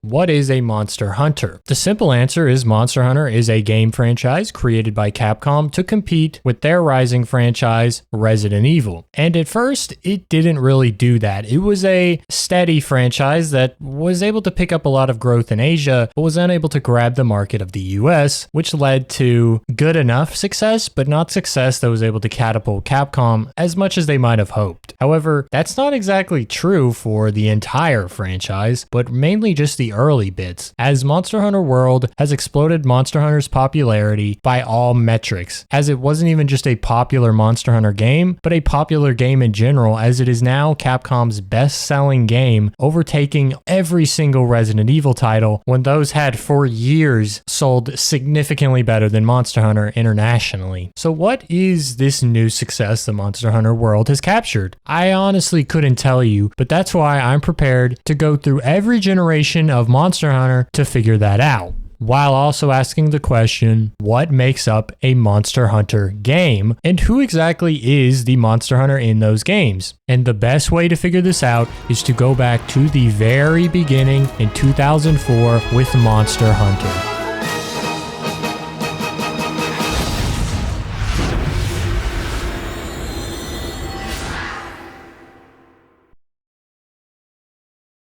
What is a Monster Hunter? The simple answer is Monster Hunter is a game franchise created by Capcom to compete with their rising franchise, Resident Evil. And at first, it didn't really do that. It was a steady franchise that was able to pick up a lot of growth in Asia, but was unable to grab the market of the US, which led to good enough success, but not success that was able to catapult Capcom as much as they might have hoped. However, that's not exactly true for the entire franchise, but mainly just the early bits, as Monster Hunter World has exploded Monster Hunter's popularity by all metrics, as it wasn't even just a popular Monster Hunter game, but a popular game in general, as it is now Capcom's best-selling game, overtaking every single Resident Evil title, when those had for years sold significantly better than Monster Hunter internationally. So what is this new success that Monster Hunter World has captured? I honestly couldn't tell you, but that's why I'm prepared to go through every generation of Monster Hunter to figure that out, while also asking the question, what makes up a Monster Hunter game, and who exactly is the Monster Hunter in those games? And the best way to figure this out is to go back to the very beginning in 2004 with Monster Hunter.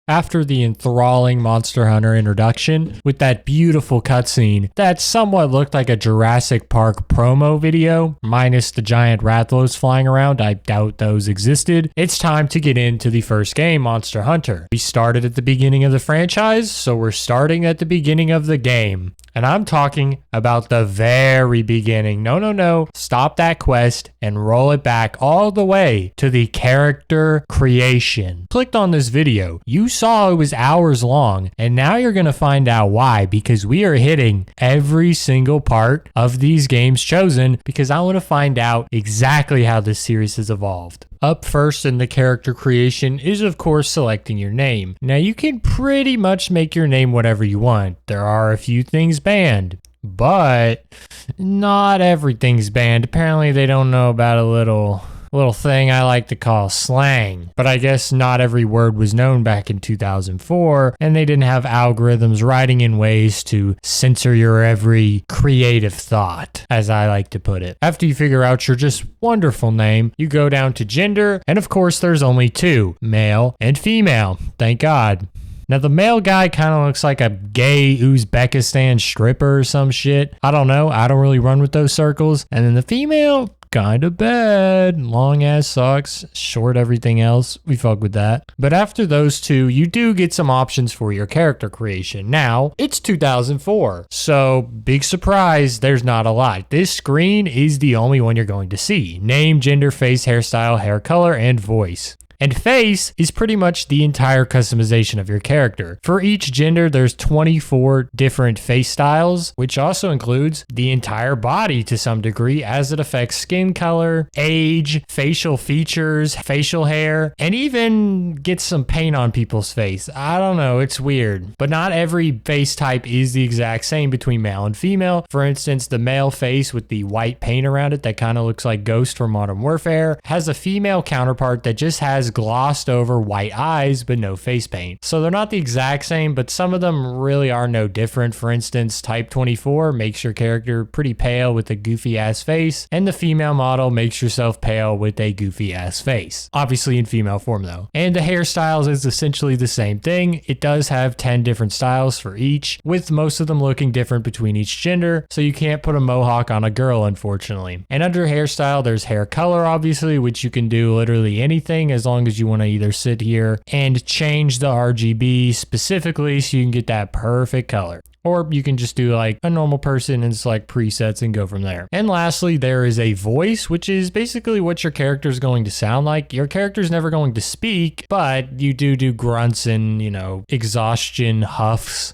After the enthralling Monster Hunter introduction, with that beautiful cutscene that somewhat looked like a Jurassic Park promo video, minus the giant Rathalos flying around, I doubt those existed, it's time to get into the first game, Monster Hunter. We started at the beginning of the franchise, so we're starting at the beginning of the game. And I'm talking about the very beginning. No. Stop that quest and roll it back all the way to the character creation. Clicked on this video. You saw it was hours long, and now you're going to find out why, because we are hitting every single part of these games chosen, because I want to find out exactly how this series has evolved. Up first in the character creation is, of course, selecting your name. Now, you can pretty much make your name whatever you want. There are a few things banned, but not everything's banned. Apparently, they don't know about a little thing I like to call slang. But I guess not every word was known back in 2004, and they didn't have algorithms writing in ways to censor your every creative thought, as I like to put it. After you figure out your just wonderful name, you go down to gender, and of course there's only two, male and female. Thank God. Now, the male guy kind of looks like a gay Uzbekistan stripper or some shit. I don't know. I don't really run with those circles. And then the female, kind of bad. Long ass socks, short everything else. We fuck with that. But after those two, you do get some options for your character creation. Now, it's 2004. So, big surprise, there's not a lot. This screen is the only one you're going to see. Name, gender, face, hairstyle, hair color, and voice. And face is pretty much the entire customization of your character. For each gender, there's 24 different face styles, which also includes the entire body to some degree, as it affects skin color, age, facial features, facial hair, and even gets some paint on people's face. I don't know, it's weird. But not every face type is the exact same between male and female. For instance, the male face with the white paint around it that kind of looks like Ghost from Modern Warfare has a female counterpart that just has glossed over white eyes but no face paint. So they're not the exact same, but some of them really are no different. For instance, Type 24 makes your character pretty pale with a goofy ass face, and the female model makes yourself pale with a goofy ass face. Obviously in female form though. And the hairstyles is essentially the same thing. It does have 10 different styles for each, with most of them looking different between each gender, so you can't put a mohawk on a girl, unfortunately. And under hairstyle, there's hair color, obviously, which you can do literally anything as long as you want to either sit here and change the RGB specifically so you can get that perfect color. Or you can just do like a normal person and select presets and go from there. And lastly, there is a voice, which is basically what your character is going to sound like. Your character is never going to speak, but you do grunts and, exhaustion huffs.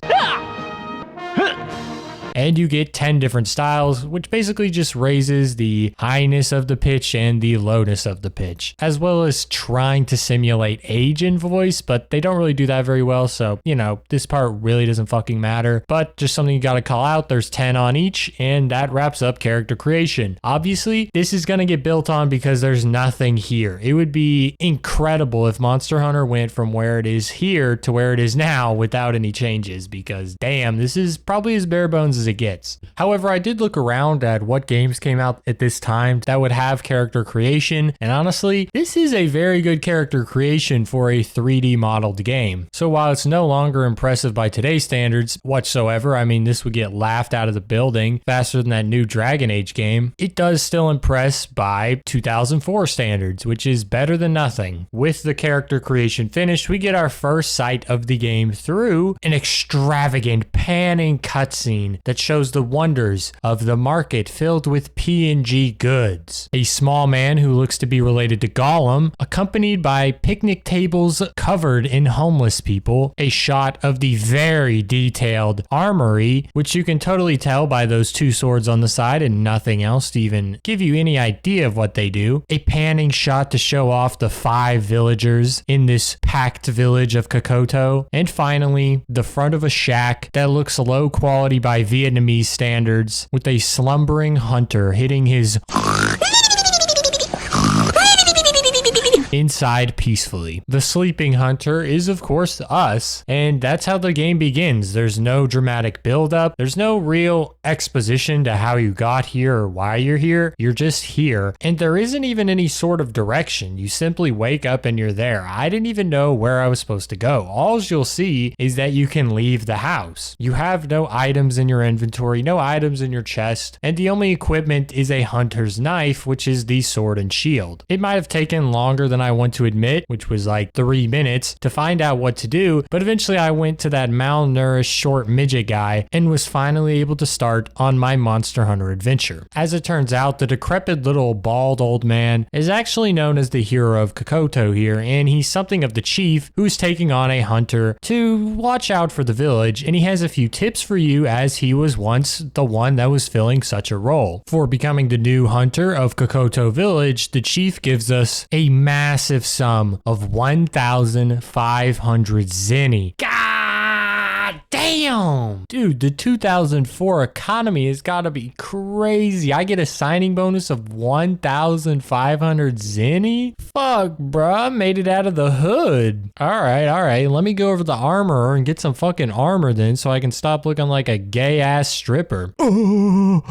and you get 10 different styles, which basically just raises the highness of the pitch and the lowness of the pitch, as well as trying to simulate age in voice, but they don't really do that very well, so, you know, this part really doesn't fucking matter, but just something you gotta call out. There's 10 on each, and that wraps up character creation. Obviously, this is gonna get built on because there's nothing here. It would be incredible if Monster Hunter went from where it is here to where it is now without any changes, because damn, this is probably as bare bones as it gets. However, I did look around at what games came out at this time that would have character creation, and honestly, this is a very good character creation for a 3D modeled game. So while it's no longer impressive by today's standards whatsoever, I mean, this would get laughed out of the building faster than that new Dragon Age game, it does still impress by 2004 standards, which is better than nothing. With the character creation finished, we get our first sight of the game through an extravagant panning cutscene that shows the wonders of the market filled with P&G goods. A small man who looks to be related to Gollum, accompanied by picnic tables covered in homeless people, a shot of the very detailed armory, which you can totally tell by those two swords on the side and nothing else to even give you any idea of what they do, a panning shot to show off the 5 villagers in this packed village of Kokoto, and finally, the front of a shack that looks low quality by Vietnamese standards, with a slumbering hunter hitting his inside peacefully. The sleeping hunter is of course us, and that's how the game begins. There's no dramatic build-up. There's no real exposition to how you got here or why you're here. You're just here, and there isn't even any sort of direction. You simply wake up and you're there. I didn't even know where I was supposed to go. All you'll see is that you can leave the house. You have no items in your inventory, no items in your chest, and the only equipment is a hunter's knife, which is the sword and shield. It might have taken longer than I want to admit, which was like 3 minutes, to find out what to do, but eventually I went to that malnourished short midget guy and was finally able to start on my Monster Hunter adventure. As it turns out, the decrepit little bald old man is actually known as the hero of Kokoto here, and he's something of the chief who's taking on a hunter to watch out for the village, and he has a few tips for you as he was once the one that was filling such a role. For becoming the new hunter of Kokoto village, the chief gives us a massive sum of 1,500 zenny. God damn! Dude, the 2004 economy has got to be crazy. I get a signing bonus of 1,500 zenny? Fuck, bruh. Made it out of the hood. Alright. Let me go over the armor and get some fucking armor then so I can stop looking like a gay-ass stripper. Oh,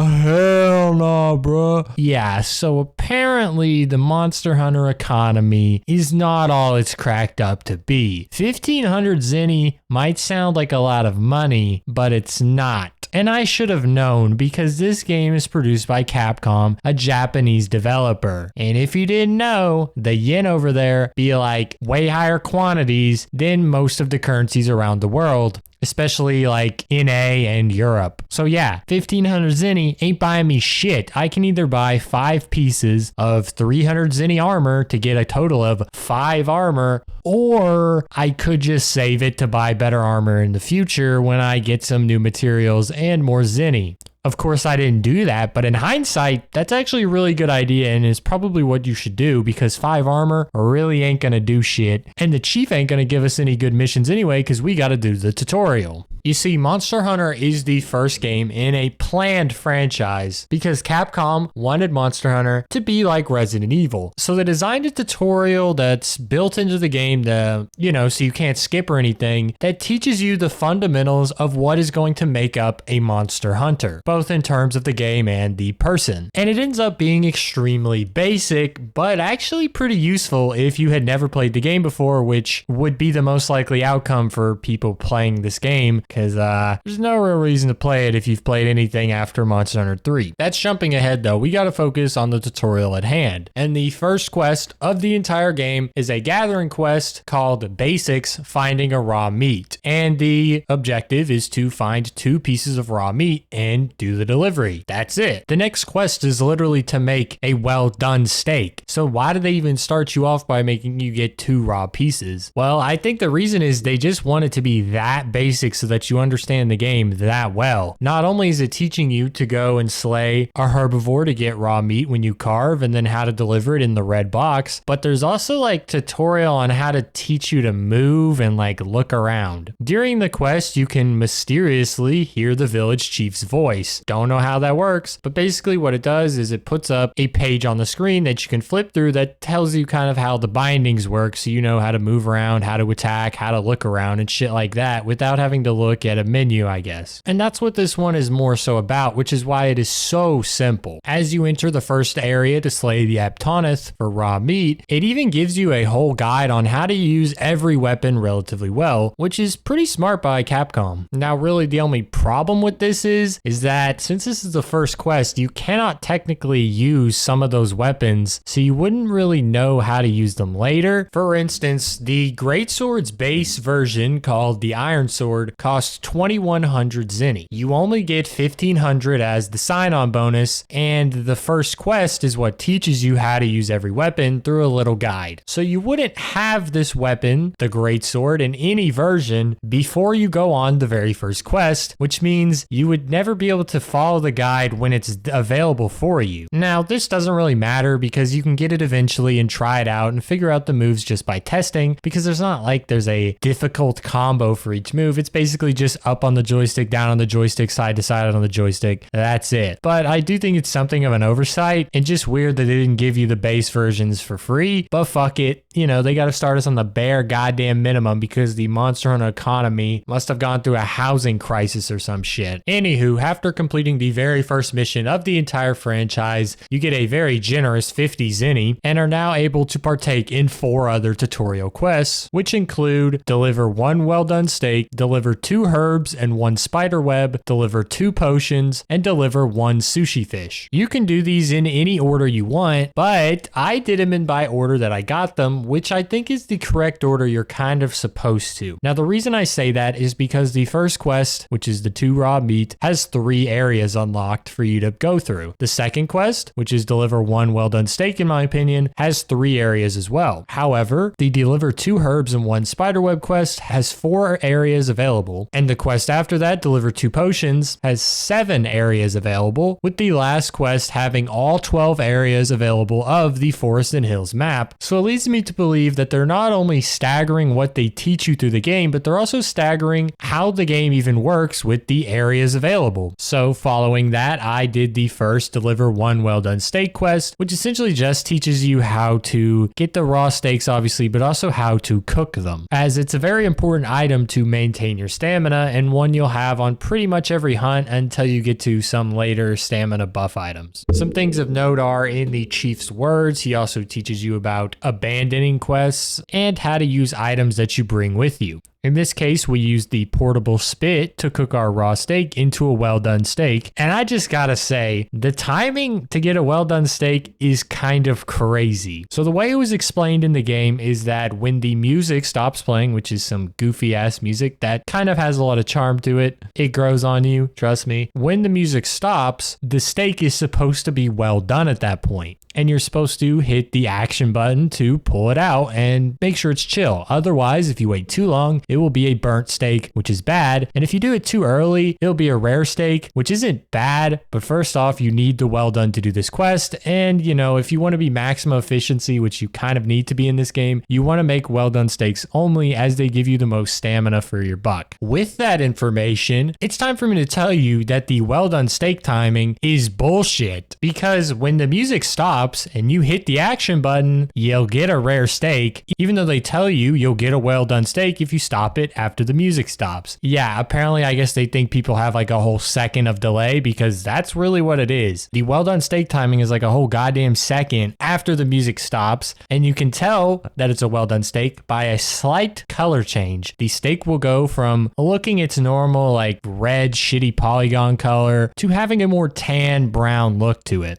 hell no, bruh. Yeah, so apparently the Monster Hunter economy is not all it's cracked up to be. 1,500 zenny might sound like a lot of money, but it's not. And I should have known because this game is produced by Capcom, a Japanese developer. And if you didn't know, the yen over there be like way higher quantities than most of the currencies around the world, especially like NA and Europe. So yeah, 1,500 zenny ain't buying me shit. I can either buy 5 pieces of 300 zenny armor to get a total of 5 armor, or I could just save it to buy better armor in the future when I get some new materials and more zenny. Of course, I didn't do that, but in hindsight, that's actually a really good idea and is probably what you should do because 5 armor really ain't gonna do shit. And the chief ain't gonna give us any good missions anyway because we gotta do the tutorial. You see, Monster Hunter is the first game in a planned franchise because Capcom wanted Monster Hunter to be like Resident Evil. So they designed a tutorial that's built into the game so you can't skip or anything, that teaches you the fundamentals of what is going to make up a Monster Hunter, both in terms of the game and the person. And it ends up being extremely basic, but actually pretty useful if you had never played the game before, which would be the most likely outcome for people playing this game, because there's no real reason to play it if you've played anything after Monster Hunter 3. That's jumping ahead though. We gotta focus on the tutorial at hand. And the first quest of the entire game is a gathering quest quest called Basics Finding a Raw Meat. And the objective is to find 2 pieces of raw meat and do the delivery. That's it. The next quest is literally to make a well done steak. So why do they even start you off by making you get 2 raw pieces? Well, I think the reason is they just want it to be that basic so that you understand the game that well. Not only is it teaching you to go and slay a herbivore to get raw meat when you carve and then how to deliver it in the red box, but there's also like tutorial on how to teach you to move and like look around. During the quest, you can mysteriously hear the village chief's voice. Don't know how that works, but basically what it does is it puts up a page on the screen that you can flip through that tells you kind of how the bindings work, so you know how to move around, how to attack, how to look around and shit like that without having to look at a menu, I guess. And that's what this one is more so about, which is why it is so simple. As you enter the first area to slay the Aptonith for raw meat, it even gives you a whole guide on how to use every weapon relatively well, which is pretty smart by Capcom. Now, really the only problem with this is that since this is the first quest, you cannot technically use some of those weapons, so you wouldn't really know how to use them later. For instance, the Greatsword's base version called the Iron Sword costs 2100 zenny. You only get 1500 as the sign-on bonus, and the first quest is what teaches you how to use every weapon through a little guide. So you wouldn't have this weapon, the Greatsword, in any version before you go on the very first quest, which means you would never be able to follow the guide when it's available for you. Now, this doesn't really matter because you can get it eventually and try it out and figure out the moves just by testing, because there's not like there's a difficult combo for each move. It's basically just up on the joystick, down on the joystick, side to side on the joystick. That's it. But I do think it's something of an oversight and just weird that they didn't give you the base versions for free, but fuck it. You know, they got to start us on the bare goddamn minimum because the Monster Hunter economy must have gone through a housing crisis or some shit. Anywho, after completing the very first mission of the entire franchise, you get a very generous 50 zenny and are now able to partake in 4 other tutorial quests, which include deliver 1 well done steak, deliver 2 herbs and 1 spider web, deliver 2 potions, and deliver 1 sushi fish. You can do these in any order you want, but I did them in by order that I got them, which I think is the correct order you're kind of supposed to. Now, the reason I say that is because the first quest, which is the 2 raw meat, has 3 areas unlocked for you to go through. The second quest, which is deliver 1 well done steak in my opinion, has 3 areas as well. However, the deliver 2 herbs and 1 spiderweb quest has 4 areas available, and the quest after that, deliver 2 potions, has 7 areas available, with the last quest having all 12 areas available of the Forest and Hills map. So it leads me to believe that they're not only staggering what they teach you through the game, but they're also staggering how the game even works with the areas available. So following that, I did the first deliver 1 well done steak quest, which essentially just teaches you how to get the raw steaks obviously, but also how to cook them, as it's a very important item to maintain your stamina and one you'll have on pretty much every hunt until you get to some later stamina buff items. Some things of note are in the chief's words, he also teaches you about abandoning quests and how to use items that you bring with you. In this case, we used the portable spit to cook our raw steak into a well done steak. And I just gotta say, the timing to get a well done steak is kind of crazy. So the way it was explained in the game is that when the music stops playing, which is some goofy ass music that kind of has a lot of charm to it, it grows on you, trust me. When the music stops, the steak is supposed to be well done at that point. And you're supposed to hit the action button to pull it out and make sure it's chill. Otherwise, if you wait too long, it will be a burnt steak, which is bad. And if you do it too early, it'll be a rare steak, which isn't bad. But first off, you need the well done to do this quest. And, you know, if you want to be maximum efficiency, which you kind of need to be in this game, you want to make well done steaks only as they give you the most stamina for your buck. With that information, it's time for me to tell you that the well done steak timing is bullshit. Because when the music stops, and you hit the action button, you'll get a rare steak, even though they tell you you'll get a well done steak if you stop it after the music stops. Yeah, apparently I guess they think people have like a whole second of delay, because that's really what it is. The well done steak timing is like a whole goddamn second after the music stops, and you can tell that it's a well done steak by a slight color change. The steak will go from looking its normal like red shitty polygon color to having a more tan brown look to it.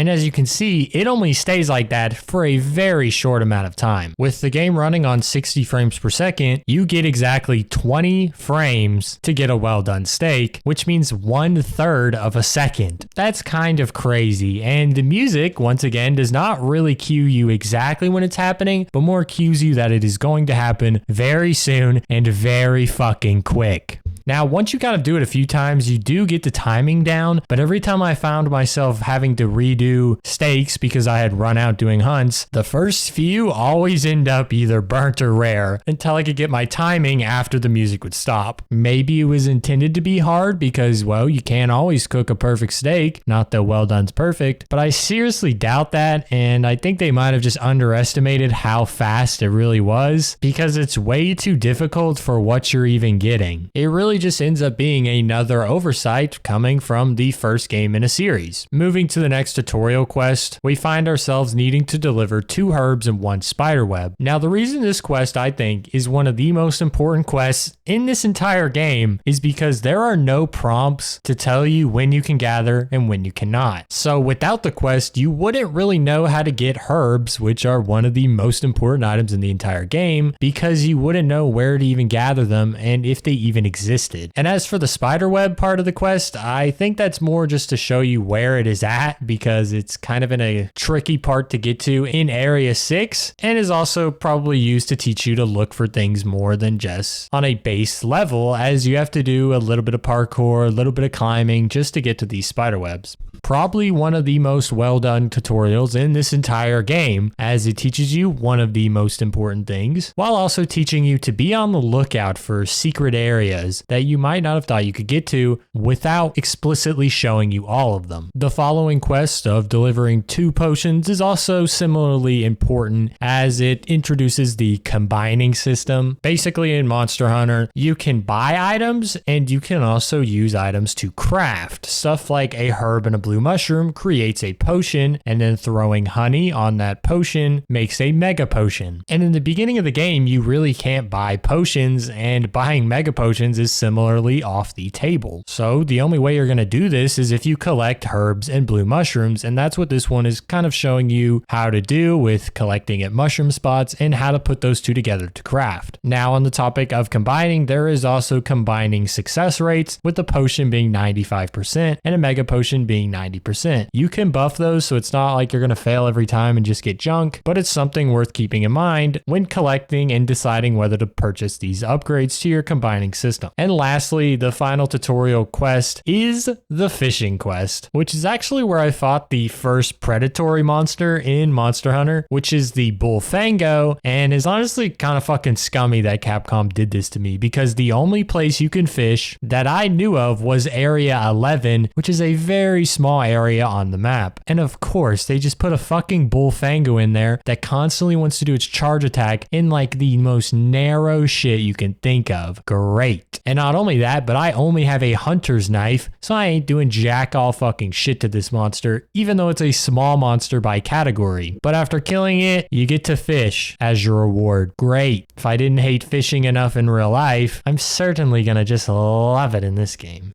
And as you can see, it only stays like that for a very short amount of time. With the game running on 60 frames per second, you get exactly 20 frames to get a well done steak, which means 1/3 of a second. That's kind of crazy. And the music, once again, does not really cue you exactly when it's happening, but more cues you that it is going to happen very soon and very fucking quick. Now, once you kind of do it a few times, you do get the timing down, but every time I found myself having to redo steaks because I had run out doing hunts, the first few always end up either burnt or rare until I could get my timing after the music would stop. Maybe it was intended to be hard because, well, you can't always cook a perfect steak, not that well done's perfect, but I seriously doubt that, and I think they might have just underestimated how fast it really was because it's way too difficult for what you're even getting. It really just ends up being another oversight coming from the first game in a series. Moving to the next tutorial quest, we find ourselves needing to deliver 2 herbs and 1 spider web. Now, the reason this quest, I think, is one of the most important quests in this entire game is because there are no prompts to tell you when you can gather and when you cannot. So without the quest, you wouldn't really know how to get herbs, which are one of the most important items in the entire game, because you wouldn't know where to even gather them and if they even existed. And as for the spiderweb part of the quest, I think that's more just to show you where it is at because it's kind of in a tricky part to get to in Area 6 and is also probably used to teach you to look for things more than just on a base level, as you have to do a little bit of parkour, a little bit of climbing just to get to these spiderwebs. Probably one of the most well done tutorials in this entire game, as it teaches you one of the most important things while also teaching you to be on the lookout for secret areas that you might not have thought you could get to without explicitly showing you all of them. The following quest of delivering 2 potions is also similarly important as it introduces the combining system. Basically in Monster Hunter, you can buy items and you can also use items to craft. Stuff like a herb and a blue mushroom creates a potion, and then throwing honey on that potion makes a mega potion. And in the beginning of the game, you really can't buy potions, and buying mega potions is similarly off the table. So the only way you're going to do this is if you collect herbs and blue mushrooms, and that's what this one is kind of showing you how to do with collecting at mushroom spots and how to put those two together to craft. Now on the topic of combining, there is also combining success rates, with the potion being 95% and a mega potion being 90%. You can buff those so it's not like you're going to fail every time and just get junk, but it's something worth keeping in mind when collecting and deciding whether to purchase these upgrades to your combining system. And lastly, the final tutorial quest is the fishing quest, which is actually where I fought the first predatory monster in Monster Hunter, which is the Bullfango, and is honestly kind of fucking scummy that Capcom did this to me because the only place you can fish that I knew of was Area 11, which is a very small area on the map. And of course, they just put a fucking Bullfango in there that constantly wants to do its charge attack in like the most narrow shit you can think of. Great. And not only that, but I only have a hunter's knife, so I ain't doing jack all fucking shit to this monster, even though it's a small monster by category. But after killing it, you get to fish as your reward. Great. If I didn't hate fishing enough in real life, I'm certainly gonna just love it in this game.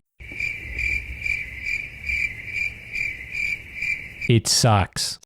It sucks.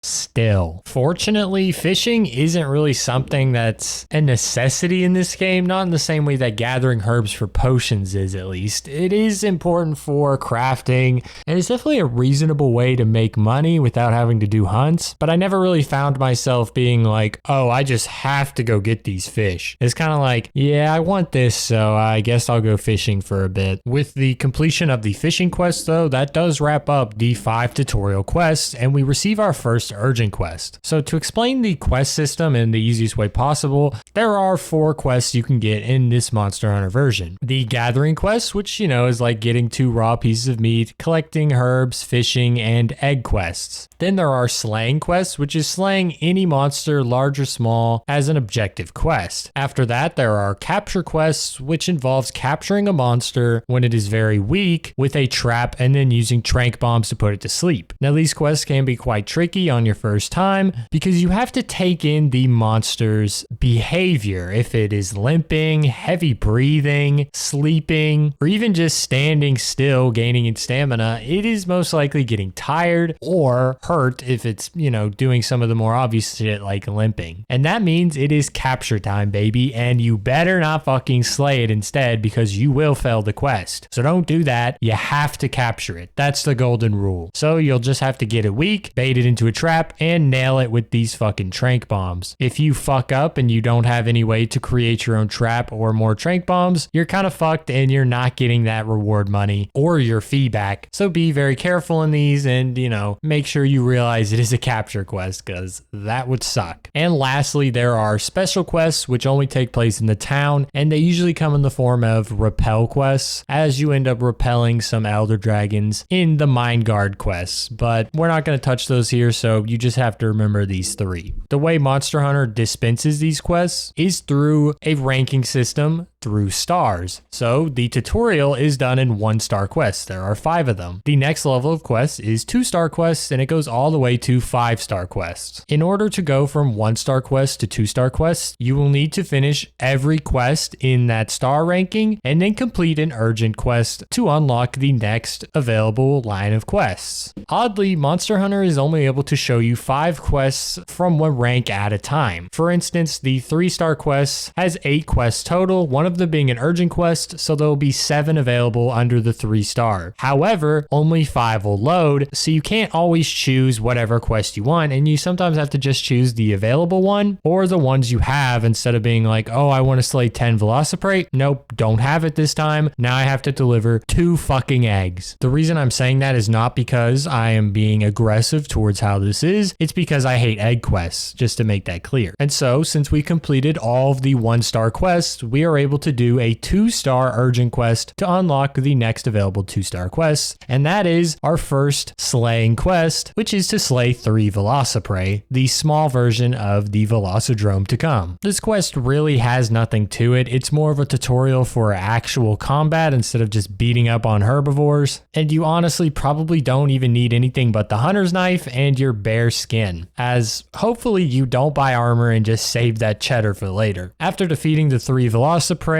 Still. Fortunately, fishing isn't really something that's a necessity in this game, not in the same way that gathering herbs for potions is, at least. It is important for crafting, and it's definitely a reasonable way to make money without having to do hunts, but I never really found myself being like, oh, I just have to go get these fish. It's kind of like, yeah, I want this, so I guess I'll go fishing for a bit. With the completion of the fishing quest, though, that does wrap up the 5 tutorial quests, and we receive our first urgent quest. So to explain the quest system in the easiest way possible, there are 4 quests you can get in this Monster Hunter version. The gathering quest, which, you know, is like getting 2 raw pieces of meat, collecting herbs, fishing, and egg quests. Then there are slaying quests, which is slaying any monster, large or small, as an objective quest. After that, there are capture quests, which involves capturing a monster when it is very weak with a trap and then using trank bombs to put it to sleep. Now, these quests can be quite tricky on your first first time because you have to take in the monster's behavior. If it is limping, heavy breathing, sleeping, or even just standing still, gaining in stamina, it is most likely getting tired or hurt if it's, doing some of the more obvious shit like limping. And that means it is capture time, baby, and you better not fucking slay it instead because you will fail the quest. So don't do that. You have to capture it. That's the golden rule. So you'll just have to get it weak, bait it into a trap, and nail it with these fucking trank bombs. If you fuck up and you don't have any way to create your own trap or more trank bombs, you're kind of fucked and you're not getting that reward money or your fee back. So be very careful in these and, make sure you realize it is a capture quest because that would suck. And lastly, there are special quests which only take place in the town, and they usually come in the form of repel quests, as you end up repelling some elder dragons in the mine guard quests. But we're not going to touch those here, so you just have to remember these three. The way Monster Hunter dispenses these quests is through a ranking system through stars. So the tutorial is done in 1-star quests. There are 5 of them. The next level of quests is 2-star quests, and it goes all the way to 5-star quests. In order to go from 1-star quests to 2-star quests, you will need to finish every quest in that star ranking and then complete an urgent quest to unlock the next available line of quests. Oddly, Monster Hunter is only able to show you 5 quests from one rank at a time. For instance, the 3-star quest has 8 quests total, one of them being an urgent quest, so there will be 7 available under the 3-star. However, only 5 will load, so you can't always choose whatever quest you want, and you sometimes have to just choose the available one or the ones you have instead of being like, oh, I want to slay 10 Velociprate. Nope, don't have it this time. Now I have to deliver 2 fucking eggs. The reason I'm saying that is not because I am being aggressive towards how this is, it's because I hate egg quests, just to make that clear. And so, since we completed all of the 1-star quests, we are able to do a 2-star urgent quest to unlock the next available 2-star quest, and that is our first slaying quest, which is to slay 3 Velociprey, the small version of the Velocidrome to come. This quest really has nothing to it. It's more of a tutorial for actual combat instead of just beating up on herbivores, and you honestly probably don't even need anything but the hunter's knife and your bare skin, as hopefully you don't buy armor and just save that cheddar for later. After defeating the 3 Velociprey,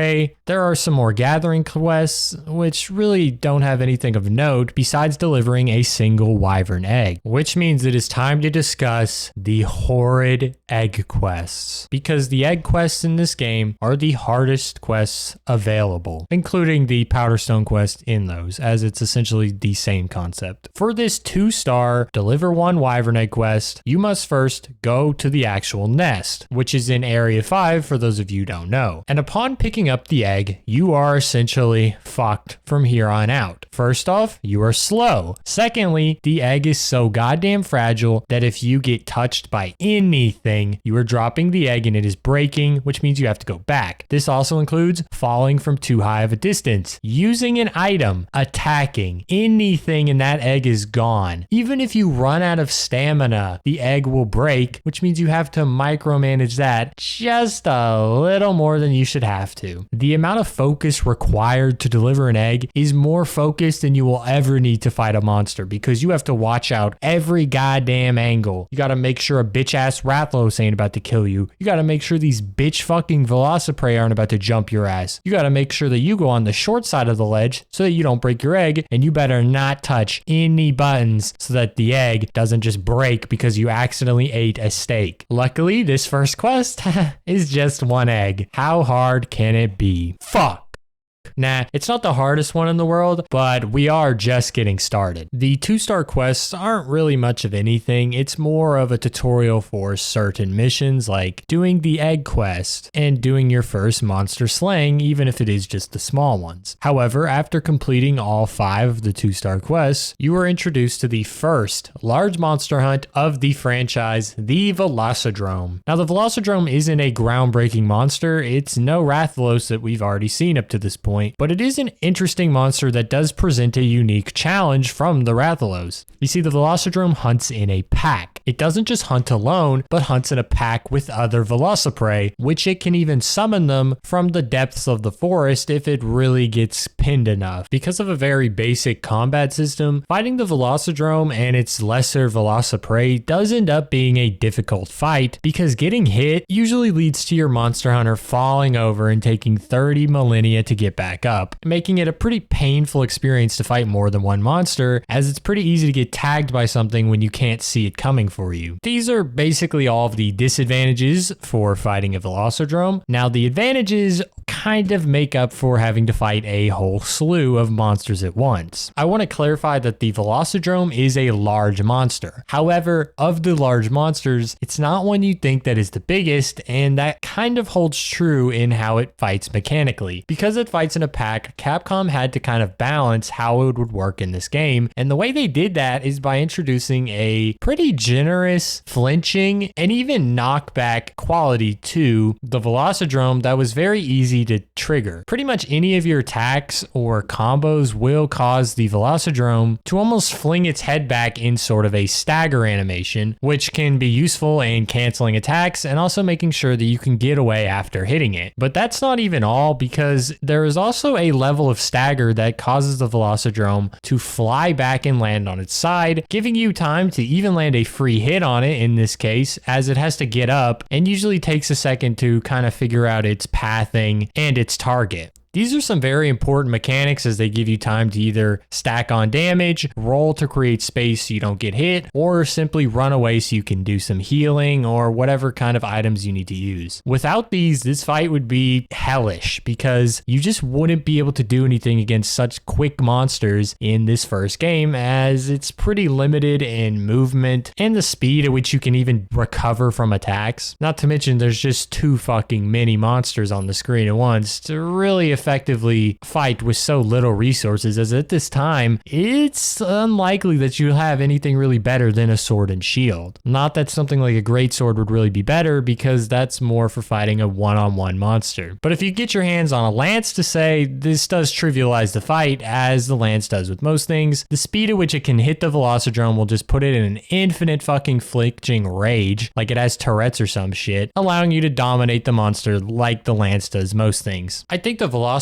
there are some more gathering quests, which really don't have anything of note besides delivering a single wyvern egg, which means it is time to discuss the horrid egg quests, because the egg quests in this game are the hardest quests available, including the Powderstone quest in those, as it's essentially the same concept. For this 2-star deliver 1 wyvern egg quest, you must first go to the actual nest, which is in area 5 for those of you who don't know. And upon picking up the egg, you are essentially fucked from here on out. First off, you are slow. Secondly, the egg is so goddamn fragile that if you get touched by anything, you are dropping the egg and it is breaking, which means you have to go back. This also includes falling from too high of a distance, using an item, attacking. Anything in that egg is gone. Even if you run out of stamina, the egg will break, which means you have to micromanage that just a little more than you should have to. The amount of focus required to deliver an egg is more focused than you will ever need to fight a monster, because you have to watch out every goddamn angle. You gotta make sure a bitch ass Rathalos ain't about to kill you. You gotta make sure these bitch fucking Velociprey aren't about to jump your ass. You gotta make sure that you go on the short side of the ledge so that you don't break your egg, and you better not touch any buttons so that the egg doesn't just break because you accidentally ate a steak. Luckily, this first quest is just 1 egg. How hard can it be? Fuck. Nah, it's not the hardest one in the world, but we are just getting started. The 2-star quests aren't really much of anything. It's more of a tutorial for certain missions, like doing the egg quest and doing your first monster slaying, even if it is just the small ones. However, after completing all 5 of the 2-star quests, you are introduced to the first large monster hunt of the franchise, the Velocidrome. Now, the Velocidrome isn't a groundbreaking monster. It's no Rathalos that we've already seen up to this point. point, but it is an interesting monster that does present a unique challenge from the Rathalos. You see, the Velocidrome hunts in a pack. It doesn't just hunt alone, but hunts in a pack with other Velociprey, which it can even summon them from the depths of the forest if it really gets pinned enough. Because of a very basic combat system, fighting the Velocidrome and its lesser Velociprey does end up being a difficult fight, because getting hit usually leads to your Monster Hunter falling over and taking 30 millennia to get back up, making it a pretty painful experience to fight more than one monster, as it's pretty easy to get tagged by something when you can't see it coming for you. These are basically all of the disadvantages for fighting a Velocidrome. Now, the advantages kind of make up for having to fight a whole slew of monsters at once. I want to clarify that the Velocidrome is a large monster. However, of the large monsters, it's not one you think that is the biggest, and that kind of holds true in how it fights mechanically. Because it fights in a pack, Capcom had to kind of balance how it would work in this game, and the way they did that is by introducing a pretty generous, flinching, and even knockback quality to the Velocidrome that was very easy to trigger. Pretty much any of your attacks or combos will cause the Velocidrome to almost fling its head back in sort of a stagger animation, which can be useful in canceling attacks and also making sure that you can get away after hitting it. But that's not even all, because there is also a level of stagger that causes the Velocidrome to fly back and land on its side, giving you time to even land a free hit on it in this case, as it has to get up and usually takes a second to kind of figure out its pathing and its target. These are some very important mechanics, as they give you time to either stack on damage, roll to create space so you don't get hit, or simply run away so you can do some healing or whatever kind of items you need to use. Without these, this fight would be hellish, because you just wouldn't be able to do anything against such quick monsters in this first game, as it's pretty limited in movement and the speed at which you can even recover from attacks. Not to mention, there's just too fucking many monsters on the screen at once to really effectively fight with so little resources, as at this time, it's unlikely that you'll have anything really better than a sword and shield. Not that something like a great sword would really be better, because that's more for fighting a one-on-one monster. But if you get your hands on a lance to say, this does trivialize the fight, as the lance does with most things. The speed at which it can hit the Velocidrome will just put it in an infinite fucking flinching rage, like it has Tourette's or some shit, allowing you to dominate the monster like the lance does most things. I think the Velocidrome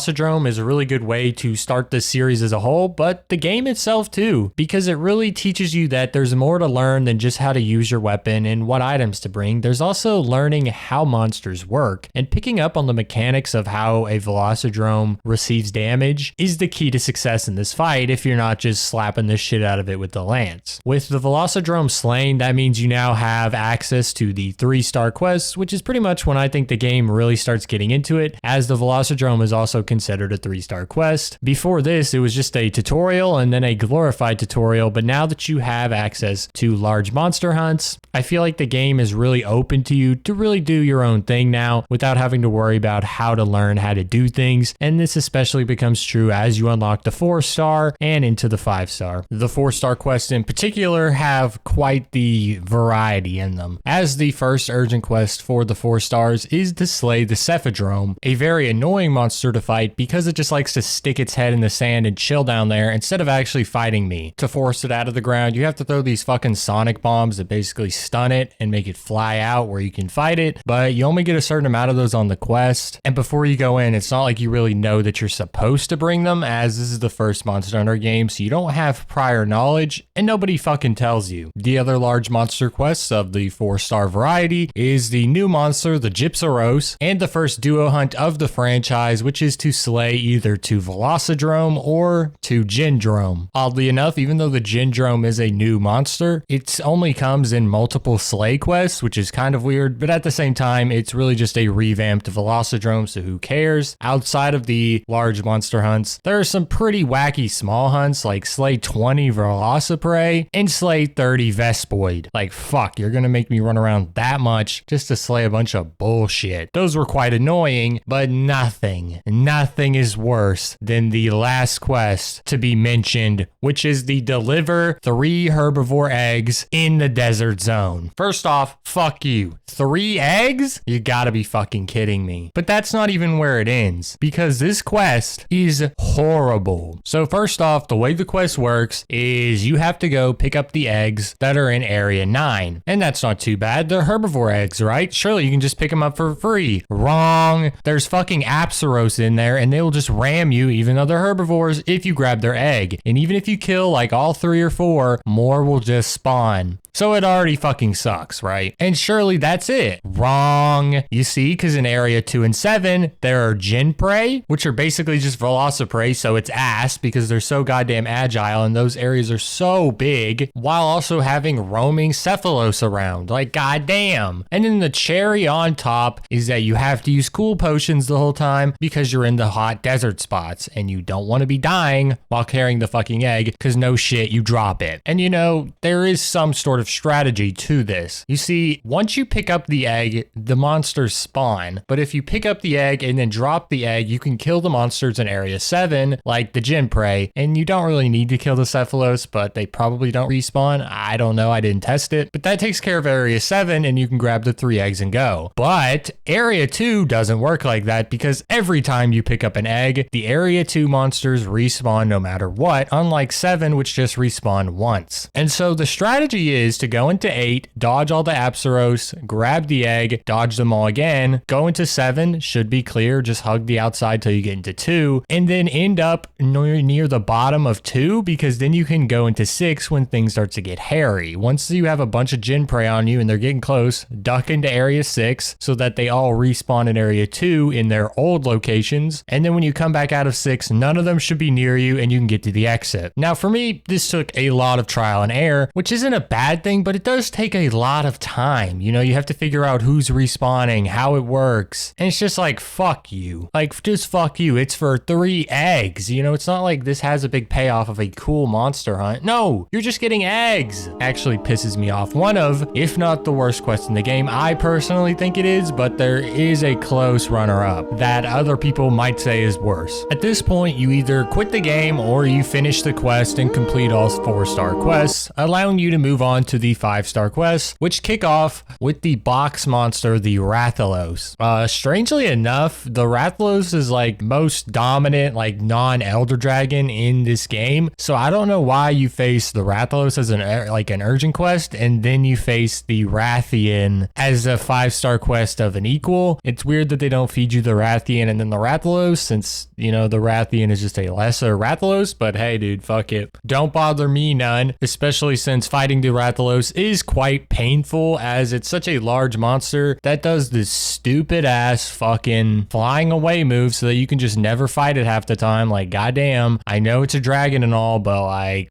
is a really good way to start this series as a whole, but the game itself too, because it really teaches you that there's more to learn than just how to use your weapon and what items to bring. There's also learning how monsters work, and picking up on the mechanics of how a Velocidrome receives damage is the key to success in this fight, if you're not just slapping the shit out of it with the lance. With the Velocidrome slain, that means you now have access to the 3-star quests, which is pretty much when I think the game really starts getting into it, as the Velocidrome is also considered a 3-star quest. Before this, it was just a tutorial and then a glorified tutorial, but now that you have access to large monster hunts, I feel like the game is really open to you to really do your own thing now without having to worry about how to learn how to do things, and this especially becomes true as you unlock the 4-star and into the 5-star. The 4-star quests in particular have quite the variety in them, as the first urgent quest for the 4 stars is to slay the Cephadrome, a very annoying monster to fight because it just likes to stick its head in the sand and chill down there instead of actually fighting me. To force it out of the ground, you have to throw these fucking sonic bombs that basically stun it and make it fly out where you can fight it, but you only get a certain amount of those on the quest, and before you go in, it's not like you really know that you're supposed to bring them, as this is the first Monster Hunter game, so you don't have prior knowledge, and nobody fucking tells you. The other large monster quests of the 4-star variety is the new monster, the Gypsaros, and the first duo hunt of the franchise, which is to slay either 2 Velocidrome or 2 Gendrome. Oddly enough, even though the Gendrome is a new monster, it only comes in multiple slay quests, which is kind of weird, but at the same time, it's really just a revamped Velocidrome, so who cares? Outside of the large monster hunts, there are some pretty wacky small hunts, like slay 20 Velociprey and slay 30 Vespoid. Like, fuck, you're gonna make me run around that much just to slay a bunch of bullshit. Those were quite annoying, but nothing nothing is worse than the last quest to be mentioned, which is the deliver 3 herbivore eggs in the desert zone. First off, fuck you. 3 eggs? You gotta be fucking kidding me. But that's not even where it ends, because this quest is horrible. So first off, the way the quest works is you have to go pick up the eggs that are in area 9. And that's not too bad. They're herbivore eggs, right? Surely you can just pick them up for free. Wrong. There's fucking Apsaros in there, and they will just ram you even though they're herbivores if you grab their egg. And even if you kill like all 3 or 4, more will just spawn. So it already fucking sucks, right? And surely that's it. Wrong. You see, because in area 2 and 7, there are Jin Prey, which are basically just Velociprey, so it's ass because they're so goddamn agile and those areas are so big, while also having roaming Cephalos around. Like, goddamn. And then the cherry on top is that you have to use cool potions the whole time because you're in the hot desert spots and you don't want to be dying while carrying the fucking egg because no shit, you drop it. And you know, there is some sort of strategy to this. You see, once you pick up the egg, the monsters spawn. But if you pick up the egg and then drop the egg, you can kill the monsters in area 7, like the Jin Prey. And you don't really need to kill the Cephalos, but they probably don't respawn. I don't know. I didn't test it. But that takes care of area 7 and you can grab the 3 eggs and go. But area 2 doesn't work like that because every time you pick up an egg, the area 2 monsters respawn no matter what, unlike 7, which just respawn once. And so the strategy is to go into 8, dodge all the Apsaros, grab the egg, dodge them all again, go into 7, should be clear, just hug the outside till you get into 2, and then end up near the bottom of 2 because then you can go into 6 when things start to get hairy. Once you have a bunch of Jin Prey on you and they're getting close, duck into area 6 so that they all respawn in area 2 in their old locations, and then when you come back out of 6, none of them should be near you and you can get to the exit. Now for me, this took a lot of trial and error, which isn't a bad thing, but it does take a lot of time. You know, you have to figure out who's respawning, how it works, and it's just like, fuck you. Like, just fuck you. It's for 3 eggs. You know, it's not like this has a big payoff of a cool monster hunt. No, you're just getting eggs. Actually pisses me off. One of, if not the worst quest in the game. I personally think it is, but there is a close runner-up that other people might say is worse. At this point, you either quit the game or you finish the quest and complete all 4-star quests, allowing you to move on to the 5-star quests, which kick off with the box monster, the Rathalos. Strangely enough, the Rathalos is like most dominant, like non-Elder Dragon in this game. So I don't know why you face the Rathalos as an urgent quest, and then you face the Rathian as a 5-star quest of an equal. It's weird that they don't feed you the Rathian and then the Rathalos, since, you know, the Rathian is just a lesser Rathalos, but hey, dude, fuck it. Don't bother me none, especially since fighting the Rathalos is quite painful as it's such a large monster that does this stupid ass fucking flying away move so that you can just never fight it half the time. Like, goddamn, I know it's a dragon and all, but like,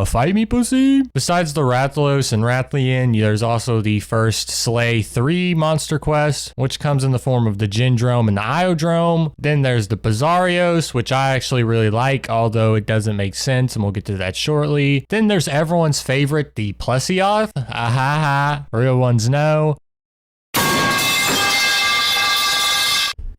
fight me, pussy. Besides the Rathalos and Rathian, there's also the first Slay 3 monster quest, which comes in the form of the Gindrome and the Iodrome. Then there's the Bizarrios, which I actually really like, although it doesn't make sense, and we'll get to that shortly. Then there's everyone's favorite, the Plesioth. Ahaha, real ones know.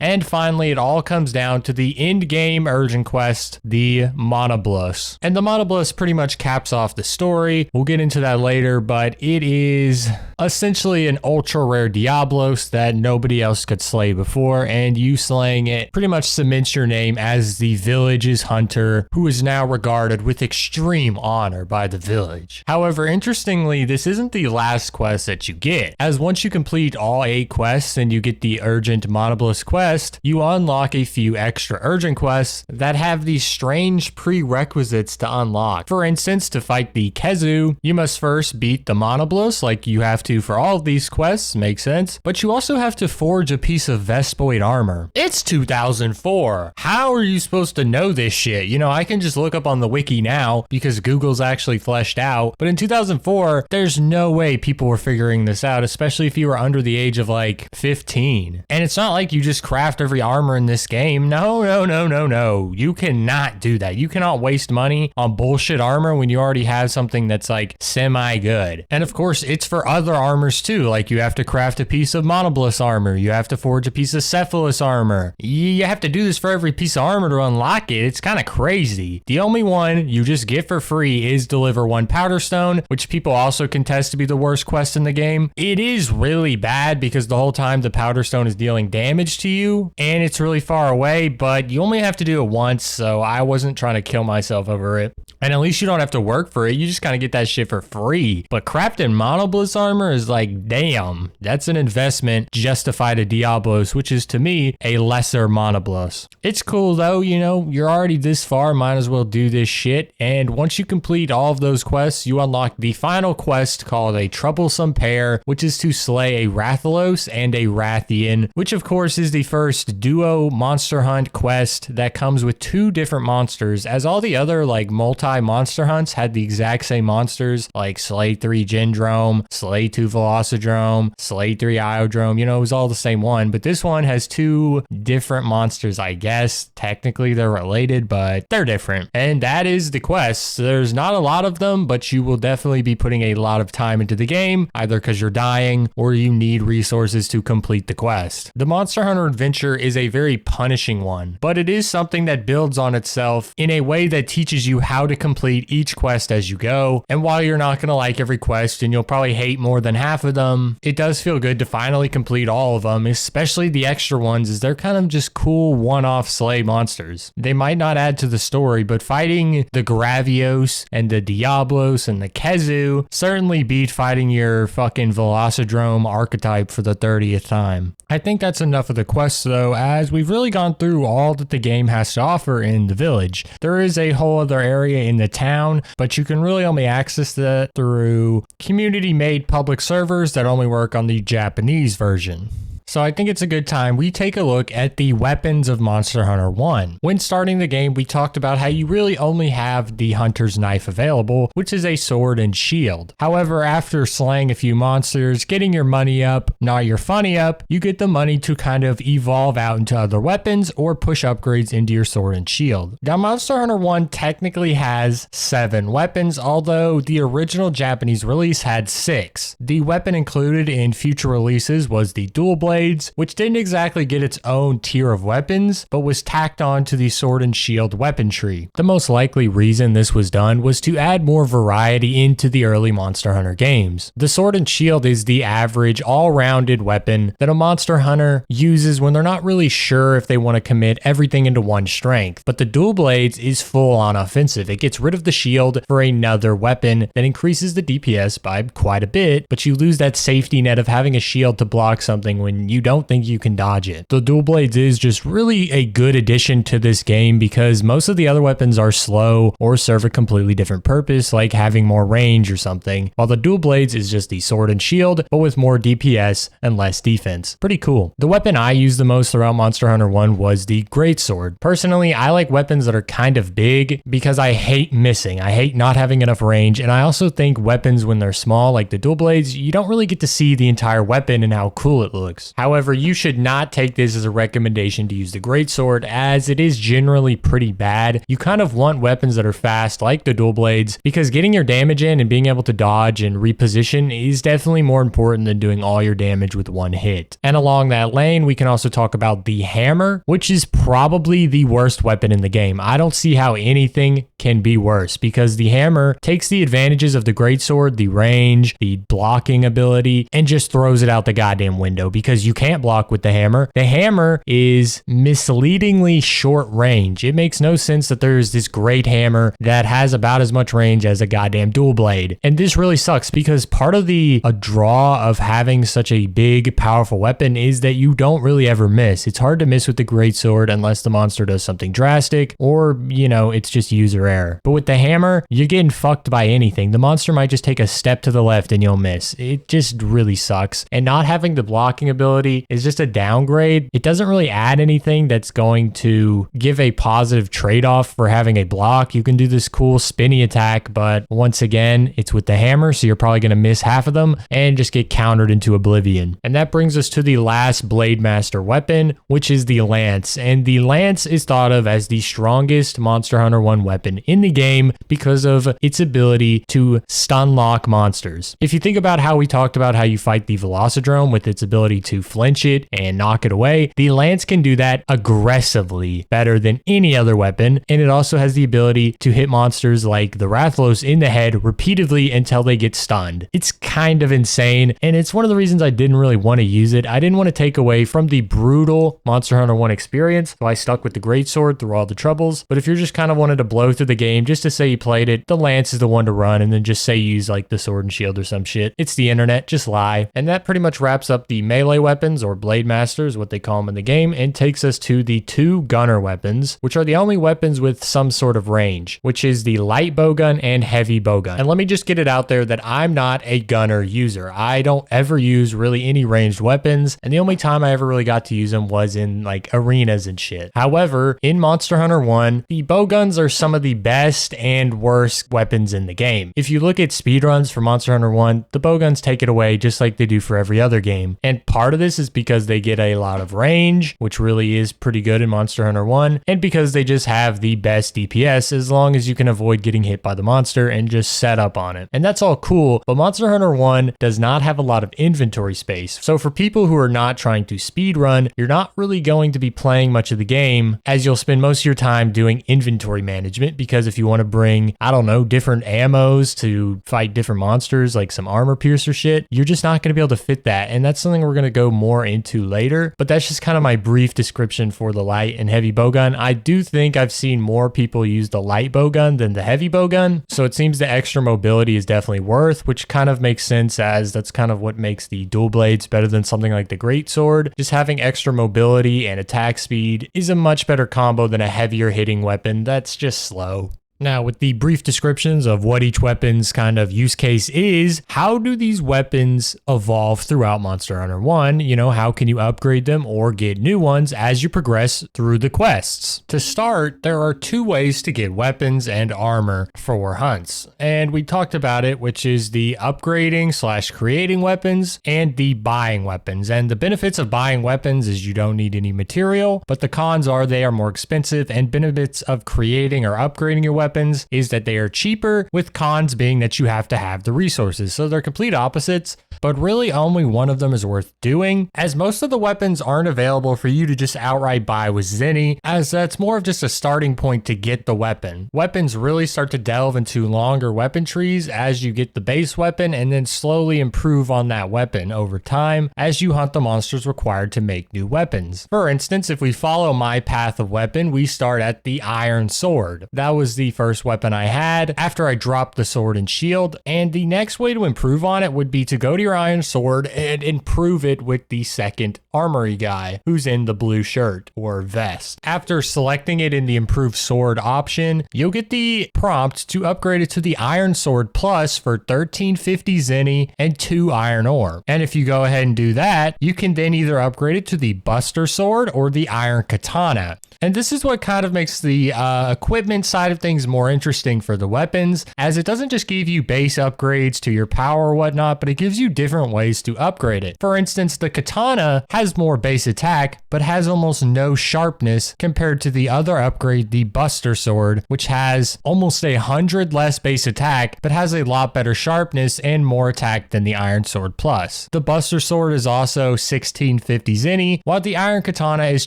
And finally, it all comes down to the end-game urgent quest, the Monoblus. And the Monoblus pretty much caps off the story. We'll get into that later, but it is essentially an ultra-rare Diablos that nobody else could slay before, and you slaying it pretty much cements your name as the village's hunter, who is now regarded with extreme honor by the village. However, interestingly, this isn't the last quest that you get, as once you complete all 8 quests and you get the urgent Monoblus quest, you unlock a few extra urgent quests that have these strange prerequisites to unlock. For instance, to fight the Kezu, you must first beat the Monoblus, like you have to for all of these quests, makes sense, but you also have to forge a piece of Vespoid armor. It's 2004. How are you supposed to know this shit? You know, I can just look up on the wiki now because Google's actually fleshed out, but in 2004, there's no way people were figuring this out, especially if you were under the age of like 15. And it's not like you just crack craft every armor in this game. No. You cannot do that. You cannot waste money on bullshit armor when you already have something that's like semi-good. And of course, it's for other armors too. Like you have to craft a piece of Monoblus armor. You have to forge a piece of Cephalus armor. You have to do this for every piece of armor to unlock it. It's kind of crazy. The only one you just get for free is deliver one powder stone, which people also contest to be the worst quest in the game. It is really bad because the whole time the powder stone is dealing damage to you and it's really far away, but you only have to do it once, so I wasn't trying to kill myself over it. And at least you don't have to work for it. You just kind of get that shit for free. But crafting Monoblus armor is like, damn, that's an investment justified to Diablos, which is to me a lesser Monoblus. It's cool though, you know, you're already this far, might as well do this shit. And once you complete all of those quests, you unlock the final quest called a Troublesome Pair, which is to slay a Rathalos and a Rathian, which of course is the first duo monster hunt quest that comes with two different monsters, as all the other like multi-monster hunts had the exact same monsters, like Slay 3 Gendrome, Slay 2 Velocidrome, Slay 3 Iodrome, you know, it was all the same one, but this one has two different monsters, I guess. Technically they're related, but they're different. And that is the quest. There's not a lot of them, but you will definitely be putting a lot of time into the game, either because you're dying or you need resources to complete the quest. The Monster Hunter adventure is a very punishing one, but it is something that builds on itself in a way that teaches you how to complete each quest as you go. And while you're not going to like every quest and you'll probably hate more than half of them, it does feel good to finally complete all of them, especially the extra ones, as they're kind of just cool one-off slay monsters. They might not add to the story, but fighting the Gravios and the Diablos and the Kezu certainly beat fighting your fucking Velocidrome archetype for the 30th time. I think that's enough of the quests though, as we've really gone through all that the game has to offer in the village. There is a whole other area in the town, but you can really only access that through community-made public servers that only work on the Japanese version. So I think it's a good time we take a look at the weapons of Monster Hunter 1. When starting the game, we talked about how you really only have the Hunter's Knife available, which is a sword and shield. However, after slaying a few monsters, getting your money up, not your funny up, you get the money to kind of evolve out into other weapons or push upgrades into your sword and shield. Now, Monster Hunter 1 technically has 7 weapons, although the original Japanese release had 6. The weapon included in future releases was the Dual Blade, which didn't exactly get its own tier of weapons, but was tacked on to the sword and shield weapon tree. The most likely reason this was done was to add more variety into the early Monster Hunter games. The sword and shield is the average, all-rounded weapon that a Monster Hunter uses when they're not really sure if they want to commit everything into one strength, but the Dual Blades is full-on offensive. It gets rid of the shield for another weapon that increases the DPS by quite a bit, but you lose that safety net of having a shield to block something when you don't think you can dodge it. The Dual Blades is just really a good addition to this game because most of the other weapons are slow or serve a completely different purpose, like having more range or something, while the Dual Blades is just the sword and shield, but with more DPS and less defense. Pretty cool. The weapon I used the most throughout Monster Hunter 1 was the Greatsword. Personally, I like weapons that are kind of big because I hate missing. I hate not having enough range, and I also think weapons when they're small, like the Dual Blades, you don't really get to see the entire weapon and how cool it looks. However, you should not take this as a recommendation to use the Greatsword, as it is generally pretty bad. You kind of want weapons that are fast, like the Dual Blades, because getting your damage in and being able to dodge and reposition is definitely more important than doing all your damage with one hit. And along that lane, we can also talk about the Hammer, which is probably the worst weapon in the game. I don't see how anything can be worse, because the Hammer takes the advantages of the Greatsword, the range, the blocking ability, and just throws it out the goddamn window, because you can't block with the Hammer. The Hammer is misleadingly short range. It makes no sense that there's this great hammer that has about as much range as a goddamn Dual Blade. And this really sucks, because part of the draw of having such a big, powerful weapon is that you don't really ever miss. It's hard to miss with the Greatsword unless the monster does something drastic, or, you know, it's just user error. But with the Hammer, you're getting fucked by anything. The monster might just take a step to the left and you'll miss. It just really sucks. And not having the blocking ability ability is just a downgrade. It doesn't really add anything that's going to give a positive trade-off for having a block. You can do this cool spinny attack, but once again, it's with the hammer, so you're probably going to miss half of them and just get countered into oblivion. And that brings us to the last Blade Master weapon, which is the Lance. And the Lance is thought of as the strongest Monster Hunter 1 weapon in the game because of its ability to stun lock monsters. If you think about how we talked about how you fight the Velocidrome with its ability to flinch it and knock it away, the Lance can do that aggressively better than any other weapon, and it also has the ability to hit monsters like the Rathalos in the head repeatedly until they get stunned. It's kind of insane, and it's one of the reasons I didn't really want to use it. I didn't want to take away from the brutal Monster Hunter 1 experience, so I stuck with the Greatsword through all the troubles. But if you're just kind of wanted to blow through the game just to say you played it, the Lance is the one to run, and then just say you use like the Sword and Shield or some shit. It's the internet, just lie. And that pretty much wraps up the melee weapons, or Blade Masters, what they call them in the game, and takes us to the two gunner weapons, which are the only weapons with some sort of range, which is the light bowgun and heavy bowgun. And let me just get it out there that I'm not a gunner user. I don't ever use really any ranged weapons, and the only time I ever really got to use them was in like arenas and shit. However, in Monster Hunter 1, the bowguns are some of the best and worst weapons in the game. If you look at speedruns for Monster Hunter 1, the bowguns take it away just like they do for every other game. And part of this is because they get a lot of range, which really is pretty good in Monster Hunter 1, and because they just have the best DPS as long as you can avoid getting hit by the monster and just set up on it. And that's all cool, but Monster Hunter 1 does not have a lot of inventory space. So for people who are not trying to speedrun, you're not really going to be playing much of the game, as you'll spend most of your time doing inventory management, because if you want to bring, I don't know, different ammos to fight different monsters, like some armor piercer shit, you're just not going to be able to fit that. And that's something we're going to go more into later, but that's just kind of my brief description for the light and heavy bowgun. I do think I've seen more people use the light bowgun than the heavy bowgun, so it seems the extra mobility is definitely worth, which kind of makes sense, as that's kind of what makes the dual blades better than something like the Greatsword. Just having extra mobility and attack speed is a much better combo than a heavier hitting weapon that's just slow. Now, with the brief descriptions of what each weapon's kind of use case is, how do these weapons evolve throughout Monster Hunter 1? You know, how can you upgrade them or get new ones as you progress through the quests? To start, there are two ways to get weapons and armor for hunts. And we talked about it, which is the upgrading / creating weapons and the buying weapons. And the benefits of buying weapons is you don't need any material, but the cons are they are more expensive, and benefits of creating or upgrading your weapons is that they are cheaper, with cons being that you have to have the resources. So they're complete opposites, but really only one of them is worth doing, as most of the weapons aren't available for you to just outright buy with Zenny, as that's more of just a starting point to get the weapon. Weapons really start to delve into longer weapon trees as you get the base weapon, and then slowly improve on that weapon over time as you hunt the monsters required to make new weapons. For instance, if we follow my path of weapon, we start at the Iron Sword. That was the first weapon I had after I dropped the Sword and Shield, and the next way to improve on it would be to go to your Iron Sword and improve it with the second armory guy who's in the blue shirt or vest. After selecting it in the improved sword option, you'll get the prompt to upgrade it to the Iron Sword Plus for 1350 Zenny and 2 iron ore. And if you go ahead and do that, you can then either upgrade it to the Buster Sword or the Iron Katana. And this is what kind of makes the equipment side of things more interesting for the weapons, as it doesn't just give you base upgrades to your power or whatnot, but it gives you different ways to upgrade it. For instance, the Katana has more base attack, but has almost no sharpness compared to the other upgrade, the Buster Sword, which has almost 100 less base attack, but has a lot better sharpness and more attack than the Iron Sword Plus. The Buster Sword is also 1650 Zenny, while the Iron Katana is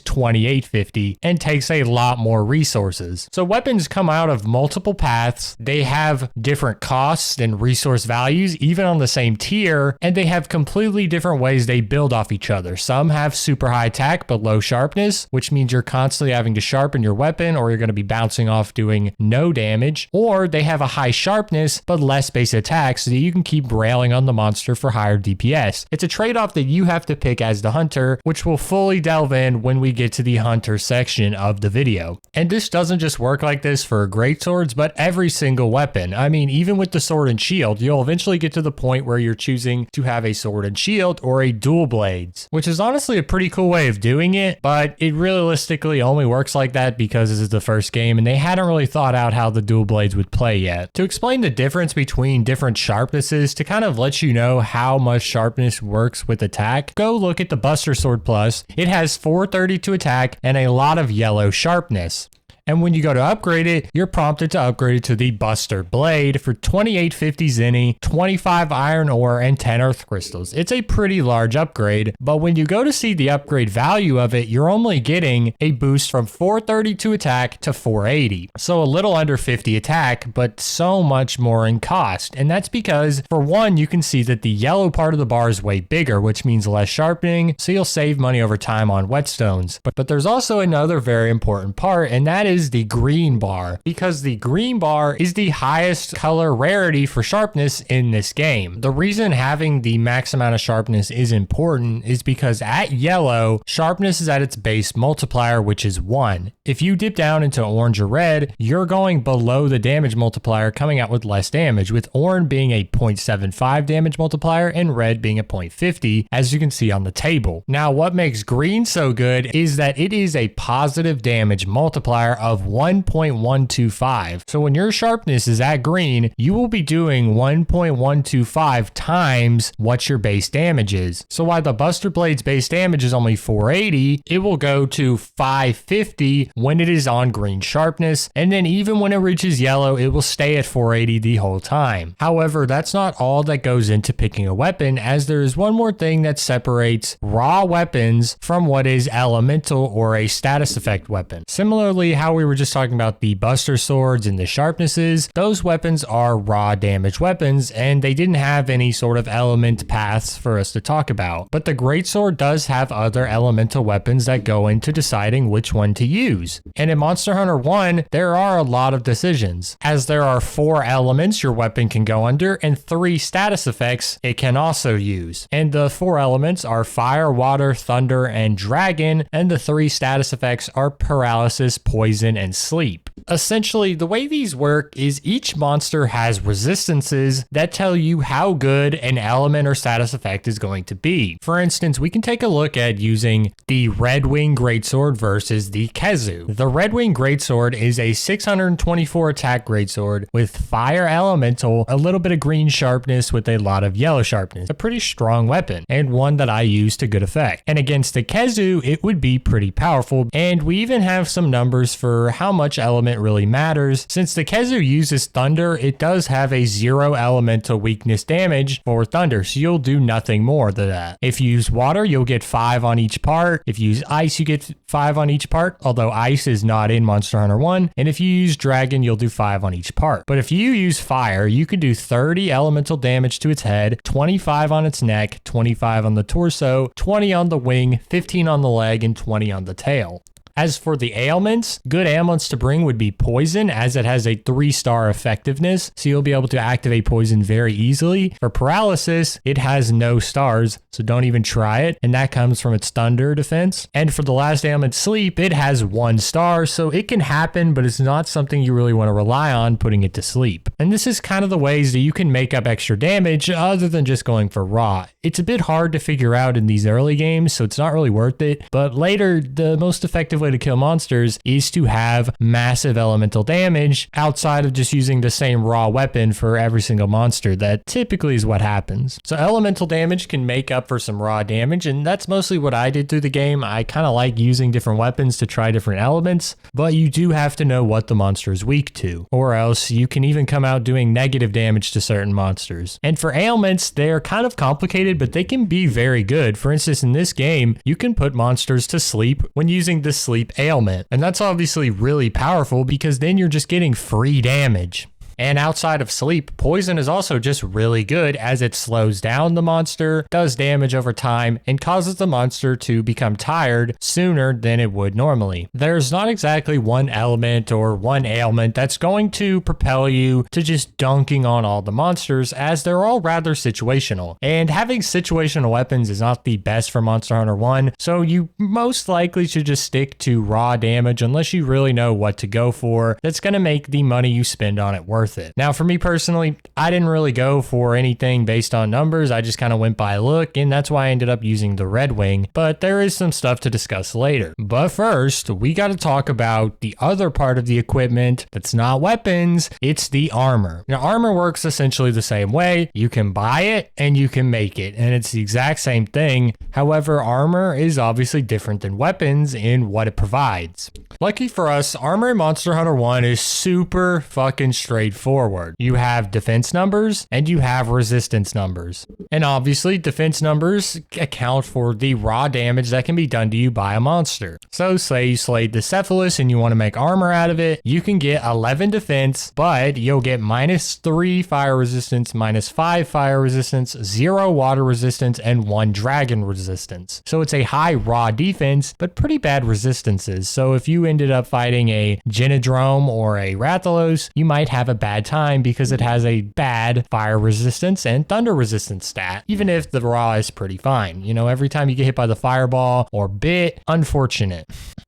2850, and takes a lot more resources. So weapons come out of multiple paths, they have different costs and resource values even on the same tier, and they have completely different ways they build off each other. Some have super high attack but low sharpness, which means you're constantly having to sharpen your weapon or you're going to be bouncing off doing no damage, or they have a high sharpness but less base attack so that you can keep railing on the monster for higher DPS. It's a trade-off that you have to pick as the hunter, which we'll fully delve in when we get to the hunter section of the video. And this doesn't just work like this for great greatswords, but every single weapon. I mean, even with the sword and shield, you'll eventually get to the point where you're choosing to have a sword and shield or a dual blades, which is honestly a pretty cool way of doing it, but it realistically only works like that because this is the first game and they hadn't really thought out how the dual blades would play yet. To explain the difference between different sharpnesses, to kind of let you know how much sharpness works with attack, go look at the Buster Sword Plus. It has 432 attack and a lot of yellow sharpness. And when you go to upgrade it, you're prompted to upgrade it to the Buster Blade for 2850 Zinni, 25 iron ore, and 10 earth crystals. It's a pretty large upgrade, but when you go to see the upgrade value of it, you're only getting a boost from 432 attack to 480. So a little under 50 attack, but so much more in cost. And that's because, for one, you can see that the yellow part of the bar is way bigger, which means less sharpening, so you'll save money over time on whetstones. But there's also another very important part, and that is the green bar, because the green bar is the highest color rarity for sharpness in this game. The reason having the max amount of sharpness is important is because at yellow, sharpness is at its base multiplier, which is 1. If you dip down into orange or red, you're going below the damage multiplier, coming out with less damage, with orange being a 0.75 damage multiplier and red being a 0.50, as you can see on the table. Now, what makes green so good is that it is a positive damage multiplier of 1.125. So when your sharpness is at green, you will be doing 1.125 times what your base damage is. So while the Buster Blade's base damage is only 480, it will go to 550 when it is on green sharpness, and then even when it reaches yellow, it will stay at 480 the whole time. However, that's not all that goes into picking a weapon, as there is one more thing that separates raw weapons from what is elemental or a status effect weapon. Similarly, how we were just talking about the Buster Swords and the sharpnesses, those weapons are raw damage weapons, and they didn't have any sort of element paths for us to talk about. But the Greatsword does have other elemental weapons that go into deciding which one to use. And in Monster Hunter 1, there are a lot of decisions, as there are 4 elements your weapon can go under and 3 status effects it can also use. And the 4 elements are fire, water, thunder, and dragon, and the 3 status effects are paralysis, poison, and sleep. Essentially, the way these work is each monster has resistances that tell you how good an element or status effect is going to be. For instance, we can take a look at using the Red Wing Greatsword versus the Kezu. The Red Wing Greatsword is a 624 attack greatsword with fire elemental, a little bit of green sharpness with a lot of yellow sharpness. A pretty strong weapon, and one that I use to good effect. And against the Kezu, it would be pretty powerful, and we even have some numbers for how much element really matters. Since the Kezu uses thunder, it does have a 0 elemental weakness damage for thunder, so you'll do nothing more than that. If you use water, you'll get 5 on each part. If you use ice, you get 5 on each part, although ice is not in Monster Hunter 1. And if you use dragon, you'll do 5 on each part. But if you use fire, you can do 30 elemental damage to its head, 25 on its neck, 25 on the torso, 20 on the wing, 15 on the leg, and 20 on the tail. As for the ailments, good ailments to bring would be poison, as it has a 3-star effectiveness, so you'll be able to activate poison very easily. For paralysis, it has no stars, so don't even try it, and that comes from its thunder defense. And for the last ailment, sleep, it has 1 star, so it can happen, but it's not something you really want to rely on putting it to sleep. And this is kind of the ways that you can make up extra damage other than just going for raw. It's a bit hard to figure out in these early games, so it's not really worth it, but later, the most effective way to kill monsters is to have massive elemental damage outside of just using the same raw weapon for every single monster. That typically is what happens. So elemental damage can make up for some raw damage, and that's mostly what I did through the game. I kind of like using different weapons to try different elements, but you do have to know what the monster is weak to, or else you can even come out doing negative damage to certain monsters. And for ailments, they're kind of complicated, but they can be very good. For instance, in this game, you can put monsters to sleep when using the sleep ailment, and that's obviously really powerful because then you're just getting free damage. And outside of sleep, poison is also just really good as it slows down the monster, does damage over time, and causes the monster to become tired sooner than it would normally. There's not exactly one element or one ailment that's going to propel you to just dunking on all the monsters, as they're all rather situational. And having situational weapons is not the best for Monster Hunter 1, so you most likely should just stick to raw damage unless you really know what to go for that's going to make the money you spend on it worth it. Now, for me personally, I didn't really go for anything based on numbers. I just kind of went by look, and that's why I ended up using the Red Wing, but there is some stuff to discuss later. But first, we got to talk about the other part of the equipment that's not weapons, it's the armor. Now, armor works essentially the same way. You can buy it and you can make it, and it's the exact same thing. However, armor is obviously different than weapons in what it provides. Lucky for us, armor in Monster Hunter 1 is super fucking straightforward. You have defense numbers and you have resistance numbers. And obviously, defense numbers account for the raw damage that can be done to you by a monster. So say you slayed the Cephalus and you want to make armor out of it, you can get 11 defense, but you'll get -3 fire resistance, -5 fire resistance, 0 water resistance, and 1 dragon resistance. So it's a high raw defense, but pretty bad resistances. So if you ended up fighting a Genodrome or a Rathalos, you might have a bad time because it has a bad fire resistance and thunder resistance stat, even if the raw is pretty fine. You know, every time you get hit by the fireball or bit, unfortunate.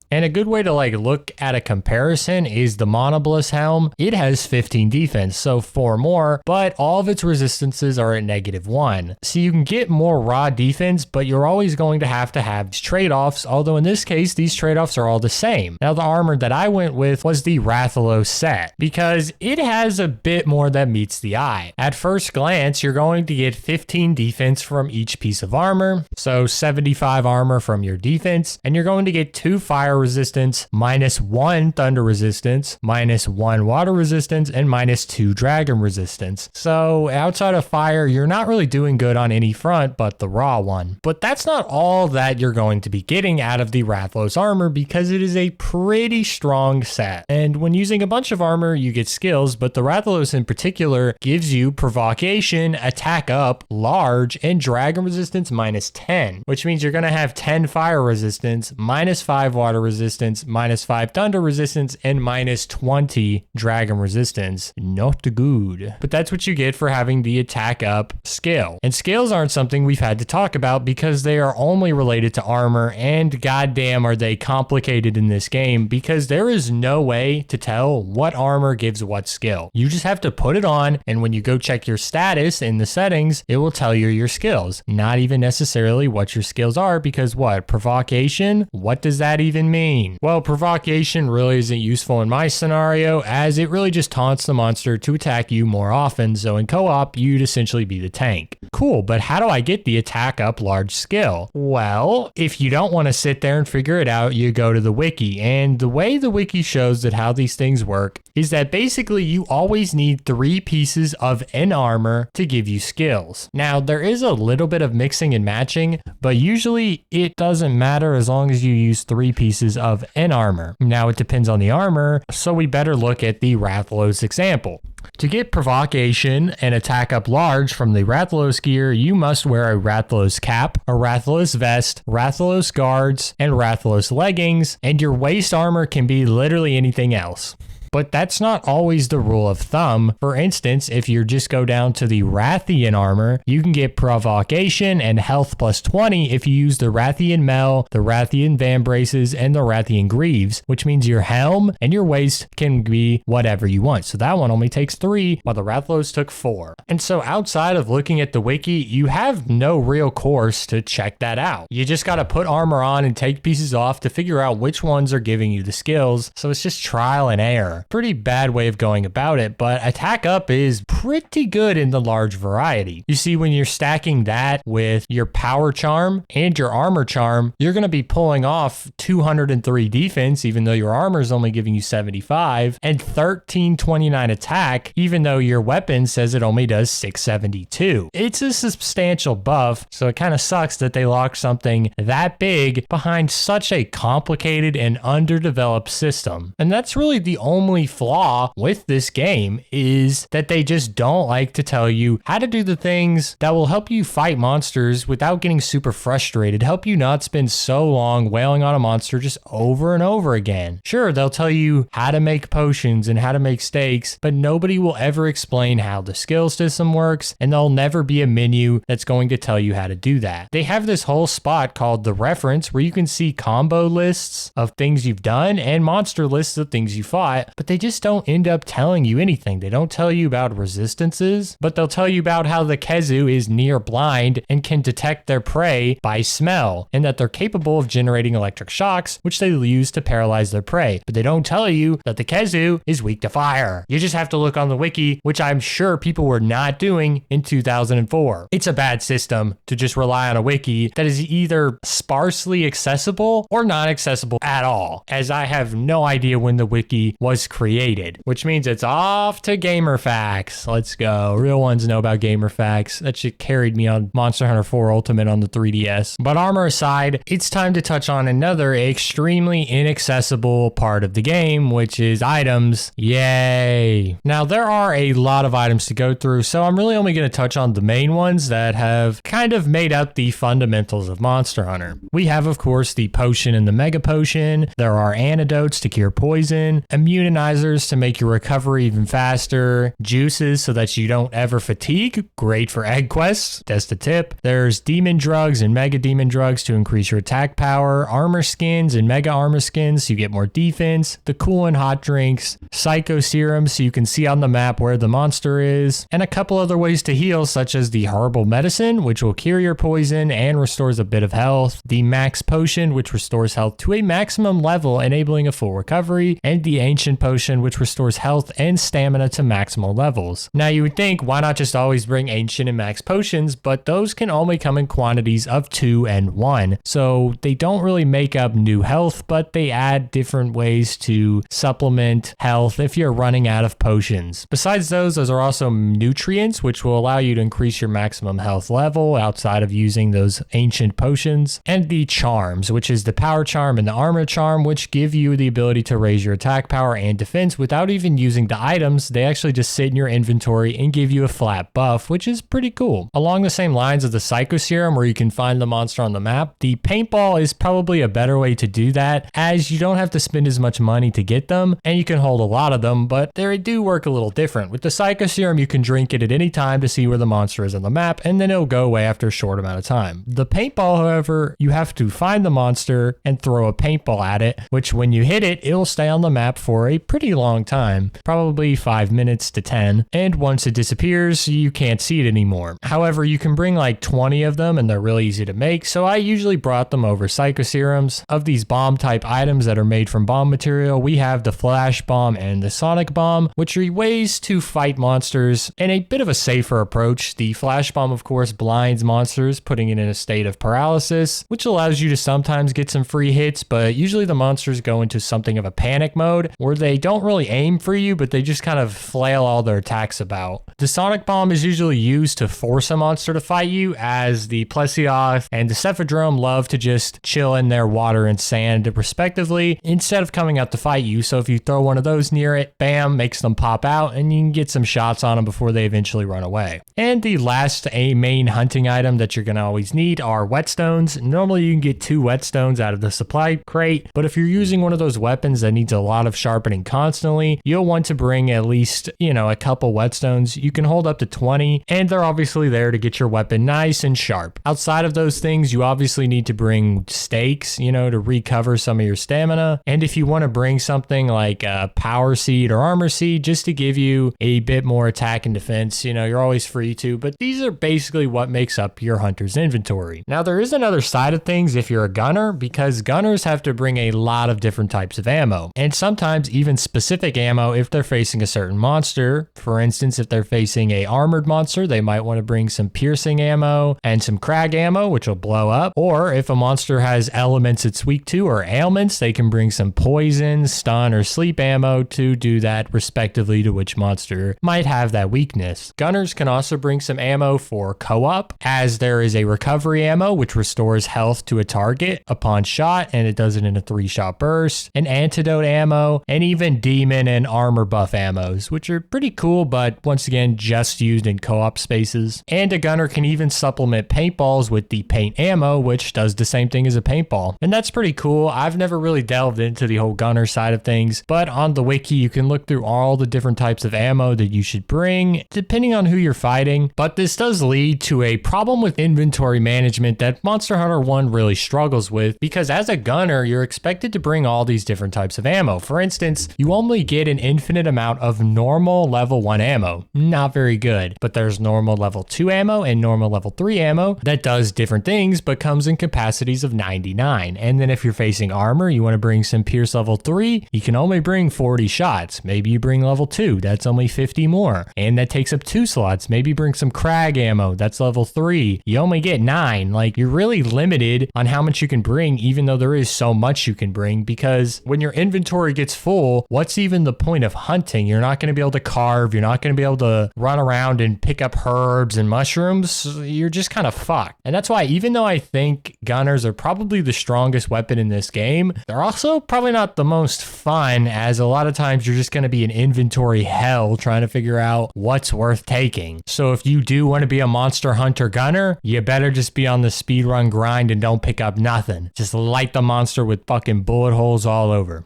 And a good way to look at a comparison is the Monobliss helm. It has 15 defense, so 4 more, but all of its resistances are at -1. So you can get more raw defense, but you're always going to have trade-offs, although in this case, these trade-offs are all the same. Now, the armor that I went with was the Rathalos set, because it has a bit more that meets the eye. At first glance, you're going to get 15 defense from each piece of armor, so 75 armor from your defense, and you're going to get 2 fire resistance, -1 thunder resistance, -1 water resistance, and -2 dragon resistance. So outside of fire, you're not really doing good on any front but the raw one. But that's not all that you're going to be getting out of the Rathalos armor, because it is a pretty strong set. And when using a bunch of armor, you get skills, but the Rathalos in particular gives you provocation, attack up, large, and dragon resistance -10, which means you're going to have 10 fire resistance, -5 water resistance, -5 thunder resistance, and -20 dragon resistance. Not good. But that's what you get for having the attack up skill. And skills aren't something we've had to talk about because they are only related to armor, and goddamn are they complicated in this game, because there is no way to tell what armor gives what skill. You just have to put it on, and when you go check your status in the settings, it will tell you your skills. Not even necessarily what your skills are, because what? Provocation? What does that even mean? Well, provocation really isn't useful in my scenario, as it really just taunts the monster to attack you more often, so in co-op, you'd essentially be the tank. Cool, but how do I get the attack up large skill? Well, if you don't want to sit there and figure it out, you go to the wiki, and the way the wiki shows that how these things work is that basically you always need 3 pieces of an armor to give you skills. Now, there is a little bit of mixing and matching, but usually it doesn't matter as long as you use 3 pieces of an armor. Now, it depends on the armor, so we better look at the Rathalos example. To get provocation and attack up large from the Rathalos gear, you must wear a Rathalos cap, a Rathalos vest, Rathalos guards, and Rathalos leggings, and your waist armor can be literally anything else. But that's not always the rule of thumb. For instance, if you just go down to the Rathian armor, you can get provocation and health +20 if you use the Rathian Mel, the Rathian Vambraces, and the Rathian Greaves, which means your helm and your waist can be whatever you want. So that one only takes 3, while the Rathalos took 4. And so outside of looking at the wiki, you have no real course to check that out. You just got to put armor on and take pieces off to figure out which ones are giving you the skills. So it's just trial and error. Pretty bad way of going about it, but attack up is pretty good in the large variety. You see, when you're stacking that with your power charm and your armor charm, you're going to be pulling off 203 defense, even though your armor is only giving you 75, and 1329 attack, even though your weapon says it only does 672. It's a substantial buff, so it kind of sucks that they locked something that big behind such a complicated and underdeveloped system. And that's really the only only flaw with this game is that they just don't like to tell you how to do the things that will help you fight monsters without getting super frustrated, help you not spend so long wailing on a monster just over and over again. Sure, they'll tell you how to make potions and how to make stakes, but nobody will ever explain how the skill system works, and there'll never be a menu that's going to tell you how to do that. They have this whole spot called the reference where you can see combo lists of things you've done and monster lists of things you fought, but they just don't end up telling you anything. They don't tell you about resistances, but they'll tell you about how the Kezu is near blind and can detect their prey by smell, and that they're capable of generating electric shocks, which they use to paralyze their prey. But they don't tell you that the Kezu is weak to fire. You just have to look on the wiki, which I'm sure people were not doing in 2004. It's a bad system to just rely on a wiki that is either sparsely accessible or not accessible at all, as I have no idea when the wiki was created, which means it's off to gamer facts. Let's go. Real ones know about gamer facts. That shit carried me on Monster Hunter 4 Ultimate on the 3DS. But armor aside, it's time to touch on another extremely inaccessible part of the game, which is items. Yay. Now, there are a lot of items to go through, so I'm really only going to touch on the main ones that have kind of made up the fundamentals of Monster Hunter. We have, of course, the potion and the mega potion. There are antidotes to cure poison, immunizers to make your recovery even faster, juices so that you don't ever fatigue, great for egg quests, that's the tip. There's demon drugs and mega demon drugs to increase your attack power, armor skins and mega armor skins so you get more defense, the cool and hot drinks, psycho serums so you can see on the map where the monster is, and a couple other ways to heal such as the herbal medicine, which will cure your poison and restores a bit of health, the max potion, which restores health to a maximum level enabling a full recovery, and the ancient potion, which restores health and stamina to maximal levels. Now you would think, why not just always bring ancient and max potions, but those can only come in quantities of 2 and 1, so they don't really make up new health, but they add different ways to supplement health if you're running out of potions. Besides those are also nutrients, which will allow you to increase your maximum health level outside of using those ancient potions, and the charms, which is the power charm and the armor charm, which give you the ability to raise your attack power and defense without even using the items. They actually just sit in your inventory and give you a flat buff, which is pretty cool. Along the same lines of the psycho serum where you can find the monster on the map, the paintball is probably a better way to do that, as you don't have to spend as much money to get them and you can hold a lot of them, but they do work a little different. With the psycho serum, you can drink it at any time to see where the monster is on the map, and then it'll go away after a short amount of time. The paintball, however, you have to find the monster and throw a paintball at it, which when you hit it, it'll stay on the map for a pretty long time, probably 5 minutes to 10, and once it disappears, you can't see it anymore. However, you can bring like 20 of them and they're really easy to make, so I usually brought them over psycho serums. Of these bomb type items that are made from bomb material, we have the flash bomb and the sonic bomb, which are ways to fight monsters in a bit of a safer approach. The flash bomb, of course, blinds monsters, putting it in a state of paralysis, which allows you to sometimes get some free hits, but usually the monsters go into something of a panic mode where they don't really aim for you, but they just kind of flail all their attacks about. The sonic bomb is usually used to force a monster to fight you, as the Plesioth and the Cephadrome love to just chill in their water and sand respectively instead of coming out to fight you. So if you throw one of those near it, bam, makes them pop out and you can get some shots on them before they eventually run away. And the last main hunting item that you're going to always need are whetstones. Normally you can get 2 whetstones out of the supply crate, but if you're using one of those weapons that needs a lot of sharpening constantly, you'll want to bring at least, a couple whetstones. You can hold up to 20, and they're obviously there to get your weapon nice and sharp. Outside of those things, you obviously need to bring stakes, to recover some of your stamina. And if you want to bring something like a power seed or armor seed just to give you a bit more attack and defense, you're always free to, but these are basically what makes up your hunter's inventory. Now, there is another side of things if you're a gunner, because gunners have to bring a lot of different types of ammo, and sometimes even specific ammo if they're facing a certain monster. For instance, if they're facing a armored monster, they might want to bring some piercing ammo and some crag ammo, which will blow up. Or if a monster has elements it's weak to or ailments, they can bring some poison, stun, or sleep ammo to do that respectively to which monster might have that weakness. Gunners can also bring some ammo for co-op, as there is a recovery ammo which restores health to a target upon shot, and it does it in a 3-shot burst, an antidote ammo, and even even demon and armor buff ammos, which are pretty cool, but once again, just used in co-op spaces. And a gunner can even supplement paintballs with the paint ammo, which does the same thing as a paintball. And that's pretty cool. I've never really delved into the whole gunner side of things, but on the wiki, you can look through all the different types of ammo that you should bring, depending on who you're fighting. But this does lead to a problem with inventory management that Monster Hunter 1 really struggles with, because as a gunner, you're expected to bring all these different types of ammo. For instance, you only get an infinite amount of normal level 1 ammo. Not very good, but there's normal level 2 ammo and normal level 3 ammo that does different things, but comes in capacities of 99. And then if you're facing armor, you want to bring some Pierce level 3, you can only bring 40 shots. Maybe you bring level 2, that's only 50 more. And that takes up 2 slots. Maybe bring some Crag ammo, that's level 3. You only get 9. Like, you're really limited on how much you can bring, even though there is so much you can bring, because when your inventory gets full, what's even the point of hunting? You're not going to be able to carve, you're not going to be able to run around and pick up herbs and mushrooms. You're just kind of fucked. And that's why, even though I think gunners are probably the strongest weapon in this game, they're also probably not the most fun, as a lot of times you're just going to be in inventory hell trying to figure out what's worth taking. So if you do want to be a Monster Hunter gunner, you better just be on the speedrun grind and don't pick up nothing. Just light the monster with fucking bullet holes all over.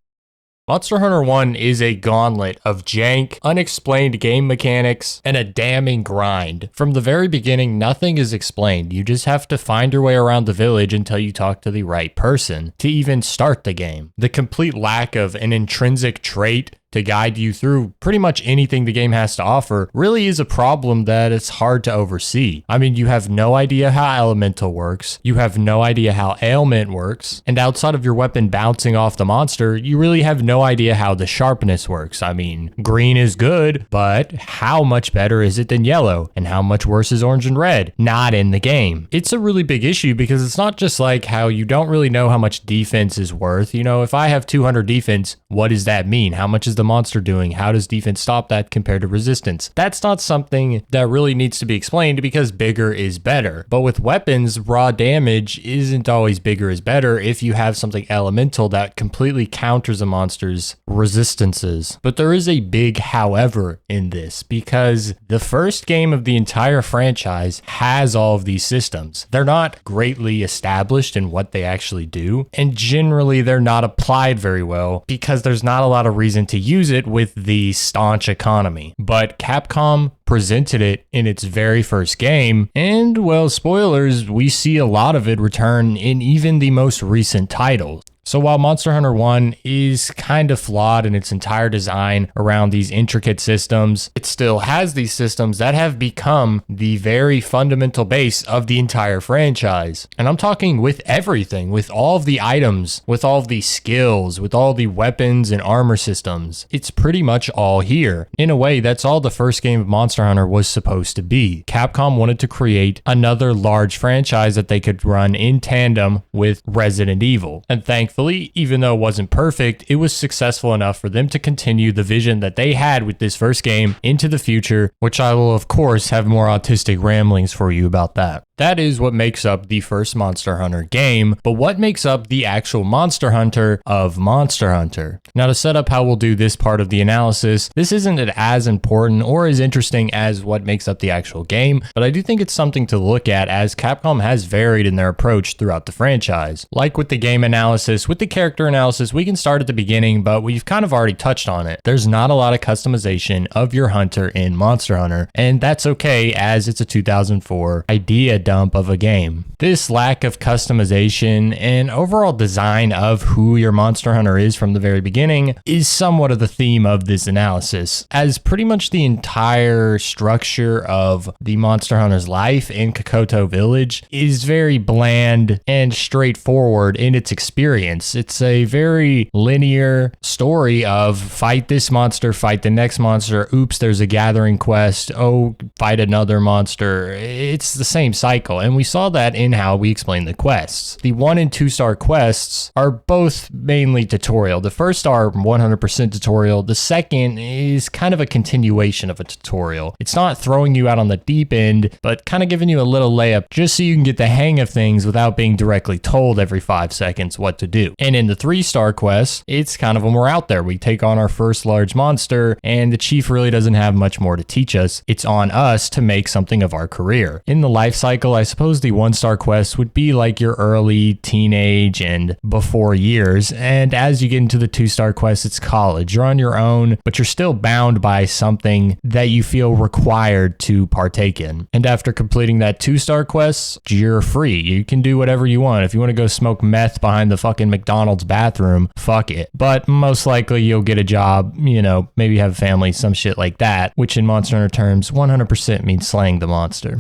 Monster Hunter 1 is a gauntlet of jank, unexplained game mechanics, and a damning grind. From the very beginning, nothing is explained. You just have to find your way around the village until you talk to the right person to even start the game. The complete lack of an intrinsic trait to guide you through pretty much anything the game has to offer really is a problem that it's hard to oversee. I mean, you have no idea how elemental works, you have no idea how ailment works, and outside of your weapon bouncing off the monster, you really have no idea how the sharpness works. I mean, green is good, but how much better is it than yellow? And how much worse is orange and red? Not in the game. It's a really big issue because it's not just like how you don't really know how much defense is worth. You know, if I have 200 defense, what does that mean? How much is the monster doing? How does defense stop that compared to resistance? That's not something that really needs to be explained because bigger is better. But with weapons, raw damage isn't always bigger is better if you have something elemental that completely counters a monster's resistances. But there is a big however in this, because the first game of the entire franchise has all of these systems. They're not greatly established in what they actually do, and generally they're not applied very well because there's not a lot of reason to use it with the staunch economy. But Capcom presented it in its very first game, and well, spoilers, we see a lot of it return in even the most recent titles. So while Monster Hunter 1 is kind of flawed in its entire design around these intricate systems, it still has these systems that have become the very fundamental base of the entire franchise. And I'm talking with everything, with all of the items, with all of the skills, with all the weapons and armor systems. It's pretty much all here. In a way, that's all the first game of Monster Hunter was supposed to be. Capcom wanted to create another large franchise that they could run in tandem with Resident Evil. And thankfully, even though it wasn't perfect, it was successful enough for them to continue the vision that they had with this first game into the future, which I will of course have more autistic ramblings for you about that. That is what makes up the first Monster Hunter game, but what makes up the actual Monster Hunter of Monster Hunter? Now, to set up how we'll do this part of the analysis, this isn't as important or as interesting as what makes up the actual game, but I do think it's something to look at as Capcom has varied in their approach throughout the franchise. Like with the game analysis, with the character analysis, we can start at the beginning, but we've kind of already touched on it. There's not a lot of customization of your hunter in Monster Hunter, and that's okay as it's a 2004 idea dump of a game. This lack of customization and overall design of who your Monster Hunter is from the very beginning is somewhat of the theme of this analysis, as pretty much the entire structure of the Monster Hunter's life in Kokoto Village is very bland and straightforward in its experience. It's a very linear story of fight this monster, fight the next monster, oops, there's a gathering quest, oh, fight another monster. It's the same cycle. cycle, and we saw that in how we explained the quests. The 1 and 2 star quests are both mainly tutorial. The first are 100% tutorial. The second is kind of a continuation of a tutorial. It's not throwing you out on the deep end, but kind of giving you a little layup just so you can get the hang of things without being directly told every 5 seconds what to do. And in the 3-star quests, it's kind of when we're out there. We take on our first large monster, and the chief really doesn't have much more to teach us. It's on us to make something of our career. In the life cycle, I suppose the 1-star quests would be like your early teenage and before years, and as you get into the 2-star quests, it's college. You're on your own, but you're still bound by something that you feel required to partake in. And after completing that 2-star quest, you're free. You can do whatever you want. If you want to go smoke meth behind the fucking McDonald's bathroom, fuck it. But most likely you'll get a job, maybe have a family, some shit like that, which in Monster Hunter terms 100% means slaying the monster.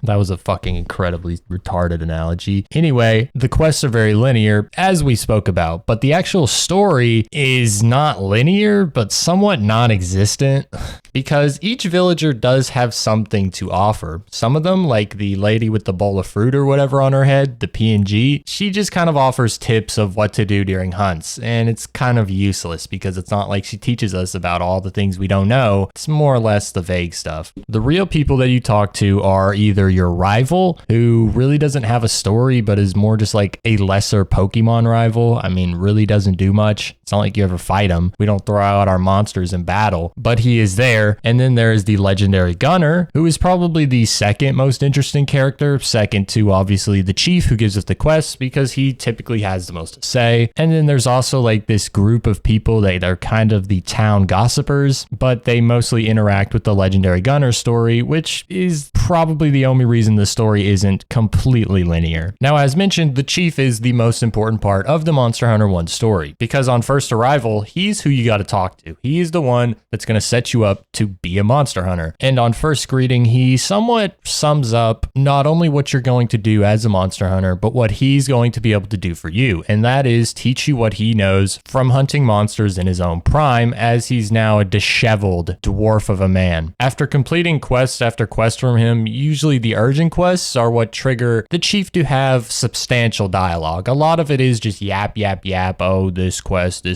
That was a fucking incredibly retarded analogy. Anyway, the quests are very linear, as we spoke about, but the actual story is not linear, but somewhat non-existent, because each villager does have something to offer. Some of them, like the lady with the bowl of fruit or whatever on her head, the PNG, she just kind of offers tips of what to do during hunts, and it's kind of useless because it's not like she teaches us about all the things we don't know. It's more or less the vague stuff. The real people that you talk to are either your rival, who really doesn't have a story but is more just like a lesser Pokemon rival. I mean, really doesn't do much. It's not like you ever fight him. We don't throw out our monsters in battle, but he is there. And then there is the legendary gunner, who is probably the second most interesting character, second to obviously the chief, who gives us the quests because he typically has the most to say. And then there's also like this group of people that are kind of the town gossipers, but they mostly interact with the legendary gunner story, which is probably the only reason the story isn't completely linear. Now, as mentioned, the chief is the most important part of the Monster Hunter 1 story, because on first arrival, he's who you got to talk to. He is the one that's going to set you up to be a monster hunter. And on first greeting, he somewhat sums up not only what you're going to do as a monster hunter, but what he's going to be able to do for you. And that is teach you what he knows from hunting monsters in his own prime, as he's now a disheveled dwarf of a man. After completing quest after quest from him, usually the urgent quests are what trigger the chief to have substantial dialogue. A lot of it is just yap, yap, yap. Oh, this quest.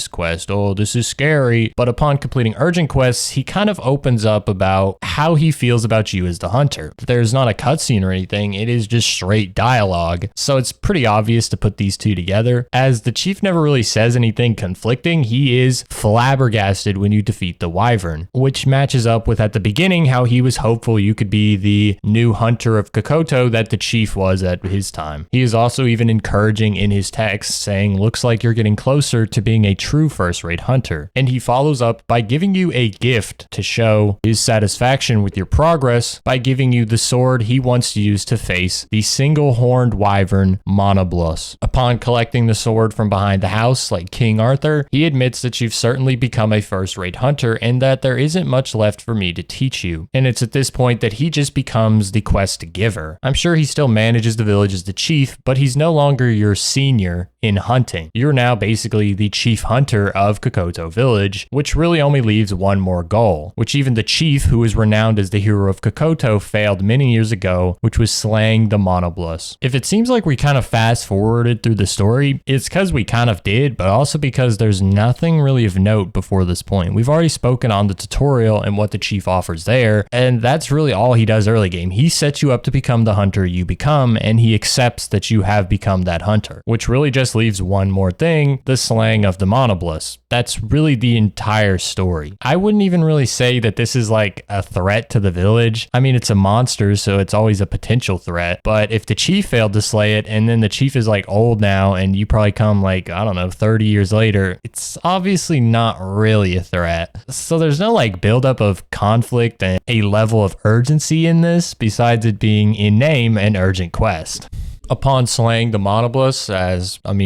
Oh, this is scary. But upon completing urgent quests, he kind of opens up about how he feels about you as the hunter. There's not a cutscene or anything. It is just straight dialogue. So it's pretty obvious to put these two together. As the chief never really says anything conflicting, he is flabbergasted when you defeat the wyvern, which matches up with at the beginning how he was hopeful you could be the new hunter of Kokoto that the chief was at his time. He is also even encouraging in his text, saying, looks like you're getting closer to being a true first-rate hunter. And he follows up by giving you a gift to show his satisfaction with your progress by giving you the sword he wants to use to face the single-horned wyvern Monoblus. Upon collecting the sword from behind the house, like King Arthur, he admits that you've certainly become a first-rate hunter and that there isn't much left for me to teach you. And it's at this point that he just becomes the quest giver. I'm sure he still manages the village as the chief, but he's no longer your senior in hunting. You're now basically the chief hunter of Kokoto Village, which really only leaves one more goal, which even the chief, who is renowned as the hero of Kokoto, failed many years ago, which was slaying the Monoblus. If it seems like we kind of fast forwarded through the story, it's because we kind of did, but also because there's nothing really of note before this point. We've already spoken on the tutorial and what the chief offers there, and that's really all he does early game. He sets you up to become the hunter you become, and he accepts that you have become that hunter, which really just leaves one more thing, the slaying of the Monoblus. That's really the entire story. I wouldn't even really say that this is like a threat to the village. I mean, it's a monster, so it's always a potential threat, but if the chief failed to slay it, and then the chief is like old now, and you probably come like, I don't know, 30 years later, it's obviously not really a threat. So there's no like buildup of conflict and a level of urgency in this, besides it being in name an urgent quest. Upon slaying the monoblus,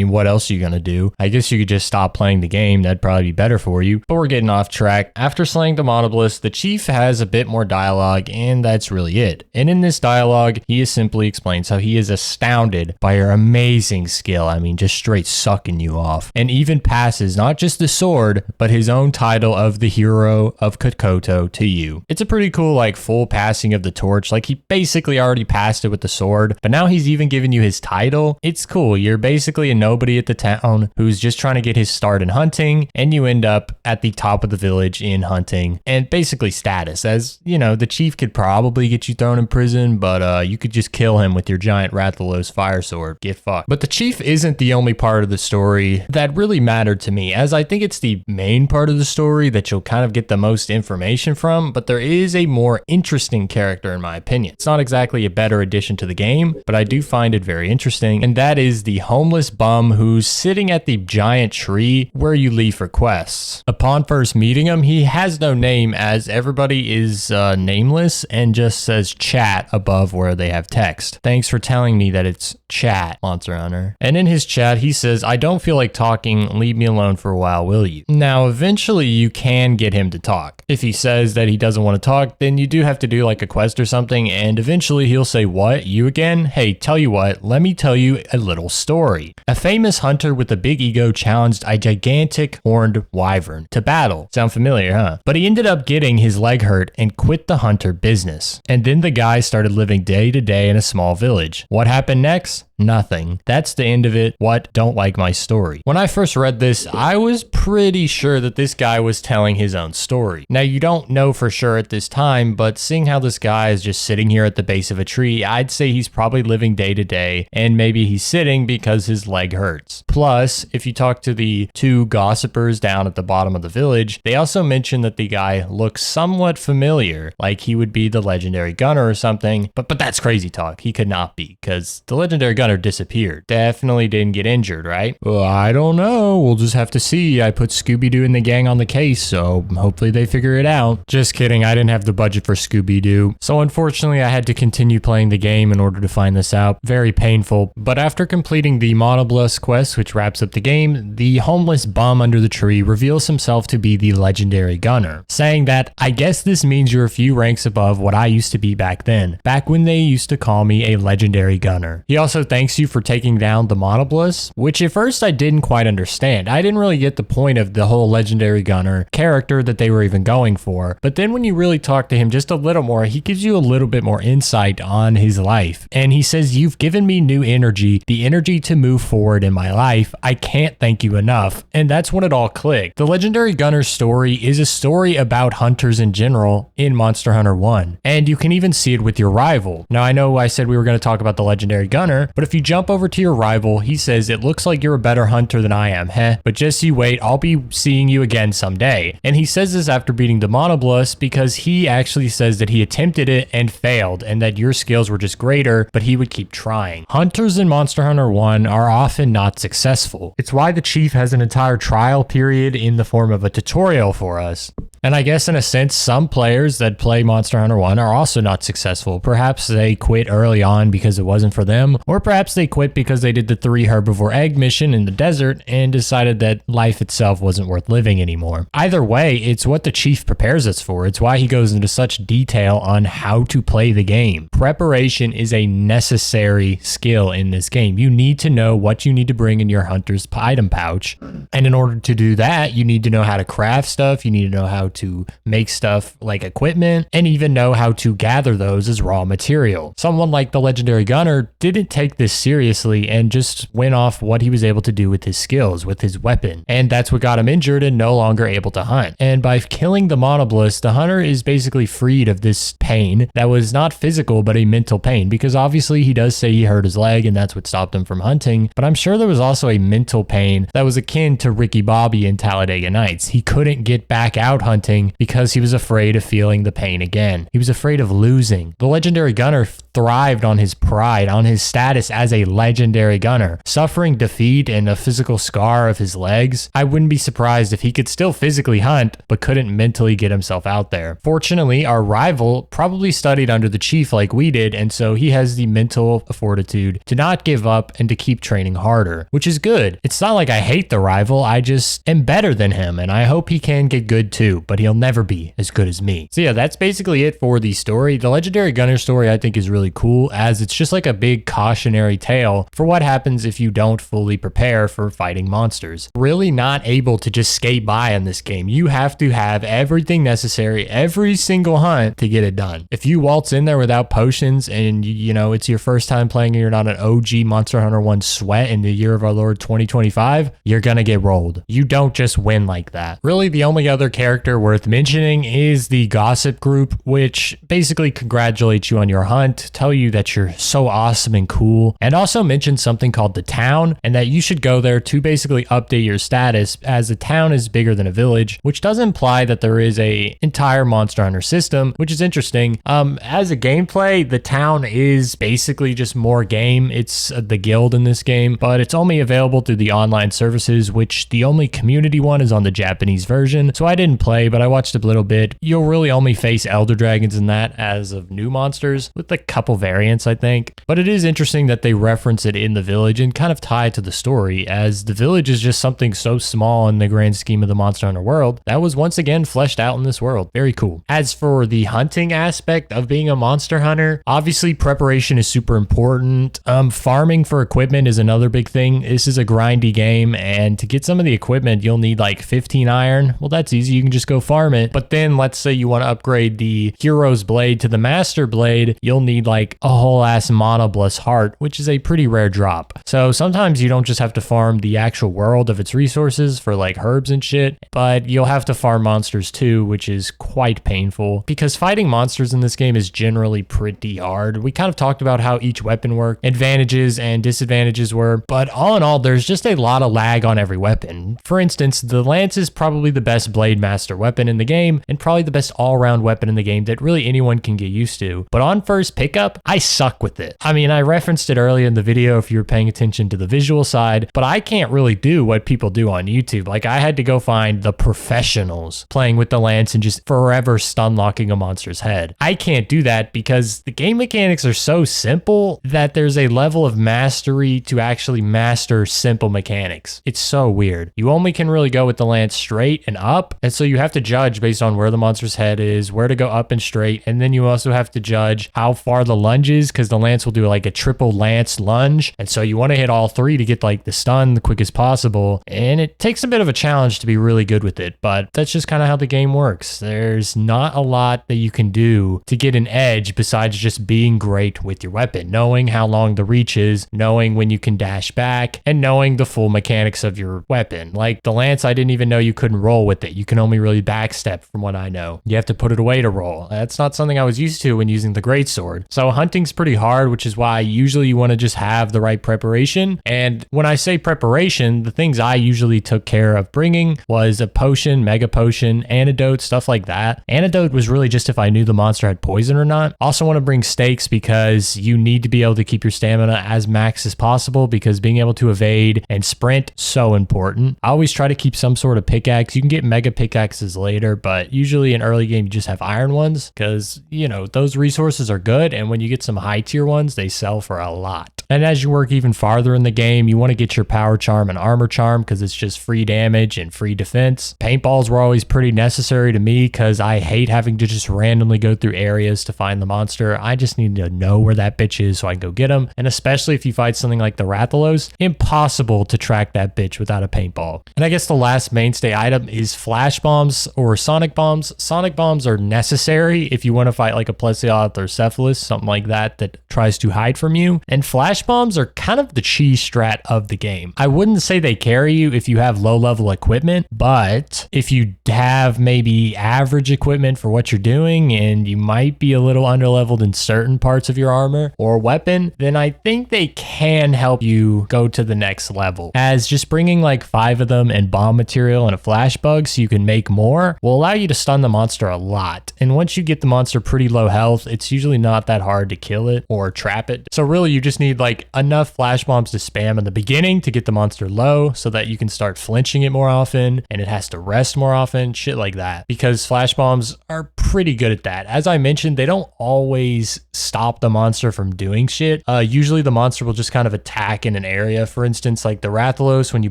what else are you gonna do? I guess you could just stop playing the game. That'd probably be better for you. But we're getting off track. After slaying the monoblus, the chief has a bit more dialogue, and that's really it. And in this dialogue, he simply explains how he is astounded by your amazing skill. Just straight sucking you off. And even passes not just the sword, but his own title of the hero of Kokoto to you. It's a pretty cool, full passing of the torch. He basically already passed it with the sword, but now he's even giving you his title. It's cool. You're basically a nobody at the town who's just trying to get his start in hunting, and you end up at the top of the village in hunting and basically status. As the chief could probably get you thrown in prison, but you could just kill him with your giant Rathalos fire sword. Get fucked. But the chief isn't the only part of the story that really mattered to me, as I think it's the main part of the story that you'll kind of get the most information from, but there is a more interesting character in my opinion. It's not exactly a better addition to the game, but I do find it very interesting, and that is the homeless bum who's sitting at the giant tree where you leave for quests. Upon first meeting him, he has no name, as everybody is nameless and just says chat above where they have text. Thanks for telling me that it's chat, Monster Hunter. And in his chat, he says, I don't feel like talking, leave me alone for a while, will you? Now, eventually you can get him to talk. If he says that he doesn't want to talk, then you do have to do a quest or something, and eventually he'll say, what, you again? Hey, tell you what, let me tell you a little story. A famous hunter with a big ego challenged a gigantic horned wyvern to battle. Sound familiar, huh? But he ended up getting his leg hurt and quit the hunter business. And then the guy started living day to day in a small village. What happened next? Nothing. That's the end of it. What? Don't like my story. When I first read this, I was pretty sure that this guy was telling his own story. Now, you don't know for sure at this time, but seeing how this guy is just sitting here at the base of a tree, I'd say he's probably living day to day, and maybe he's sitting because his leg hurts. Plus, if you talk to the two gossipers down at the bottom of the village, they also mention that the guy looks somewhat familiar, like he would be the legendary gunner or something, but that's crazy talk. He could not be, because the legendary gunner disappeared. Definitely didn't get injured, right? Well, I don't know. We'll just have to see. I put Scooby-Doo and the gang on the case, so hopefully they figure it out. Just kidding. I didn't have the budget for Scooby-Doo. So unfortunately, I had to continue playing the game in order to find this out. Very painful. But after completing the Monoblus quest, which wraps up the game, the homeless bum under the tree reveals himself to be the legendary gunner, saying that, I guess this means you're a few ranks above what I used to be back then, back when they used to call me a legendary gunner. He also thanks you for taking down the Monoblus, which at first I didn't quite understand. I didn't really get the point of the whole legendary gunner character that they were even going for. But then when you really talk to him just a little more, he gives you a little bit more insight on his life. And he says, you've given me new energy, the energy to move forward in my life. I can't thank you enough. And that's when it all clicked. The legendary gunner's story is a story about hunters in general in Monster Hunter 1. And you can even see it with your rival. Now, I know I said we were going to talk about the legendary gunner, but if you jump over to your rival, he says, it looks like you're a better hunter than I am, heh? But just you wait, I'll be seeing you again someday. And he says this after beating the Monoblus because he actually says that he attempted it and failed, and that your skills were just greater, but he would keep trying. Hunters in Monster Hunter 1 are often not successful. It's why the chief has an entire trial period in the form of a tutorial for us. And I guess in a sense, some players that play Monster Hunter 1 are also not successful. Perhaps they quit early on because it wasn't for them, or perhaps they quit because they did the 3 herbivore egg mission in the desert and decided that life itself wasn't worth living anymore. Either way, it's what the chief prepares us for. It's why he goes into such detail on how to play the game. Preparation is a necessary skill in this game. You need to know what you need to bring in your hunter's item pouch. And in order to do that, you need to know how to craft stuff. You need to know how to make stuff like equipment, and even know how to gather those as raw material. Someone like the legendary gunner didn't take this seriously and just went off what he was able to do with his skills, with his weapon. And that's what got him injured and no longer able to hunt. And by killing the Monoblus, the hunter is basically freed of this pain that was not physical, but a mental pain, because obviously he does say he hurt his leg and that's what stopped him from hunting. But I'm sure there was also a mental pain that was akin to Ricky Bobby in Talladega Nights. He couldn't get back out hunting because he was afraid of feeling the pain again. He was afraid of losing. The legendary gunner thrived on his pride, on his status as a legendary gunner. Suffering defeat and a physical scar of his legs, I wouldn't be surprised if he could still physically hunt, but couldn't mentally get himself out there. Fortunately, our rival probably studied under the chief like we did, and so he has the mental fortitude to not give up and to keep training harder, which is good. It's not like I hate the rival, I just am better than him, and I hope he can get good too, but he'll never be as good as me. So yeah, that's basically it for the story. The legendary gunner story I think is really cool, as it's just like a big cautionary tale for what happens if you don't fully prepare for fighting monsters. Really not able to just skate by in this game. You have to have everything necessary every single hunt to get it done. If you waltz in there without potions and you know it's your first time playing and you're not an OG Monster Hunter 1 sweat in the year of our Lord 2025, you're gonna get rolled. You don't just win like that. Really, the only other character worth mentioning is the gossip group, which basically congratulates you on your hunt, tell you that you're so awesome and cool, and also mention something called the town, and that you should go there to basically update your status, as the town is bigger than a village, which does imply that there is a entire Monster Hunter system, which is interesting. As a gameplay, the town is basically just more game. It's the guild in this game, but it's only available through the online services, which the only community one is on the Japanese version. So I didn't play, but I watched a little bit. You'll really only face elder dragons in that as of new monsters, with a couple variants, I think. But it is interesting that they reference it in the village and kind of tie it to the story, as the village is just something so small in the grand scheme of the Monster Hunter world that was once again fleshed out in this world. Very cool. As for the hunting aspect of being a Monster Hunter, obviously preparation is super important. Farming for equipment is another big thing. This is a grindy game, and to get some of the equipment, you'll need like 15 iron. Well, that's easy. You can just go farm it. But then let's say you want to upgrade the hero's blade to the master blade, you'll need like a whole ass monobless heart, which is a pretty rare drop. So sometimes you don't just have to farm the actual world of its resources for like herbs and shit, but you'll have to farm monsters too, which is quite painful because fighting monsters in this game is generally pretty hard. We kind of talked about how each weapon worked, advantages and disadvantages were, but all in all, there's just a lot of lag on every weapon. For instance, the lance is probably the best blade master weapon in the game and probably the best all-around weapon in the game that really anyone can get used to. But on first pickup, I suck with it. I mean, I referenced it earlier in the video if you were paying attention to the visual side, but I can't really do what people do on YouTube. Like, I had to go find the professionals playing with the lance and just forever stun locking a monster's head. I can't do that because the game mechanics are so simple that there's a level of mastery to actually master simple mechanics. It's so weird. You only can really go with the lance straight and up, and so you have to judge based on where the monster's head is, where to go up and straight, and then you also have to judge how far the lunge is, because the lance will do like a triple lance lunge, and so you want to hit all three to get like the stun the quickest possible, and it takes a bit of a challenge to be really good with it, but that's just kind of how the game works. There's not a lot that you can do to get an edge besides just being great with your weapon, knowing how long the reach is, knowing when you can dash back, and knowing the full mechanics of your weapon. Like the lance, I didn't even know you couldn't roll with it. You can only really backstep from what I know. You have to put it away to roll. That's not something I was used to when using the greatsword. So hunting's pretty hard, which is why usually you want to just have the right preparation. And when I say preparation, the things I usually took care of bringing was a potion, mega potion, antidote, stuff like that. Antidote was really just if I knew the monster had poison or not. Also want to bring stakes because you need to be able to keep your stamina as max as possible, because being able to evade and sprint, so important. I always try to keep some sort of pickaxe. You can get mega pickaxes later, but usually in early game you just have iron ones because, you know, those resources are good, and when you get some high tier ones, they sell for a lot. And as you work even farther in the game, you want to get your power charm and armor charm because it's just free damage and free defense. Paintballs were always pretty necessary to me because I hate having to just randomly go through areas to find the monster. I just need to know where that bitch is so I can go get him. And especially if you fight something like the Rathalos, impossible to track that bitch without a paintball. And I guess the last mainstay item is flash bombs or sonic bombs. Sonic bombs are necessary if you want to fight like a Plesioth or Cephalus, something like that that tries to hide from you. And flash flash bombs are kind of the cheese strat of the game. I wouldn't say they carry you if you have low level equipment, but if you have maybe average equipment for what you're doing and you might be a little underleveled in certain parts of your armor or weapon, then I think they can help you go to the next level. As just bringing like 5 of them and bomb material and a flash bug so you can make more will allow you to stun the monster a lot. And once you get the monster pretty low health, it's usually not that hard to kill it or trap it. So really you just need like enough flash bombs to spam in the beginning to get the monster low so that you can start flinching it more often and it has to rest more often, shit like that. Because flash bombs are pretty good at that. As I mentioned, they don't always stop the monster from doing shit. Usually the monster will just kind of attack in an area. For instance, like the Rathalos, when you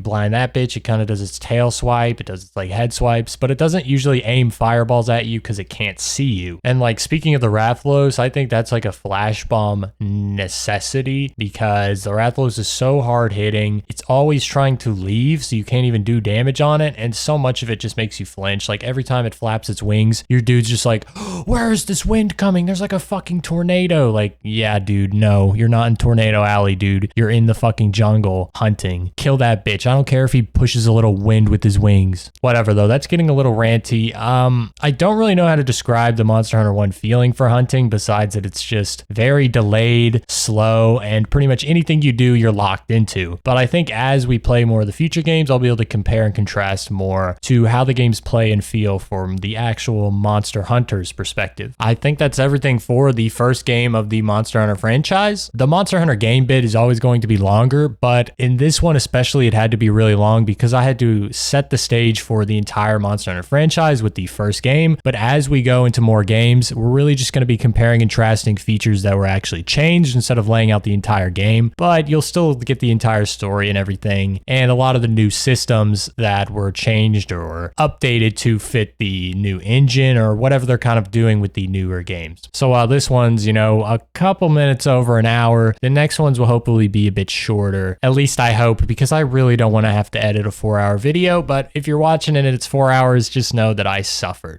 blind that bitch, it kind of does its tail swipe, it does its like head swipes, but it doesn't usually aim fireballs at you because it can't see you. And like speaking of the Rathalos, I think that's like a flash bomb necessity because the Rathalos is so hard hitting. It's always trying to leave, so you can't even do damage on it, and so much of it just makes you flinch. Like every time it flaps its wings, your dude's just like, where is this wind coming? There's like a fucking tornado. Like, yeah, dude, no, you're not in Tornado Alley, dude. You're in the fucking jungle hunting. Kill that bitch. I don't care if he pushes a little wind with his wings. Whatever though, that's getting a little ranty. I don't really know how to describe the Monster Hunter 1 feeling for hunting besides that it's just very delayed, slow, and pretty much anything you do, you're locked into. But I think as we play more of the future games, I'll be able to compare and contrast more to how the games play and feel from the actual Monster Hunter's perspective. I think that's everything for the first game of the Monster Hunter franchise. The Monster Hunter game bit is always going to be longer, but in this one especially, it had to be really long because I had to set the stage for the entire Monster Hunter franchise with the first game. But as we go into more games, we're really just going to be comparing and contrasting features that were actually changed instead of laying out the entire game, but you'll still get the entire story and everything, and a lot of the new systems that were changed or updated to fit the new engine or whatever they're kind of doing with the newer games. So while this one's, you know, a couple minutes over an hour, the next ones will hopefully be a bit shorter. At least I hope, because I really don't want to have to edit a 4-hour video, but if you're watching it and it's 4 hours, just know that I suffered.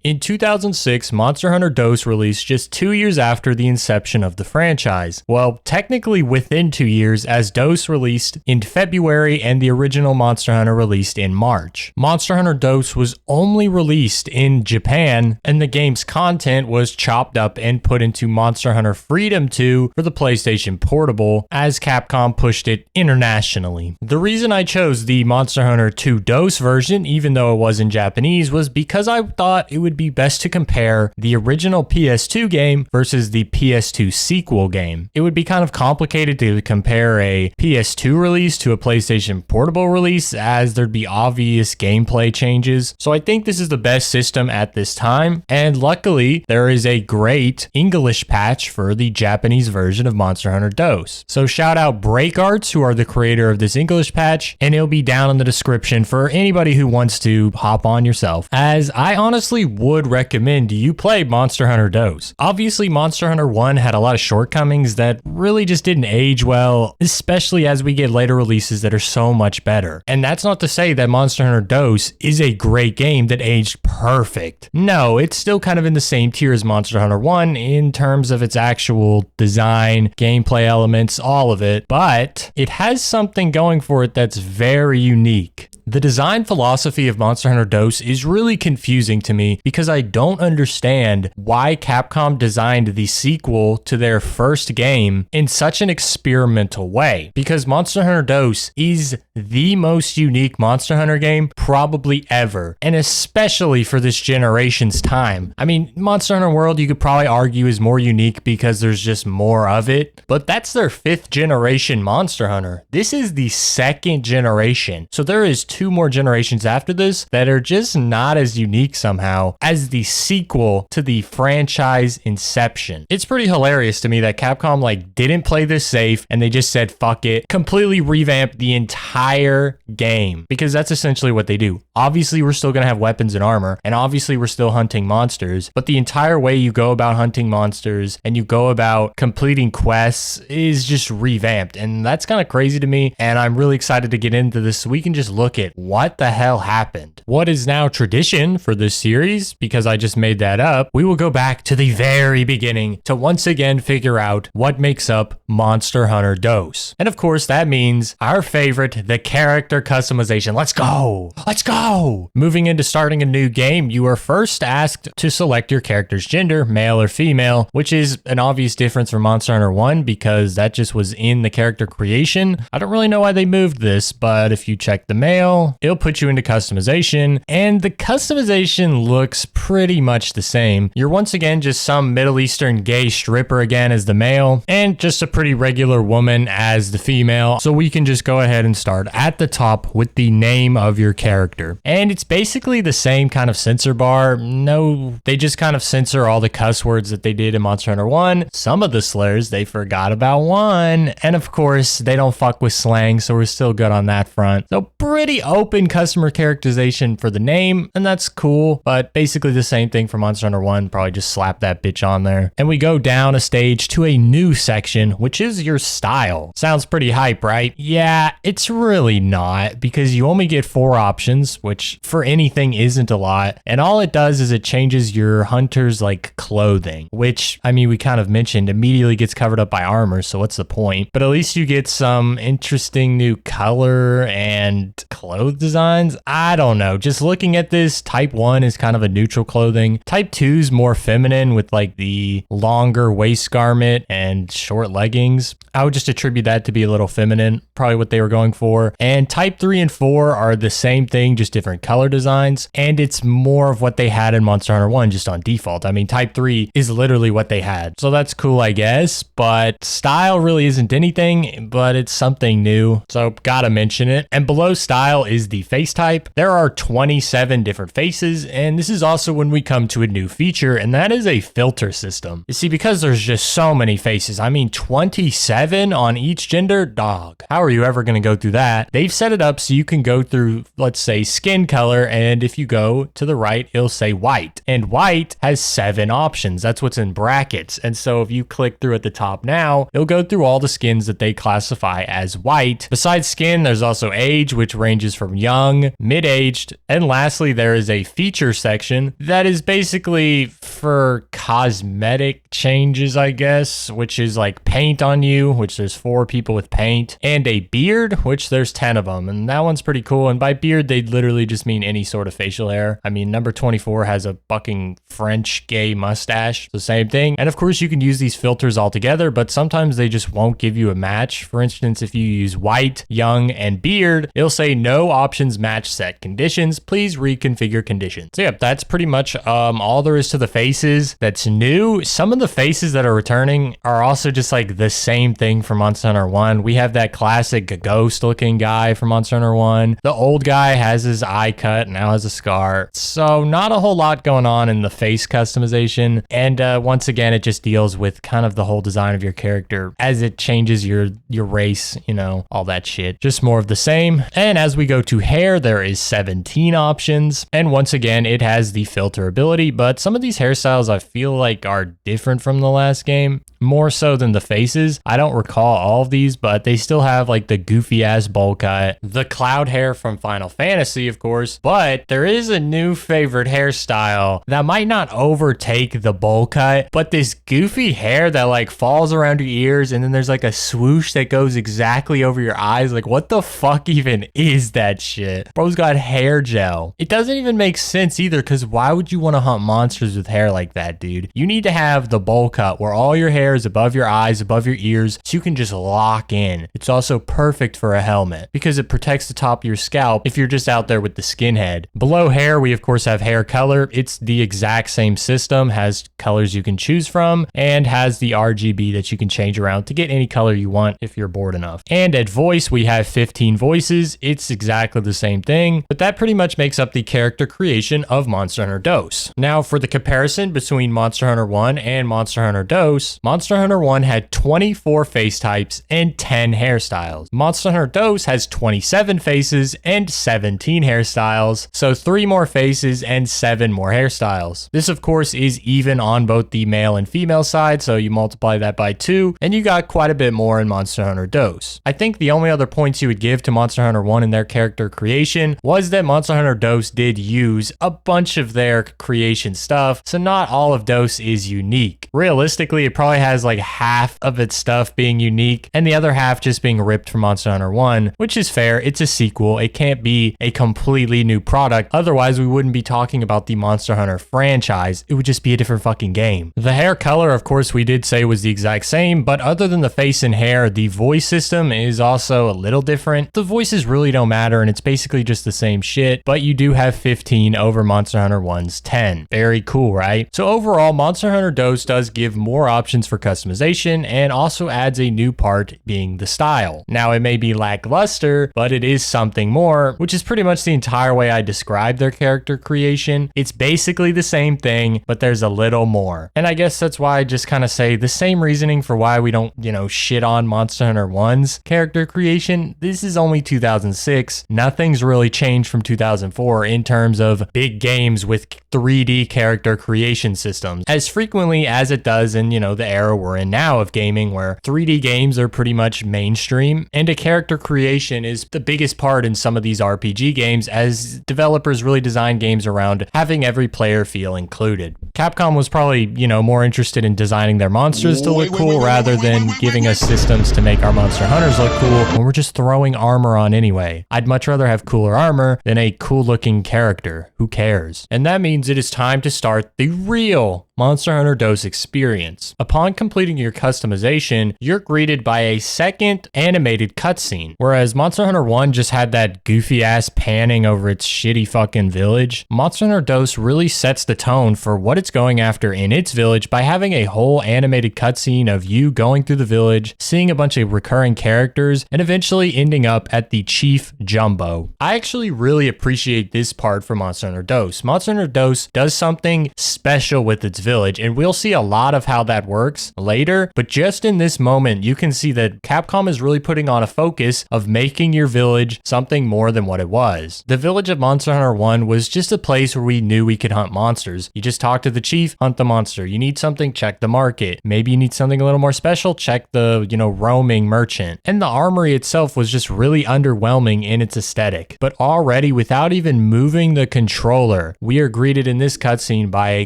In 2006, Monster Hunter DOS released just 2 years after the inception of the franchise. Well, technically within 2 years, as DOS released in February and the original Monster Hunter released in March. Monster Hunter DOS was only released in Japan, and the game's content was chopped up and put into Monster Hunter Freedom 2 for the PlayStation Portable, as Capcom pushed it internationally. The reason I chose the Monster Hunter 2 DOS version, even though it was in Japanese, was because I thought it would be best to compare the original PS2 game versus the PS2 sequel game. It would be kind of complicated to compare a PS2 release to a PlayStation Portable release, as there'd be obvious gameplay changes. So I think this is the best system at this time, and luckily there is a great English patch for the Japanese version of Monster Hunter DOS. So shout out BreakArts, who are the creator of this English patch, and it'll be down in the description for anybody who wants to hop on yourself, as I honestly would recommend you play Monster Hunter DOS. Obviously, Monster Hunter 1 had a lot of shortcomings that really just didn't age well, especially as we get later releases that are so much better. And that's not to say that Monster Hunter DOS is a great game that aged perfect. No, it's still kind of in the same tier as Monster Hunter 1 in terms of its actual design, gameplay elements, all of it, but it has something going for it that's very unique. The design philosophy of Monster Hunter DOS is really confusing to me because I don't understand why Capcom designed the sequel to their first game in such an experimental way. Because Monster Hunter DOS is the most unique Monster Hunter game probably ever, and especially for this generation's time. I mean, Monster Hunter World you could probably argue is more unique because there's just more of it, but that's their 5th generation Monster Hunter. This is the 2nd generation, so there is 2 more generations after this that are just not as unique somehow as the sequel to the franchise inception. It's pretty hilarious to me that Capcom didn't play this safe and they just said fuck it, completely revamped the entire game, because that's essentially what they do. Obviously we're still gonna have weapons and armor, and obviously we're still hunting monsters, but the entire way you go about hunting monsters and you go about completing quests is just revamped, and that's kind of crazy to me, and I'm really excited to get into this so we can just look at shit, what the hell happened? What is now tradition for this series, because I just made that up, we will go back to the very beginning to once again figure out what makes up Monster Hunter DOS. And of course, that means our favorite, the character customization. Let's go! Let's go! Moving into starting a new game, you are first asked to select your character's gender, male or female, which is an obvious difference from Monster Hunter 1 because that just was in the character creation. I don't really know why they moved this, but if you check the male, it'll put you into customization, and the customization looks pretty much the same. You're once again just some Middle Eastern gay stripper again as the male, and just a pretty regular woman as the female. So we can just go ahead and start at the top with the name of your character. And it's basically the same kind of censor bar. No, they just kind of censor all the cuss words that they did in Monster Hunter 1. Some of the slurs, they forgot about one. And of course, they don't fuck with slang, so we're still good on that front. So pretty open customer characterization for the name, and that's cool, but basically the same thing for Monster Hunter 1. Probably just slap that bitch on there. And we go down a stage to a new section, which is your style. Sounds pretty hype, right? Yeah, it's really not, because you only get 4 options, which for anything isn't a lot. And all it does is it changes your hunter's like clothing, which, I mean, we kind of mentioned immediately gets covered up by armor, so what's the point? But at least you get some interesting new color and clothes designs. I don't know. Just looking at this, type 1 is kind of a neutral clothing. Type 2 is more feminine with like the longer waist garment and short leggings. I would just attribute that to be a little feminine, probably what they were going for. And type 3 and 4 are the same thing, just different color designs. And it's more of what they had in Monster Hunter 1 just on default. I mean, type 3 is literally what they had. So that's cool, I guess. But style really isn't anything, but it's something new. So gotta mention it. And below style is the face type. There are 27 different faces. And this is also when we come to a new feature, and that is a filter system. You see, because there's just so many faces, I mean, 27 on each gender, dog. How are you ever going to go through that? They've set it up so you can go through, let's say, skin color, and if you go to the right, it'll say white. And white has 7 options. That's what's in brackets. And so if you click through at the top now, it'll go through all the skins that they classify as white. Besides skin, there's also age, which ranges from young, mid-aged, and lastly, there is a feature section that is basically for cosmetic changes, I guess, which is like paint on you, which there's 4 people with paint, and a beard, which there's 10 of them, and that one's pretty cool. And by beard, they literally just mean any sort of facial hair. I mean, number 24 has a fucking French gay mustache, the same thing. And of course, you can use these filters all together, but sometimes they just won't give you a match. For instance, if you use white, young, and beard, it'll say no options match set conditions. Please reconfigure conditions. So yeah, that's pretty much all there is to the faces that's new. Some of the faces that are returning are also just like the same thing from Monster Hunter 1. We have that classic ghost looking guy from Monster Hunter 1. The old guy has his eye cut, now has a scar. So not a whole lot going on in the face customization. And once again, it just deals with kind of the whole design of your character as it changes your race, you know, all that shit. Just more of the same. And as we go to hair, there is 17 options. And once again, it has the filter ability, but some of these hairstyles I feel like are different from the last game, more so than the faces. I don't recall all of these, but they still have like the goofy ass bowl cut, the cloud hair from Final Fantasy, of course, but there is a new favorite hairstyle that might not overtake the bowl cut, but this goofy hair that like falls around your ears and then there's like a swoosh that goes exactly over your eyes. Like, what the fuck even is that shit? Bro's got hair gel. It doesn't even make sense either, because why would you want to hunt monsters with hair like that, dude? You need to have the bowl cut where all your hair is above your eyes, above your ears, so you can just lock in. It's also perfect for a helmet because it protects the top of your scalp if you're just out there with the skinhead. Below hair, we of course have hair color. It's the exact same system, has colors you can choose from, and has the RGB that you can change around to get any color you want if you're bored enough. And at voice, we have 15 voices. It's exactly the same thing, but that pretty much makes up the character creation of Monster Hunter DOS. Now for the comparison between Monster Monster Hunter 1 and Monster Hunter DOS, Monster Hunter 1 had 24 face types and 10 hairstyles. Monster Hunter DOS has 27 faces and 17 hairstyles, so 3 more faces and 7 more hairstyles. This of course is even on both the male and female side, so you multiply that by 2 and you got quite a bit more in Monster Hunter DOS. I think the only other points you would give to Monster Hunter 1 in their character creation was that Monster Hunter DOS did use a bunch of their creation stuff, so not all of DOS is unique. Realistically, it probably has like half of its stuff being unique and the other half just being ripped from Monster Hunter 1, which is fair. It's a sequel. It can't be a completely new product. Otherwise, we wouldn't be talking about the Monster Hunter franchise. It would just be a different fucking game. The hair color, of course, we did say was the exact same, but other than the face and hair, the voice system is also a little different. The voices really don't matter and it's basically just the same shit, but you do have 15 over Monster Hunter 1's 10. Very cool, right? So overall, Monster Hunter DOS does give more options for customization and also adds a new part being the style. Now it may be lackluster, but it is something more, which is pretty much the entire way I describe their character creation. It's basically the same thing, but there's a little more. And I guess that's why I just kind of say the same reasoning for why we don't, shit on Monster Hunter 1's character creation. This is only 2006. Nothing's really changed from 2004 in terms of big games with 3D character creation systems as frequently as it does in, the era we're in now of gaming where 3D games are pretty much mainstream and a character creation is the biggest part in some of these RPG games as developers really design games around having every player feel included. Capcom was probably, more interested in designing their monsters to look cool rather than giving us systems to make our Monster Hunters look cool when we're just throwing armor on anyway. I'd much rather have cooler armor than a cool looking character. Who cares? And that means it is time to start the real Monster Hunter DOS experience. Upon completing your customization, you're greeted by a second animated cutscene. Whereas Monster Hunter 1 just had that goofy ass panning over its shitty fucking village, Monster Hunter DOS really sets the tone for what it's going after in its village by having a whole animated cutscene of you going through the village, seeing a bunch of recurring characters, and eventually ending up at the Chief Jumbo. I actually really appreciate this part for Monster Hunter DOS. Monster Hunter DOS does something special with its village, and we'll see a lot of how that works later, but just in this moment you can see that Capcom is really putting on a focus of making your village something more than what it was. The village of Monster Hunter 1 was just a place where we knew we could hunt monsters. You just talk to the chief, hunt the monster. You need something, check the market. Maybe you need something a little more special, check the, roaming merchant. And the armory itself was just really underwhelming in its aesthetic. But already, without even moving the controller, we are greeted in this cutscene by a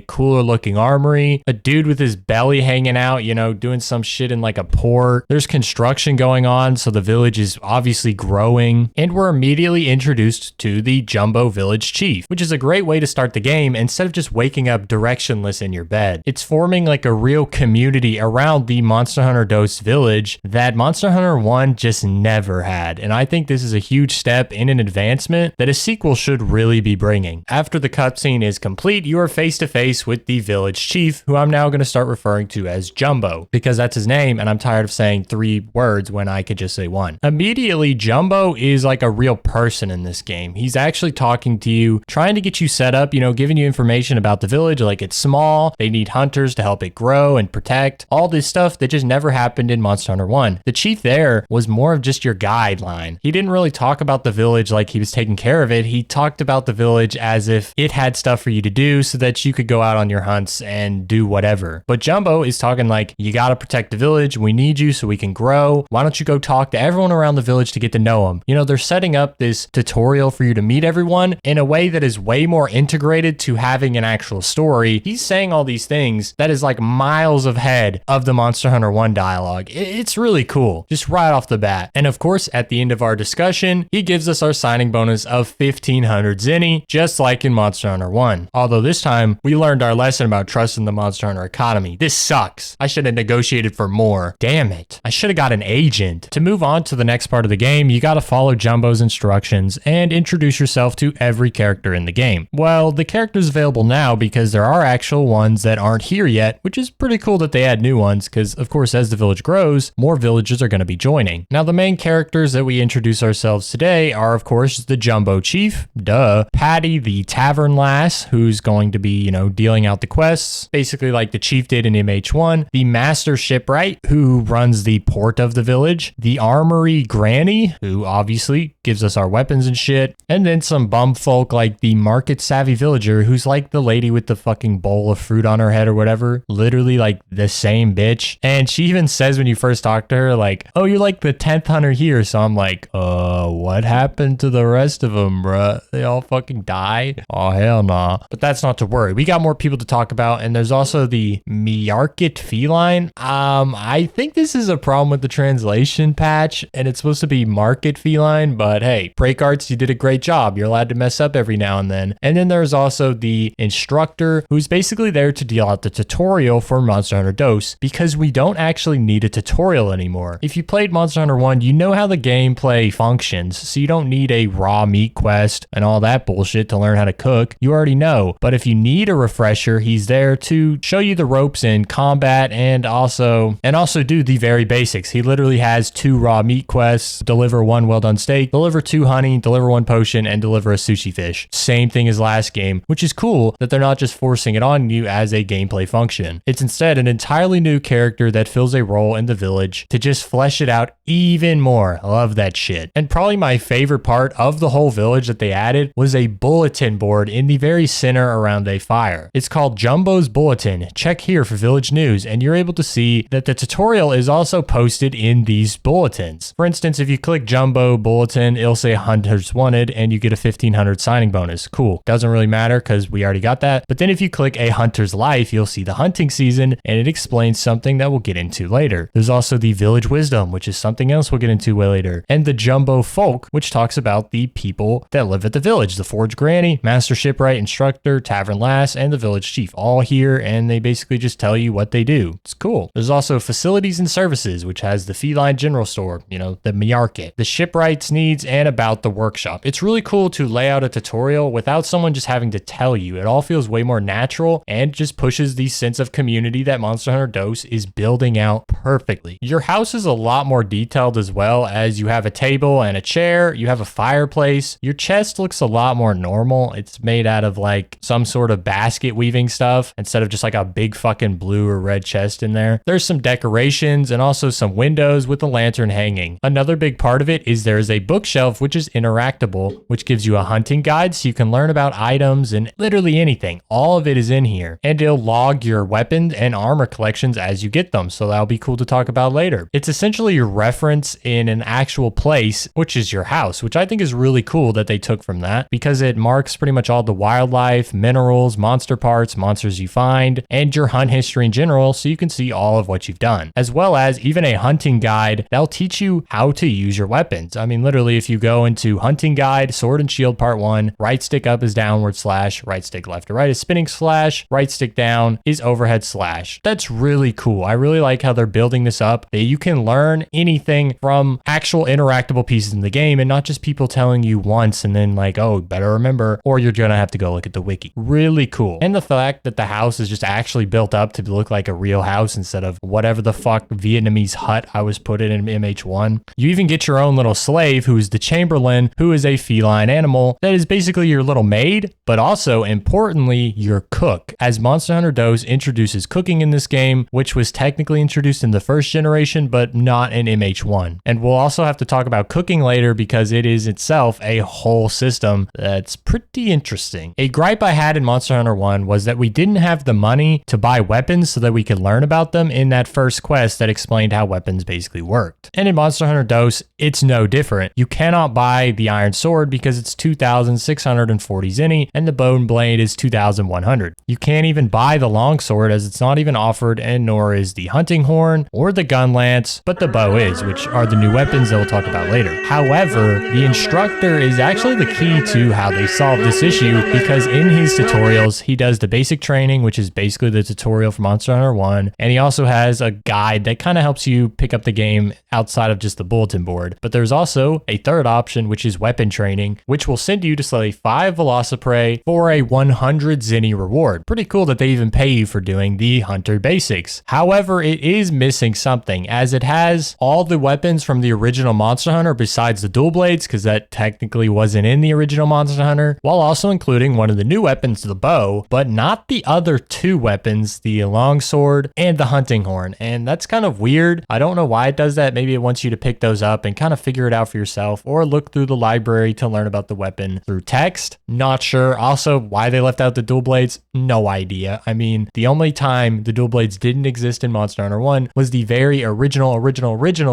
cooler looking armory, a dude with his belly hanging out, doing some shit in like a port. There's construction going on, so the village is obviously growing, and we're immediately introduced to the Jumbo Village Chief, which is a great way to start the game instead of just waking up directionless in your bed. It's forming like a real community around the Monster Hunter DOS village that Monster Hunter 1 just never had, and I think this is a huge step in an advancement that a sequel should really be bringing. After the cutscene is complete, you are face to face with the village chief, who I'm now going to start referring to as Jumbo, because that's his name and I'm tired of saying 3 words when I could just say 1. Immediately, Jumbo is like a real person in this game. He's actually talking to you, trying to get you set up, giving you information about the village, like it's small, they need hunters to help it grow and protect, all this stuff that just never happened in Monster Hunter 1. The chief there was more of just your guideline. He didn't really talk about the village like he was taking care of it. He talked about the village as if it had stuff for you to do so that you could go out on your hunts and do whatever. But Jumbo is talking like, you gotta protect the village, we need you so we can grow. Why don't you go talk to everyone around the village to get to know them? They're setting up this tutorial for you to meet everyone in a way that is way more integrated to having an actual story. He's saying all these things that is like miles ahead of the Monster Hunter 1 dialogue. It's really cool, just right off the bat. And of course, at the end of our discussion, he gives us our signing bonus of 1500 Zenny, just like in Monster Hunter 1. Although this time, we learned our lesson about trusting the Monster Hunter economy. This sucks. I should have negotiated for more. Damn it. I should have got an agent. To move on to the next part of the game, you gotta follow Jumbo's instructions and introduce yourself to every character in the game. Well, the characters available now because there are actual ones that aren't here yet, which is pretty cool that they add new ones because, of course, as the village grows, more villagers are going to be joining. Now, the main characters that we introduce ourselves today are, of course, the Jumbo Chief, duh, Patty, the Tavern Lass, who's going to be, dealing out the quests, boss, basically like the chief did in MH1, the master shipwright, who runs the port of the village, the armory granny, who obviously gives us our weapons and shit, and then some bum folk like the market savvy villager, who's like the lady with the fucking bowl of fruit on her head or whatever, literally like the same bitch. And she even says when you first talk to her, like, oh, you're like the 10th hunter here. So I'm like, what happened to the rest of them, bruh? They all fucking die? Oh, hell nah. But that's not to worry. We got more people to talk about, and there's also the Miarkit feline. I think this is a problem with the translation patch, and it's supposed to be market feline, but hey, break arts, you did a great job. You're allowed to mess up every now and then. And then there's also the instructor, who's basically there to deal out the tutorial for Monster Hunter Dose, because we don't actually need a tutorial anymore. If you played Monster Hunter 1, you know how the gameplay functions, so you don't need a raw meat quest and all that bullshit to learn how to cook. You already know. But if you need a refresher, he's there to show you the ropes in combat and also do the very basics. He literally has 2 raw meat quests: deliver 1 well done steak, deliver 2 honey, deliver 1 potion, and deliver a sushi fish. Same thing as last game, which is cool that they're not just forcing it on you as a gameplay function. It's instead an entirely new character that fills a role in the village to just flesh it out even more. I love that shit. And probably my favorite part of the whole village that they added was a bulletin board in the very center around a fire. It's called Jumbo's Bulletin. Check here for village news, and you're able to see that the tutorial is also posted in these bulletins. For instance, if you click Jumbo Bulletin, it'll say Hunters Wanted, and you get a 1500 signing bonus. Cool. Doesn't really matter because we already got that. But then if you click A Hunter's Life, you'll see the hunting season, and it explains something that we'll get into later. There's also the Village Wisdom, which is something else we'll get into way later, and the Jumbo Folk, which talks about the people that live at the village: the Forge Granny, Master Shipwright, Instructor, Tavern Lass, and the Village Chief, all here, and they basically just tell you what they do. It's cool. There's also Facilities and Services, which has the Feline General Store, the Miarkit, the Shipwright's needs, and about the workshop. It's really cool to lay out a tutorial without someone just having to tell you. It all feels way more natural and just pushes the sense of community that Monster Hunter Dose is building out perfectly. Your house is a lot more detailed as well, as you have a table and a chair, you have a fireplace. Your chest looks a lot more normal. It's made out of like some sort of basket weaving stuff instead of just like a big fucking blue or red chest in there. There's some decorations and also some windows with a lantern hanging. Another big part of it is there is a bookshelf which is interactable, which gives you a hunting guide so you can learn about items and literally anything. All of it is in here, and it'll log your weapons and armor collections as you get them, so that'll be cool to talk about later. It's essentially your reference in an actual place, which is your house, which I think is really cool that they took from that, because it marks pretty much all the wildlife, minerals, monster parts, monsters you find, and your hunt history in general, so you can see all of what you've done, as well as even a hunting guide that'll teach you how to use your weapons. I mean, literally, if you go into hunting guide, sword and shield part 1, right stick up is downward slash, right stick left to right is spinning slash, right stick down is overhead slash. That's really cool. I really like how they're building this up, that you can learn anything from actual interactable pieces in the game and not just people telling you once and then like, oh, better remember, or you're gonna have to go look at the wiki. Really cool. And the fact that the house is just actually built up to look like a real house instead of whatever the fuck Vietnamese hut I was put in MH1. You even get your own little slave, who is the Chamberlain, who is a feline animal that is basically your little maid, but also importantly your cook, as Monster Hunter Dose introduces cooking in this game, which was technically introduced in the first generation but not in MH1. And we'll also have to talk about cooking later because it is itself a whole system that's pretty interesting. A gripe I had in Monster Hunter 1 was that we didn't have the money to buy weapons so that we could learn about them in that first quest that explained how weapons basically worked. And in Monster Hunter Dose, it's no different. You cannot buy the iron sword because it's 2,640 zenny and the bone blade is 2,100. You can't even buy the longsword as it's not even offered, and nor is the hunting horn or the gun lance, but the bow is, which are the new weapons that we'll talk about later. However, the instructor is actually the key to how they solve this issue, because in his tutorials, he does the basic training, which is basically the tutorial for Monster Hunter 1, and he also has a guide that kind of helps you pick up the game outside of just the bulletin board. But there's also a third option, which is weapon training, which will send you to slay 5 Velociprey for a 100 zenny reward. Pretty cool that they even pay you for doing the hunter basics. However, it is missing something, as it has all the weapons from the original Monster Hunter besides the dual blades, because that technically wasn't in the original Monster Hunter, while also including one of the new weapons, the bow, but not the other two weapons, the longsword and the hunting horn. And that's kind of weird. I don't know why it does that. Maybe it wants you to pick those up and kind of figure it out for yourself, or look through the library to learn about the weapon through text. Not sure. Also, why they left out the dual blades, no idea. I mean, the only time the dual blades didn't exist in Monster Hunter 1 was the very original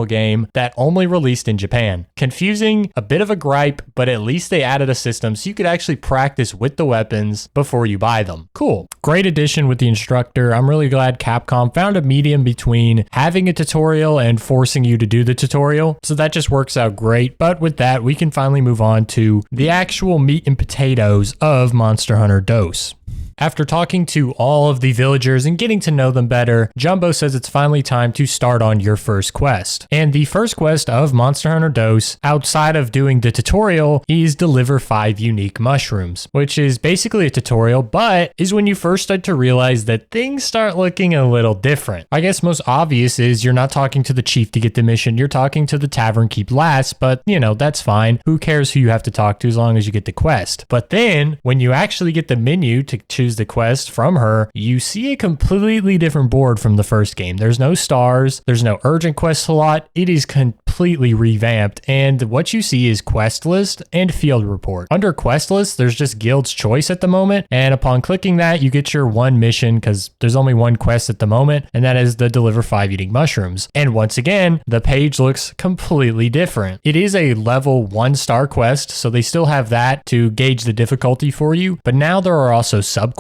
game that only released in Japan. Confusing, a bit of a gripe, but at least they added a system so you could actually practice with the weapons before you buy them. Cool. Great addition with the instructor. I'm really glad Capcom found a medium between having a tutorial and forcing you to do the tutorial. So that just works out great. But with that, we can finally move on to the actual meat and potatoes of Monster Hunter DOS. After talking to all of the villagers and getting to know them better, Jumbo says it's finally time to start on your first quest. And the first quest of Monster Hunter DOS, outside of doing the tutorial, is deliver 5 unique mushrooms, which is basically a tutorial, but is when you first start to realize that things start looking a little different. I guess most obvious is you're not talking to the chief to get the mission, you're talking to the tavern keep last, but you know, that's fine. Who cares who you have to talk to as long as you get the quest? But then, when you actually get the menu to choose the quest from her, you see a completely different board from the first game. There's no stars, there's no urgent quest slot, it is completely revamped, and what you see is quest list and field report. Under quest list, there's just guild's choice at the moment, and upon clicking that, you get your one mission because there's only one quest at the moment, and that is the deliver 5 unique mushrooms. And once again, the page looks completely different. It is a level 1-star quest, so they still have that to gauge the difficulty for you, but now there are also subquests.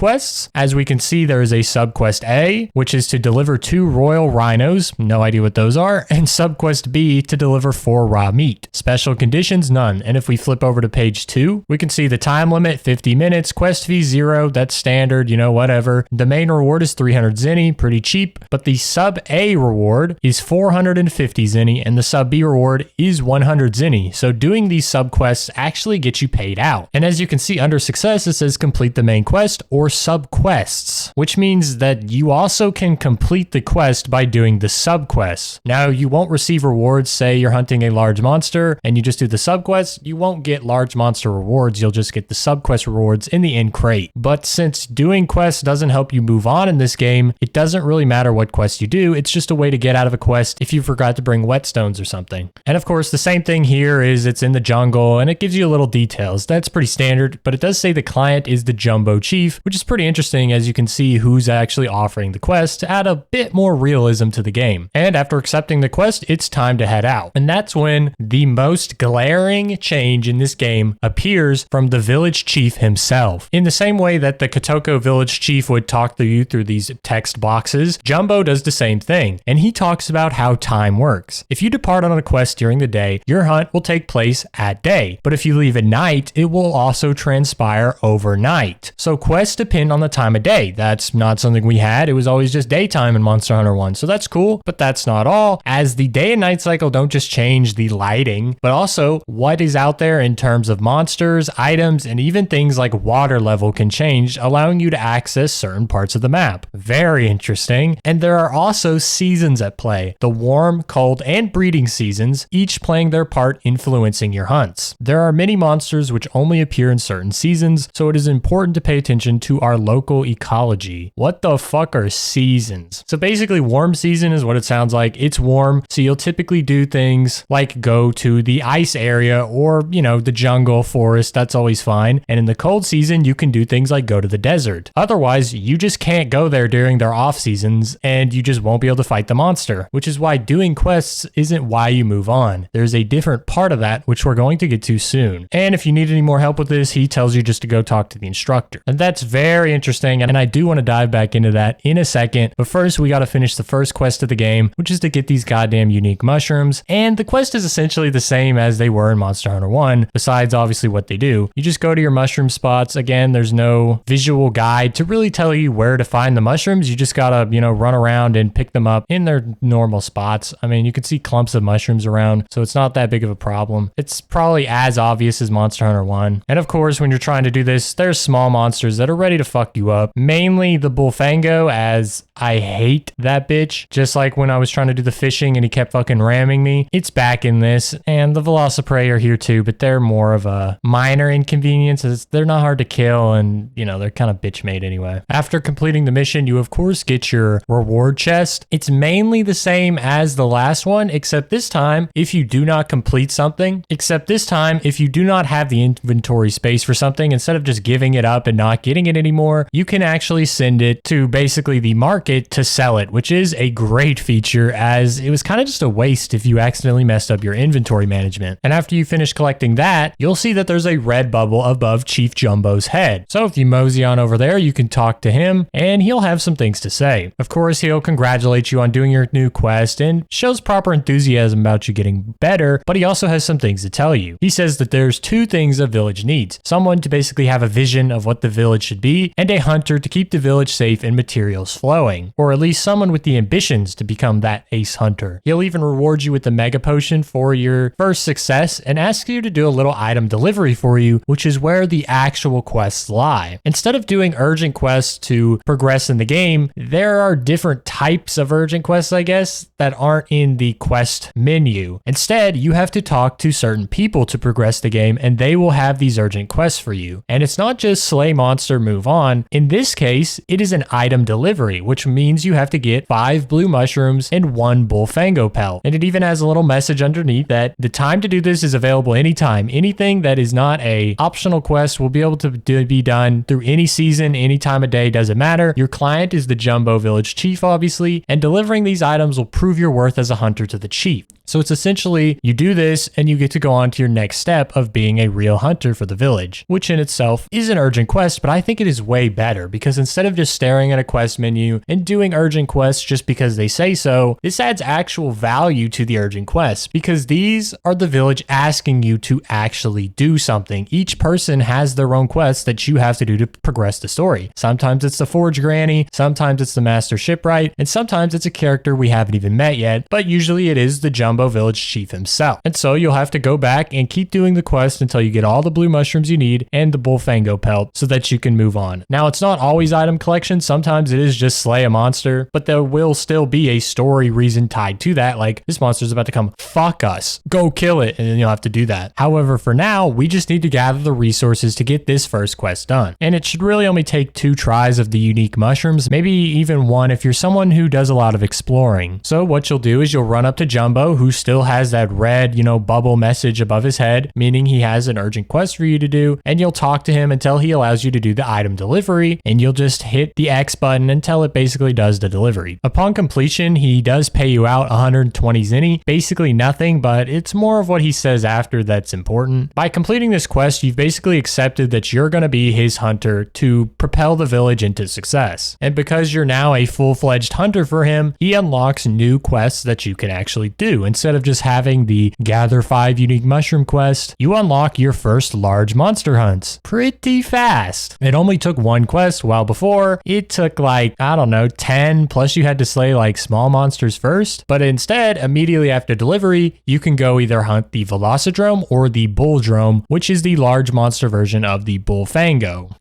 As we can see, there is a subquest A, which is to deliver 2 royal rhinos, no idea what those are, and subquest B to deliver 4 raw meat. Special conditions, none. And if we flip over to page 2, we can see the time limit, 50 minutes, quest fee 0, that's standard, you know, whatever. The main reward is 300 zenny, pretty cheap, but the sub A reward is 450 zenny, and the sub B reward is 100 zenny. So doing these subquests actually gets you paid out. And as you can see under success, it says complete the main quest or subquests, which means that you also can complete the quest by doing the subquests. Now, you won't receive rewards. Say you're hunting a large monster and you just do the subquests, you won't get large monster rewards, you'll just get the subquest rewards in the end crate. But since doing quests doesn't help you move on in this game, it doesn't really matter what quest you do, it's just a way to get out of a quest if you forgot to bring whetstones or something. And of course, the same thing here is it's in the jungle and it gives you little details. That's pretty standard, but it does say the client is the Jumbo Chief, which is pretty interesting as you can see who's actually offering the quest to add a bit more realism to the game. And after accepting the quest, it's time to head out. And that's when the most glaring change in this game appears from the village chief himself. In the same way that the Kotoko village chief would talk to you through these text boxes, Jumbo does the same thing, and he talks about how time works. If you depart on a quest during the day, your hunt will take place at day, but if you leave at night, it will also transpire overnight. So quests depend on the time of day. That's not something we had. It was always just daytime in Monster Hunter 1, so that's cool, but that's not all, as the day and night cycle don't just change the lighting, but also what is out there in terms of monsters, items, and even things like water level can change, allowing you to access certain parts of the map. Very interesting. And there are also seasons at play, the warm, cold, and breeding seasons, each playing their part influencing your hunts. There are many monsters which only appear in certain seasons, so it is important to pay attention to our local ecology. What the fuck are seasons? So basically, warm season is what it sounds like. It's warm, so you'll typically do things like go to the ice area or, you know, the jungle, forest, that's always fine. And in the cold season, you can do things like go to the desert. Otherwise, you just can't go there during their off seasons and you just won't be able to fight the monster, which is why doing quests isn't why you move on. There's a different part of that, which we're going to get to soon. And if you need any more help with this, he tells you just to go talk to the instructor. And that's very interesting, and I do want to dive back into that in a second, but first we got to finish the first quest of the game, which is to get these goddamn unique mushrooms. And the quest is essentially the same as they were in Monster Hunter 1, besides obviously what they do. You just go to your mushroom spots. Again, there's no visual guide to really tell you where to find the mushrooms. You just gotta, you know, run around and pick them up in their normal spots. I mean, you can see clumps of mushrooms around, so it's not that big of a problem. It's probably as obvious as Monster Hunter 1. And of course, when you're trying to do this, there's small monsters that are ready to fuck you up. Mainly the Bullfango, as I hate that bitch. Just like when I was trying to do the fishing and he kept fucking ramming me. It's back in this, and the Velociprey are here too, but they're more of a minor inconvenience as they're not hard to kill, and you know, they're kind of bitch made anyway. After completing the mission, you of course get your reward chest. It's mainly the same as the last one, except this time, if you do not complete something, if you do not have the inventory space for something, instead of just giving it up and not getting it anymore, you can actually send it to basically the market to sell it, which is a great feature as it was kind of just a waste if you accidentally messed up your inventory management. And after you finish collecting that, you'll see that there's a red bubble above Chief Jumbo's head. So if you mosey on over there, you can talk to him and he'll have some things to say. Of course, he'll congratulate you on doing your new quest and shows proper enthusiasm about you getting better, but he also has some things to tell you. He says that there's two things a village needs: someone to basically have a vision of what the village should be, and a hunter to keep the village safe and materials flowing, or at least someone with the ambitions to become that ace hunter. He'll even reward you with the mega potion for your first success and ask you to do a little item delivery for you, which is where the actual quests lie. Instead of doing urgent quests to progress in the game, there are different types of urgent quests, I guess, that aren't in the quest menu. Instead, you have to talk to certain people to progress the game, and they will have these urgent quests for you. And it's not just slay monster, move on. In this case, it is an item delivery, which means you have to get 5 blue mushrooms and 1 Bullfango pelt. And it even has a little message underneath that the time to do this is available anytime. Anything that is not a optional quest will be able to be done through any season, any time of day, doesn't matter. Your client is the Jumbo Village Chief, obviously, and delivering these items will prove your worth as a hunter to the chief. So it's essentially, you do this and you get to go on to your next step of being a real hunter for the village, which in itself is an urgent quest, but I think it is way better because instead of just staring at a quest menu and doing urgent quests just because they say so, this adds actual value to the urgent quests because these are the village asking you to actually do something. Each person has their own quests that you have to do to progress the story. Sometimes it's the Forge Granny, sometimes it's the Master Shipwright, and sometimes it's a character we haven't even met yet, but usually it is the Jumbo Village Chief himself. And so you'll have to go back and keep doing the quest until you get all the blue mushrooms you need and the Bullfango pelt so that you can move on. Now, it's not always item collection. Sometimes it is just slay a monster, but there will still be a story reason tied to that. Like, this monster is about to come fuck us, go kill it, and then you'll have to do that. However, for now, we just need to gather the resources to get this first quest done. And it should really only take 2 tries of the unique mushrooms, maybe even 1 if you're someone who does a lot of exploring. So what you'll do is you'll run up to Jumbo, who still has that red, bubble message above his head, meaning he has an urgent quest for you to do, and you'll talk to him until he allows you to do the item delivery, and you'll just hit the X button until it basically does the delivery. Upon completion, he does pay you out 120 zenny, basically nothing, but it's more of what he says after that's important. By completing this quest, you've basically accepted that you're going to be his hunter to propel the village into success. And because you're now a full-fledged hunter for him, he unlocks new quests that you can actually do. Instead of just having the gather 5 unique mushroom quest, you unlock your first large monster hunts pretty fast. It only took 1 quest, while before it took 10, plus you had to slay small monsters first. But instead, immediately after delivery, you can go either hunt the Velocidrome or the Bulldrome, which is the large monster version of the Bullfango.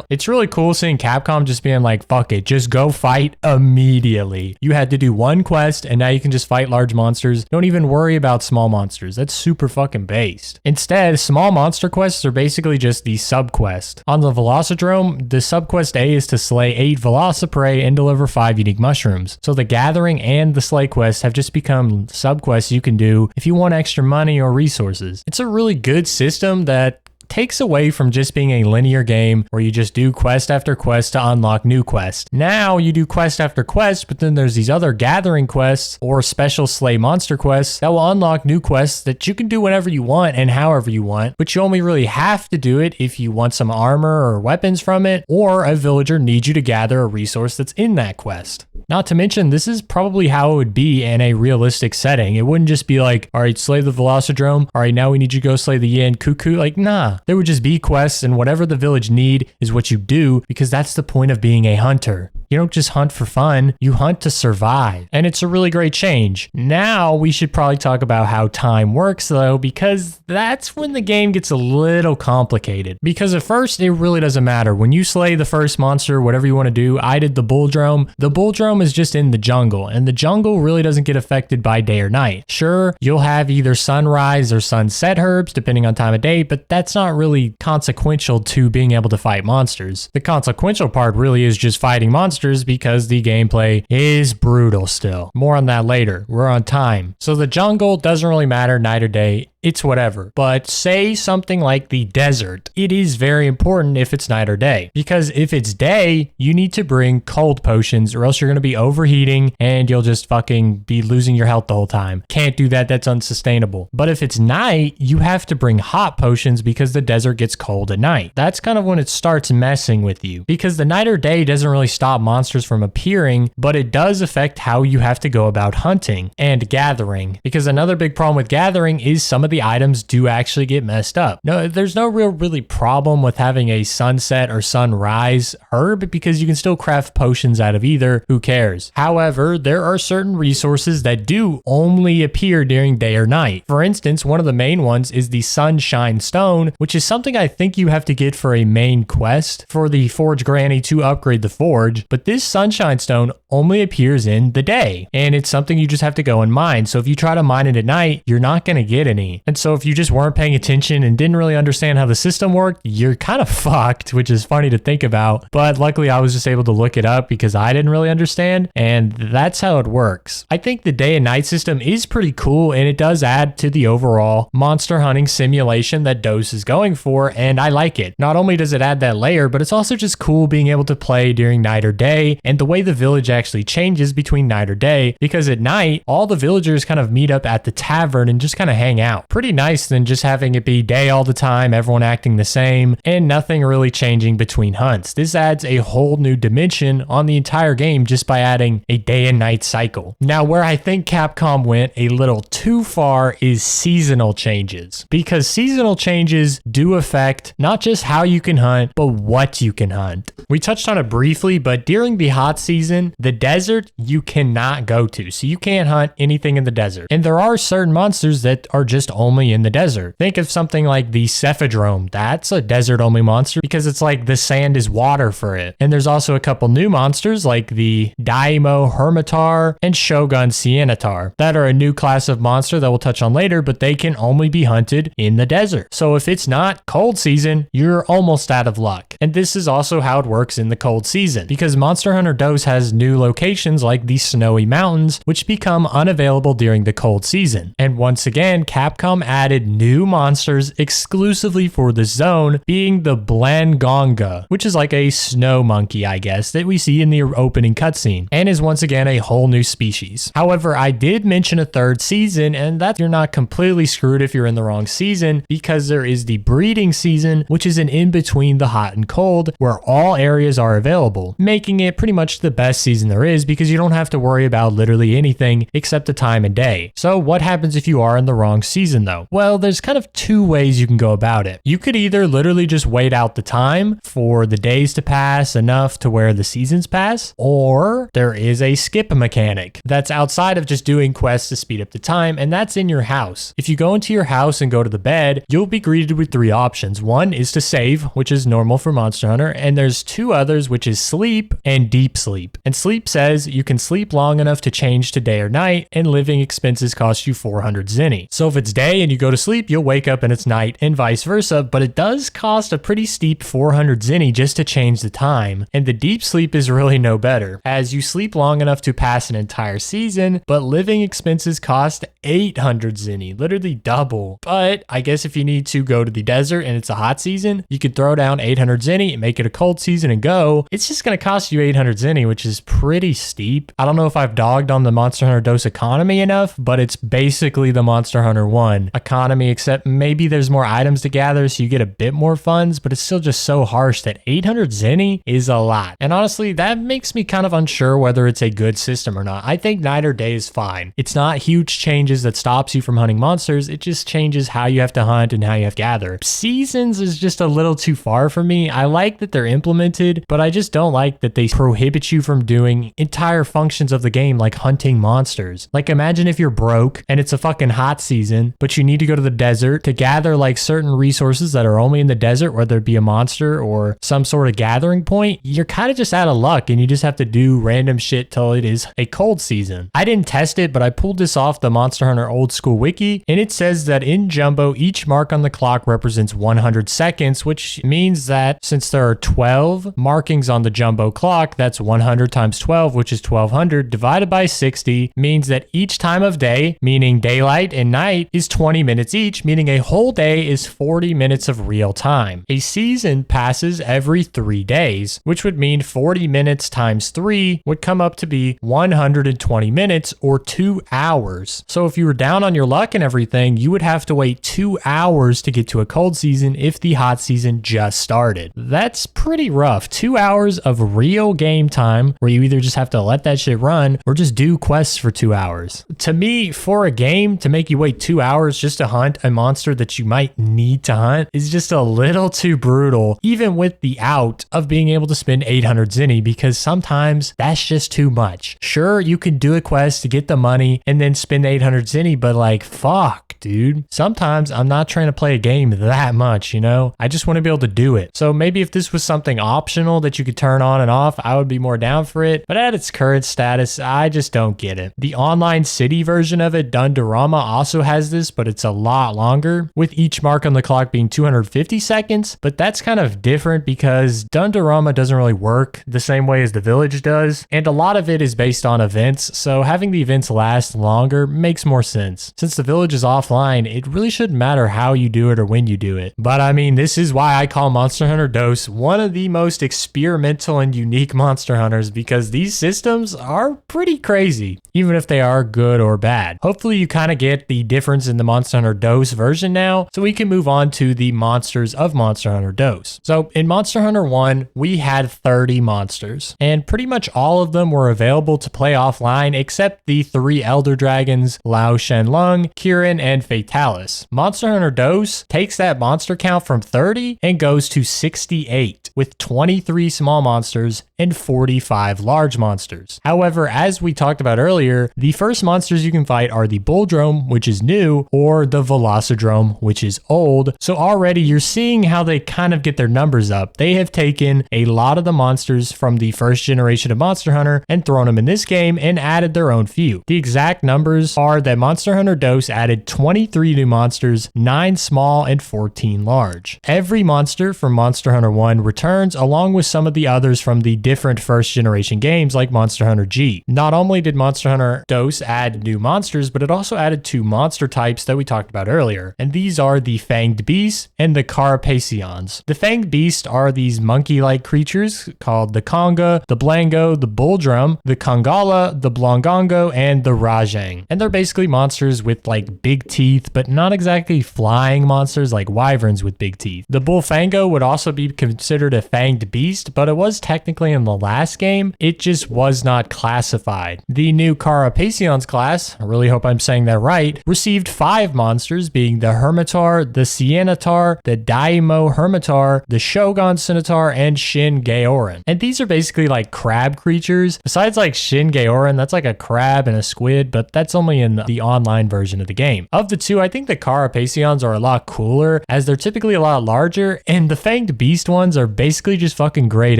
It's really cool seeing Capcom just being like, fuck it, just go fight immediately. You had to do 1 quest and now you can just fight large monsters. Don't even worry about small monsters. That's super fucking based. Instead, small monster quests are basically just the subquest. On the Velocidrome, the subquest A is to slay 8 Velociprey and deliver 5 unique mushrooms. So the gathering and the slay quests have just become subquests you can do if you want extra money or resources. It's a really good system that takes away from just being a linear game where you just do quest after quest to unlock new quests. Now you do quest after quest, but then there's these other gathering quests or special slay monster quests that will unlock new quests that you can do whenever you want and however you want, but you only really have to do it if you want some armor or weapons from it, or a villager needs you to gather a resource that's in that quest. Not to mention, this is probably how it would be in a realistic setting. It wouldn't just be like, all right, slay the Velocidrome. All right, now we need you to go slay the Yin Cuckoo. Nah. There would just be quests, and whatever the village need is what you do, because that's the point of being a hunter. You don't just hunt for fun, you hunt to survive. And it's a really great change. Now we should probably talk about how time works though, because that's when the game gets a little complicated. Because at first it really doesn't matter. When you slay the first monster, whatever you want to do, I did the bulldrome. The bulldrome is just in the jungle, and the jungle really doesn't get affected by day or night. Sure, you'll have either sunrise or sunset herbs depending on time of day, but that's not really consequential to being able to fight monsters. The consequential part really is just fighting monsters because the gameplay is brutal still. More on that later. We're on time. So the jungle doesn't really matter night or day. It's whatever. But say something like the desert. It is very important if it's night or day. Because if it's day, you need to bring cold potions or else you're going to be overheating and you'll just fucking be losing your health the whole time. Can't do that. That's unsustainable. But if it's night, you have to bring hot potions because the desert gets cold at night. That's kind of when it starts messing with you. Because the night or day doesn't really stop monsters from appearing, but it does affect how you have to go about hunting and gathering. Because another big problem with gathering is some of the items do actually get messed up. No, there's no really problem with having a sunset or sunrise herb because you can still craft potions out of either. Who cares? However, there are certain resources that do only appear during day or night. For instance, one of the main ones is the sunshine stone, which is something I think you have to get for a main quest for the forge granny to upgrade the forge. But this sunshine stone only appears in the day, and it's something you just have to go and mine. So if you try to mine it at night, you're not going to get any. And so if you just weren't paying attention and didn't really understand how the system worked, you're kind of fucked, which is funny to think about. But luckily I was just able to look it up because I didn't really understand, and that's how it works. I think the day and night system is pretty cool, and it does add to the overall monster hunting simulation that DOS is going for, and I like it. Not only does it add that layer, but it's also just cool being able to play during night or day, and the way the village actually changes between night or day, because at night, all the villagers kind of meet up at the tavern and just kind of hang out. Pretty nice than just having it be day all the time, everyone acting the same, and nothing really changing between hunts. This adds a whole new dimension on the entire game just by adding a day and night cycle. Now, where I think Capcom went a little too far is seasonal changes, because seasonal changes do affect not just how you can hunt, but what you can hunt. We touched on it briefly, but during the hot season, the desert you cannot go to, so you can't hunt anything in the desert. And there are certain monsters that are just only in the desert. Think of something like the Cephadrome. That's a desert only monster because it's like the sand is water for it. And there's also a couple new monsters like the Daimo Hermitar and Shogun Sienitar that are a new class of monster that we'll touch on later, but they can only be hunted in the desert. So if it's not cold season, you're almost out of luck. And this is also how it works in the cold season, because Monster Hunter DOS has new locations like the Snowy Mountains, which become unavailable during the cold season. And once again, Capcom added new monsters exclusively for the zone, being the Blangonga, which is like a snow monkey, I guess, that we see in the opening cutscene, and is once again a whole new species. However, I did mention a third season, and that you're not completely screwed if you're in the wrong season, because there is the breeding season, which is an in-between the hot and cold, where all areas are available, making it pretty much the best season there is because you don't have to worry about literally anything except the time and day. So what happens if you are in the wrong season though? Well, there's kind of two ways you can go about it. You could either literally just wait out the time for the days to pass enough to where the seasons pass, or there is a skip mechanic that's outside of just doing quests to speed up the time, and that's in your house. If you go into your house and go to the bed, you'll be greeted with three options. One is to save, which is normal for Monster Hunter, and there's two others, which is sleep and deep sleep. And sleep says you can sleep long enough to change to day or night, and living expenses cost you 400 zenny. So if it's day and you go to sleep, you'll wake up and it's night, and vice versa, but it does cost a pretty steep 400 zenny just to change the time. And the deep sleep is really no better, as you sleep long enough to pass an entire season, but living expenses cost 800 zenny, literally double. But I guess if you need to go to the desert and it's a hot season, you could throw down 800 zenny and make it a cold season and go. It's just going to cost you 800 zenny, which is pretty steep. I don't know if I've dogged on the Monster Hunter DOS economy enough, but it's basically the Monster Hunter 1 fun economy, except maybe there's more items to gather so you get a bit more funds, but it's still just so harsh that 800 zenny is a lot. And honestly, that makes me kind of unsure whether it's a good system or not. I think night or day is fine. It's not huge changes that stops you from hunting monsters, it just changes how you have to hunt and how you have to gather. Seasons is just a little too far for me. I like that they're implemented, but I just don't like that they prohibit you from doing entire functions of the game like hunting monsters. Like imagine if you're broke and it's a fucking hot season, but you need to go to the desert to gather like certain resources that are only in the desert, whether it be a monster or some sort of gathering point. You're kind of just out of luck and you just have to do random shit till it is a cold season. I didn't test it, but I pulled this off the Monster Hunter old school wiki, and it says that in Jumbo, each mark on the clock represents 100 seconds, which means that since there are 12 markings on the Jumbo clock, that's 100 times 12, which is 1200 divided by 60, means that each time of day, meaning daylight and night, is 20 minutes each, meaning a whole day is 40 minutes of real time. A season passes every 3 days, which would mean 40 minutes times 3 would come up to be 120 minutes or 2 hours. So if you were down on your luck and everything, you would have to wait 2 hours to get to a cold season if the hot season just started. That's pretty rough. 2 hours of real game time where you either just have to let that shit run or just do quests for 2 hours. To me, for a game to make you wait 2 hours just to hunt a monster that you might need to hunt is just a little too brutal, even with the out of being able to spend 800 zenny, because sometimes that's just too much. Sure, you could do a quest to get the money and then spend 800 zenny, but like, fuck, dude. Sometimes I'm not trying to play a game that much, you know? I just want to be able to do it. So maybe if this was something optional that you could turn on and off, I would be more down for it. But at its current status, I just don't get it. The online city version of it, Dundorama, also has this, but it's a lot longer, with each mark on the clock being 250 seconds. But that's kind of different because Dundorama doesn't really work the same way as the village does, and a lot of it is based on events, so having the events last longer makes more sense. Since the village is offline, it really shouldn't matter how you do it or when you do it. But I mean, this is why I call Monster Hunter DOS one of the most experimental and unique Monster Hunters, because these systems are pretty crazy, even if they are good or bad. Hopefully you kind of get the difference in the Monster Hunter DOS version now, so we can move on to the monsters of Monster Hunter DOS. So in Monster Hunter 1, we had 30 monsters, and pretty much all of them were available to play offline except the 3 Elder Dragons, Lao Shenlong, Kirin, and Fatalis. Monster Hunter DOS takes that monster count from 30 and goes to 68, with 23 small monsters and 45 large monsters. However, as we talked about earlier, the first monsters you can fight are the Bulldrome, which is new, or the Velocidrome, which is old. So already you're seeing how they kind of get their numbers up. They have taken a lot of the monsters from the first generation of Monster Hunter and thrown them in this game and added their own few. The exact numbers are that Monster Hunter DOS added 23 new monsters, 9 small and 14 large. Every monster from Monster Hunter 1 returns, along with some of the others from the different first generation games like Monster Hunter G. Not only did Monster Hunter DOS add new monsters, but it also added 2 monster types that we talked about earlier, and these are the Fanged Beast and the Carapaceons. The Fanged Beast are these monkey-like creatures called the Conga, the Blango, the Bulldrum, the Kongala, the Blongongo, and the Rajang. And they're basically monsters with like big teeth, but not exactly flying monsters like wyverns with big teeth. The Bullfango would also be considered a Fanged Beast, but it was technically in the last game. It just was not classified. The new Carapaceons class, I really hope I'm saying that right, received 5 monsters, being the Hermitar, the Cenotar, the Daimo Hermitar, the Shogun Cenotar, and Shin Gaoran. And these are basically like crab creatures. Besides like Shin Gaoran, that's like a crab and a squid, but that's only in the online version of the game. Of the 2, I think the Carapaceons are a lot cooler, as they're typically a lot larger, and the Fanged Beast ones are basically just fucking great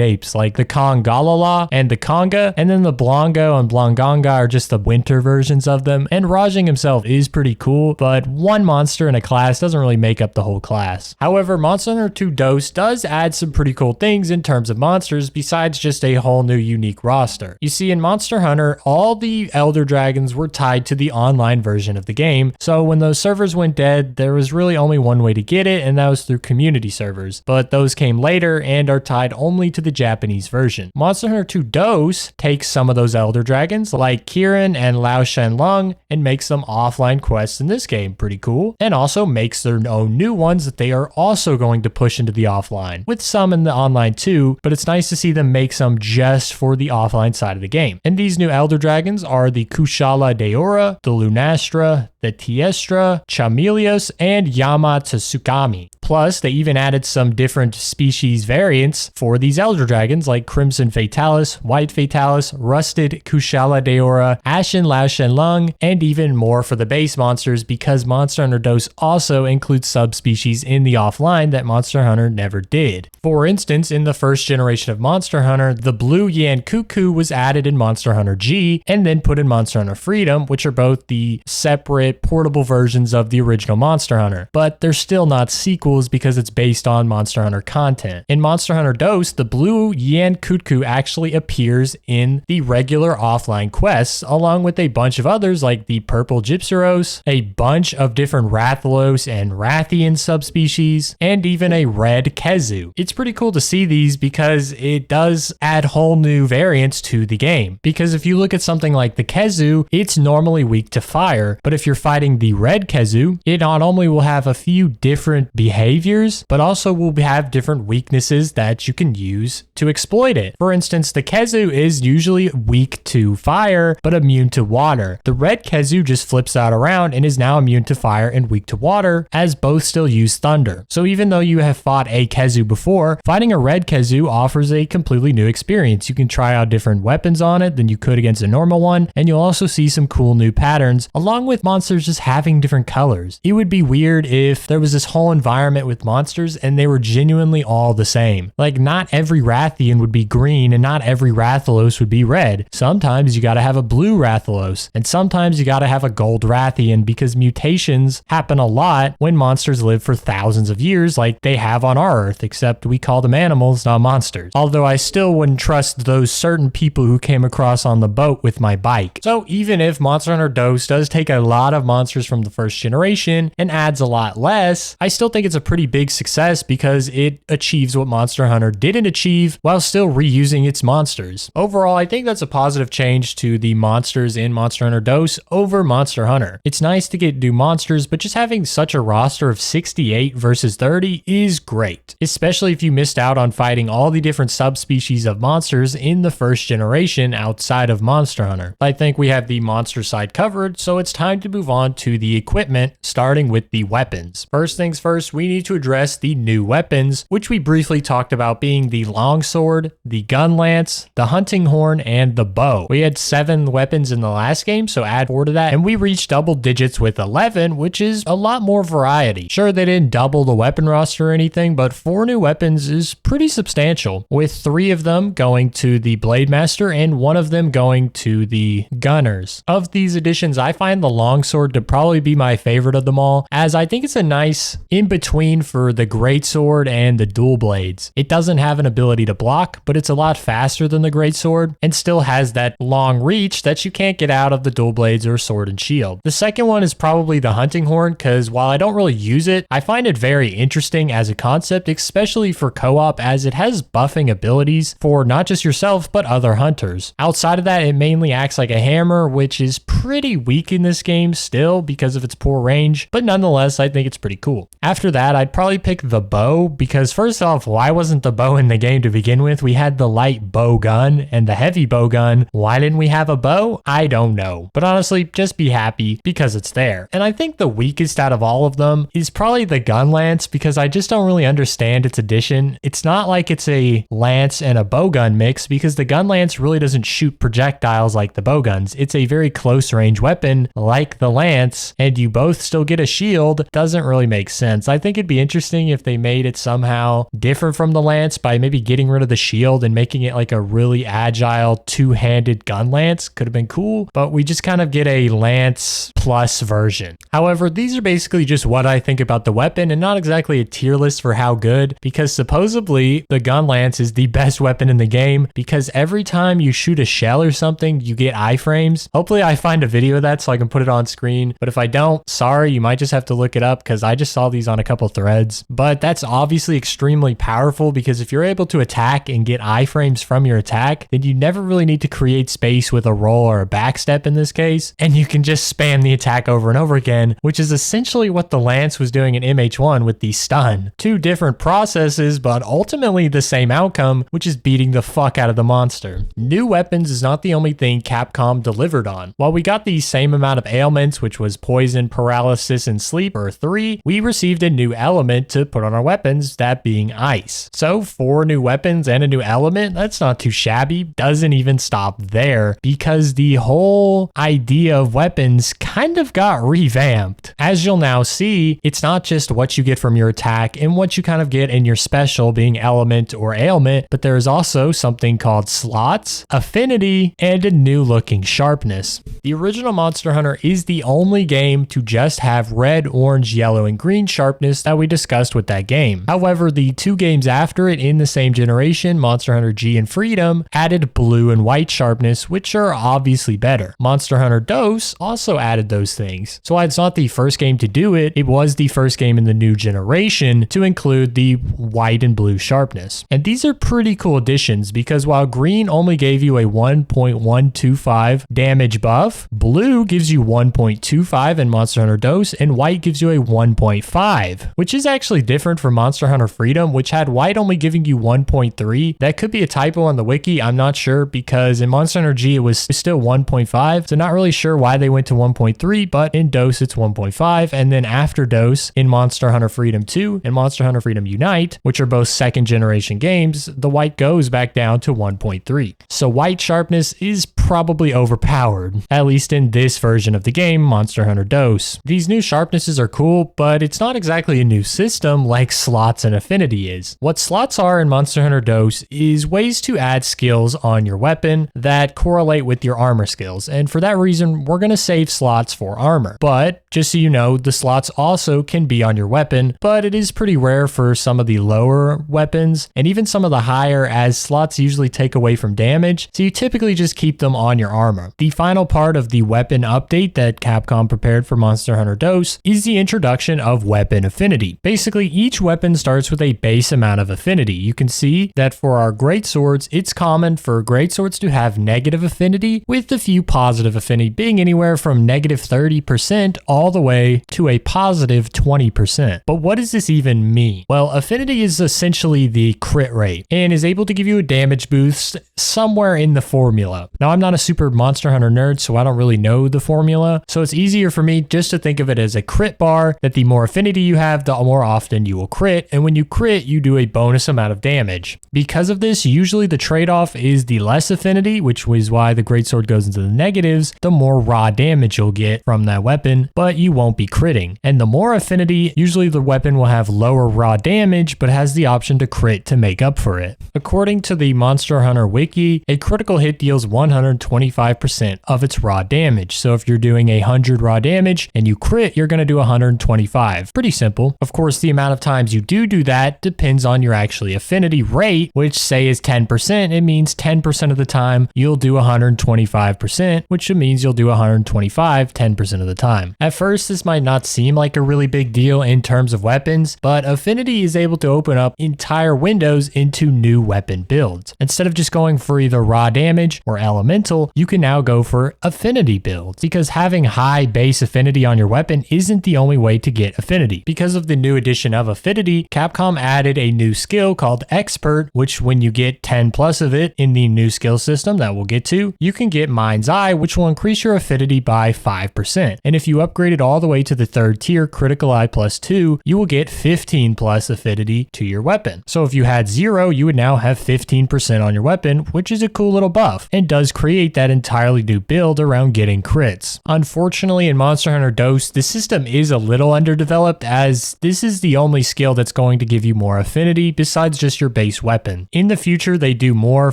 apes, like the Kongalala and the Conga, and then the Blongo and Blongonga are just the winter versions of them, and Rajang himself is pretty cool, but one monster in a class doesn't really make up the whole class. However, Monster Hunter 2 DOS does add some pretty cool things in terms of monsters besides just a whole new unique roster. You see, in Monster Hunter, all the Elder Dragons were tied to the online version of the game, so when those servers went dead, there was really only one way to get it, and that was through community servers, but those came later and are tied only to the Japanese version. version. Monster Hunter 2 DOS takes some of those Elder Dragons like Kirin and Lao Shenlong and makes them offline quests in this game. Pretty cool. And also makes their own new ones that they are also going to push into the offline, with some in the online too, but it's nice to see them make some just for the offline side of the game. And these new Elder Dragons are the Kushala Deora, the Lunastra, the Tiestra, Chameleos, and Yamatsukami. Plus, they even added some different species variants for these Elder Dragons like Crimson Fatalis, White Fatalis, Rusted Kushala Deora, Ashen Lao Shenlong, and even more for the base monsters because Monster Hunter DOS also includes subspecies in the offline that Monster Hunter never did. For instance, in the first generation of Monster Hunter, the blue Yan Cuckoo was added in Monster Hunter G and then put in Monster Hunter Freedom, which are both the separate portable versions of the original Monster Hunter, but they're still not sequels because it's based on Monster Hunter content. In Monster Hunter DOS, the blue Yan Cuckoo actually appears in the regular offline quests, along with a bunch of others like the purple Gypsyros, a bunch of different Rathalos and Rathian subspecies, and even a red Kezu. It's pretty cool to see these because it does add whole new variants to the game. Because if you look at something like the Kezu, it's normally weak to fire, but if you're fighting the red Kezu, it not only will have a few different behaviors, but also will have different weaknesses that you can use to exploit it. For instance, the Kezu is usually weak to fire, but immune to water. The red Kezu just flips that around and is now immune to fire and weak to water, as both still use thunder. So even though you have fought a Kezu before, fighting a red Kezu offers a completely new experience. You can try out different weapons on it than you could against a normal one, and you'll also see some cool new patterns, along with monsters just having different colors. It would be weird if there was this whole environment with monsters and they were genuinely all the same. Like, not every Rathian would be green and not every Rathalos would be red. Sometimes you gotta have a blue Rathalos, and sometimes you gotta have a gold Rathian because mutations happen a lot when monsters live for thousands of years like they have on our Earth, except we call them animals, not monsters. Although I still wouldn't trust those certain people who came across on the boat with my bike. So even if Monster Hunter DOS does take a lot of monsters from the first generation and adds a lot less, I still think it's a pretty big success because it achieves what Monster Hunter didn't achieve while still reusing its monsters. Overall, I think that's a positive change to the monsters in Monster Hunter DOS over Monster Hunter. It's nice to get new monsters, but just having such a roster of 68 versus 30 is great, especially if you missed out on fighting all the different subspecies of monsters in the first generation outside of Monster Hunter. I think we have the monster side covered, so it's time to move on to the equipment, starting with the weapons. First things first, we need to address the new weapons, which we briefly talked about being the longsword, the gun lance, the hunting horn, and the bow. We had 7 weapons in the last game, so add 4 to that, and we reached double digits with 11, which is a lot more variety. Sure, they didn't double the weapon roster or anything, but 4 new weapons is pretty substantial, with 3 of them going to the Blade Master and 1 of them going to the Gunners. Of these additions, I find the longsword to probably be my favorite of them all, as I think it's a nice in-between for the greatsword and the dual blades. It doesn't have an ability to block, but it's a lot faster than the greatsword and still has that long reach that you can't get out of the dual blades or sword and shield. The second one is probably the hunting horn, because while I don't really use it, I find it very interesting as a concept, especially for co-op, as it has buffing abilities for not just yourself, but other hunters. Outside of that, it mainly acts like a hammer, which is pretty weak in this game still because of its poor range, but nonetheless, I think it's pretty cool. After that, I'd probably pick the bow, because first off, why wasn't the bow in the game to begin with? We had the light bow gun and the heavy bow gun. Why didn't we have a bow? I don't know. But honestly, just be happy because it's there. And I think the weakest out of all of them is probably the gun lance, because I just don't really understand its addition. It's not like it's a lance and a bow gun mix, because the gun lance really doesn't shoot projectiles like the bow guns. It's a very close range weapon like the lance, and you both still get a shield. Doesn't really make sense. I think it'd be interesting if they made it somehow different from the lance by maybe getting rid of the shield and making it like a really agile two-handed gun lance. Could have been cool, but we just kind of get a lance plus version. However, these are basically just what I think about the weapon and not exactly a tier list for how good, because supposedly the gun lance is the best weapon in the game, because every time you shoot a shell or something, you get iframes. Hopefully I find a video of that so I can put it on screen screen, but if I don't, sorry, you might just have to look it up because I just saw these on a couple threads. But that's obviously extremely powerful because if you're able to attack and get iframes from your attack, then you never really need to create space with a roll or a backstep in this case, and you can just spam the attack over and over again, which is essentially what the Lance was doing in MH1 with the stun. Two different processes, but ultimately the same outcome, which is beating the fuck out of the monster. New weapons is not the only thing Capcom delivered on. While we got the same amount of ailments, which was poison, paralysis, and sleep, or 3, we received a new element to put on our weapons, that being ice. So 4 new weapons and a new element, that's not too shabby. Doesn't even stop there because the whole idea of weapons kind of got revamped. As you'll now see, it's not just what you get from your attack and what you kind of get in your special being element or ailment, but there's also something called slots, affinity, and a new looking sharpness. The original Monster Hunter is the only game to just have red, orange, yellow, and green sharpness that we discussed with that game. However, the 2 games after it in the same generation, Monster Hunter G and Freedom, added blue and white sharpness, which are obviously better. Monster Hunter DOS also added those things. So while it's not the first game to do it, it was the first game in the new generation to include the white and blue sharpness. And these are pretty cool additions because while green only gave you a 1.125 damage buff, blue gives you 1.25 in Monster Hunter DOS, and white gives you a 1.5, which is actually different from Monster Hunter Freedom, which had white only giving you 1.3. That could be a typo on the wiki, I'm not sure, because in Monster Hunter G it was still 1.5, so not really sure why they went to 1.3, but in DOS it's 1.5, and then after DOS, in Monster Hunter Freedom 2 and Monster Hunter Freedom Unite, which are both second generation games, the white goes back down to 1.3. So white sharpness is probably overpowered, at least in this version of the game, Monster Hunter DOS. These new sharpnesses are cool, but it's not exactly a new system like slots and affinity is. What slots are in Monster Hunter DOS is ways to add skills on your weapon that correlate with your armor skills, and for that reason, we're going to save slots for armor. But just so you know, the slots also can be on your weapon, but it is pretty rare for some of the lower weapons, and even some of the higher, as slots usually take away from damage, so you typically just keep them on your armor. The final part of the weapon update that Capcom prepared for Monster Hunter DOS is the introduction of weapon affinity. Basically, each weapon starts with a base amount of affinity. You can see that for our greatswords, it's common for greatswords to have negative affinity, with a few positive affinity being anywhere from negative 30% all the way to a positive 20%. But what does this even mean? Well, affinity is essentially the crit rate and is able to give you a damage boost somewhere in the formula. Now, I'm not a super Monster Hunter nerd, so I don't really know the formula, so it's easier for me just to think of it as a crit bar, that the more affinity you have, the more often you will crit, and when you crit, you do a bonus amount of damage. Because of this, usually the trade-off is the less affinity, which is why the greatsword goes into the negatives, the more raw damage you'll get from that weapon, but you won't be critting. And the more affinity, usually the weapon will have lower raw damage, but has the option to crit to make up for it. According to the Monster Hunter wiki, a critical hit deals 125% of its raw damage. So if you're doing 100 raw damage and you crit, you're going to do 125. Pretty simple. Of course, the amount of times you do that depends on your actually affinity rate, which say is 10%. It means 10% of the time you'll do 125%, which means you'll do 125 10% of the time. At first, this might not seem like a really big deal in terms of weapons, but affinity is able to open up entire windows into new weapon builds. Instead of just going for either raw damage or elemental, you can now go for affinity builds, because having high base affinity on your weapon isn't the only way to get affinity. Because of the new addition of affinity, Capcom added a new skill called Expert, which when you get 10 plus of it in the new skill system that we'll get to, you can get Mind's Eye, which will increase your affinity by 5%. And if you upgrade it all the way to the 3rd tier, Critical Eye plus 2, you will get 15 plus affinity to your weapon. So if you had 0, you would now have 15% on your weapon, which is a cool little buff, and does create that entirely new build around getting crits. Unfortunately, in Monster Hunter DOS, the system is a little underdeveloped, as this is the only skill that's going to give you more affinity besides just your base weapon. In the future, they do more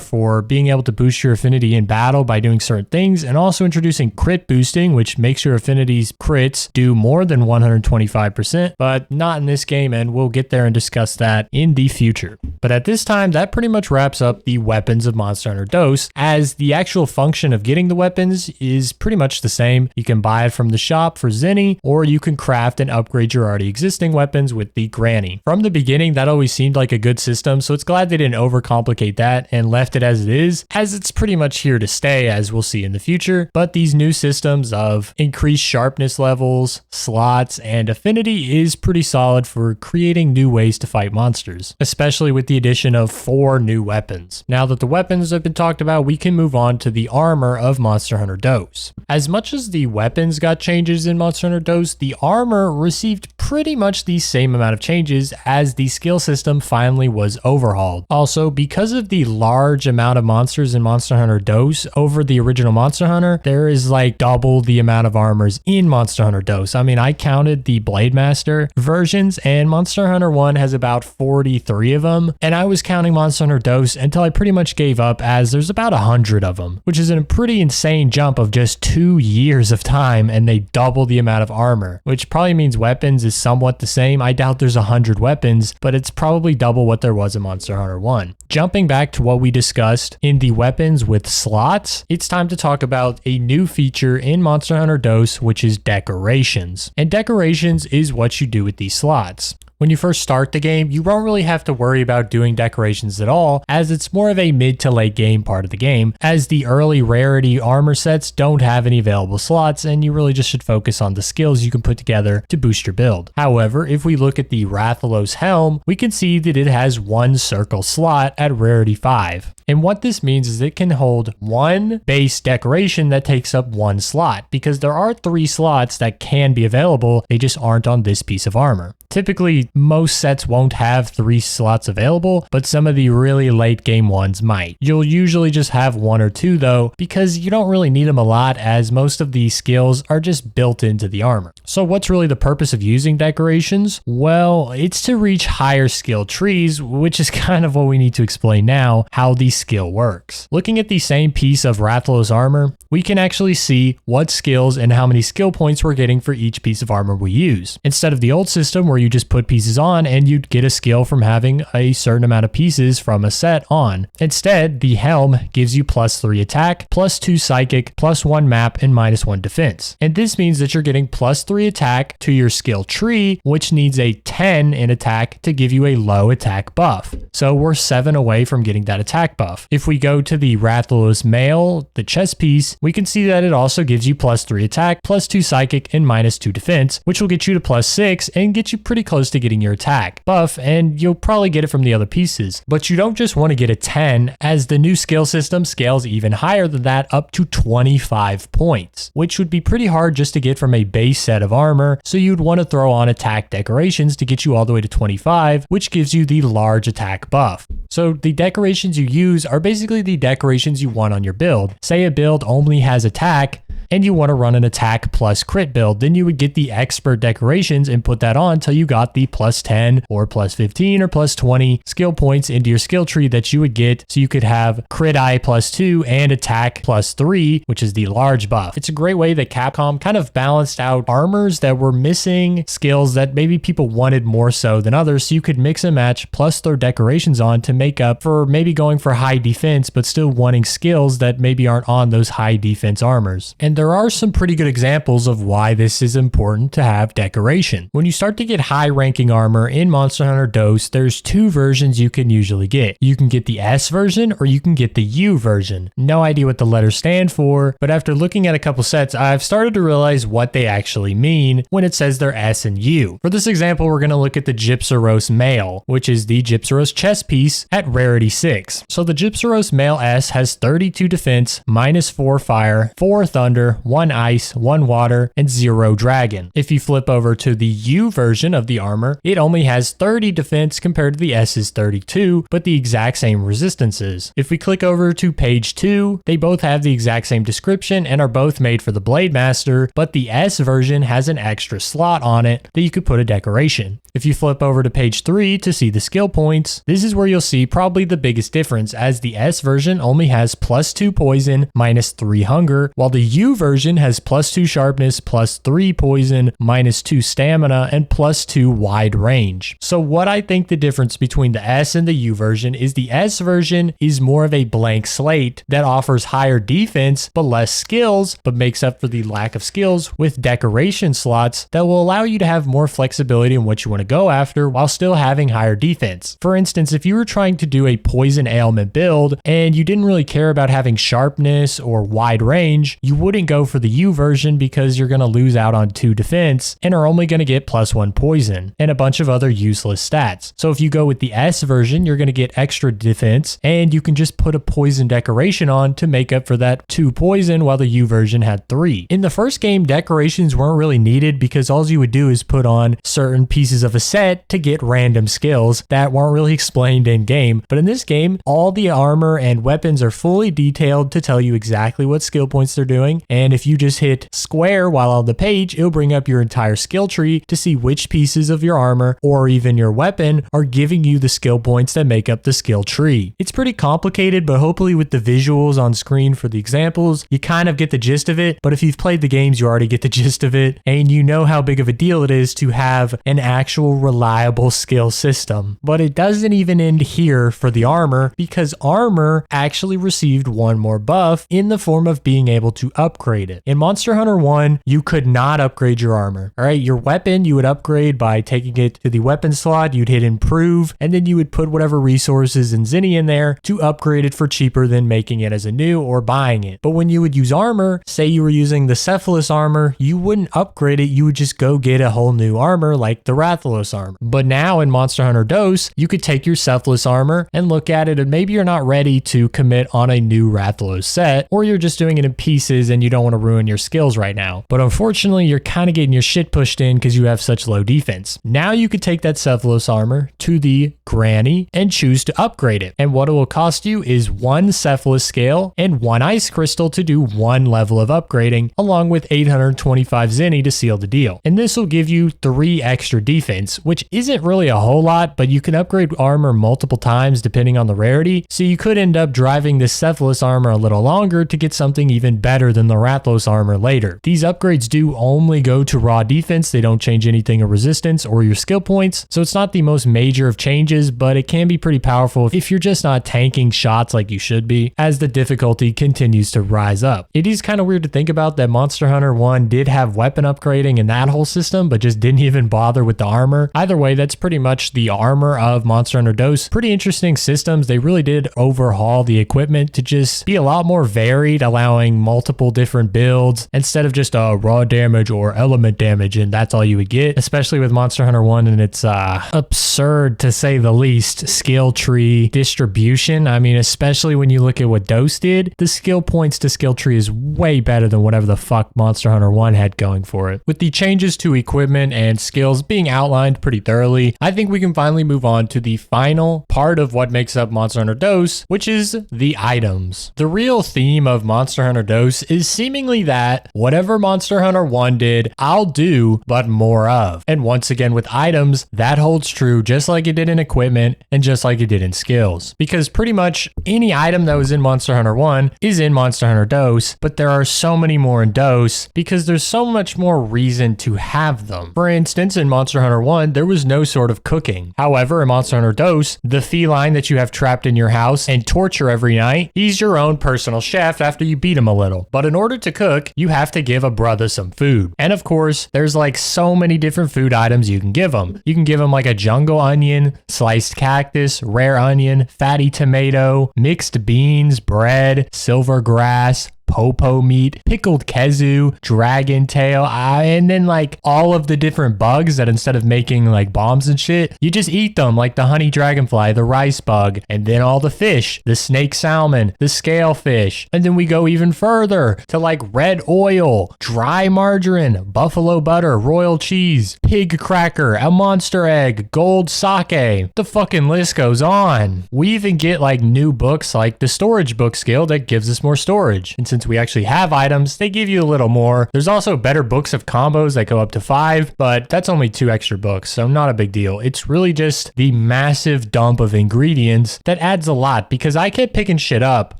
for being able to boost your affinity in battle by doing certain things, and also introducing crit boosting, which makes your affinities crits do more than 125%, but not in this game, and we'll get there and discuss that in the future. But at this time, that pretty much wraps up the weapons of Monster Hunter DOS. As the actual function of getting the weapons, is pretty much the same. You can buy it from the shop for Zenny, or you can craft and upgrade your already existing weapons with the Granny. From the beginning, that always seemed like a good system, so it's glad they didn't overcomplicate that and left it as it is, as it's pretty much here to stay, as we'll see in the future. But these new systems of increased sharpness levels, slots, and affinity is pretty solid for creating new ways to fight monsters, especially with the addition of 4 new weapons. Now that the weapons have been talked about, we can move on to the armor of Monster Hunter DOS. As much as the weapons got changes in Monster Hunter DOS, the armor received pretty much the same amount of changes as the skill system finally was overhauled. Also, because of the large amount of monsters in Monster Hunter DOS over the original Monster Hunter, there is like double the amount of armors in Monster Hunter DOS. I mean, I counted the Blade Master versions, and Monster Hunter 1 has about 43 of them, and I was counting Monster Hunter DOS until I pretty much gave up, as there's about 100 of them, which is a pretty insane jump of just 2 years of time, and they double the amount of armor, which probably means weapons is somewhat the same. I doubt there's 100 weapons, but it's probably double what there was in Monster Hunter 1. Jumping back to what we discussed in the weapons with slots, it's time to talk about a new feature in Monster Hunter DOS, which is decorations. And decorations is what you do with these slots. When you first start the game, you won't really have to worry about doing decorations at all, as it's more of a mid to late game part of the game, as the early rarity armor sets don't have any available slots, and you really just should focus on the skills you can put together to boost your build. However, if we look at the Rathalos helm, we can see that it has 1 circle slot at rarity 5. And what this means is it can hold 1 base decoration that takes up 1 slot, because there are 3 slots that can be available, they just aren't on this piece of armor. Typically, most sets won't have 3 slots available, but some of the really late game ones might. You'll usually just have 1 or 2 though, because you don't really need them a lot, as most of these skills are just built into the armor. So what's really the purpose of using decorations? Well, it's to reach higher skill trees, which is kind of what we need to explain now, how the skill works. Looking at the same piece of Rathalos armor, we can actually see what skills and how many skill points we're getting for each piece of armor we use. Instead of the old system where you just put pieces on and you'd get a skill from having a certain amount of pieces from a set on. Instead, the helm gives you +3 attack, +2 psychic, +1 map, and -1 defense. And this means that you're getting +3 attack to your skill tree, which needs a 10 in attack to give you a low attack buff. So we're 7 away from getting that attack buff. If we go to the Rathalos mail, the chest piece, we can see that it also gives you +3 attack, +2 psychic, and -2 defense, which will get you to +6 and get you pretty close to getting your attack buff, and you'll probably get it from the other pieces. But you don't just want to get a 10, as the new skill system scales even higher than that, up to 25 points, which would be pretty hard just to get from a base set of armor, so you'd want to throw on attack decorations to get you all the way to 25, which gives you the large attack buff. So the decorations you use are basically the decorations you want on your build. Say a build only has attack, and you want to run an attack plus crit build, then you would get the expert decorations and put that on until you got the +10 or +15 or +20 skill points into your skill tree that you would get, so you could have crit eye +2 and attack +3, which is the large buff. It's a great way that Capcom kind of balanced out armors that were missing skills that maybe people wanted more so than others, so you could mix and match plus throw decorations on to make up for maybe going for high defense but still wanting skills that maybe aren't on those high defense armors. And there are some pretty good examples of why this is important to have decoration. When you start to get high ranking armor in Monster Hunter DOS, there's 2 versions you can usually get. You can get the S version or you can get the U version. No idea what the letters stand for, but after looking at a couple sets, I've started to realize what they actually mean when it says they're S and U. For this example, we're going to look at the Gypsaros Male, which is the Gypsaros chess piece at rarity 6. So the Gypsaros Male S has 32 defense, -4 fire, 4 thunder, 1 ice, 1 water, and 0 dragon. If you flip over to the U version of the armor, it only has 30 defense compared to the S's 32, but the exact same resistances. If we click over to page 2, they both have the exact same description and are both made for the Blade Master, but the S version has an extra slot on it that you could put a decoration. If you flip over to page 3 to see the skill points, this is where you'll see probably the biggest difference, as the S version only has +2 poison, -3 hunger, while the U version has +2 sharpness, +3 poison, -2 stamina, and +2 wide range. So what I think the difference between the S and the U version is the S version is more of a blank slate that offers higher defense but less skills, but makes up for the lack of skills with decoration slots that will allow you to have more flexibility in what you want to go after while still having higher defense. For instance, if you were trying to do a poison ailment build and you didn't really care about having sharpness or wide range, you wouldn't go for the U version because you're going to lose out on 2 defense and are only going to get +1 poison and a bunch of other useless stats. So if you go with the S version, you're going to get extra defense and you can just put a poison decoration on to make up for that 2 poison while the U version had 3. In the first game, decorations weren't really needed because all you would do is put on certain pieces of a set to get random skills that weren't really explained in game. But in this game, all the armor and weapons are fully detailed to tell you exactly what skill points they're doing. And if you just hit square while on the page, it'll bring up your entire skill tree to see which pieces of your armor or even your weapon are giving you the skill points that make up the skill tree. It's pretty complicated, but hopefully with the visuals on screen for the examples, you kind of get the gist of it. But if you've played the games, you already get the gist of it, and you know how big of a deal it is to have an actual reliable skill system. But it doesn't even end here for the armor, because armor actually received one more buff in the form of being able to upgrade it. In Monster Hunter 1, you could not upgrade your armor. All right, your weapon you would upgrade by taking it to the weapon slot, you'd hit improve, and then you would put whatever resources and Zinni in there to upgrade it for cheaper than making it as a new or buying it. But when you would use armor, say you were using the Cephalus armor, you wouldn't upgrade it, you would just go get a whole new armor like the Rathalos armor. But now in Monster Hunter DOS, you could take your Cephalus armor and look at it, and maybe you're not ready to commit on a new Rathalos set, or you're just doing it in pieces and you don't want to ruin your skills right now. But unfortunately, you're kind of getting your shit pushed in because you have such low defense. Now you could take that Cephalus armor to the Granny and choose to upgrade it. And what it will cost you is 1 Cephalus scale and 1 ice crystal to do 1 level of upgrading, along with 825 Zinni to seal the deal. And this will give you 3 extra defense, which isn't really a whole lot, but you can upgrade armor multiple times depending on the rarity. So you could end up driving this Cephalus armor a little longer to get something even better than the Rathalos armor later. These upgrades do only go to raw defense. They don't change anything of resistance or your skill points. So it's not the most major of changes, but it can be pretty powerful if you're just not tanking shots like you should be as the difficulty continues to rise up. It is kind of weird to think about that Monster Hunter 1 did have weapon upgrading in that whole system, but just didn't even bother with the armor. Either way, that's pretty much the armor of Monster Hunter DOS. Pretty interesting systems. They really did overhaul the equipment to just be a lot more varied, allowing multiple different builds instead of just raw damage or element damage, and that's all you would get, especially with Monster Hunter 1 and its absurd, to say the least, skill tree distribution. I mean, especially when you look at what DOS did, the skill points to skill tree is way better than whatever the fuck Monster Hunter 1 had going for it. With the changes to equipment and skills being outlined pretty thoroughly, I think we can finally move on to the final part of what makes up Monster Hunter DOS, which is the items. The real theme of Monster Hunter DOS is seemingly that whatever Monster Hunter 1 did, I'll do, but more of. And once again with items, that holds true just like it did in equipment and just like it did in skills. Because pretty much any item that was in Monster Hunter 1 is in Monster Hunter DOS, but there are so many more in DOS because there's so much more reason to have them. For instance, in Monster Hunter 1, there was no sort of cooking. However, in Monster Hunter DOS, the feline that you have trapped in your house and torture every night, he's your own personal chef after you beat him a little. But in order to cook, you have to give a brother some food. And of course, there's like so many different food items you can give him. You can give him like a jungle onion, sliced cactus, rare onion, fatty tomato, mixed beans, bread, silver grass, popo meat, pickled kezu, dragon tail, and then like all of the different bugs that instead of making like bombs and shit, you just eat them, like the honey dragonfly, the rice bug, and then all the fish, the snake salmon, the scale fish. And then we go even further to like red oil, dry margarine, buffalo butter, royal cheese, pig cracker, a monster egg, gold sake. The fucking list goes on. We even get like new books like the storage book skill that gives us more storage. And since since we actually have items, they give you a little more. There's also better books of combos that go up to 5, but that's only 2 extra books, so not a big deal. It's really just the massive dump of ingredients that adds a lot, because I kept picking shit up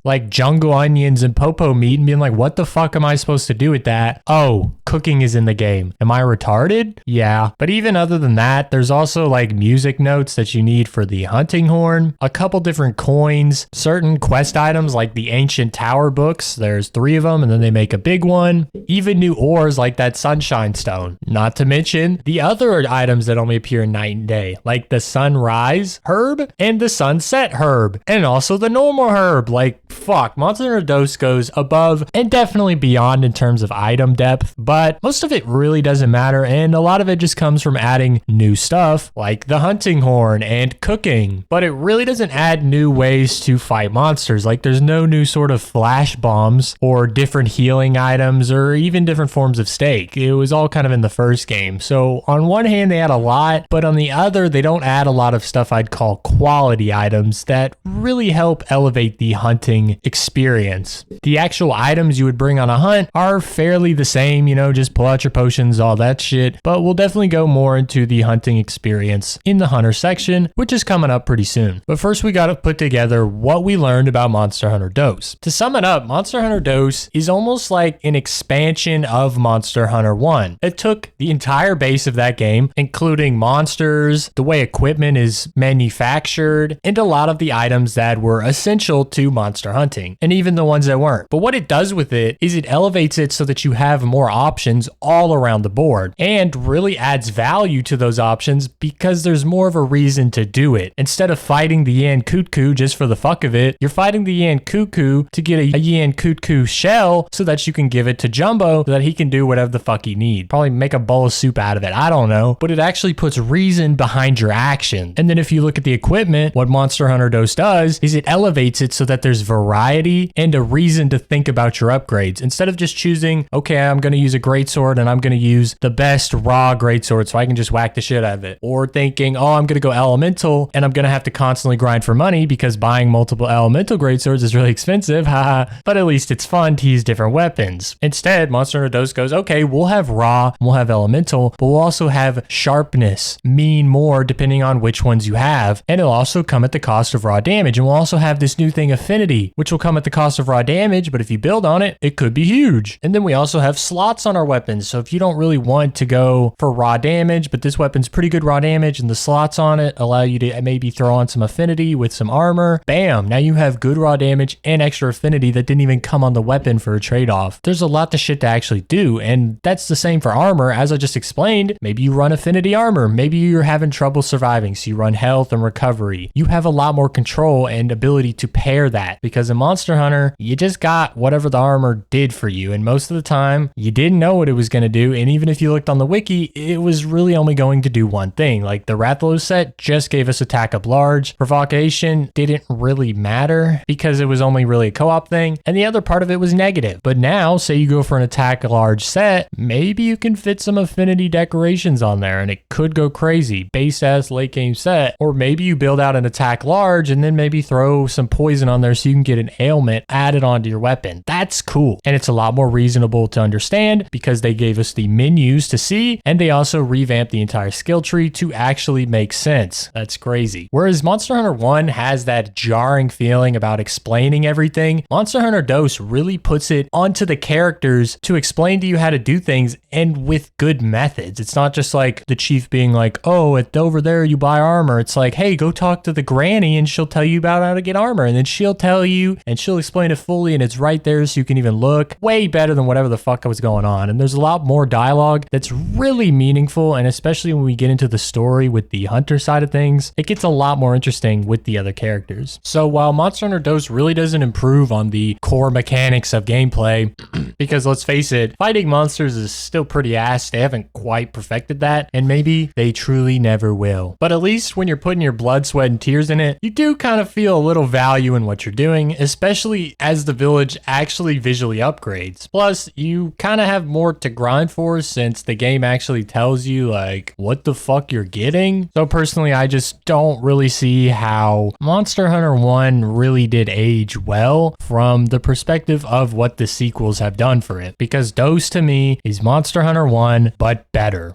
like jungle onions and popo meat and being like, what the fuck am I supposed to do with that? Oh, cooking is in the game. Am I retarded? Yeah. But even other than that, there's also like music notes that you need for the hunting horn, a couple different coins, certain quest items like the ancient tower books. There's 3 of them and then they make a big one. Even new ores like that sunshine stone. Not to mention the other items that only appear in night and day, like the sunrise herb and the sunset herb, and also the normal herb. Like, fuck, Monster Hunter Dose goes above and definitely beyond in terms of item depth, but most of it really doesn't matter, and a lot of it just comes from adding new stuff like the hunting horn and cooking. But it really doesn't add new ways to fight monsters. Like, there's no new sort of flash bombs or different healing items or even different forms of stake. It was all kind of in the first game. So on one hand, they add a lot, but on the other, they don't add a lot of stuff I'd call quality items that really help elevate the hunting experience. The actual items you would bring on a hunt are fairly the same, you know, just pull out your potions, all that shit, but we'll definitely go more into the hunting experience in the hunter section, which is coming up pretty soon. But first, we got to put together what we learned about Monster Hunter Dose. To sum it up, Monster Hunter Dose is almost like an expansion of Monster Hunter 1. It took the entire base of that game, including monsters, the way equipment is manufactured, and a lot of the items that were essential to monster hunting, and even the ones that weren't. But what it does with it is it elevates it so that you have more options all around the board, and really adds value to those options because there's more of a reason to do it. Instead of fighting the Yan Kutku just for the fuck of it, you're fighting the Yan Kutku to get a Yan Kutku shell so that you can give it to Jumbo so that he can do whatever the fuck he needs. Probably make a bowl of soup out of it. I don't know. But it actually puts reason behind your action. And then if you look at the equipment, what Monster Hunter Dose does is it elevates it so that there's variety and a reason to think about your upgrades. Instead of just choosing, okay, I'm going to use a greatsword and I'm going to use the best raw greatsword so I can just whack the shit out of it. Or thinking, oh, I'm going to go elemental and I'm going to have to constantly grind for money because buying multiple elemental greatswords is really expensive. Haha. But at least it's fun to use different weapons. Instead, Monster Hunter Dose goes, okay, we'll have raw, we'll have elemental, but we'll also have sharpness, mean more depending on which ones you have. And it'll also come at the cost of raw damage. And we'll also have this new thing, affinity, which will come at the cost of raw damage, but if you build on it, it could be huge. And then we also have slots on our weapons. So if you don't really want to go for raw damage, but this weapon's pretty good raw damage and the slots on it allow you to maybe throw on some affinity with some armor, bam, now you have good raw damage and extra affinity that didn't even come on the weapon for a trade-off. There's a lot of shit to actually do, and that's the same for armor. As I just explained, maybe you run affinity armor, maybe you're having trouble surviving, so you run health and recovery. You have a lot more control and ability to pair that, because in Monster Hunter, you just got whatever the armor did for you, and most of the time, you didn't know what it was going to do, and even if you looked on the wiki, it was really only going to do one thing. Like the Rathalos set just gave us attack up large. Provocation didn't really matter because it was only really a co-op thing, and the other part of it was negative. But now, say you go for an attack large set, maybe you can fit some affinity decorations on there, and it could go crazy. Base ass late game set. Or maybe you build out an attack large and then maybe throw some poison on there so you can get an ailment added onto your weapon. That's cool. And it's a lot more reasonable to understand because they gave us the menus to see, and they also revamped the entire skill tree to actually make sense. That's crazy. Whereas Monster Hunter 1 has that jarring feeling about explaining everything, Monster Hunter Dose really puts it onto the characters to explain to you how to do things, and with good methods. It's not just like the chief being like, oh, over there you buy armor. It's like, hey, go talk to the granny and she'll tell you about how to get armor, and then she'll tell you and she'll explain it fully, and it's right there so you can even look. Way better than whatever the fuck was going on. And there's a lot more dialogue that's really meaningful, and especially when we get into the story with the hunter side of things, it gets a lot more interesting with the other characters. So while Monster Hunter Dose really doesn't improve on the core mechanics of gameplay, because let's face it, fighting monsters is still pretty ass. They haven't quite perfected that, and maybe they truly never will. But at least when you're putting your blood, sweat, and tears in it, you do kind of feel a little value in what you're doing, especially as the village actually visually upgrades. Plus, you kind of have more to grind for since the game actually tells you like what the fuck you're getting. So personally, I just don't really see how Monster Hunter 1 really did age well from the perspective irrespective of what the sequels have done for it, because Dose to me is Monster Hunter 1, but better.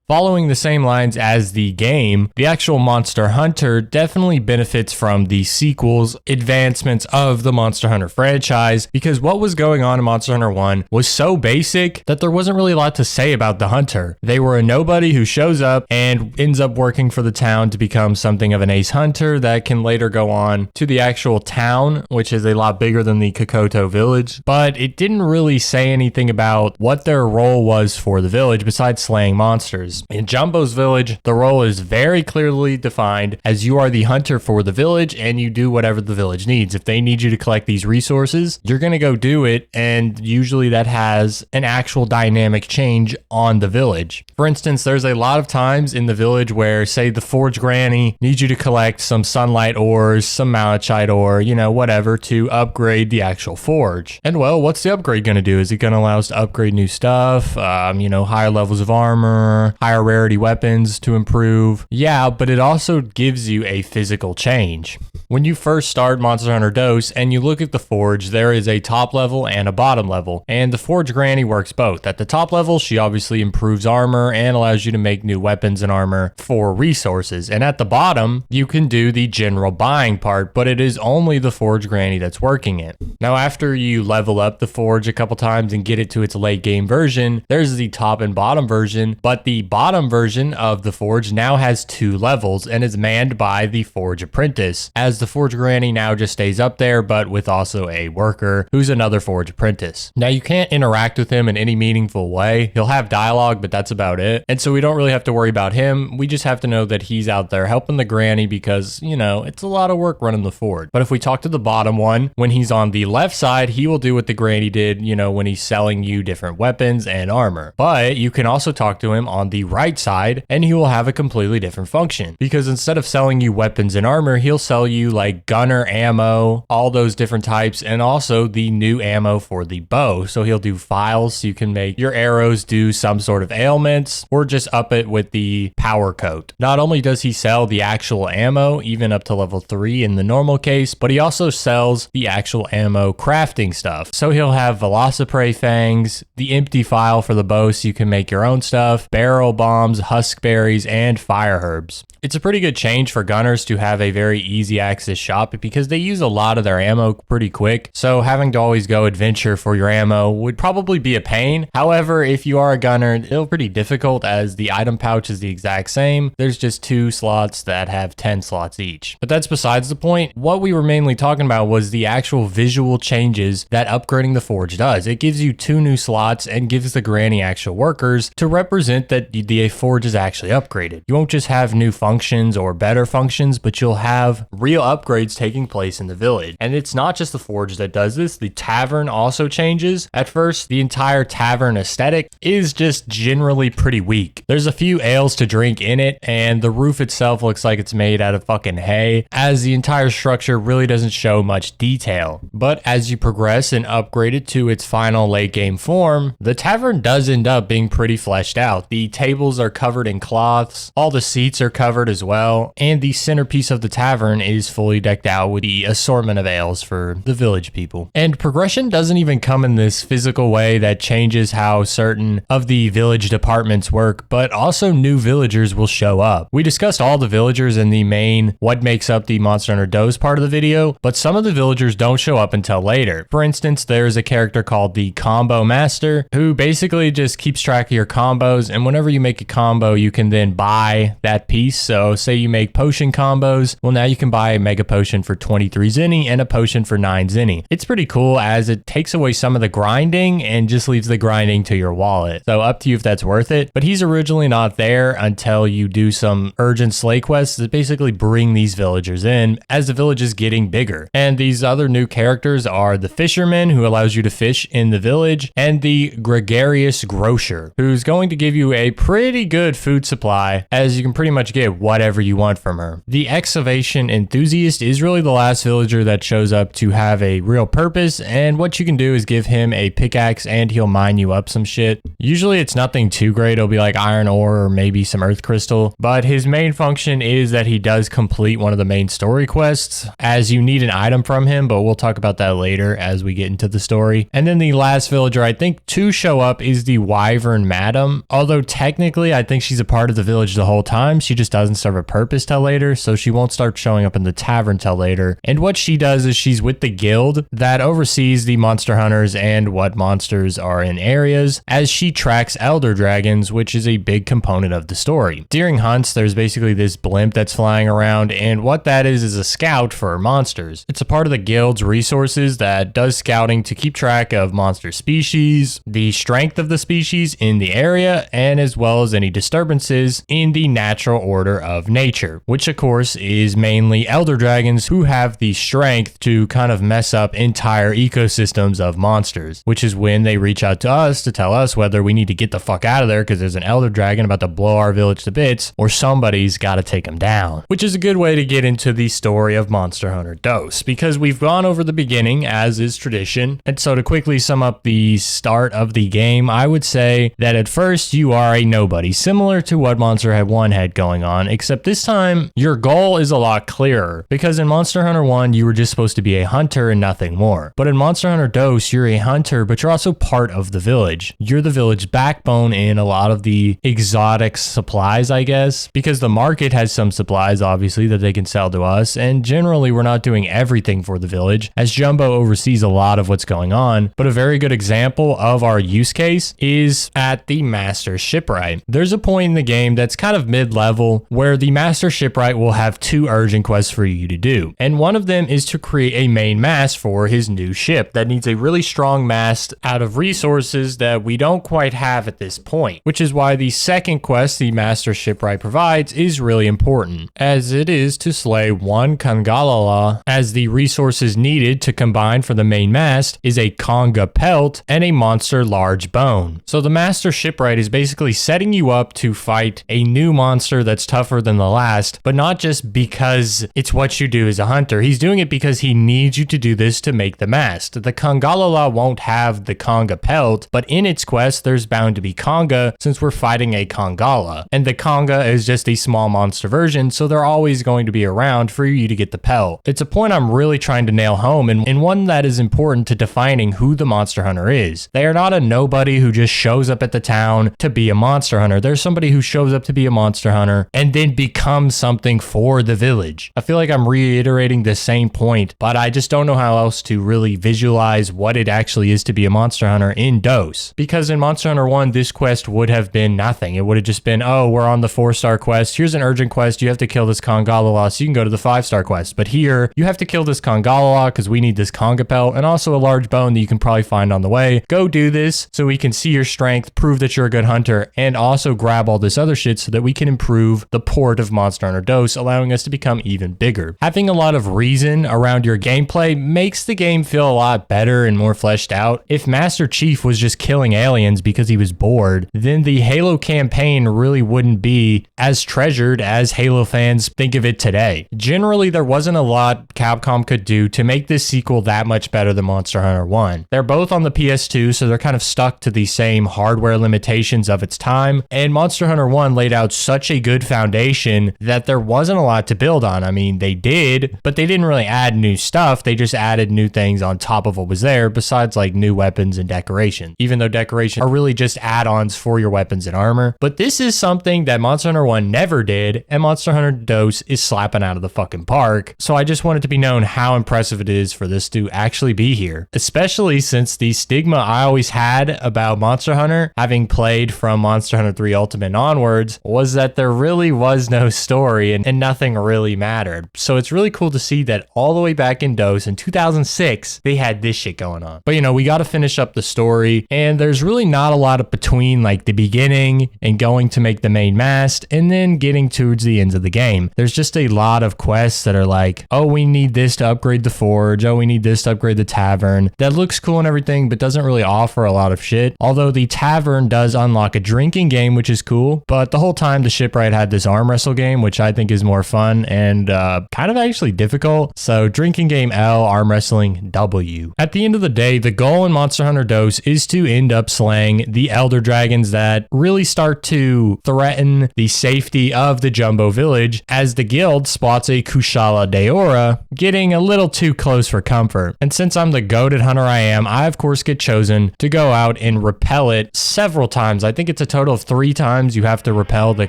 Following the same lines as the game, the actual Monster Hunter definitely benefits from the sequels, advancements of the Monster Hunter franchise, because what was going on in Monster Hunter 1 was so basic that there wasn't really a lot to say about the hunter. They were a nobody who shows up and ends up working for the town to become something of an ace hunter that can later go on to the actual town, which is a lot bigger than the Kokoto village. But it didn't really say anything about what their role was for the village besides slaying monsters. In Jumbo's village, the role is very clearly defined as you are the hunter for the village and you do whatever the village needs. If they need you to collect these resources, you're going to go do it, and usually that has an actual dynamic change on the village. For instance, there's a lot of times in the village where, say, the Forge Granny needs you to collect some sunlight ores, some malachite ore, whatever, to upgrade the actual forge. And well, what's the upgrade going to do? Is it going to allow us to upgrade new stuff? Higher levels of armor, higher rarity weapons to improve. Yeah, but it also gives you a physical change. When you first start Monster Hunter Dose and you look at the forge, there is a top level and a bottom level, and the Forge Granny works both. At the top level, she obviously improves armor and allows you to make new weapons and armor for resources. And at the bottom, you can do the general buying part, but it is only the Forge Granny that's working it. Now, after you level up the forge a couple times and get it to its late game version, there's the top and bottom version, but the bottom version of the forge now has 2 levels and is manned by the Forge Apprentice, as the Forge Granny now just stays up there, but with also a worker who's another Forge Apprentice. Now, you can't interact with him in any meaningful way. He'll have dialogue, but that's about it. And so we don't really have to worry about him. We just have to know that he's out there helping the granny because, it's a lot of work running the forge. But if we talk to the bottom one, when he's on the left side, he will do what the granny did, when he's selling you different weapons and armor. But you can also talk to him on the right side and he will have a completely different function, because instead of selling you weapons and armor, he'll sell you like gunner ammo, all those different types, and also the new ammo for the bow. So he'll do files so you can make your arrows do some sort of ailments or just up it with the power coat. Not only does he sell the actual ammo, even up to level 3 in the normal case, but he also sells the actual ammo crafting stuff. So he'll have Velociprey fangs, the empty file for the bow so you can make your own stuff, barrel bombs, husk berries, and fire herbs. It's a pretty good change for gunners to have a very easy access shop because they use a lot of their ammo pretty quick. So having to always go adventure for your ammo would probably be a pain. However, if you are a gunner, it'll be pretty difficult as the item pouch is the exact same. There's just 2 slots that have 10 slots each. But that's besides the point. What we were mainly talking about was the actual visual changes that upgrading the forge does. It gives you 2 new slots and gives the granny actual workers to represent that the forge is actually upgraded. You won't just have new functions or better functions, but you'll have real upgrades taking place in the village. And it's not just the forge that does this. The tavern also changes. At first, the entire tavern aesthetic is just generally pretty weak. There's a few ales to drink in it, and the roof itself looks like it's made out of fucking hay, as the entire structure really doesn't show much detail. But as you progress and upgrade it to its final late game form, the tavern does end up being pretty fleshed out. The tables are covered in cloths, all the seats are covered as well, and the centerpiece of the tavern is fully decked out with the assortment of ales for the village people. And progression doesn't even come in this physical way that changes how certain of the village departments work, but also new villagers will show up. We discussed all the villagers in the main what makes up the Monster Hunter Dose part of the video, but some of the villagers don't show up until later. For instance, there's a character called the Combo Master who basically just keeps track of your combos, and whenever you make a combo, you can then buy that piece. So say you make potion combos, well, now you can buy a mega potion for 23 zenny and a potion for 9 zenny. It's pretty cool as it takes away some of the grinding and just leaves the grinding to your wallet. So up to you if that's worth it, but he's originally not there until you do some urgent slay quests that basically bring these villagers in as the village is getting bigger. And these other new characters are the Fisherman, who allows you to fish in the village, and the Gregarious Grocer, who's going to give you a pretty good food supply as you can pretty much get whatever you want from her. The Excavation Enthusiast is really the last villager that shows up to have a real purpose, and what you can do is give him a pickaxe and he'll mine you up some shit. Usually it's nothing too great. It'll be like iron ore or maybe some earth crystal, but his main function is that he does complete one of the main story quests as you need an item from him, but we'll talk about that later as we get into the story. And then the last villager I think to show up is the Wyvern Madam. Although technically I think she's a part of the village the whole time, she just doesn't serve a purpose till later, so she won't start showing up in the tavern till later. And what she does is she's with the guild that oversees the monster hunters and what monsters are in areas, as she tracks elder dragons, which is a big component of the story. During hunts, there's basically this blimp that's flying around, and what that is a scout for monsters. It's a part of the guild's resources that does scouting to keep track of monster species, the strength of the species in the area, and as well as any disturbances in the natural order of nature, which of course is mainly elder dragons who have the strength to kind of mess up entire ecosystems of monsters, which is when they reach out to us to tell us whether we need to get the fuck out of there because there's an elder dragon about to blow our village to bits, or somebody's got to take him down. Which is a good way to get into the story of Monster Hunter DOS, because we've gone over the beginning as is tradition. And so to quickly sum up the start of the game, I would say that at first you are a nobody, similar to what Monster Hunter 1 had going on, except this time your goal is a lot clearer, because in Monster Hunter 1 you were just supposed to be a hunter and nothing more. But in Monster Hunter DOS you're a hunter, but you're also part of the village. You're the village backbone in a lot of the exotic supplies, I guess, because the market has some supplies obviously that they can sell to us, and generally we're not doing everything for the village as Jumbo oversees a lot of what's going on. But a very good example of our use case is at the Master Shipwright. There's a point in the game that's kind of mid-level where the Master Shipwright will have two urgent quests for you to do, and one of them is to create a main mast for his new ship that needs a really strong mast out of resources that we don't quite have at this point, which is why the second quest the Master Shipwright provides is really important, as it is to slay one Kangalala, as the resources needed to combine for the main mast is a Conga pelt and a monster large bone. So the Master Shipwright is basically setting you up to fight a new monster that's tougher than the last, but not just because it's what you do as a hunter. He's doing it because he needs you to do this to make the mast. The Kangalala won't have the Conga pelt, but in its quest there's bound to be Conga since we're fighting a Kangala, and the Conga is just a small monster version, so they're always going to be around for you to get the pelt. It's a point I'm really trying to nail home, and one that is important to defining who the monster hunter is. They are not a nobody who just shows up at the town to be a monster hunter. They're somebody who shows up to be a monster hunter and then becomes something for the village. I feel like I'm reiterating the same point, but I just don't know how else to really visualize what it actually is to be a monster hunter in DOS. Because in Monster Hunter 1, this quest would have been nothing. It would have just been, oh, we're on the 4-star quest. Here's an urgent quest. You have to kill this Kangalala so you can go to the 5-star quest. But here, you have to kill this Kangalala because we need this Conga pelt and also a large bone that you can probably find on the way. Go do this so we can see your strength, prove that you're a good hunter, and also grab all this other shit so that we can improve the port of Monster Hunter DOS, allowing us to become even bigger. Having a lot of reason around your gameplay makes the game feel a lot better and more fleshed out. If Master Chief was just killing aliens because he was bored, then the Halo campaign really wouldn't be as treasured as Halo fans think of it today. Generally, there wasn't a lot Capcom could do to make this sequel that much better than Monster Hunter 1. They're both on the PS2, so they're kind of stuck to the same hardware limitations of its time, and Monster Hunter 1 laid out such a good foundation that there wasn't a lot to build on. I mean, they did, but they didn't really add new stuff. They just added new things on top of what was there, besides like new weapons and decoration, even though decoration are really just add-ons for your weapons and armor. But this is something that Monster Hunter 1 never did, and Monster Hunter DOS is slapping out of the fucking park. So I just want it to be known how impressive it is for this to actually be here, especially since the stigma I always had about Monster Hunter, having played from Monster Hunter 3 Ultimate onwards, was that there really was no story and nothing really mattered. So it's really cool to see that all the way back in DOS in 2006, they had this shit going on. But you know, we got to finish up the story, and there's really not a lot of between like the beginning and going to make the main mast and then getting towards the ends of the game. There's just a lot of quests that are like, oh, we need this to upgrade the forge, oh, we need this to upgrade the tavern. That looks cool and everything, but doesn't really offer a lot of shit. Although the tavern does unlock a drinking game, which is cool, but the whole time the shipwright had this arm wrestle game, which I think is more fun and kind of actually difficult. So drinking game L, arm wrestling W. At the end of the day, the goal in Monster Hunter DOS is to end up slaying slaying the elder dragons that really start to threaten the safety of the Jumbo village as the guild spots a Kushala Daora getting a little too close for comfort. And since I'm the goated hunter I am, I of course get chosen to go out and repel it several times. I think it's a total of 3 times you have to repel the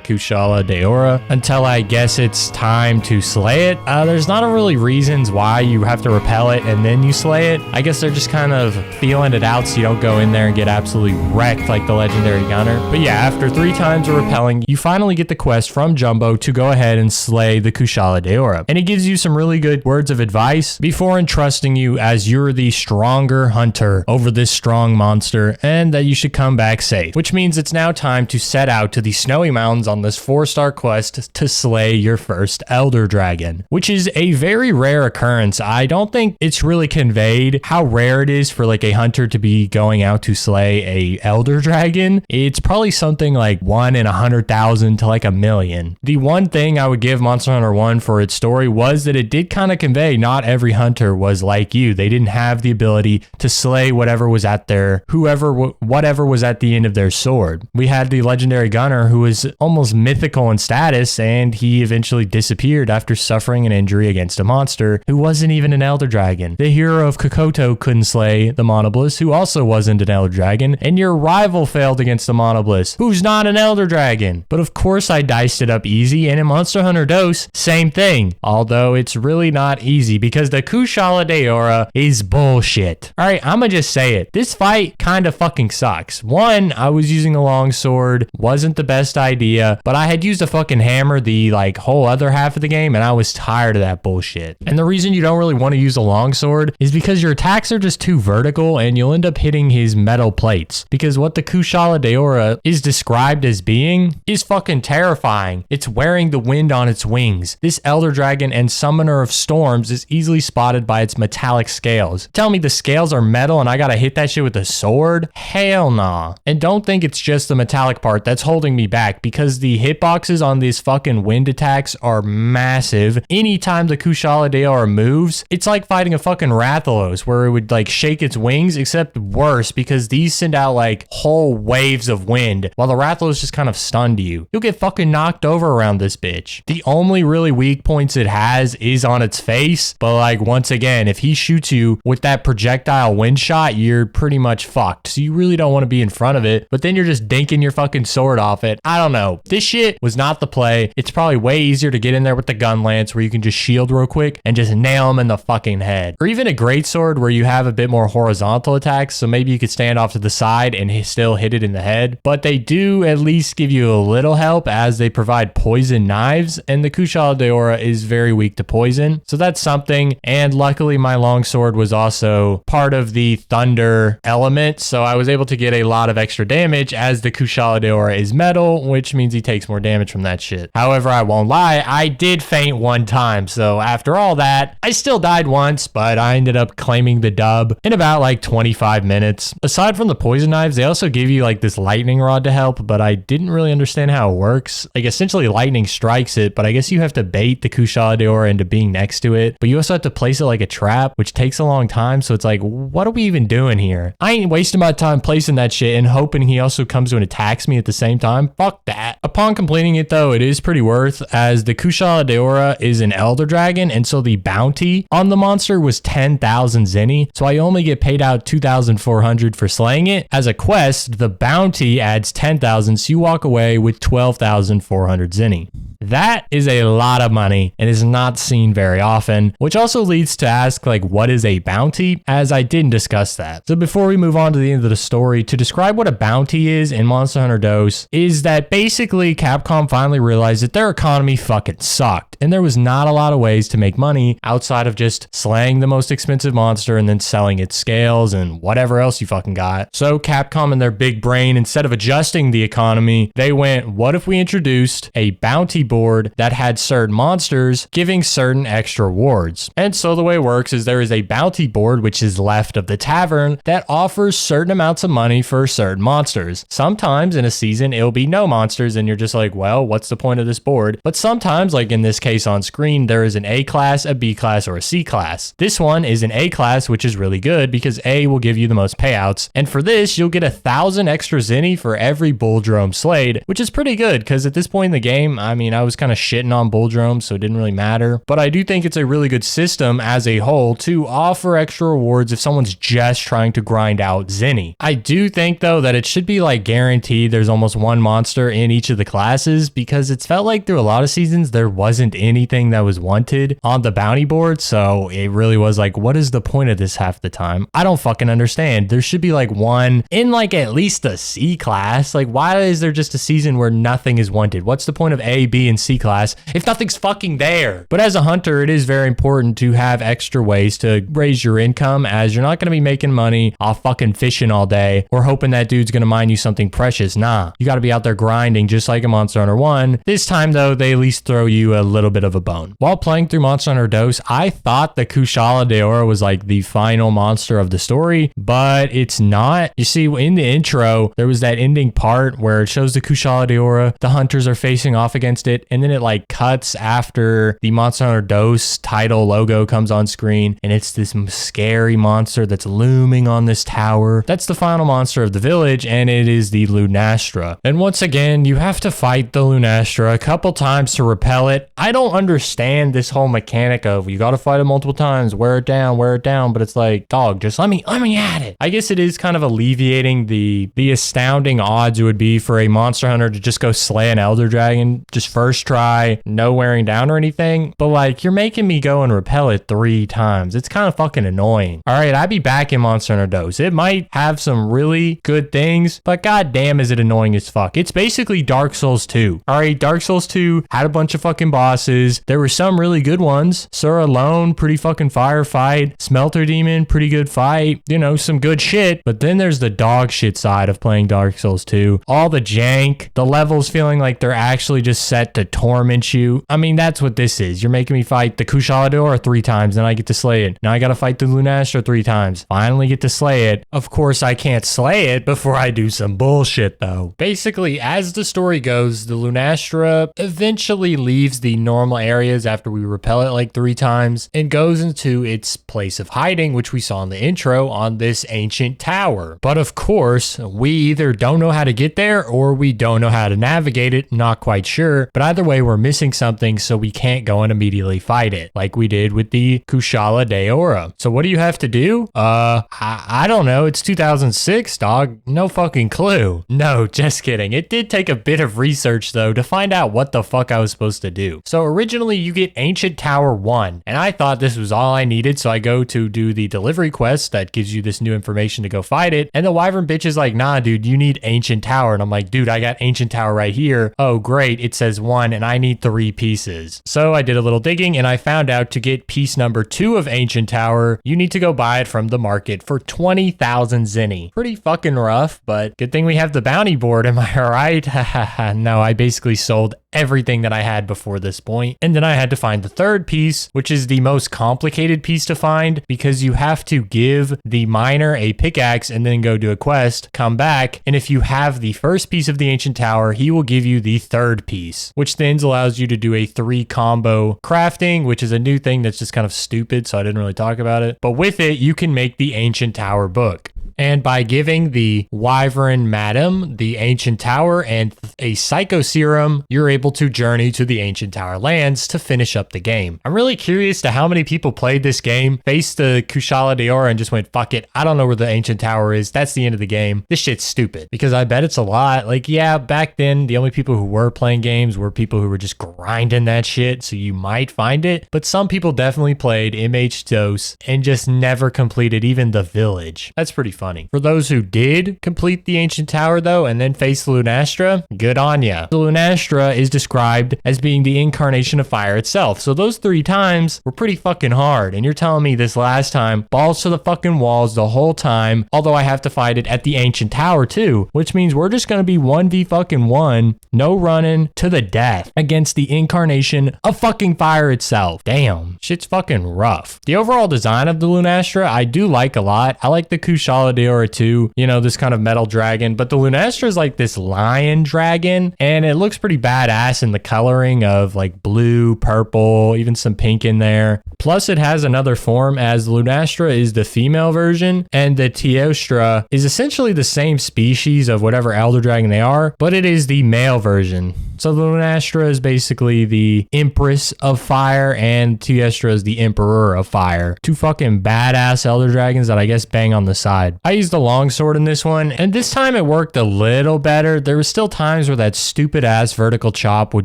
Kushala Daora until I guess it's time to slay it. There's not really reasons why you have to repel it and then you slay it. I guess they're just kind of feeling it out so you don't go in there and get absolutely wrecked like the legendary gunner. But yeah, after 3 times of repelling, you finally get the quest from Jumbo to go ahead and slay the Kushala Daora. And it gives you some really good words of advice before entrusting you as you're the stronger hunter over this strong monster and that you should come back safe. Which means it's now time to set out to the snowy mountains on this 4-star quest to slay your first elder dragon, which is a very rare occurrence. I don't think it's really conveyed how rare it is for like a hunter to be going out to slay a elder dragon. It's probably something like 1 in 100,000 to like 1,000,000. The one thing I would give Monster Hunter 1 for its story was that it did kind of convey not every hunter was like you. They didn't have the ability to slay whatever was at their, whatever was at the end of their sword. We had the legendary gunner who was almost mythical in status, and he eventually disappeared after suffering an injury against a monster who wasn't even an elder dragon. The hero of Kokoto couldn't slay the Monobliss, who also wasn't an elder dragon, and your rival failed against the Monobliss, who's not an elder dragon. But of course I diced it up easy, and in Monster Hunter Dose, same thing. Although it's really not easy because the Kushala Daora is bullshit. Alright, I'ma just say it. This fight kinda fucking sucks. One, I was using a long sword, wasn't the best idea, but I had used a fucking hammer the like whole other half of the game, and I was tired of that bullshit. And the reason you don't really want to use a long sword is because your attacks are just too vertical and you'll end up hitting his metal plates. Because what the Kushala Daora is described as being is fucking terrifying. It's wearing the wind on its wings. This elder dragon and summoner of storms is easily spotted by its metallic scales. Tell me the scales are metal and I gotta hit that shit with a sword? Hell nah. And don't think it's just the metallic part that's holding me back, because the hitboxes on these fucking wind attacks are massive. Anytime the Kushala Daora moves, it's like fighting a fucking Rathalos where it would like shake its wings, except worse because these send out like whole waves of wind while the Rathalos just kind of stunned you. You'll get fucking knocked over around this bitch. The only really weak points it has is on its face, but like once again, if he shoots you with that projectile wind shot, you're pretty much fucked. So you really don't want to be in front of it, but then you're just dinking your fucking sword off it. I don't know. This shit was not the play. It's probably way easier to get in there with the gun lance where you can just shield real quick and just nail him in the fucking head. Or even a greatsword where you have a bit more horizontal attacks, so maybe you could stand off to the side and still hit it in the head. But they do at least give you a little help as they provide poison knives, and the Kushala Daora is very weak to poison. So that's something. And luckily my longsword was also part of the thunder element, so I was able to get a lot of extra damage as the Kushala Daora is metal, which means he takes more damage from that shit. However, I won't lie, I did faint 1 time, so after all that, I still died once, but I ended up claiming the dub in about like 25 minutes. Aside from the poison knives, they also give you like this lightning rod to help, but I didn't really understand how it works. Like essentially lightning strikes it, but I guess you have to bait the Kushala Daora into being next to it, but you also have to place it like a trap, which takes a long time, so it's like, what are we even doing here? I ain't wasting my time placing that shit and hoping he also comes to and attacks me at the same time. Fuck that. Upon completing it though, it is pretty worth, as the Kushala Daora is an elder dragon, and so the bounty on the monster was 10,000 zenny, so I only get paid out 2,400 for slaying it. As a quest, the bounty adds 10,000, so you walk away with 12,400 zenny. That is a lot of money and is not seen very often, which also leads to ask like, what is a bounty, as I didn't discuss that. So before we move on to the end of the story, to describe what a bounty is in Monster Hunter Dose is that basically Capcom finally realized that their economy fucking sucked and there was not a lot of ways to make money outside of just slaying the most expensive monster and then selling its scales and whatever else you fucking got. So Capcom in their big brain, instead of adjusting the economy, they went, what if we introduced a bounty board that had certain monsters giving certain extra rewards? And so the way it works is there is a bounty board which is left of the tavern that offers certain amounts of money for certain monsters. Sometimes in a season it'll be no monsters and you're just like, well, what's the point of this board? But sometimes, like in this case on screen, there is an A class, a B class, or a C class. This one is an A class, which is really good because A will give you the most payouts. And for this, you'll get 1,000 extra zenny for every bulldrome slayed, which is pretty good because at this point in the game, I mean, I was kind of shitting on bulldromes, so it didn't really matter. But I do think it's a really good system as a whole to offer extra rewards if someone's just trying to grind out zenny. I do think though that it should be like guaranteed there's almost one monster in each of the classes because it's felt like through a lot of seasons there wasn't anything that was wanted on the bounty board, so it really was like, what is the point of this half the time? I don't fucking understand. There should be like one in like at least a C class. Like, why is there just a season where nothing is wanted? What's the point of A, B, and C class if nothing's fucking there? But as a hunter, it is very important to have extra ways to raise your income, as you're not going to be making money off fucking fishing all day or hoping that dude's going to mine you something precious. Nah, you got to be out there grinding just like a Monster Hunter 1. This time though, they at least throw you a little bit of a bone. While playing through Monster Hunter Dose, I thought the Kushala Daora was like the final monster of the story, but it's not. You see, in the intro, there was that ending part where it shows the Kushala Daora, the hunters are facing off against it, and then it like cuts after the Monster Hunter Dose title logo comes on screen, and it's this scary monster that's looming on this tower. That's the final monster of the village, and it is the Lunastra. And once again, you have to fight the Lunastra a couple times to repel it. I don't understand this whole mechanic of you gotta fight it multiple times, wear it down, but it's like, dog, just let me at it. I guess it is kind of alleviating the astounding odds it would be for a Monster Hunter to just go slay an Elder Dragon just first try, no wearing down or anything. But like, you're making me go and repel it 3 times. It's kind of fucking annoying. All right, I'd be back in Monster Hunter Dose. It might have some really good things, but goddamn is it annoying as fuck. It's basically Dark Souls 2. All right, Dark Souls 2 had a bunch of fucking bosses. There were some really good ones. Sura Lone, pretty fucking firefight. Smelter Demon, pretty good fight. You know, some good shit. But then there's the dog shit side of playing Dark Souls 2. All the jank, the levels feeling like they're actually just set to torment you. I mean, that's what this is. You're making me fight the Kushala Daora 3 times, then I get to slay it. Now I gotta fight the Lunastra 3 times. Finally get to slay it. Of course, I can't slay it before I do some bullshit though. Basically, as the story goes, the Lunastra eventually leaves the normal areas after we repel it like 3 times and goes into its place of hiding, which we saw in the intro on this ancient tower. But of course, we either don't know how to get there or we don't know how to navigate it, not quite sure. But either way, we're missing something, so we can't go and immediately fight it like we did with the Kushala Daora. So what do you have to do? I don't know. It's 2006, dog. No fucking clue. No, just kidding. It did take a bit of research though to find out what the fuck I was supposed to do. So originally you get Ancient Tower 1, and I thought this was all I needed, so I go to do the delivery quest that gives you this new information to go fight it, and the Wyvern bitch is like, nah dude, you need Ancient Tower. And I'm like, dude, I got Ancient Tower right here. Oh great, it says 1 and I need 3 pieces. So I did a little digging and I found out to get piece number 2 of Ancient Tower, you need to go buy it from the market for 20,000 zenny. Pretty fucking rough, but good thing we have the bounty board, am I right? No, I basically sold everything that I had before this point. And then I had to find the 3rd piece, which is the most complicated piece to find because you have to give the miner a pickaxe and then go do a quest, come back, and if you have the 1st piece of the Ancient Tower, he will give you the 3rd piece, which then allows you to do a 3 combo crafting, which is a new thing that's just kind of stupid, so I didn't really talk about it. But with it, you can make the Ancient Tower book. And by giving the Wyvern Madam the Ancient Tower and a Psycho Serum, you're able to journey to the Ancient Tower lands to finish up the game. I'm really curious to how many people played this game, faced the Kushala Daora and just went, fuck it, I don't know where the Ancient Tower is, that's the end of the game. This shit's stupid. Because I bet it's a lot. Like, yeah, back then, the only people who were playing games were people who were just grinding that shit, so you might find it. But some people definitely played MH Dose and just never completed even the village. That's pretty funny. For those who did complete the Ancient Tower though and then face the Lunastra, good on ya. The Lunastra is described as being the incarnation of fire itself, so those 3 times were pretty fucking hard, and you're telling me this last time, balls to the fucking walls the whole time, although I have to fight it at the Ancient Tower too, which means we're just gonna be 1v1, no running, to the death against the incarnation of fucking fire itself. Damn, shit's fucking rough. The overall design of the Lunastra I do like a lot. I like the Kushala Deora 2, you know, this kind of metal dragon. But the Lunastra is like this lion dragon, and it looks pretty badass in the coloring of like blue, purple, even some pink in there. Plus, it has another form, as the Lunastra is the female version, and the Teostra is essentially the same species of whatever elder dragon they are, but it is the male version. So the Lunastra is basically the Empress of Fire, and Teostra is the Emperor of Fire. Two fucking badass elder dragons that I guess bang on the side. I used the longsword in this one, and this time it worked a little better. There was still times where that stupid ass vertical chop would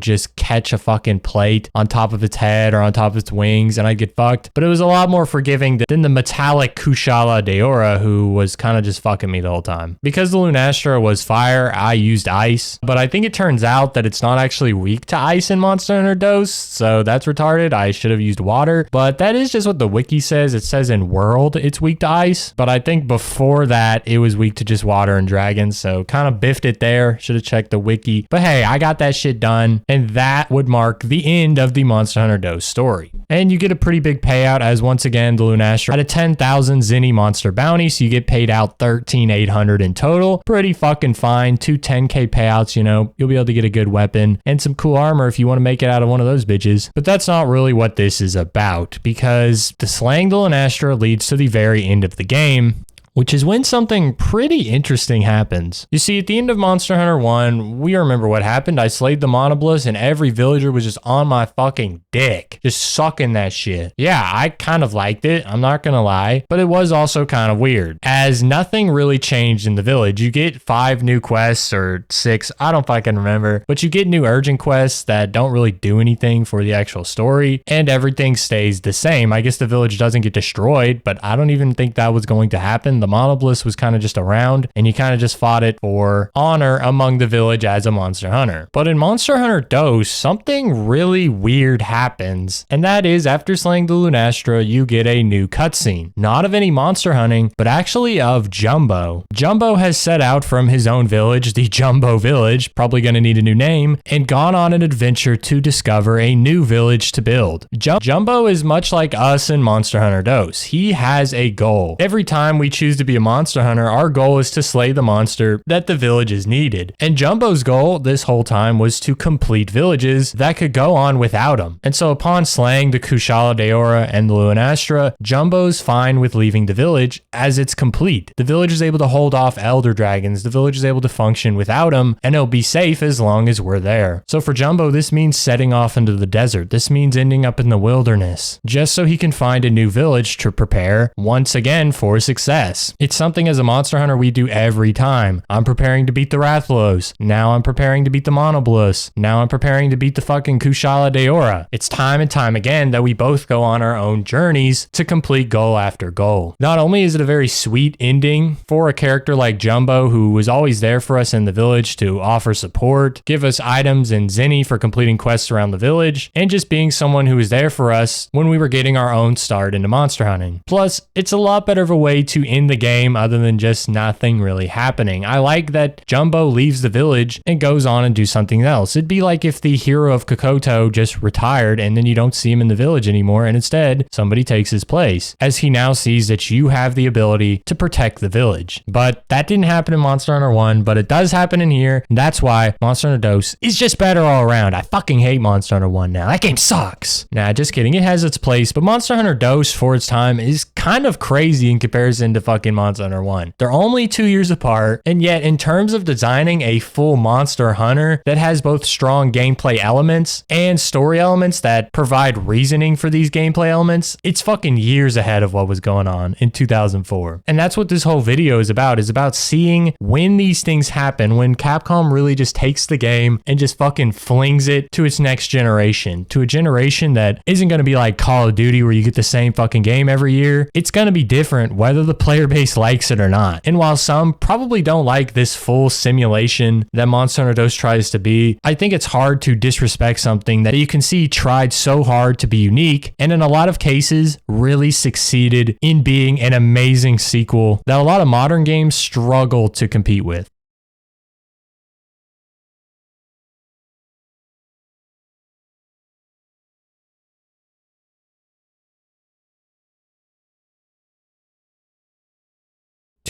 just catch a fucking plate on top of its head or on top of its wings, and I'd get fucked. But it was a lot more forgiving than the metallic Kushala Deora, who was kind of just fucking me the whole time. Because the Lunastra was fire, I used ice, but I think it turns out that it's not actually weak to ice in Monster Hunter Dose, so that's retarded. I should have used water, but that is just what the wiki says. It says in World it's weak to ice, but I think before that it was weak to just water and dragons, so kind of biffed it there. Should have checked the wiki, but hey, I got that shit done, and that would mark the end of the Monster Hunter Dose story. And you get a pretty big payout, as once again the Lunastra had a 10,000 Zenny monster bounty, so you get paid out 13,800 in total. Pretty fucking fine. 2 10k payouts, you know, you'll be able to get a good weapon and some cool armor if you want to make it out of one of those bitches. But that's not really what this is about, because the slaying the Lunastra leads to the very end of the game, which is when something pretty interesting happens. You see, at the end of Monster Hunter 1, we remember what happened. I slayed the Monoblus, and every villager was just on my fucking dick, just sucking that shit. Yeah, I kind of liked it, I'm not gonna lie, but it was also kind of weird, as nothing really changed in the village. You get 5 new quests, or 6, I don't fucking remember, but you get new urgent quests that don't really do anything for the actual story, and everything stays the same. I guess the village doesn't get destroyed, but I don't even think that was going to happen. The Monoblus was kind of just around, and you kind of just fought it for honor among the village as a monster hunter. But in Monster Hunter Dose, something really weird happens, and that is after slaying the Lunastra, you get a new cutscene. Not of any monster hunting, but actually of Jumbo. Jumbo has set out from his own village, the Jumbo Village, probably going to need a new name, and gone on an adventure to discover a new village to build. Jumbo is much like us in Monster Hunter Dose. He has a goal. Every time we choose to be a monster hunter, our goal is to slay the monster that the village is needed. And Jumbo's goal this whole time was to complete villages that could go on without him. And so upon slaying the Kushala Deora and the Lunastra, Jumbo's fine with leaving the village as it's complete. The village is able to hold off elder dragons, the village is able to function without him, and it'll be safe as long as we're there. So for Jumbo, this means setting off into the desert. This means ending up in the wilderness, just so he can find a new village to prepare once again for success. It's something as a monster hunter we do every time. I'm preparing to beat the Rathlos. Now I'm preparing to beat the Monoblus. Now I'm preparing to beat the fucking Kushala Deora. It's time and time again that we both go on our own journeys to complete goal after goal. Not only is it a very sweet ending for a character like Jumbo, who was always there for us in the village to offer support, give us items and Zenny for completing quests around the village, and just being someone who was there for us when we were getting our own start into monster hunting. Plus, it's a lot better of a way to end the game other than just nothing really happening. I like that Jumbo leaves the village and goes on and do something else. It'd be like if the hero of Kokoto just retired and then you don't see him in the village anymore, and instead somebody takes his place, as he now sees that you have the ability to protect the village. But that didn't happen in Monster Hunter 1, but it does happen in here, and that's why Monster Hunter Dose is just better all around. I fucking hate Monster Hunter 1 now. That game sucks. Nah, just kidding. It has its place, but Monster Hunter Dose for its time is kind of crazy in comparison to fucking Monster Hunter 1. They're only 2 years apart, and yet in terms of designing a full Monster Hunter that has both strong gameplay elements and story elements that provide reasoning for these gameplay elements, it's fucking years ahead of what was going on in 2004. And that's what this whole video is about seeing when these things happen, when Capcom really just takes the game and just fucking flings it to its next generation, to a generation that isn't going to be like Call of Duty where you get the same fucking game every year. It's going to be different whether the player base likes it or not. And while some probably don't like this full simulation that Monster Hunter Dose tries to be, I think it's hard to disrespect something that you can see tried so hard to be unique, and in a lot of cases really succeeded in being an amazing sequel that a lot of modern games struggle to compete with.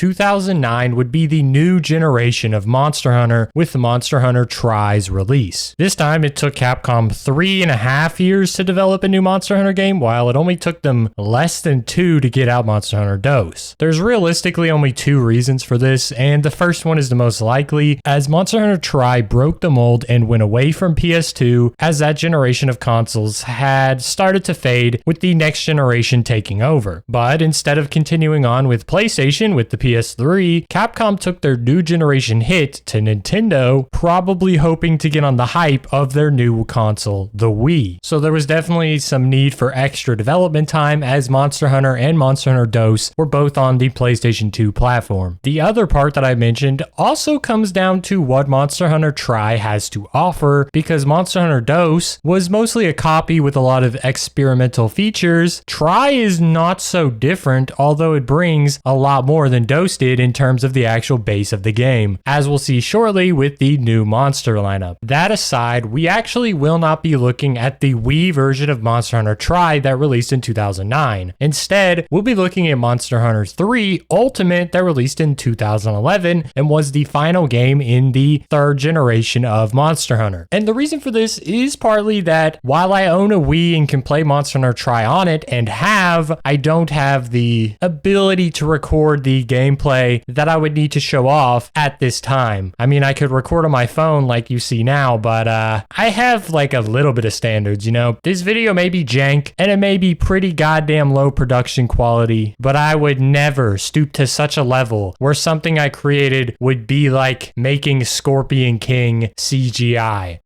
2009 would be the new generation of Monster Hunter with Monster Hunter Tri's release. This time it took Capcom 3.5 years to develop a new Monster Hunter game, while it only took them less than 2 to get out Monster Hunter DOS. There's realistically only 2 reasons for this, and the first one is the most likely, as Monster Hunter Tri broke the mold and went away from PS2 as that generation of consoles had started to fade with the next generation taking over. But instead of continuing on with PlayStation with the PS3, Capcom took their new generation hit to Nintendo, probably hoping to get on the hype of their new console, the Wii. So there was definitely some need for extra development time, as Monster Hunter and Monster Hunter DOS were both on the PlayStation 2 platform. The other part that I mentioned also comes down to what Monster Hunter Tri has to offer, because Monster Hunter DOS was mostly a copy with a lot of experimental features. Tri is not so different, although it brings a lot more than DOS did in terms of the actual base of the game, as we'll see shortly with the new monster lineup. That aside, we actually will not be looking at the Wii version of Monster Hunter Tri that released in 2009. Instead, we'll be looking at Monster Hunter 3 Ultimate that released in 2011 and was the final game in the third generation of Monster Hunter. And the reason for this is partly that while I own a Wii and can play Monster Hunter Tri on it and I don't have the ability to record the gameplay that I would need to show off at this time. I mean, I could record on my phone like you see now, but I have like a little bit of standards, you know? This video may be jank and it may be pretty goddamn low production quality, but I would never stoop to such a level where something I created would be like making Scorpion King CGI.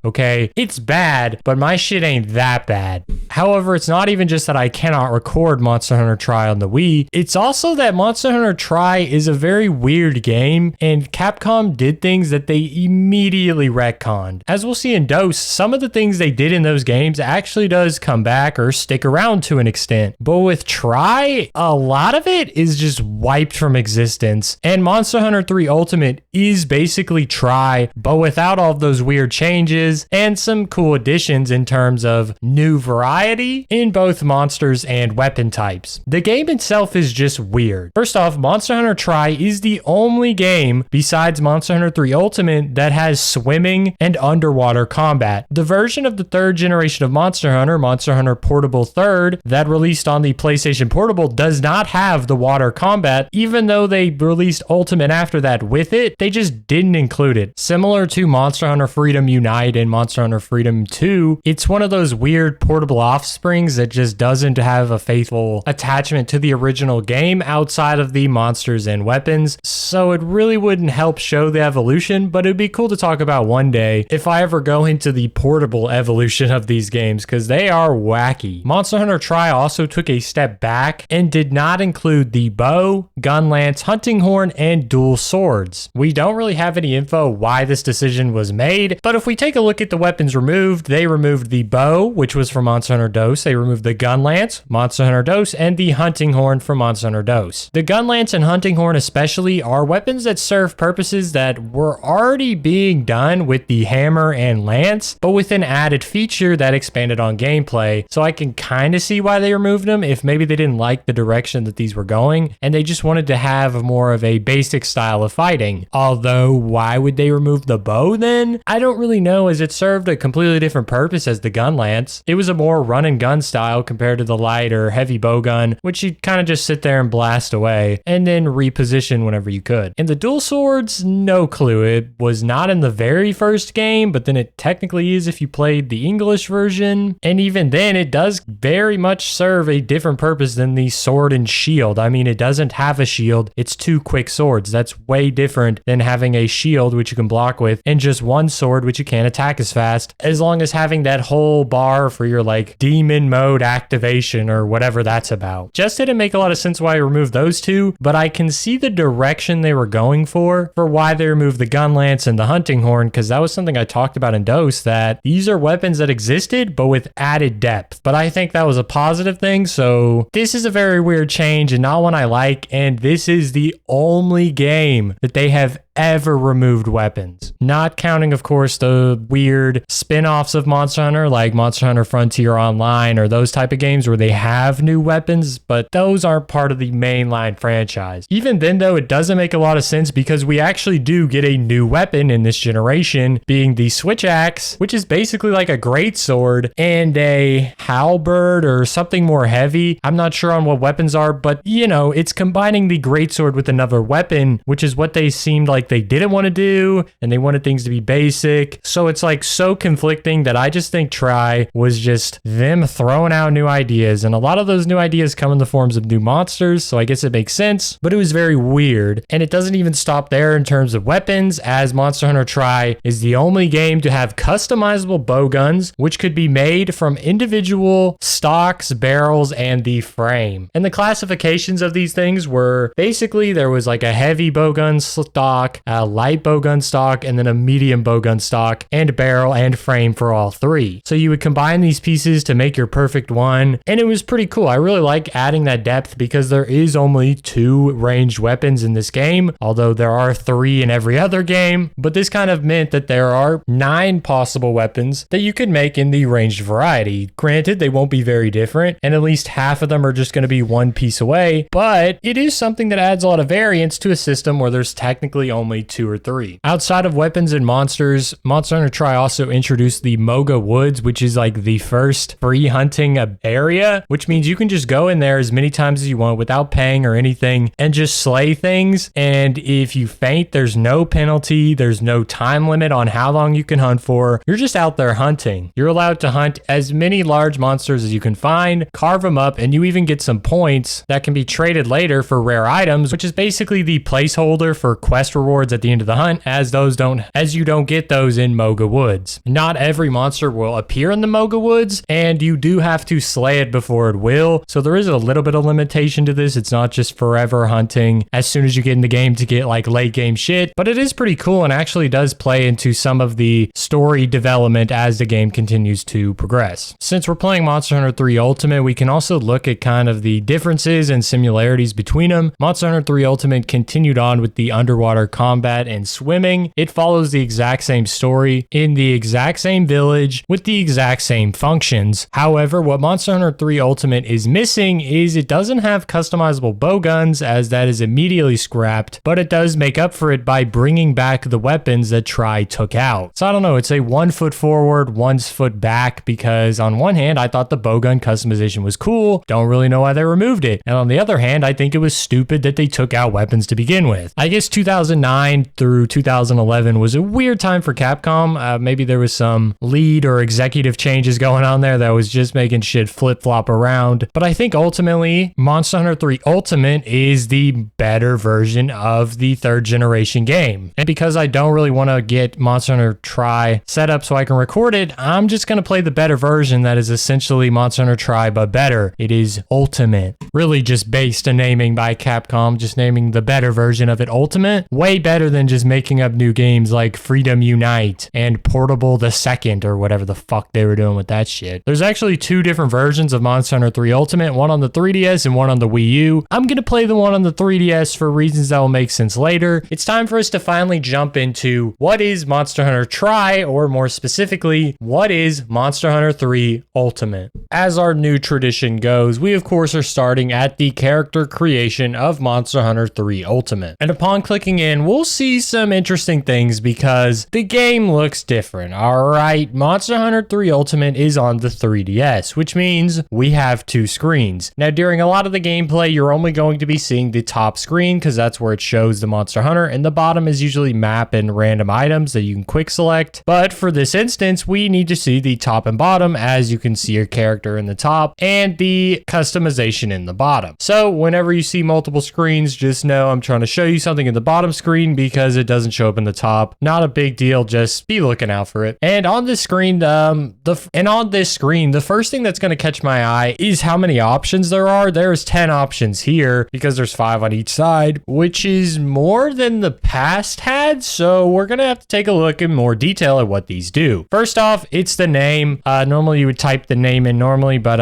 Okay, it's bad, but my shit ain't that bad. However, it's not even just that I cannot record Monster Hunter Tri on the Wii, it's also that Monster Hunter Tri is a very weird game, and Capcom did things that they immediately retconned. As we'll see in DOS, some of the things they did in those games actually does come back or stick around to an extent. But with Tri, a lot of it is just wiped from existence, and Monster Hunter 3 Ultimate is basically Tri, but without all of those weird changes and some cool additions in terms of new variety in both monsters and weapon types. The game itself is just weird. First off, Monster Hunter Tri is the only game besides Monster Hunter 3 Ultimate that has swimming and underwater combat. The version of the third generation of Monster Hunter Portable 3rd, that released on the PlayStation Portable, does not have the water combat. Even though they released Ultimate after that with it, they just didn't include it. Similar to Monster Hunter Freedom Unite and Monster Hunter Freedom 2, it's one of those weird portable offsprings that just doesn't have a faithful attachment to the original game outside of the monsters and weapons, so it really wouldn't help show the evolution, but it'd be cool to talk about one day if I ever go into the portable evolution of these games, because they are wacky. Monster Hunter Tri also took a step back and did not include the bow, gun lance, hunting horn, and dual swords. We don't really have any info why this decision was made, but if we take a look at the weapons removed, they removed the bow, which was from Monster Hunter DOS, they removed the gun lance, Monster Hunter DOS, and the hunting horn from Monster Hunter DOS. The gun lance and hunting horn especially are weapons that serve purposes that were already being done with the hammer and lance, but with an added feature that expanded on gameplay, so I can kind of see why they removed them if maybe they didn't like the direction that these were going, and they just wanted to have more of a basic style of fighting. Although, why would they remove the bow then? I don't really know, as it served a completely different purpose as the gun lance. It was a more run and gun style compared to the light or heavy bow gun, which you'd kind of just sit there and blast away, and then reposition whenever you could. And the dual swords, no clue. It was not in the very first game, but then it technically is if you played the English version, and even then it does very much serve a different purpose than the sword and shield. I mean, it doesn't have a shield, it's 2 quick swords. That's way different than having a shield which you can block with and just one sword which you can't attack as fast, as long as having that whole bar for your like demon mode activation or whatever that's about. Just didn't make a lot of sense why I removed those two, but I can see the direction they were going for why they removed the gun lance and the hunting horn, because that was something I talked about in DOS, that these are weapons that existed but with added depth. But I think that was a positive thing, so this is a very weird change and not one I like, and this is the only game that they have ever removed weapons. Not counting, of course, the weird spin-offs of Monster Hunter like Monster Hunter Frontier Online or those type of games where they have new weapons, but those aren't part of the mainline franchise. Even then though, it doesn't make a lot of sense because we actually do get a new weapon in this generation, being the Switch Axe, which is basically like a greatsword and a halberd or something more heavy. I'm not sure on what weapons are, but you know, it's combining the greatsword with another weapon, which is what they seemed like they didn't want to do, and they wanted things to be basic. So it's like so conflicting that I just think Try was just them throwing out new ideas, and a lot of those new ideas come in the forms of new monsters, so I guess it makes sense, but it was very weird. And it doesn't even stop there in terms of weapons, as Monster Hunter Try is the only game to have customizable bow guns, which could be made from individual stocks, barrels, and the frame. And the classifications of these things were basically there was like a heavy bowgun stock, a light bowgun stock, and then a medium bowgun stock, and barrel and frame for all three. So you would combine these pieces to make your perfect one, and it was pretty cool. I really like adding that depth because there is only 2 ranged weapons in this game, although there are 3 in every other game. But this kind of meant that there are 9 possible weapons that you could make in the ranged variety. Granted, they won't be very different, and at least half of them are just going to be one piece away, but it is something that adds a lot of variance to a system where there's technically only 2 or 3. Outside of weapons and monsters, Monster Hunter Try also introduced the Moga Woods, which is like the first free hunting area, which means you can just go in there as many times as you want without paying or anything and just slay things. And if you faint, there's no penalty. There's no time limit on how long you can hunt for. You're just out there hunting. You're allowed to hunt as many large monsters as you can find, carve them up, and you even get some points that can be traded later for rare items, which is basically the placeholder for quest rewards at the end of the hunt, as you don't get those in Moga Woods. Not every monster will appear in the Moga Woods, and you do have to slay it before it will. So there is a little bit of limitation to this. It's not just forever hunting as soon as you get in the game to get like late game shit, but it is pretty cool and actually does play into some of the story development as the game continues to progress. Since we're playing Monster Hunter 3 Ultimate, we can also look at kind of the differences and similarities between them. Monster Hunter 3 Ultimate continued on with the underwater combat and swimming. It follows the exact same story in the exact same village with the exact same functions. However, what Monster Hunter 3 Ultimate is missing is it doesn't have customizable bow guns, as that is immediately scrapped, but it does make up for it by bringing back the weapons that Try took out. So I don't know, it's a 1 foot forward, 1 foot back, because on one hand, I thought the bowgun customization was cool. Don't really know why they removed it. And on the other hand, I think it was stupid that they took out weapons to begin with. I guess 2009 through 2011 was a weird time for Capcom. Maybe there was some lead or executive changes going on there that was just making shit flip-flop around. But I think ultimately, Monster Hunter 3 Ultimate is the better version of the 3rd generation game. And because I don't really want to get Monster Hunter Try set up so I can record it, I'm just going to play the better version that is essentially Monster Hunter Try but better. It is Ultimate. Really just based a naming by Capcom, just naming the better version of it Ultimate. Way better than just making up new games like Freedom Unite and Portable the Second or whatever the fuck they were doing with that shit. There's actually 2 different versions of Monster Hunter 3 Ultimate, one on the 3DS and one on the Wii U. I'm going to play the one on the 3DS for reasons that will make sense later. It's time for us to finally jump into what is Monster Hunter Try, or more specifically, what is Monster Hunter 3 Ultimate. As our new tradition goes, we of course are starting at the character creation of Monster Hunter 3 Ultimate. And upon clicking in, we'll see some interesting things because the game looks different. Alright, Monster Hunter 3 Ultimate is on the 3DS, which means we have 2 screens. Now during a lot of the gameplay, you're only going to be seeing the top screen because that's where it shows the Monster Hunter, and the bottom is usually map and random items that you can quick select. But for this instance, we need to see the top and bottom, as you can see your character in the top and the customization in the bottom. So whenever you see multiple screens, just know I'm trying to show you something in the bottom screen because it doesn't show up in the top. Not a big deal, just be looking out for it. And on this screen, the first thing that's going to catch my eye is how many options there are. There's 10 options here because there's 5 on each side, which is more than the past had. So we're going to have to take a look in more detail at what these do. First off, it's the name. Normally you would type the name in normally, but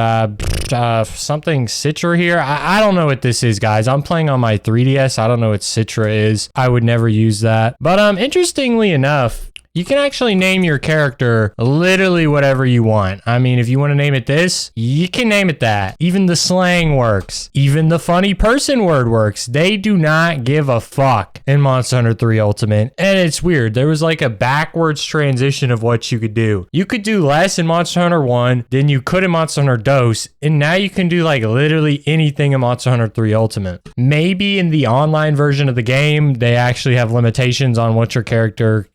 something Citra here. I don't know what this is, guys. I'm playing on my 3DS. I don't know what Citra is. I would never use that. But interestingly enough, you can actually name your character literally whatever you want. I mean, if you want to name it this, you can name it that. Even the slang works. Even the funny person word works. They do not give a fuck in Monster Hunter 3 Ultimate. And it's weird. There was like a backwards transition of what you could do. You could do less in Monster Hunter 1 than you could in Monster Hunter DOS. And now you can do like literally anything in Monster Hunter 3 Ultimate. Maybe in the online version of the game, they actually have limitations on what your character,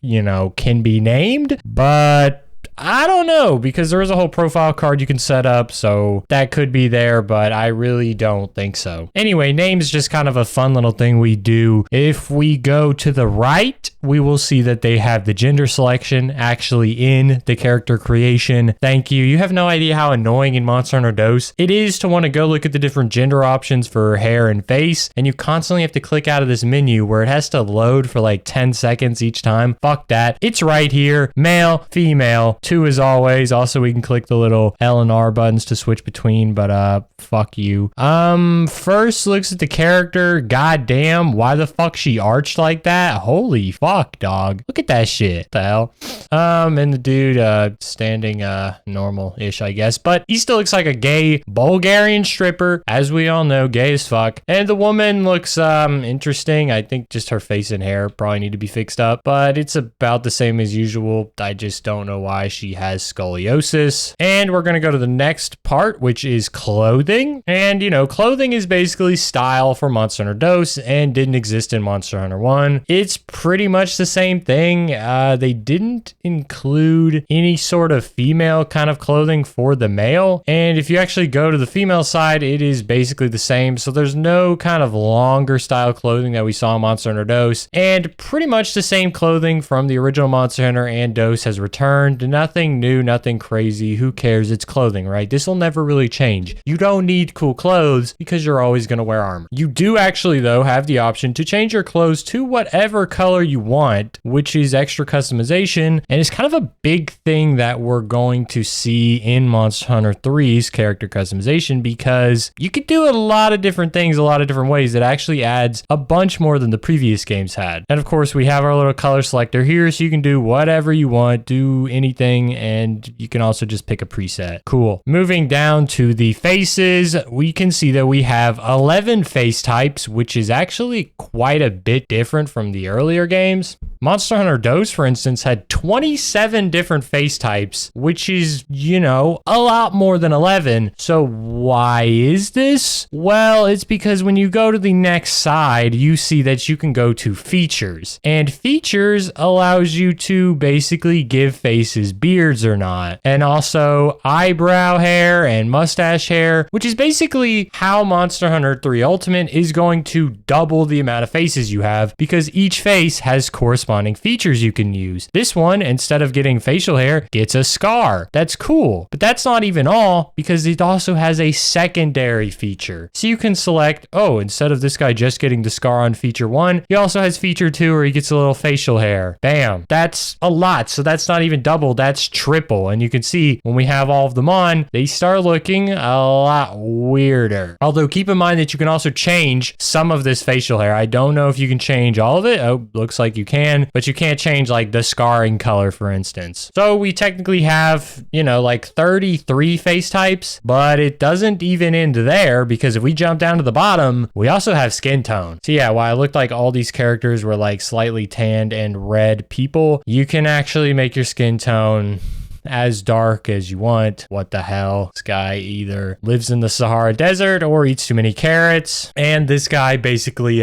can be named, but I don't know, because there is a whole profile card you can set up, so that could be there, but I really don't think so. Anyway, name's just kind of a fun little thing we do. If we go to the right, we will see that they have the gender selection actually in the character creation. Thank you. You have no idea how annoying in Monster Hunter DOS it is to want to go look at the different gender options for hair and face, and you constantly have to click out of this menu where it has to load for like 10 seconds each time. Fuck that. It's right here. Male, female, 2 as always. Also, we can click the little L and R buttons to switch between, but fuck you. First looks at the character. God damn, why the fuck she arched like that? Holy fuck, dog. Look at that shit. What the hell? And the dude standing normal-ish, I guess, but he still looks like a gay Bulgarian stripper, as we all know, gay as fuck. And the woman looks interesting. I think just her face and hair probably need to be fixed up, but it's about the same as usual. I just don't know why she has scoliosis. And we're gonna go to the next part, which is clothing. And clothing is basically style for Monster Hunter DOS and didn't exist in Monster Hunter 1. It's pretty much the same thing. They didn't include any sort of female kind of clothing for the male. And if you actually go to the female side, it is basically the same. So there's no kind of longer style clothing that we saw in Monster Hunter DOS. And pretty much the same clothing from the original Monster Hunter and DOS has returned. Nothing new, nothing crazy. Who cares? It's clothing, right? This will never really change. You don't need cool clothes because you're always going to wear armor. You do actually, though, have the option to change your clothes to whatever color you want, which is extra customization. And it's kind of a big thing that we're going to see in Monster Hunter 3's character customization, because you could do a lot of different things, a lot of different ways. That actually adds a bunch more than the previous games had. And of course, we have our little color selector here, so you can do whatever you want, do anything, and you can also just pick a preset. Cool. Moving down to the faces, we can see that we have 11 face types, which is actually quite a bit different from the earlier games. Monster Hunter DOS, for instance, had 27 different face types, which is, a lot more than 11. So why is this? Well, it's because when you go to the next side, you see that you can go to features. And features allows you to basically give faces beards or not. And also eyebrow hair and mustache hair, which is basically how Monster Hunter 3 Ultimate is going to double the amount of faces you have, because each face has corresponding features you can use. This one, instead of getting facial hair, gets a scar. That's cool. But that's not even all, because it also has a secondary feature. So you can select, instead of this guy just getting the scar on feature 1, he also has feature 2 where he gets a little facial hair. Bam. That's a lot. So that's not even double, that's triple. And you can see when we have all of them on, they start looking a lot weirder. Although keep in mind that you can also change some of this facial hair. I don't know if you can change all of it. Oh, looks like you can, but you can't change like the scarring color, for instance. So we technically have, like 33 face types, but it doesn't even end there, because if we jump down to the bottom, we also have skin tone. So yeah, while it looked like all these characters were like slightly tanned and red people, you can actually make your skin tone as dark as you want. What the hell? This guy either lives in the Sahara Desert or eats too many carrots. And this guy basically,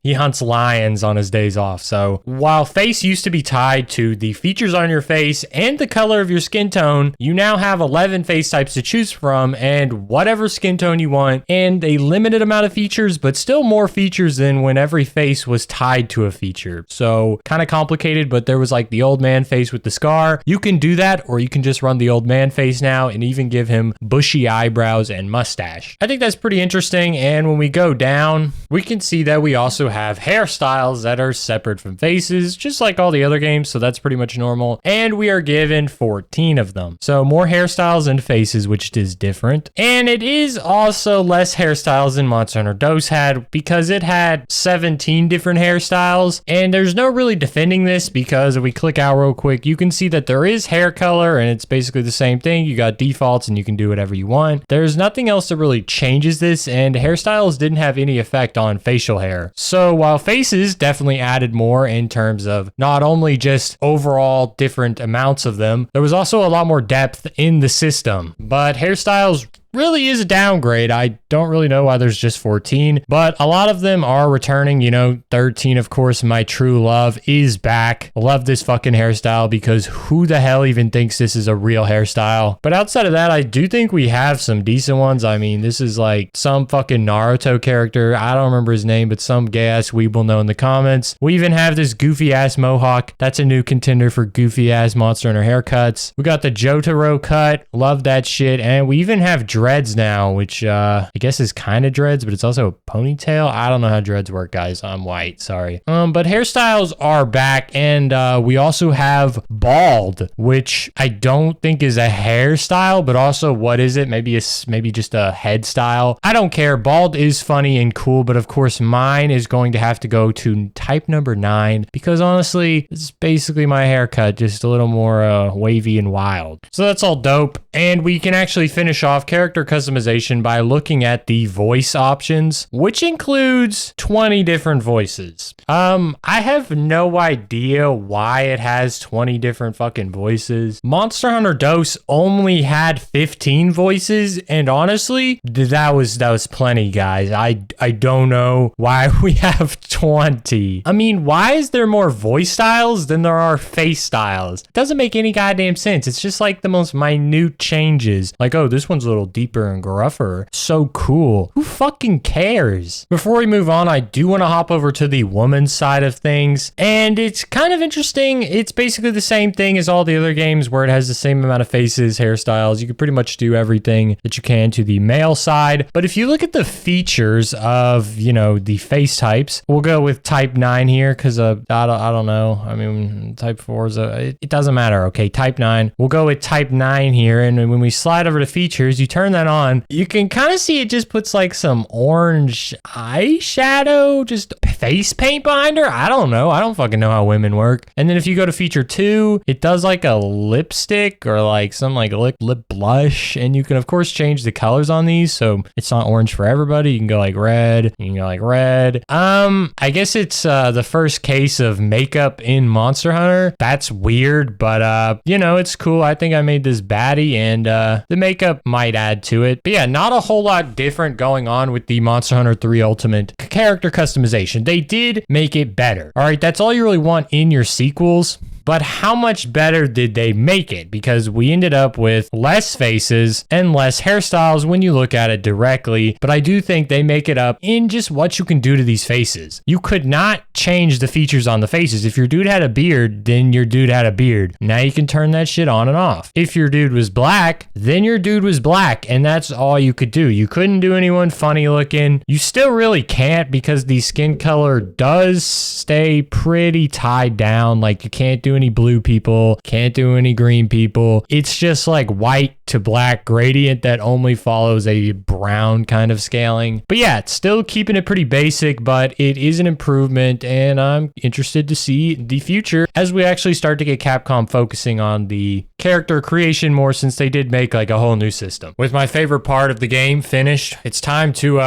he hunts lions on his days off. So while face used to be tied to the features on your face and the color of your skin tone, you now have 11 face types to choose from, and whatever skin tone you want, and a limited amount of features, but still more features than when every face was tied to a feature. So kind of complicated, but there was like the old man face with the scar. You can do that, or you can just run the old man face now and even give him bushy eyebrows and mustache. I think that's pretty interesting. And when we go down, we can see that we also have hairstyles that are separate from faces, just like all the other games. So that's pretty much normal. And we are given 14 of them. So more hairstyles and faces, which is different. And it is also less hairstyles than Monster Hunter DOS had, because it had 17 different hairstyles. And there's no really defending this, because if we click out real quick, you can see that there is hair color and it's basically the same thing. You got defaults and you can do whatever you want. There's nothing else that really changes this, and hairstyles didn't have any effect on facial hair. So while faces definitely added more in terms of not only just overall different amounts of them, there was also a lot more depth in the system. But hairstyles really is a downgrade. I don't really know why there's just 14, but a lot of them are returning. 13, of course, my true love is back. I love this fucking hairstyle, because who the hell even thinks this is a real hairstyle? But outside of that, I do think we have some decent ones. I mean, this is like some fucking Naruto character. I don't remember his name, but some gay ass weeb will know in the comments. We even have this goofy ass mohawk. That's a new contender for goofy ass Monster Hunter haircuts. We got the Jotaro cut. Love that shit. And we even have dreads now, which I guess is kind of dreads, but it's also a ponytail. I don't know how dreads work, guys. I'm white, sorry. But hairstyles are back, and we also have bald, which I don't think is a hairstyle, but also what is it? Maybe just a head style. I don't care. Bald is funny and cool, but of course mine is going to have to go to type number 9, because honestly, it's basically my haircut, just a little more wavy and wild. So that's all dope, and we can actually finish off character customization by looking at the voice options, which includes 20 different voices. I have no idea why it has 20 different fucking voices. Monster Hunter DOS only had 15 voices, and honestly, that was plenty, guys. I don't know why we have 20. I mean, why is there more voice styles than there are face styles? It doesn't make any goddamn sense. It's just like the most minute changes. Like, oh, this one's a little deeper and gruffer. So cool. Who fucking cares? Before we move on, I do want to hop over to the woman's side of things, and it's kind of interesting. It's basically the same thing as all the other games, where it has the same amount of faces, hairstyles. You can pretty much do everything that you can to the male side. But if you look at the features of, the face types, we'll go with type 9 here, because I don't know. I mean, type 4 is it doesn't matter. Okay, type 9. We'll go with type 9 here, and when we slide over to features, you turn that on, you can kind of see it just puts like some orange eyeshadow, just face paint behind her. I don't know. I don't fucking know how women work. And then if you go to feature 2, it does like a lipstick or like some like lip blush, and you can of course change the colors on these, so it's not orange for everybody. You can go like red. You can go like red. I guess it's the first case of makeup in Monster Hunter. That's weird, but it's cool. I think I made this baddie, and the makeup might add to it. But yeah, not a whole lot different going on with the Monster Hunter 3 Ultimate character customization. They did make it better. All right, that's all you really want in your sequels. But how much better did they make it? Because we ended up with less faces and less hairstyles when you look at it directly. But I do think they make it up in just what you can do to these faces. You could not change the features on the faces. If your dude had a beard, then your dude had a beard. Now you can turn that shit on and off. If your dude was black, then your dude was black. And that's all you could do. You couldn't do anyone funny looking. You still really can't, because the skin color does stay pretty tied down. Like, you can't do any blue people, can't do any green people. It's just like white to black gradient that only follows a brown kind of scaling. But yeah, it's still keeping it pretty basic, but it is an improvement, and I'm interested to see the future as we actually start to get Capcom focusing on the character creation more, since they did make like a whole new system. With my favorite part of the game finished, it's time to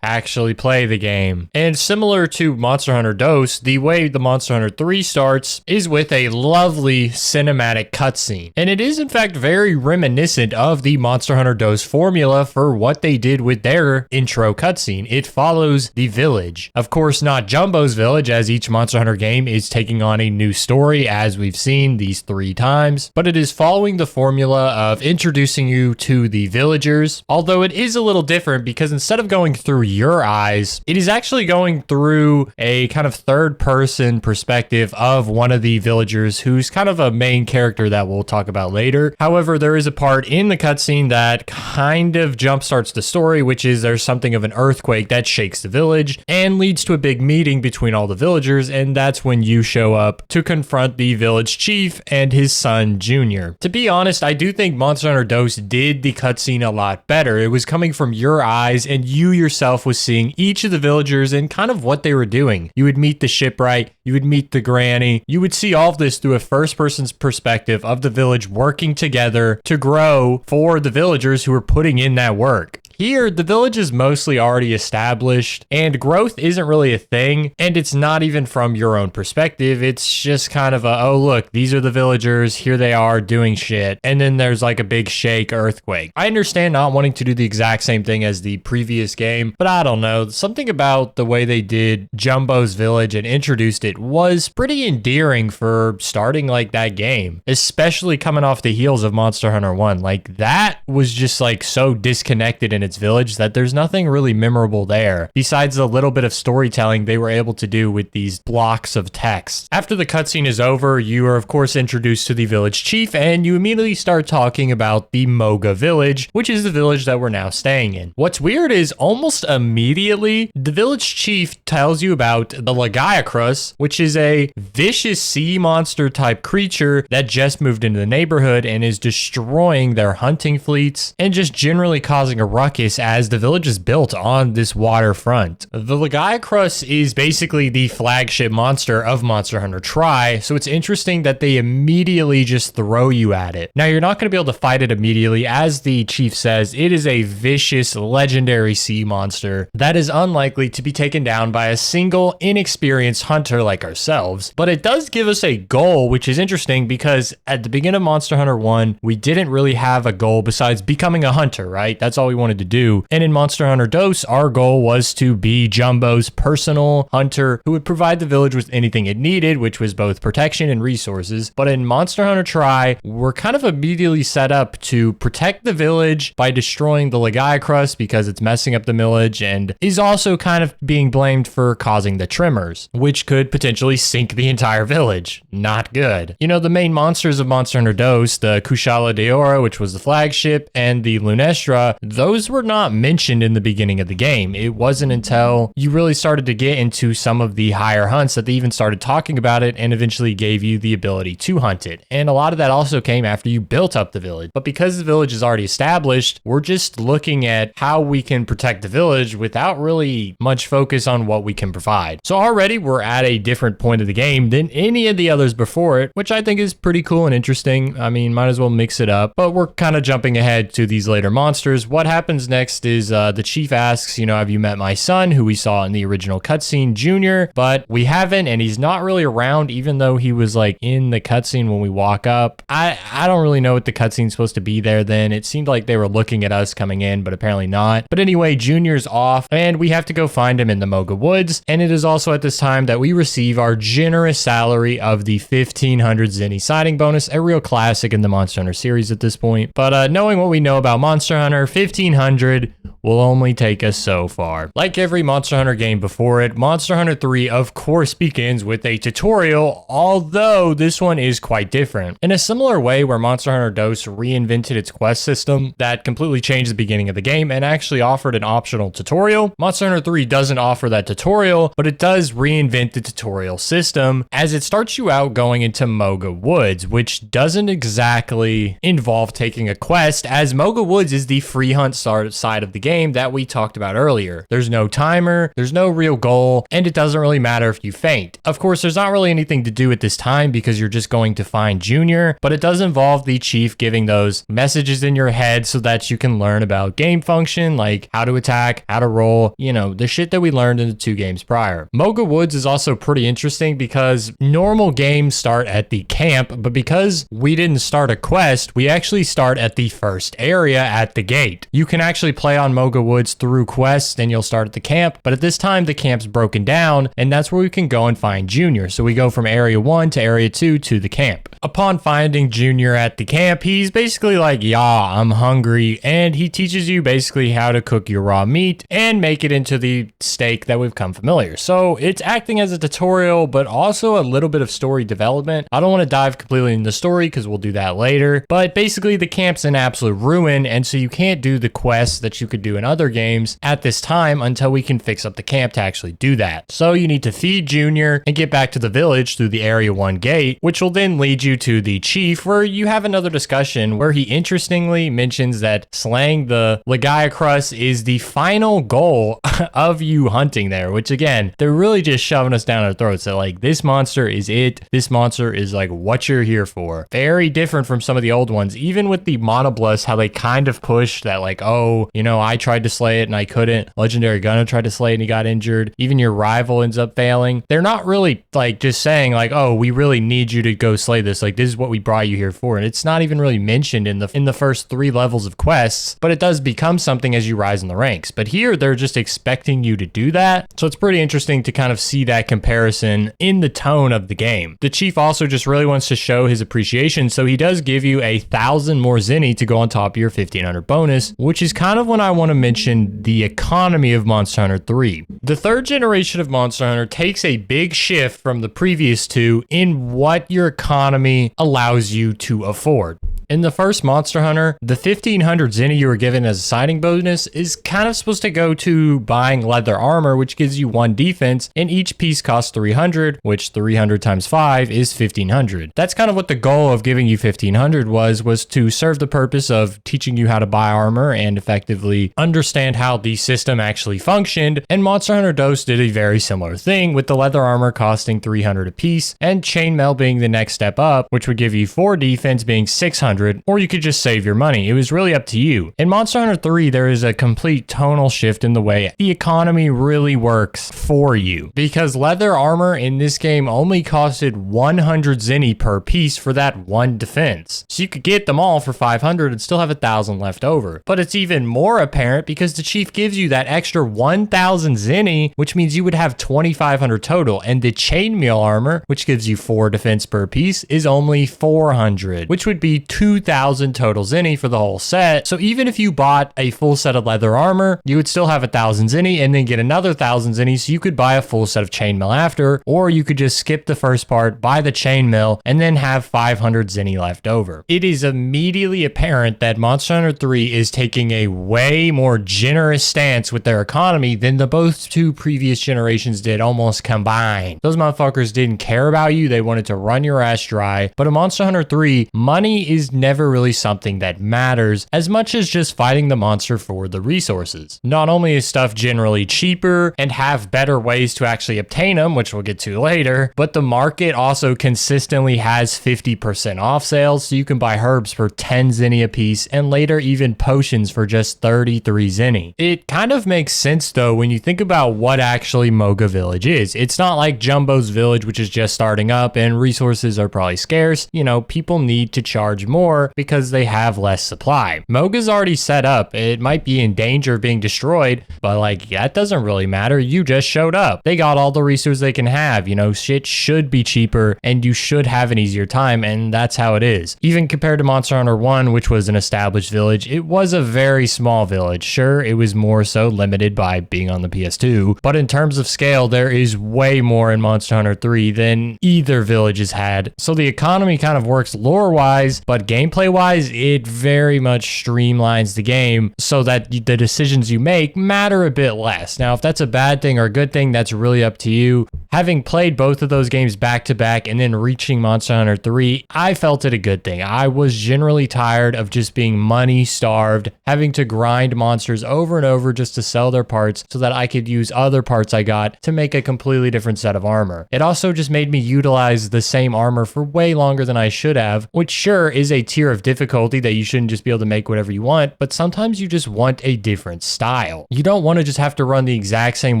actually play the game. And similar to Monster Hunter DOS, the way the Monster Hunter 3 starts is with a lovely cinematic cutscene. And it is in fact very reminiscent of the Monster Hunter DOS formula for what they did with their intro cutscene. It follows the village. Of course, not Jumbo's village, as each Monster Hunter game is taking on a new story, as we've seen these 3 times, but it is following the formula of introducing you to the villagers, although it is a little different, because instead of going through your eyes, it is actually going through a kind of third person perspective of one of the villagers villagers, who's kind of a main character that we'll talk about later. However, there is a part in the cutscene that kind of jumpstarts the story, which is there's something of an earthquake that shakes the village and leads to a big meeting between all the villagers, and that's when you show up to confront the village chief and his son Junior. To be honest, I do think Monster Hunter DOS did the cutscene a lot better. It was coming from your eyes, and you yourself was seeing each of the villagers and kind of what they were doing. You would meet the shipwright, you would meet the granny, you would see all of this through a first person's perspective of the village working together to grow for the villagers who were putting in that work. Here, the village is mostly already established, and growth isn't really a thing, and it's not even from your own perspective. It's just kind of a, oh look, these are the villagers, here they are doing shit, and then there's like a big shake earthquake. I understand not wanting to do the exact same thing as the previous game, but I don't know, something about the way they did Jumbo's village and introduced it was pretty endearing for starting like that game, especially coming off the heels of Monster Hunter 1. Like that was just like so disconnected in its village that there's nothing really memorable there besides the little bit of storytelling they were able to do with these blocks of text. After the cutscene is over, you are of course introduced to the village chief, and you immediately start talking about the Moga village, which is the village that we're now staying in. What's weird is almost immediately the village chief tells you about the Lagiacrus, which is a vicious sea monster type creature that just moved into the neighborhood and is destroying their hunting fleets and just generally causing a ruckus as the village is built on this waterfront. The Lagiacrus is basically the flagship monster of Monster Hunter Tri, so it's interesting that they immediately just throw you at it. Now, you're not going to be able to fight it immediately. As the chief says, it is a vicious, legendary sea monster that is unlikely to be taken down by a single inexperienced hunter like ourselves, but it does give us a goal, which is interesting because at the beginning of Monster Hunter 1, we didn't really have a goal besides becoming a hunter, right? That's all we wanted to do. And in Monster Hunter DOS, our goal was to be Jumbo's personal hunter who would provide the village with anything it needed, which was both protection and resources. But in Monster Hunter Tri, we're kind of immediately set up to protect the village by destroying the Lagiacrus because it's messing up the village and is also kind of being blamed for causing the tremors, which could potentially sink the entire village. Not good. You know, the main monsters of Monster Hunter DOS, the Kushala Daora, which was the flagship, and the Lunestra, those were not mentioned in the beginning of the game. It wasn't until you really started to get into some of the higher hunts that they even started talking about it and eventually gave you the ability to hunt it. And a lot of that also came after you built up the village. But because the village is already established, we're just looking at how we can protect the village without really much focus on what we can provide. So already we're at a different point of the game than any of the others before it, which I think is pretty cool and interesting. I mean, might as well mix it up. But we're kind of jumping ahead to these later monsters. What happens next is the chief asks, you know, have you met my son, who we saw in the original cutscene, Junior? But we haven't, and he's not really around, even though he was like in the cutscene when we walk up. I don't really know what the cutscene's supposed to be there then. It seemed like they were looking at us coming in, but apparently not. But anyway, Junior's off, and we have to go find him in the Moga Woods. And it is also at this time that we receive our generous salary of the 1500 Zenny signing bonus, a real classic in the Monster Hunter series at this point. But knowing what we know about Monster Hunter, 1500 will only take us so far. Like every Monster Hunter game before it, Monster Hunter 3 of course begins with a tutorial, although this one is quite different. In a similar way where Monster Hunter DOS reinvented its quest system that completely changed the beginning of the game and actually offered an optional tutorial, Monster Hunter 3 doesn't offer that tutorial, but it does reinvent the tutorial system as it starts you out going into Moga Woods, which doesn't exactly involve taking a quest, as Moga Woods is the free hunt side of the game that we talked about earlier. There's no timer, there's no real goal, and it doesn't really matter if you faint. Of course, there's not really anything to do at this time because you're just going to find Junior, but it does involve the chief giving those messages in your head so that you can learn about game function, like how to attack, how to roll, you know, the shit that we learned in the 2 games prior. Moga Woods is also pretty interesting because normal games start at the camp, but because we didn't start a quest, we actually start at the first area at the gate. You can actually play on Moga Woods through quests, and you'll start at the camp, but at this time the camp's broken down, and that's where we can go and find Junior. So we go from area 1 to area 2 to the camp. Upon finding Junior at the camp, he's basically like, yeah, I'm hungry, and he teaches you basically how to cook your raw meat and make it into the steak that we've come familiar. So it's acting as a tutorial, but also a little bit of story development. I don't want to dive completely into the story because we'll do that later, but basically the camp's in absolute ruin, and so you can't do the quests that you could do in other games at this time until we can fix up the camp to actually do that. So you need to feed Junior and get back to the village through the Area 1 gate, which will then lead you to the chief, where you have another discussion where he interestingly mentions that slaying the Legiacrus is the final goal of you hunting there, which again, they're really just shoving us down our throats that like this monster is it. This monster is like what you're here for. Very different from some of the old ones. Even with the Monoblus, how they kind of pushed that like, oh, you know, I tried to slay it and I couldn't. Legendary Gunner tried to slay it and he got injured. Even your rival ends up failing. They're not really like just saying like, oh, we really need you to go slay this. Like this is what we brought you here for. And it's not even really mentioned in the first 3 levels of quests, but it does become something as you rise in the ranks. But here they're just expecting you to do that. So it's pretty interesting to kind of see that comparison in the tone of the game. The chief also just really wants to show his appreciation. So he does give you 1,000 more zenny to go on top of your 1,500 bonus, which is kind of when I want to mention the economy of Monster Hunter 3. The 3rd generation of Monster Hunter takes a big shift from the previous 2 in what your economy allows you to afford. In the first Monster Hunter, the 1,500 zenny you were given as a signing bonus is kind of supposed to go to buying leather armor, which gives you 1 defense, and each piece costs 300, which 300 times 5 is 1,500. That's kind of what the goal of giving you 1,500 was to serve the purpose of teaching you how to buy armor and effectively understand how the system actually functioned, and Monster Hunter DOS did a very similar thing, with the leather armor costing 300 apiece, and chainmail being the next step up, which would give you 4 defense being 600, or you could just save your money. It was really up to you. In Monster Hunter 3, there is a complete tonal shift in the way the economy really works for you, because leather armor in this game only costed 100 zenny per piece for that 1 defense. So you could get them all for 500 and still have 1,000 left over. But it's even more apparent because the chief gives you that extra 1,000 zenny, which means you would have 2,500 total, and the chainmail armor, which gives you 4 defense per piece, is only 400, which would be 2,000 total zenny for the whole set. So even if you bought a full set of leather armor, you would still have 1,000 zenny and then get another 1,000 zenny, so you could buy a full set of chainmail after, or you could just skip the first part, buy the chainmail, and then have 500 zenny left over. It is immediately apparent that Monster Hunter 3 is taking a way more generous stance with their economy than the both 2 previous generations did almost combined. Those motherfuckers didn't care about you. They wanted to run your ass dry. But in Monster Hunter 3, money is never really something that matters as much as just fighting the monster for the resources. Not only is stuff generally cheaper and have better ways to actually obtain them, which we'll get to later, but the market also consistently has 50% off sales, so you can buy herbs for 10 zenny a piece and later even potions for just 33 zenny. It kind of makes sense though when you think about what actually Moga Village is. It's not like Jumbo's Village, which is just starting up and resources are probably scarce. You know, people need to charge more because they have less supply. Moga's already set up. It might be in danger of being destroyed, but like that doesn't really matter. You just showed up. They got all the resources they can have. You know, shit should be cheaper and you should have an easier time, and that's how it is. Even compared to Monster Hunter 1, which was an established village, it was a very small village. Sure, it was more so limited by being on the PS2, but in terms of scale, there is way more in Monster Hunter 3 than either village has had. So the economy kind of works lore-wise, but gameplay-wise, it very much streamlines the game so that the decisions you make matter a bit less. Now, if that's a bad thing or a good thing, that's really up to you. Having played both of those games back-to-back and then reaching Monster Hunter 3, I felt it a good thing. I was generally tired of just being money-starved, having to grind monsters over and over just to sell their parts so that I could use other parts I got to make a completely different set of armor. It also just made me utilize the same armor for way longer than I should have, which sure is a tier of difficulty that you shouldn't just be able to make whatever you want, but sometimes you just want a different style. You don't want to just have to run the exact same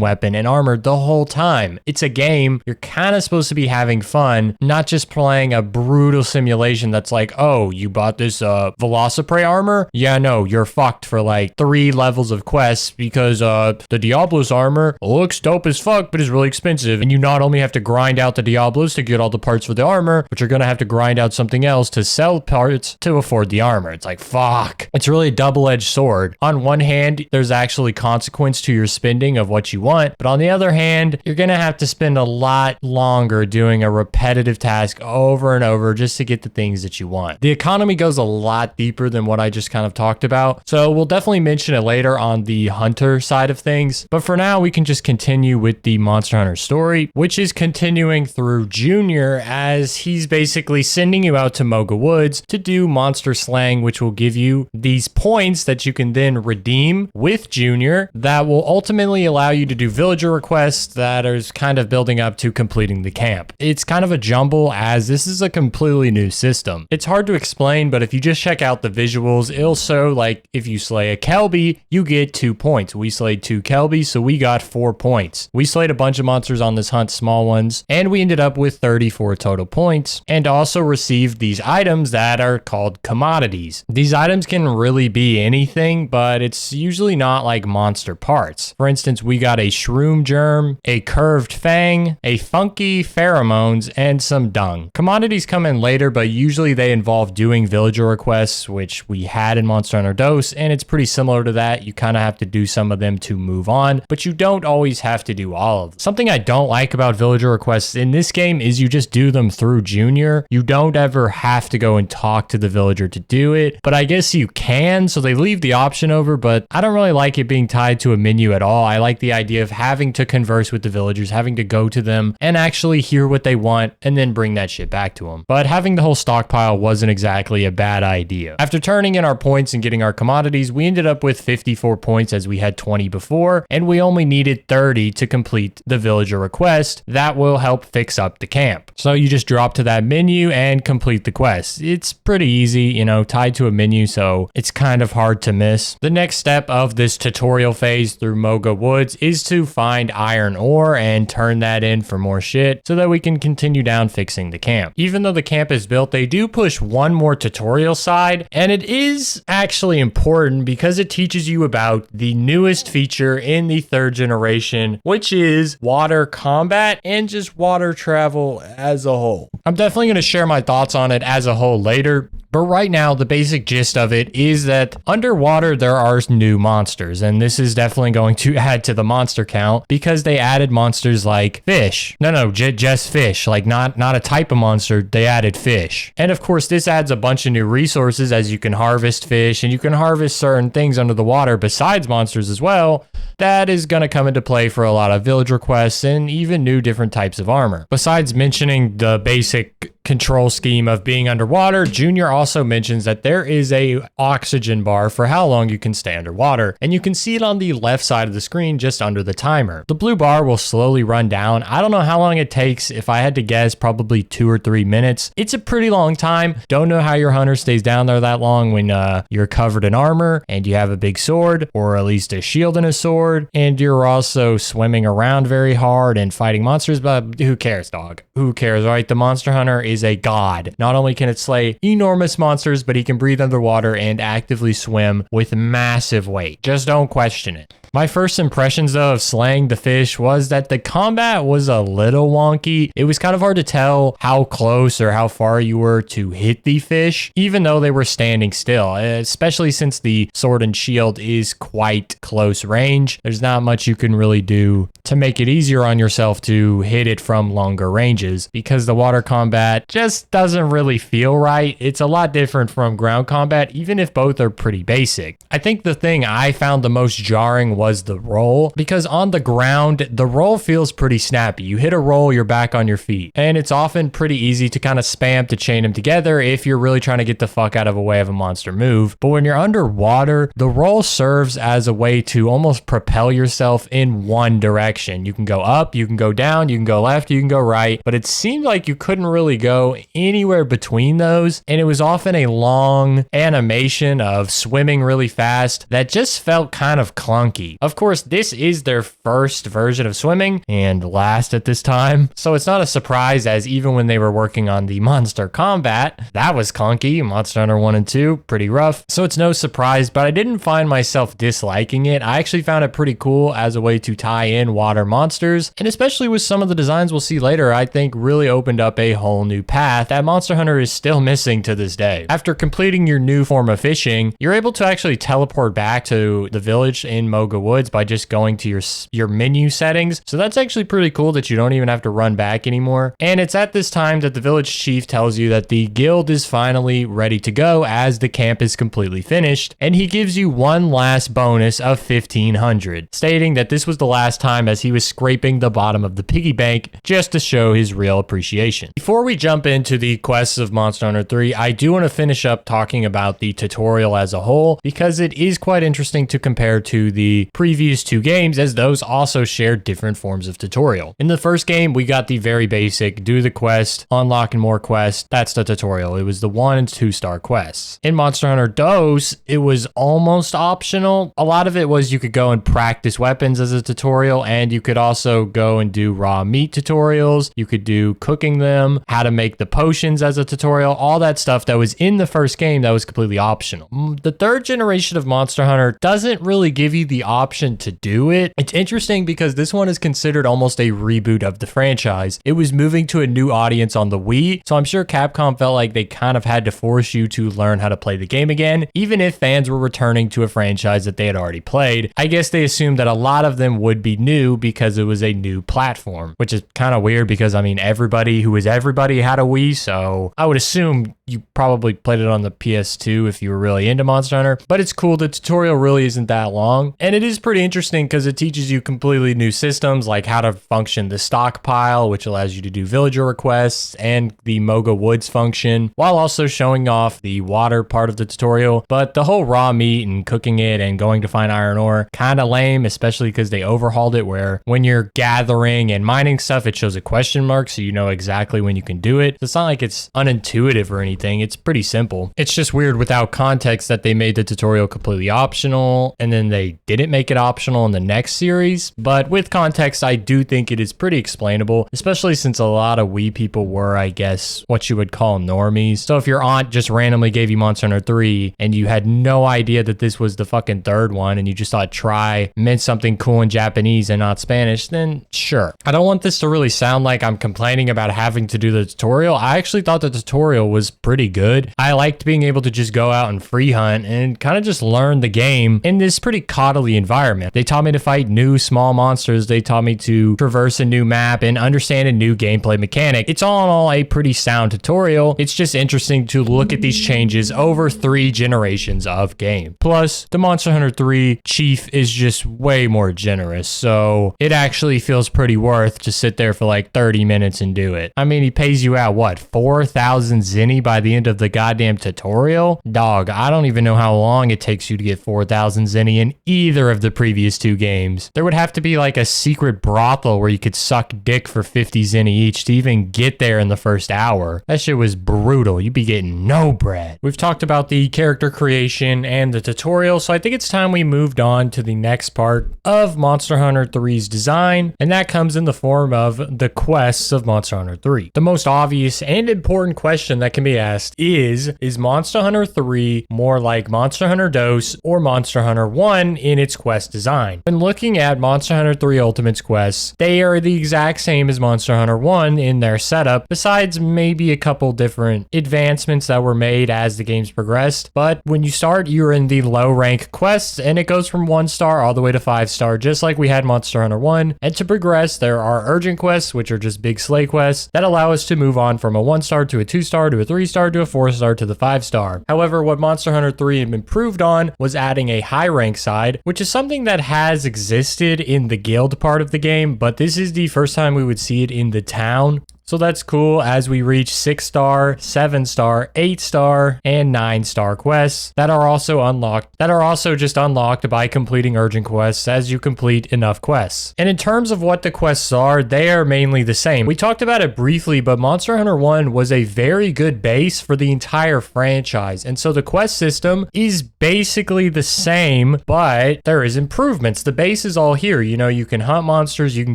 weapon and armor the whole time. It's a game. You're kind of supposed to be having fun, not just playing a brutal simulation that's like, oh, you bought this Velociprey armor? Yeah, no, you're fucked for like 3 levels of quests because the Diablos armor looks dope as fuck, but is really expensive. And you not only have to grind out the Diablos to get all the parts for the armor, but you're going to have to grind out something else to sell parts to afford the armor. It's like, fuck. It's really a double-edged sword. On one hand, there's actually consequence to your spending of what you want, but on the other hand, you're going to have to spend a lot longer doing a repetitive task over and over just to get the things that you want. The economy goes a lot deeper than what I just kind of talked about, so we'll definitely mention it later on the hunter side of things, but for now, we can just continue with the Monster Hunter story, which is continuing through Junior as he's basically sending you out to Moga Woods to do monster slaying, which will give you these points that you can then redeem with Junior that will ultimately allow you to do villager requests that are kind of building up to completing the camp. It's kind of a jumble as this is a completely new system. It's hard to explain, but if you just check out the visuals, it'll show like if you slay a Kelby, you get 2 points. We slayed 2 Kelby, so we got 4 points. We slayed a bunch of monsters on this hunt, small ones, and we ended up with 34 total points and also received these items that are called commodities. These items can really be anything, but it's usually not like monster parts. For instance, we got a shroom germ, a curved fang, a funky pheromones, and some dung. Commodities come in later, but usually they involve doing villager requests, which we had in Monster Hunter DOS, and it's pretty similar to that. You kind of have to do some of them to move on, but you don't always have to do all of them. Something I don't like about villager requests in this game is you just do them through Junior. You don't ever have to go and talk to the villager to do it, but I guess you can, so they leave the option over, but I don't really like it being tied to a menu at all. I like the idea of having to converse with the villagers, having to go to them and actually hear what they want and then bring that shit back to them. But having the whole stockpile wasn't exactly a bad idea. After turning in our points and getting our commodities, we ended up with 54 points as we had 20 before, and we only needed 30 to complete the villager request. That will help fix up the camp. So you just drop to that menu and complete the quest. It's pretty easy, you know, tied to a menu, so it's kind of hard to miss. The next step of this tutorial phase through Moga Woods is to find iron ore and turn that in for more shit so that we can continue down fixing the camp. Even though the camp is built, they do push one more tutorial side, and it is actually important because it teaches you about the newest feature in the 3rd generation, which is water combat and just water travel as a whole. I'm definitely going to share my thoughts on it as a whole later, but right now the basic gist of it is that underwater there are new monsters, and this is definitely going to add to the monster count because they added monsters like fish. Just fish, like not a type of monster, they added fish. And of course this adds a bunch of new resources as you can harvest fish and you can harvest certain things under the water besides monsters as well. That is going to come into play for a lot of village requests and even new different types of armor. Besides mentioning the basic control scheme of being underwater, Junior also mentions that there is a oxygen bar for how long you can stay underwater, and you can see it on the left side of the screen just under the timer. The blue bar will slowly run down. I don't know how long it takes. If I had to guess, probably 2 or 3 minutes. It's a pretty long time. Don't know how your hunter stays down there that long when you're covered in armor and you have a big sword, or at least a shield and a sword, and you're also swimming around very hard and fighting monsters, but who cares, dog? Who cares, right? The Monster Hunter is a god. Not only can it slay enormous monsters, but he can breathe underwater and actively swim with massive weight. Just don't question it. My first impressions though of slaying the fish was that the combat was a little wonky. It was kind of hard to tell how close or how far you were to hit the fish, even though they were standing still, especially since the sword and shield is quite close range. There's not much you can really do to make it easier on yourself to hit it from longer ranges because the water combat just doesn't really feel right. It's a lot different from ground combat, even if both are pretty basic. I think the thing I found the most jarring was the roll, because on the ground, the roll feels pretty snappy. You hit a roll, you're back on your feet. And it's often pretty easy to kind of spam to chain them together if you're really trying to get the fuck out of a way of a monster move. But when you're underwater, the roll serves as a way to almost propel yourself in one direction. You can go up, you can go down, you can go left, you can go right, but it seemed like you couldn't really go anywhere between those. And it was often a long animation of swimming really fast that just felt kind of clunky. Of course, this is their first version of swimming and last at this time, so it's not a surprise, as even when they were working on the monster combat, that was clunky. Monster Hunter 1 and 2, pretty rough, so it's no surprise, but I didn't find myself disliking it. I actually found it pretty cool as a way to tie in water monsters, and especially with some of the designs we'll see later, I think really opened up a whole new path that Monster Hunter is still missing to this day. After completing your new form of fishing, you're able to actually teleport back to the village in Moga Woods by just going to your menu settings, so that's actually pretty cool that you don't even have to run back anymore. And it's at this time that the village chief tells you that the guild is finally ready to go as the camp is completely finished, and he gives you one last bonus of 1500, stating that this was the last time as he was scraping the bottom of the piggy bank just to show his real appreciation. Before we jump into the quests of Monster Hunter 3, I do want to finish up talking about the tutorial as a whole, because it is quite interesting to compare to the previous two games, as those also shared different forms of tutorial. In the first game, we got the very basic, do the quest, unlock more quests, that's the tutorial. It was the 1 and 2 star quests. In Monster Hunter DOS, it was almost optional. A lot of it was you could go and practice weapons as a tutorial, and you could also go and do raw meat tutorials. You could do cooking them, how to make the potions as a tutorial, all that stuff that was in the first game that was completely optional. The third generation of Monster Hunter doesn't really give you the option to do it. It's interesting because this one is considered almost a reboot of the franchise. It was moving to a new audience on the Wii, so I'm sure Capcom felt like they kind of had to force you to learn how to play the game again, even if fans were returning to a franchise that they had already played. I guess they assumed that a lot of them would be new because it was a new platform, which is kind of weird because, I mean, everybody who is everybody had a Wii, so I would assume you probably played it on the PS2 if you were really into Monster Hunter. But it's cool, the tutorial really isn't that long, and it is pretty interesting because it teaches you completely new systems like how to function the stockpile, which allows you to do villager requests, and the Moga Woods function, while also showing off the water part of the tutorial. But the whole raw meat and cooking it and going to find iron ore, kind of lame, especially because they overhauled it where when you're gathering and mining stuff, it shows a question mark so you know exactly when you can do it. So it's not like it's unintuitive or anything. It's pretty simple. It's just weird without context that they made the tutorial completely optional and then they didn't make it optional in the next series. But with context, I do think it is pretty explainable, especially since a lot of Wii people were, I guess, what you would call normies. So if your aunt just randomly gave you Monster Hunter 3 and you had no idea that this was the fucking third one and you just thought try meant something cool in Japanese and not Spanish, then sure. I don't want this to really sound like I'm complaining about having to do the tutorial. I actually thought the tutorial was pretty good. I liked being able to just go out and free hunt and kind of just learn the game in this pretty coddly environment. They taught me to fight new small monsters. They taught me to traverse a new map and understand a new gameplay mechanic. It's all in all a pretty sound tutorial. It's just interesting to look at these changes over 3 generations of game. Plus, the Monster Hunter 3 chief is just way more generous, so it actually feels pretty worth to sit there for like 30 minutes and do it. I mean, he pays you out, what, 4,000 zenny by the end of the goddamn tutorial? Dog, I don't even know how long it takes you to get 4,000 zenny in either of the previous 2 games. There would have to be like a secret brothel where you could suck dick for 50 zenny each to even get there in the first hour. That shit was brutal. You'd be getting no bread. We've talked about the character creation and the tutorial, so I think it's time we moved on to the next part of Monster Hunter 3's design, and that comes in the form of the quests of Monster Hunter 3. The most obvious and important question that can be asked is Monster Hunter 3 more like Monster Hunter DOS or Monster Hunter 1 in its quest design? When looking at Monster Hunter 3 Ultimate's quests, they are the exact same as Monster Hunter 1 in their setup, besides maybe a couple different advancements that were made as the games progressed. But when you start, you're in the low rank quests, and it goes from 1 star all the way to 5 star, just like we had Monster Hunter 1. And to progress, there are urgent quests, which are just big slay quests that allow us to move on from a 1 star to a 2 star to a 3 star 5-star to a 4-star to the 5-star. However, what Monster Hunter 3 improved on was adding a high rank side, which is something that has existed in the guild part of the game, but this is the first time we would see it in the town. So that's cool as we reach 6-star, 7-star, 8-star, and 9-star quests that are also just unlocked by completing urgent quests as you complete enough quests. And in terms of what the quests are, they are mainly the same. We talked about it briefly, but Monster Hunter 1 was a very good base for the entire franchise. And so the quest system is basically the same, but there is improvements. The base is all here. You know, you can hunt monsters, you can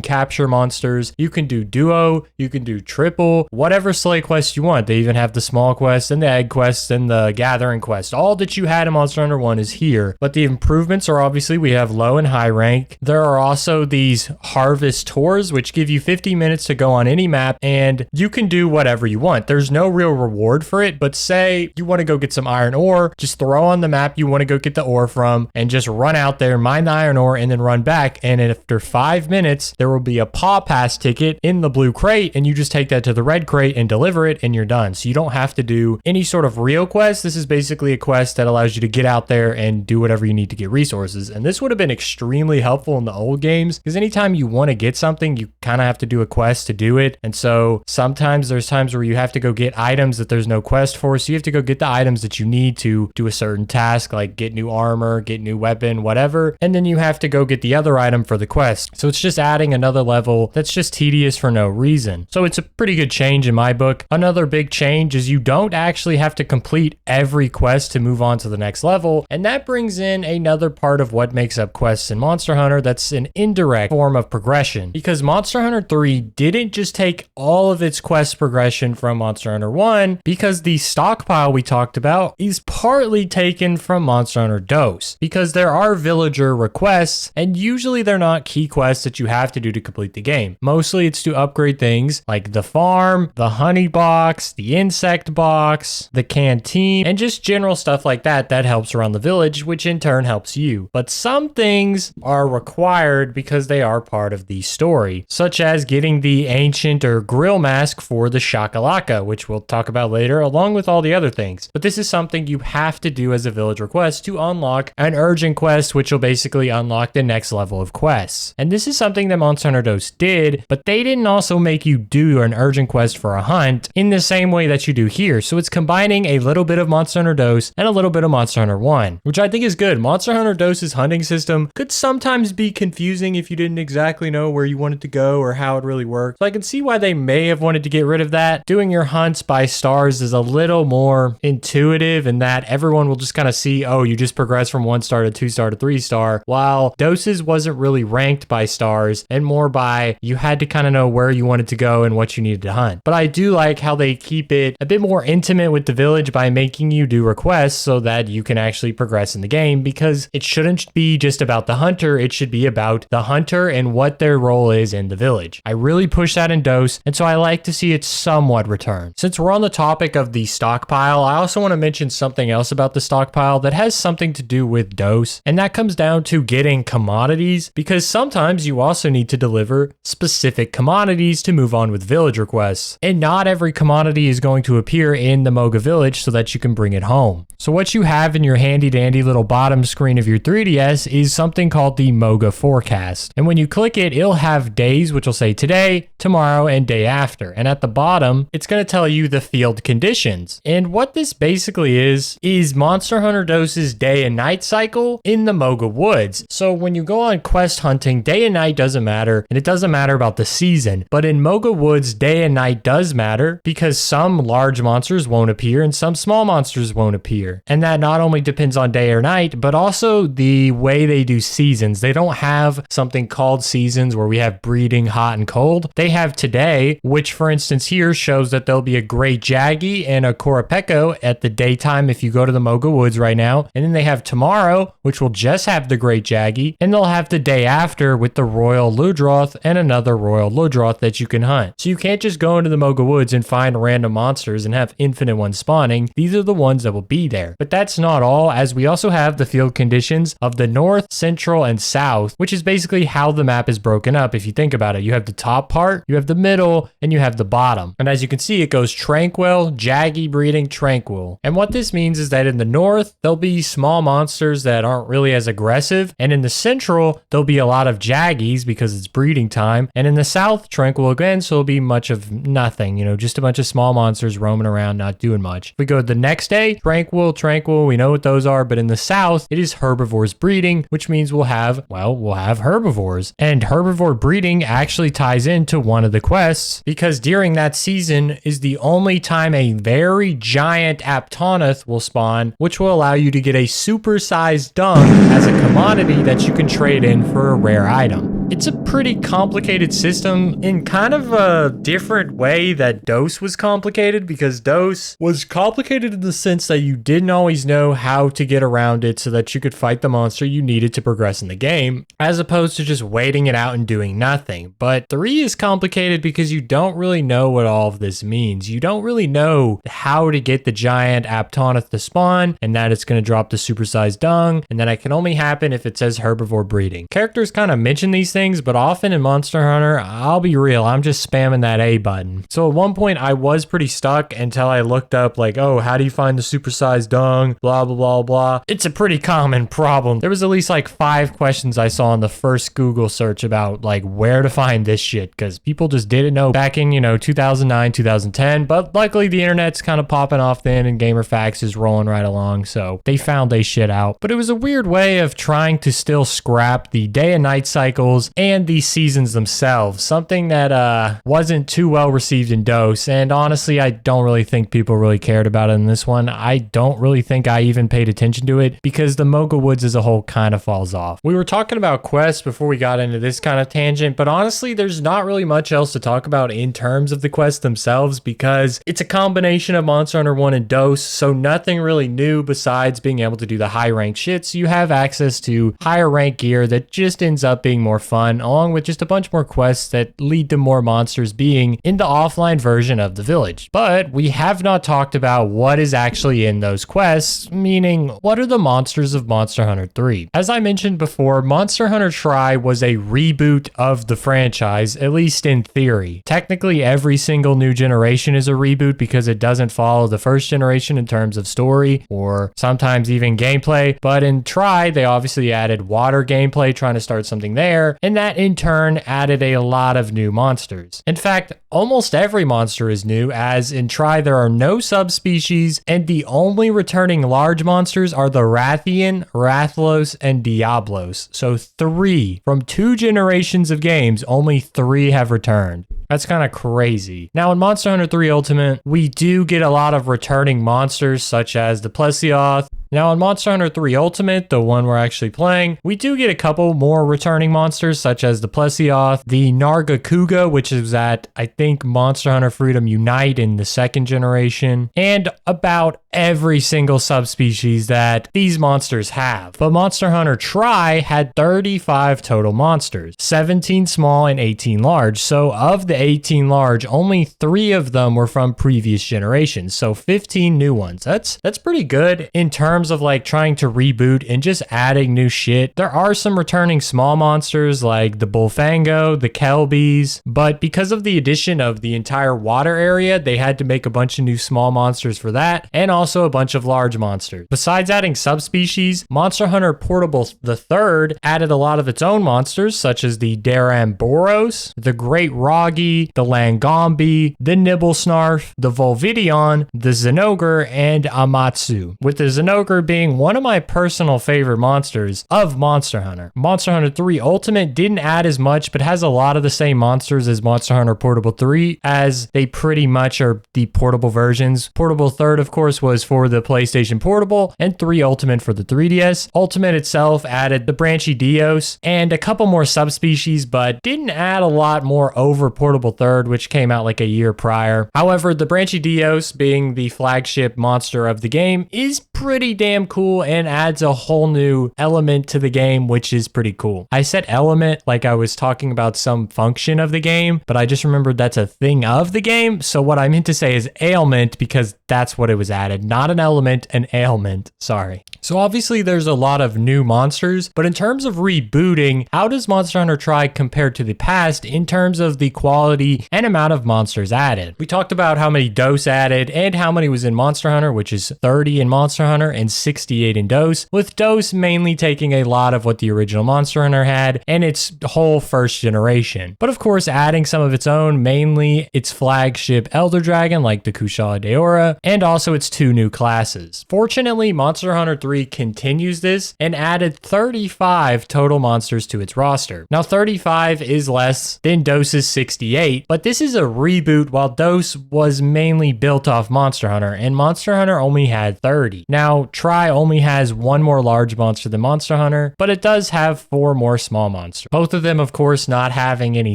capture monsters, you can do duo, you can do triple, whatever slay quest you want. They even have the small quest and the egg quest and the gathering quest. All that you had in Monster Hunter 1 is here, but the improvements are obviously we have low and high rank. There are also these harvest tours, which give you 50 minutes to go on any map and you can do whatever you want. There's no real reward for it, but say you want to go get some iron ore, just throw on the map you want to go get the ore from and just run out there, mine the iron ore, and then run back. And after 5 minutes, there will be a paw pass ticket in the blue crate and you just take that to the red crate and deliver it and you're done. So you don't have to do any sort of real quest. This is basically a quest that allows you to get out there and do whatever you need to get resources. And this would have been extremely helpful in the old games because anytime you want to get something, you kind of have to do a quest to do it. And so sometimes there's times where you have to go get items that there's no quest for. So you have to go get the items that you need to do a certain task, like get new armor, get new weapon, whatever. And then you have to go get the other item for the quest. So it's just adding another level that's just tedious for no reason. So it's a pretty good change in my book. Another big change is you don't actually have to complete every quest to move on to the next level. And that brings in another part of what makes up quests in Monster Hunter that's an indirect form of progression. Because Monster Hunter 3 didn't just take all of its quest progression from Monster Hunter 1, because the stockpile we talked about is partly taken from Monster Hunter DOS. Because there are villager requests, and usually they're not key quests that you have to do to complete the game. Mostly it's to upgrade things like the farm, the honey box, the insect box, the canteen, and just general stuff like that that helps around the village, which in turn helps you. But some things are required because they are part of the story, such as getting the ancient or grill mask for the shakalaka, which we'll talk about later, along with all the other things. But this is something you have to do as a village request to unlock an urgent quest, which will basically unlock the next level of quests. And this is something that Monster Hunter DOS did, but they didn't also make you do an urgent quest for a hunt in the same way that you do here. So it's combining a little bit of Monster Hunter DOS and a little bit of Monster Hunter 1, which I think is good. Monster Hunter DOS's hunting system could sometimes be confusing if you didn't exactly know where you wanted to go or how it really worked. So I can see why they may have wanted to get rid of that. Doing your hunts by stars is a little more intuitive in that everyone will just kind of see, oh, you just progress from 1-star to 2-star to 3-star, while DOS's wasn't really ranked by stars and more by you had to kind of know where you wanted to go and what you needed to hunt. But I do like how they keep it a bit more intimate with the village by making you do requests so that you can actually progress in the game, because it shouldn't be just about the hunter, it should be about the hunter and what their role is in the village. I really push that in DOS, and so I like to see it somewhat return. Since we're on the topic of the stockpile, I also want to mention something else about the stockpile that has something to do with DOS, and that comes down to getting commodities, because sometimes you also need to deliver specific commodities to move on with village requests, and not every commodity is going to appear in the Moga village so that you can bring it home. So what you have in your handy dandy little bottom screen of your 3DS is something called the Moga forecast, and when you click it, it'll have days, which will say today, tomorrow, and day after, and at the bottom it's going to tell you the field conditions. And what this basically is Monster Hunter DOS's day and night cycle in the Moga woods. So when you go on quest hunting, day and night doesn't matter, and it doesn't matter about the season, but in Moga woods, day and night does matter because some large monsters won't appear and some small monsters won't appear. And that not only depends on day or night, but also the way they do seasons. They don't have something called seasons where we have breeding, hot and cold. They have today, which for instance here shows that there'll be a Great Jaggy and a Korapeko at the daytime if you go to the Moga woods right now. And then they have tomorrow, which will just have the Great Jaggy, and they'll have the day after with the Royal Ludroth and another Royal Ludroth that you can hunt. So you can't just go into the Mocha Woods and find random monsters and have infinite ones spawning. These are the ones that will be there. But that's not all, as we also have the field conditions of the north, central, and south, which is basically how the map is broken up. If you think about it, you have the top part, you have the middle, and you have the bottom. And as you can see, it goes tranquil, jaggy breeding, tranquil. And what this means is that in the north, there'll be small monsters that aren't really as aggressive. And in the central, there'll be a lot of jaggies because it's breeding time. And in the south, tranquil again, so it'll be much of nothing, just a bunch of small monsters roaming around, not doing much. If we go to the next day, tranquil, we know what those are. But in the south, it is herbivores breeding, which means we'll have herbivores. And herbivore breeding actually ties into one of the quests because during that season is the only time a very giant Aptonoth will spawn, which will allow you to get a supersized dung as a commodity that you can trade in for a rare item. It's a pretty complicated system in kind of a different way that DOS was complicated, because DOS was complicated in the sense that you didn't always know how to get around it so that you could fight the monster you needed to progress in the game, as opposed to just waiting it out and doing nothing. But 3 is complicated because you don't really know what all of this means. You don't really know how to get the giant Aptonoth to spawn, and that it's going to drop the supersized dung, and that it can only happen if it says herbivore breeding. Characters kind of mention these things, but often in Monster Hunter, I'll be real, I'm just spamming that A button. So at one point I was pretty stuck until I looked up like, oh, how do you find the supersized dung, blah, blah, blah, blah. It's a pretty common problem. There was at least like 5 questions I saw in the first Google search about like where to find this shit, because people just didn't know back in, 2009, 2010, but luckily the internet's kind of popping off then and GamerFAQs is rolling right along, so they found they shit out. But it was a weird way of trying to still scrap the day and night cycles and the seasons themselves, something that wasn't too well received in DOS, and honestly I don't really think people really cared about it in this one. I don't really think I even paid attention to it because the Mocha Woods as a whole kind of falls off. We were talking about quests before we got into this kind of tangent, but honestly there's not really much else to talk about in terms of the quests themselves because it's a combination of Monster Hunter 1 and DOS, so nothing really new besides being able to do the high rank shit, so you have access to higher rank gear that just ends up being more fun, along with just a bunch more quests that lead to more monsters being in the offline version of the village. But we have not talked about what is actually in those quests, meaning what are the monsters of Monster Hunter 3. As I mentioned before, Monster Hunter Tri was a reboot of the franchise, at least in theory. Technically, every single new generation is a reboot because it doesn't follow the first generation in terms of story or sometimes even gameplay, but in Tri, they obviously added water gameplay, trying to start something there, and that in turn added a lot of new monsters. In fact, almost every monster is new, as in Tri there are no subspecies, and the only returning large monsters are the Rathian, Rathalos, and Diablos. So 3 from 2 generations of games, only 3 have returned. That's kind of crazy. Now in Monster Hunter 3 Ultimate, we do get a lot of returning monsters such as the Plesioth. Now in Monster Hunter 3 Ultimate, the one we're actually playing, we do get a couple more returning monsters such as the Plesioth, the Nargacuga, which is at, I think, Monster Hunter Freedom Unite in the 2nd generation, and about every single subspecies that these monsters have. But Monster Hunter Tri had 35 total monsters, 17 small and 18 large. So of the 18 large, only 3 of them were from previous generations. So 15 new ones. That's pretty good in terms of like trying to reboot and just adding new shit. There are some returning small monsters like the Bullfango, the Kelbies, but because of the addition of the entire water area, they had to make a bunch of new small monsters for that, and also a bunch of large monsters. Besides adding subspecies, Monster Hunter Portable III added a lot of its own monsters, such as the Daramboros, the Great Roggy, the Langombi, the Nibblesnarf, the Volvidion, the Zinogre, and Amatsu, with the Zinogre being one of my personal favorite monsters of Monster Hunter. Monster Hunter 3 Ultimate didn't add as much, but has a lot of the same monsters as Monster Hunter Portable 3, as they pretty much are the portable versions. Portable 3rd, of course, was for the PlayStation Portable, and 3 Ultimate for the 3DS. Ultimate itself added the Branchidios and a couple more subspecies, but didn't add a lot more over Portable 3rd, which came out like a year prior. However, the Branchidios, being the flagship monster of the game, is pretty damn cool and adds a whole new element to the game, which is pretty cool. I said element like I was talking about some function of the game, but I just remembered that's a thing of the game. So what I meant to say is ailment because that's what it was added, not an element, an ailment. Sorry. So obviously there's a lot of new monsters, but in terms of rebooting, how does Monster Hunter Tri compare to the past in terms of the quality and amount of monsters added? We talked about how many DOS added and how many was in Monster Hunter, which is 30 in Monster Hunter and 68 in DOS, with DOS mainly taking a lot of what the original Monster Hunter had and its whole first generation. But of course, adding some of its own, mainly its flagship Elder Dragon like the Kushala Daora, and also its 2 new classes. Fortunately, Monster Hunter 3 continues this and added 35 total monsters to its roster. Now 35 is less than DOS's 68, but this is a reboot while DOS was mainly built off Monster Hunter and Monster Hunter only had 30. Now Tri only has 1 more large monster than Monster Hunter, but it does have 4 more small monsters. Both of them, of course, not having any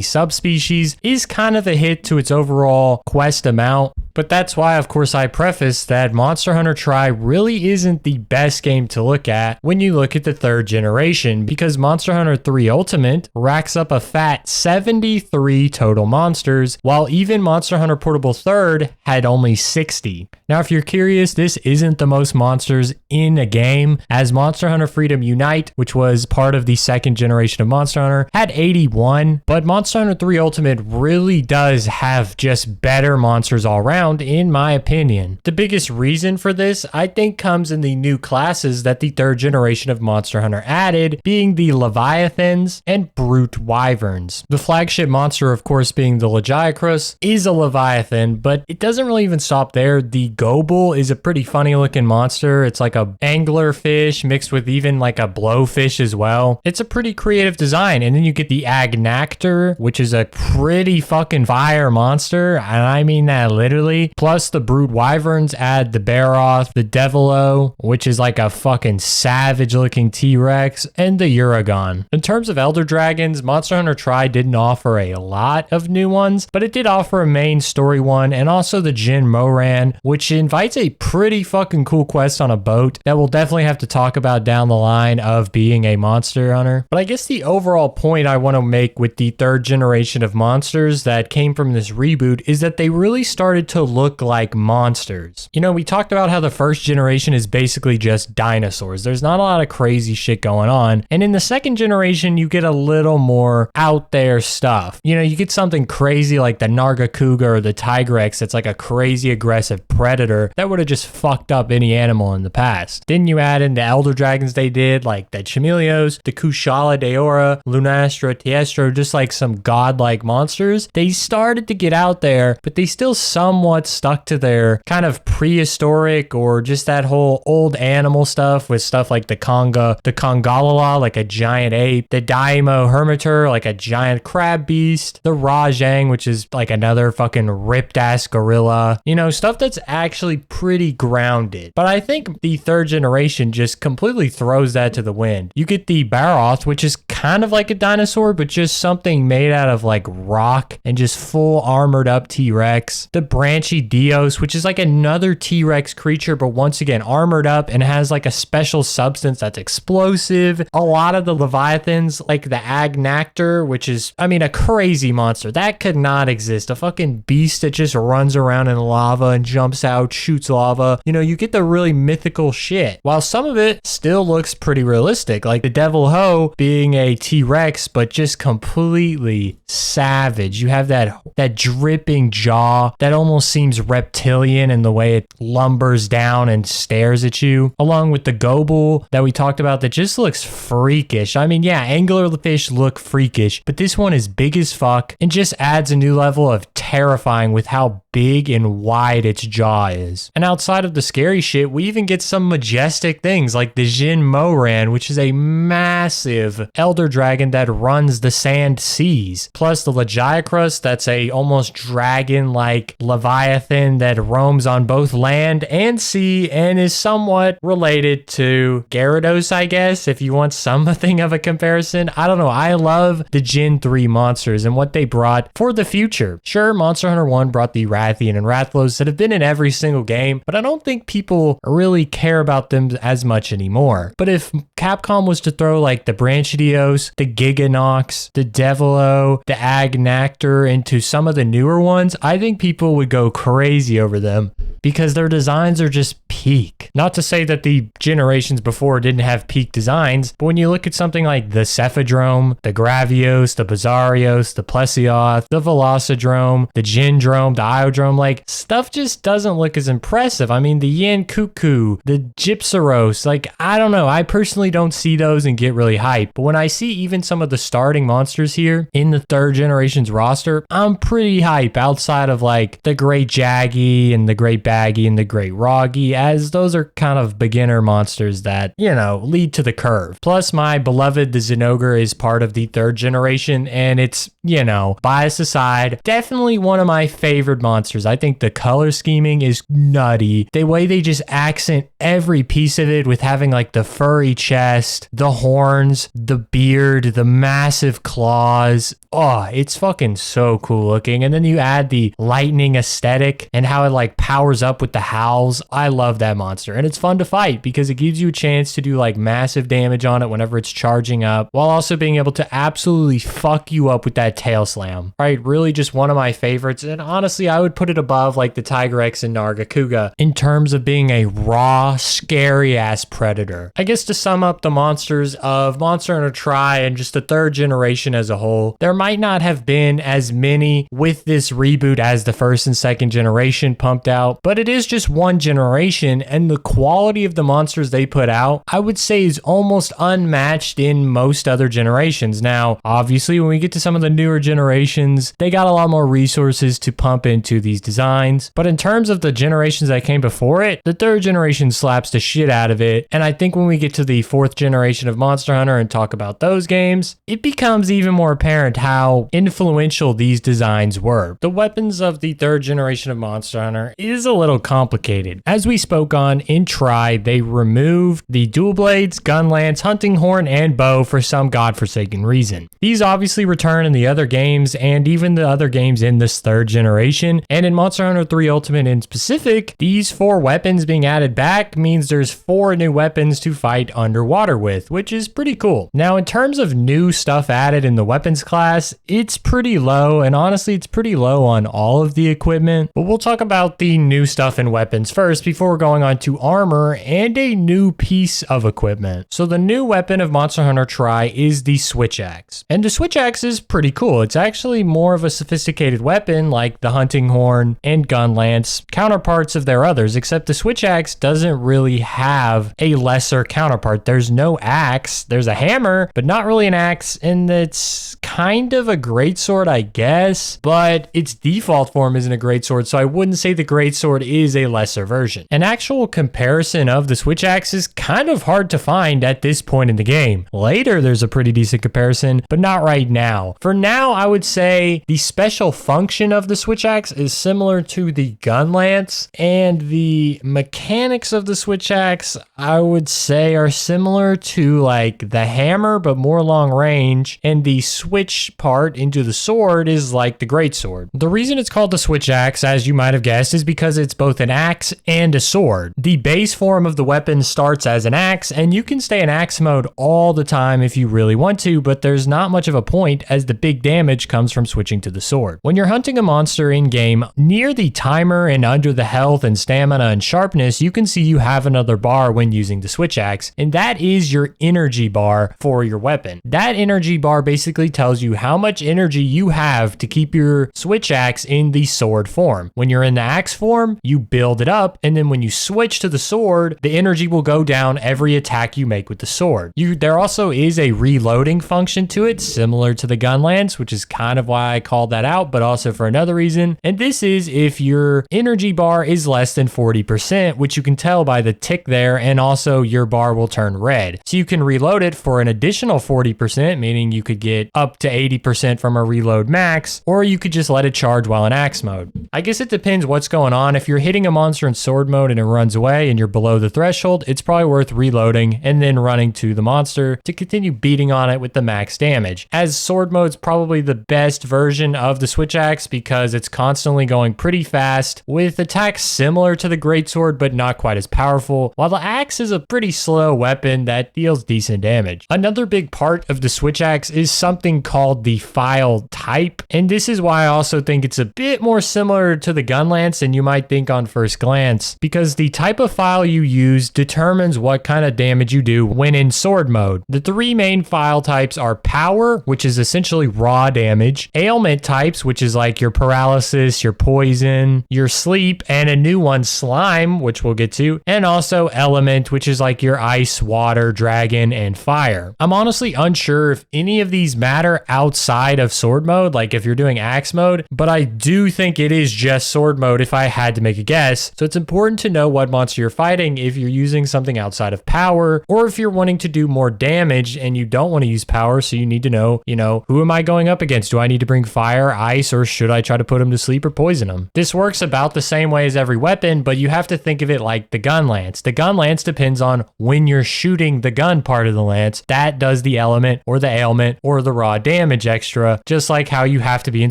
subspecies is kind of a hit to its overall quest amount. But that's why, of course, I preface that Monster Hunter Tri really isn't the best game to look at when you look at the 3rd generation, because Monster Hunter 3 Ultimate racks up a fat 73 total monsters, while even Monster Hunter Portable 3rd had only 60. Now, if you're curious, this isn't the most monsters in a game, as Monster Hunter Freedom Unite, which was part of the 2nd generation of Monster Hunter, had 81, but Monster Hunter 3 Ultimate really does have just better monsters all around, in my opinion. The biggest reason for this, I think, comes in the new classes that the 3rd generation of Monster Hunter added, being the Leviathans and Brute Wyverns. The flagship monster, of course, being the Lagiacrus, is a Leviathan, but it doesn't really even stop there. The Gobel is a pretty funny looking monster. It's like a angler fish mixed with even like a blowfish as well. It's a pretty creative design. And then you get the Agnactor, which is a pretty fucking fire monster, and I mean that literally. Plus the Brute Wyverns add the Baroth, the Devilo, which is like a fucking savage looking T-Rex, and the Uragon. In terms of Elder Dragons, Monster Hunter Tri didn't offer a lot of new ones, but it did offer a main story one and also the Jin Moran, which invites a pretty fucking cool quest on a boat that we'll definitely have to talk about down the line of being a monster hunter. But I guess the overall point I want to make with the 3rd generation of monsters that came from this reboot is that they really started to look like monsters. You know, we talked about how the 1st generation is basically just dinosaurs. There's not a lot of crazy shit going on. And in the 2nd generation, you get a little more out there stuff. You know, you get something crazy like the Nargacuga or the Tigrex that's like a crazy aggressive predator that would have just fucked up any animal in the past. Then you add in the Elder Dragons they did, like the Chameleos, the Kushala Daora, Lunastra, Tiestro, just like some godlike monsters. They started to get out there, but they still somewhat stuck to their kind of prehistoric or just that whole old animal stuff with stuff like the Kongalala, like a giant ape, the Daimo Hermitor, like a giant crab beast, the Rajang, which is like another fucking ripped ass gorilla, you know, stuff that's actually pretty grounded. But I think the 3rd generation just completely throws that to the wind. You get the Baroth, which is kind of like a dinosaur, but just something made out of like rock and just full armored up T-Rex. The Branchy Dios, which is like another T-Rex creature, but once again armored up and has like a special substance that's explosive. A lot of the Leviathans, like the Agnactor, which is, I mean, a crazy monster. That could not exist. A fucking beast that just runs around in lava and jumps out, shoots lava. You know, you get the really mythical shit. While some of it still looks pretty realistic, like the Devil Ho being a T-Rex, but just completely savage. You have that dripping jaw that almost seems reptilian in the way it lumbers down and stares at you, along with the Gobel that we talked about that just looks freakish. I mean, yeah, anglerfish look freakish, but this one is big as fuck and just adds a new level of terrifying with how big and wide its jaw is. And outside of the scary shit, we even get some majestic things like the Jin Moran, which is a massive elder dragon that runs the sand seas. Plus the Lagiacrus, that's a almost dragon-like leviathan that roams on both land and sea and is somewhat related to Gyarados, I guess, if you want something of a comparison. I don't know. I love the Gen 3 monsters and what they brought for the future. Sure, Monster Hunter 1 brought the Rathian and Rathlos that have been in every every single game, but I don't think people really care about them as much anymore. But if Capcom was to throw like the Branchidios, the Giganox, the Devilo, the Agnactor into some of the newer ones, I think people would go crazy over them because their designs are just peak. Not to say that the generations before didn't have peak designs, but when you look at something like the Cephadrome, the Gravios, the Bizarrios, the Plesioth, the Velocidrome, the Gendrome, the Iodrome, like stuff just doesn't look as impressive. I mean, the Yin Cuckoo, the Gypsaros, like I don't know. I personally don't see those and get really hyped. But when I see even some of the starting monsters here in the third generation's roster, I'm pretty hype outside of like the Great Jaggy and the Great Baggy and the Great Roggy, as those are kind of beginner monsters that, you know, lead to the curve. Plus, my beloved the Zinogre is part of the third generation, and it's, you know, bias aside, definitely one of my favorite monsters. I think the color scheming is nutty. The way they just accent every piece of it with having like the furry chest, the horns, the beard, the massive claws. Oh, it's fucking so cool looking. And then you add the lightning aesthetic and how it like powers up with the howls. I love that monster. And it's fun to fight because it gives you a chance to do like massive damage on it whenever it's charging up, while also being able to absolutely fuck you up with that tail slam. Right? Really just one of my favorites. And honestly, I would put it above like the Tiger X and Nargacuga in terms of being a raw, scary ass predator. I guess to sum up the monsters of Monster Hunter Tri and just the third generation as a whole, there might not have been as many with this reboot as the first and second generation pumped out, but it is just one generation, and the quality of the monsters they put out, I would say, is almost unmatched in most other generations. Now, obviously, when we get to some of the newer generations, they got a lot more resources to pump into these designs, but in terms of the generations that came before it, the third generation slaps the shit out of it, and I think when we get to the fourth generation of Monster Hunter and talk about those games, it becomes even more apparent how influential these designs were. The weapons of the third generation of Monster Hunter is a little complicated. As we spoke on in Tri, they removed the dual blades, gun lance, hunting horn, and bow for some godforsaken reason. These obviously return in the other games and even the other games in this third generation, and in Monster Hunter 3 Ultimate in specific, these 4 weapons being added back means there's 4 new weapons to fight underwater with, which is pretty cool. Now, in terms of new stuff added in the weapons class, it's pretty low, and honestly, it's pretty low on all of the equipment, but we'll talk about the new stuff in weapons first before going on to armor and a new piece of equipment. So the new weapon of Monster Hunter Tri is the Switch Axe, and the Switch Axe is pretty cool. It's actually more of a sophisticated weapon like the hunting horn and gun lance, counterparts of their others, except the Switch Axe doesn't really have a lesser counterpart. There's no axe, there's a hammer, but not really an axe, and it's kind of a greatsword, I guess, but its default form isn't a greatsword, so I wouldn't say the greatsword is a lesser version. An actual comparison of the Switch Axe is kind of hard to find at this point in the game. Later, there's a pretty decent comparison, but not right now. For now, I would say the special function of the Switch Axe is similar to the gun lance, and the mechanics of the Switch Axe, I would say, are similar to like the hammer, but more long range, and the switch part into the sword is like the greatsword. The reason it's called the Switch Axe, as you might have guessed, is because it's both an axe and a sword. The base form of the weapon starts as an axe, and you can stay in axe mode all the time if you really want to, but there's not much of a point as the big damage comes from switching to the sword. When you're hunting a monster in game, near the timer and under the health and stamina and sharpness, you can see you have another bar when using the Switch Axe, and that is your energy bar for your weapon. That energy bar basically tells you how much energy you have to keep your Switch Axe in the sword form. When you're in the axe form, you build it up, and then when you switch to the sword, the energy will go down every attack you make with the sword. There also is a reloading function to it, similar to the gun lance, which is kind of why I called that out, but also for another reason. And this is if your energy bar is less than 40%, which you can tell by the tick there, and also your bar will turn red. So you can reload it for an additional 40%, meaning you could get up to 80% from a reload max, or you could just let it charge while in axe mode. I guess it depends what's going on. If you're hitting a monster in sword mode and it runs away and you're below the threshold, it's probably worth reloading and then running to the monster to continue beating on it with the max damage. As sword mode's probably the best version of the switch axe because it's constantly going pretty fast with attacks similar to the greatsword but not quite as powerful, while the axe is a pretty slow weapon that deals decent damage. Another big part of the switch axe is something called the file type, and this is why I also think it's a bit more similar to the gun lance than you might think on first glance, because the type of file you use determines what kind of damage you do when in sword mode. The three main file types are power, which is essentially raw damage, ailment types, which is like your paralysis, your poison, your sleep, and a new one, slime, which we'll get to, and also element, which is like your ice, water, dragon, and fire. I'm honestly unsure if any of these matter outside of sword mode, like if you're doing axe mode, but I do think it is just sword mode if I had to make a guess. So it's important to know what monster you're fighting if you're using something outside of power, or if you're wanting to do more damage and you don't want to use power, so you need to know, who am I going up against? Do I need to bring fire, ice, or should I try to put him to sleep or poison him? This works about the same way as every weapon, but you have to think of it like the gun lance. The gun lance depends on when you're shooting the gun part of the lance. That does the element or the ailment or the raw damage extra, just like how you have to be in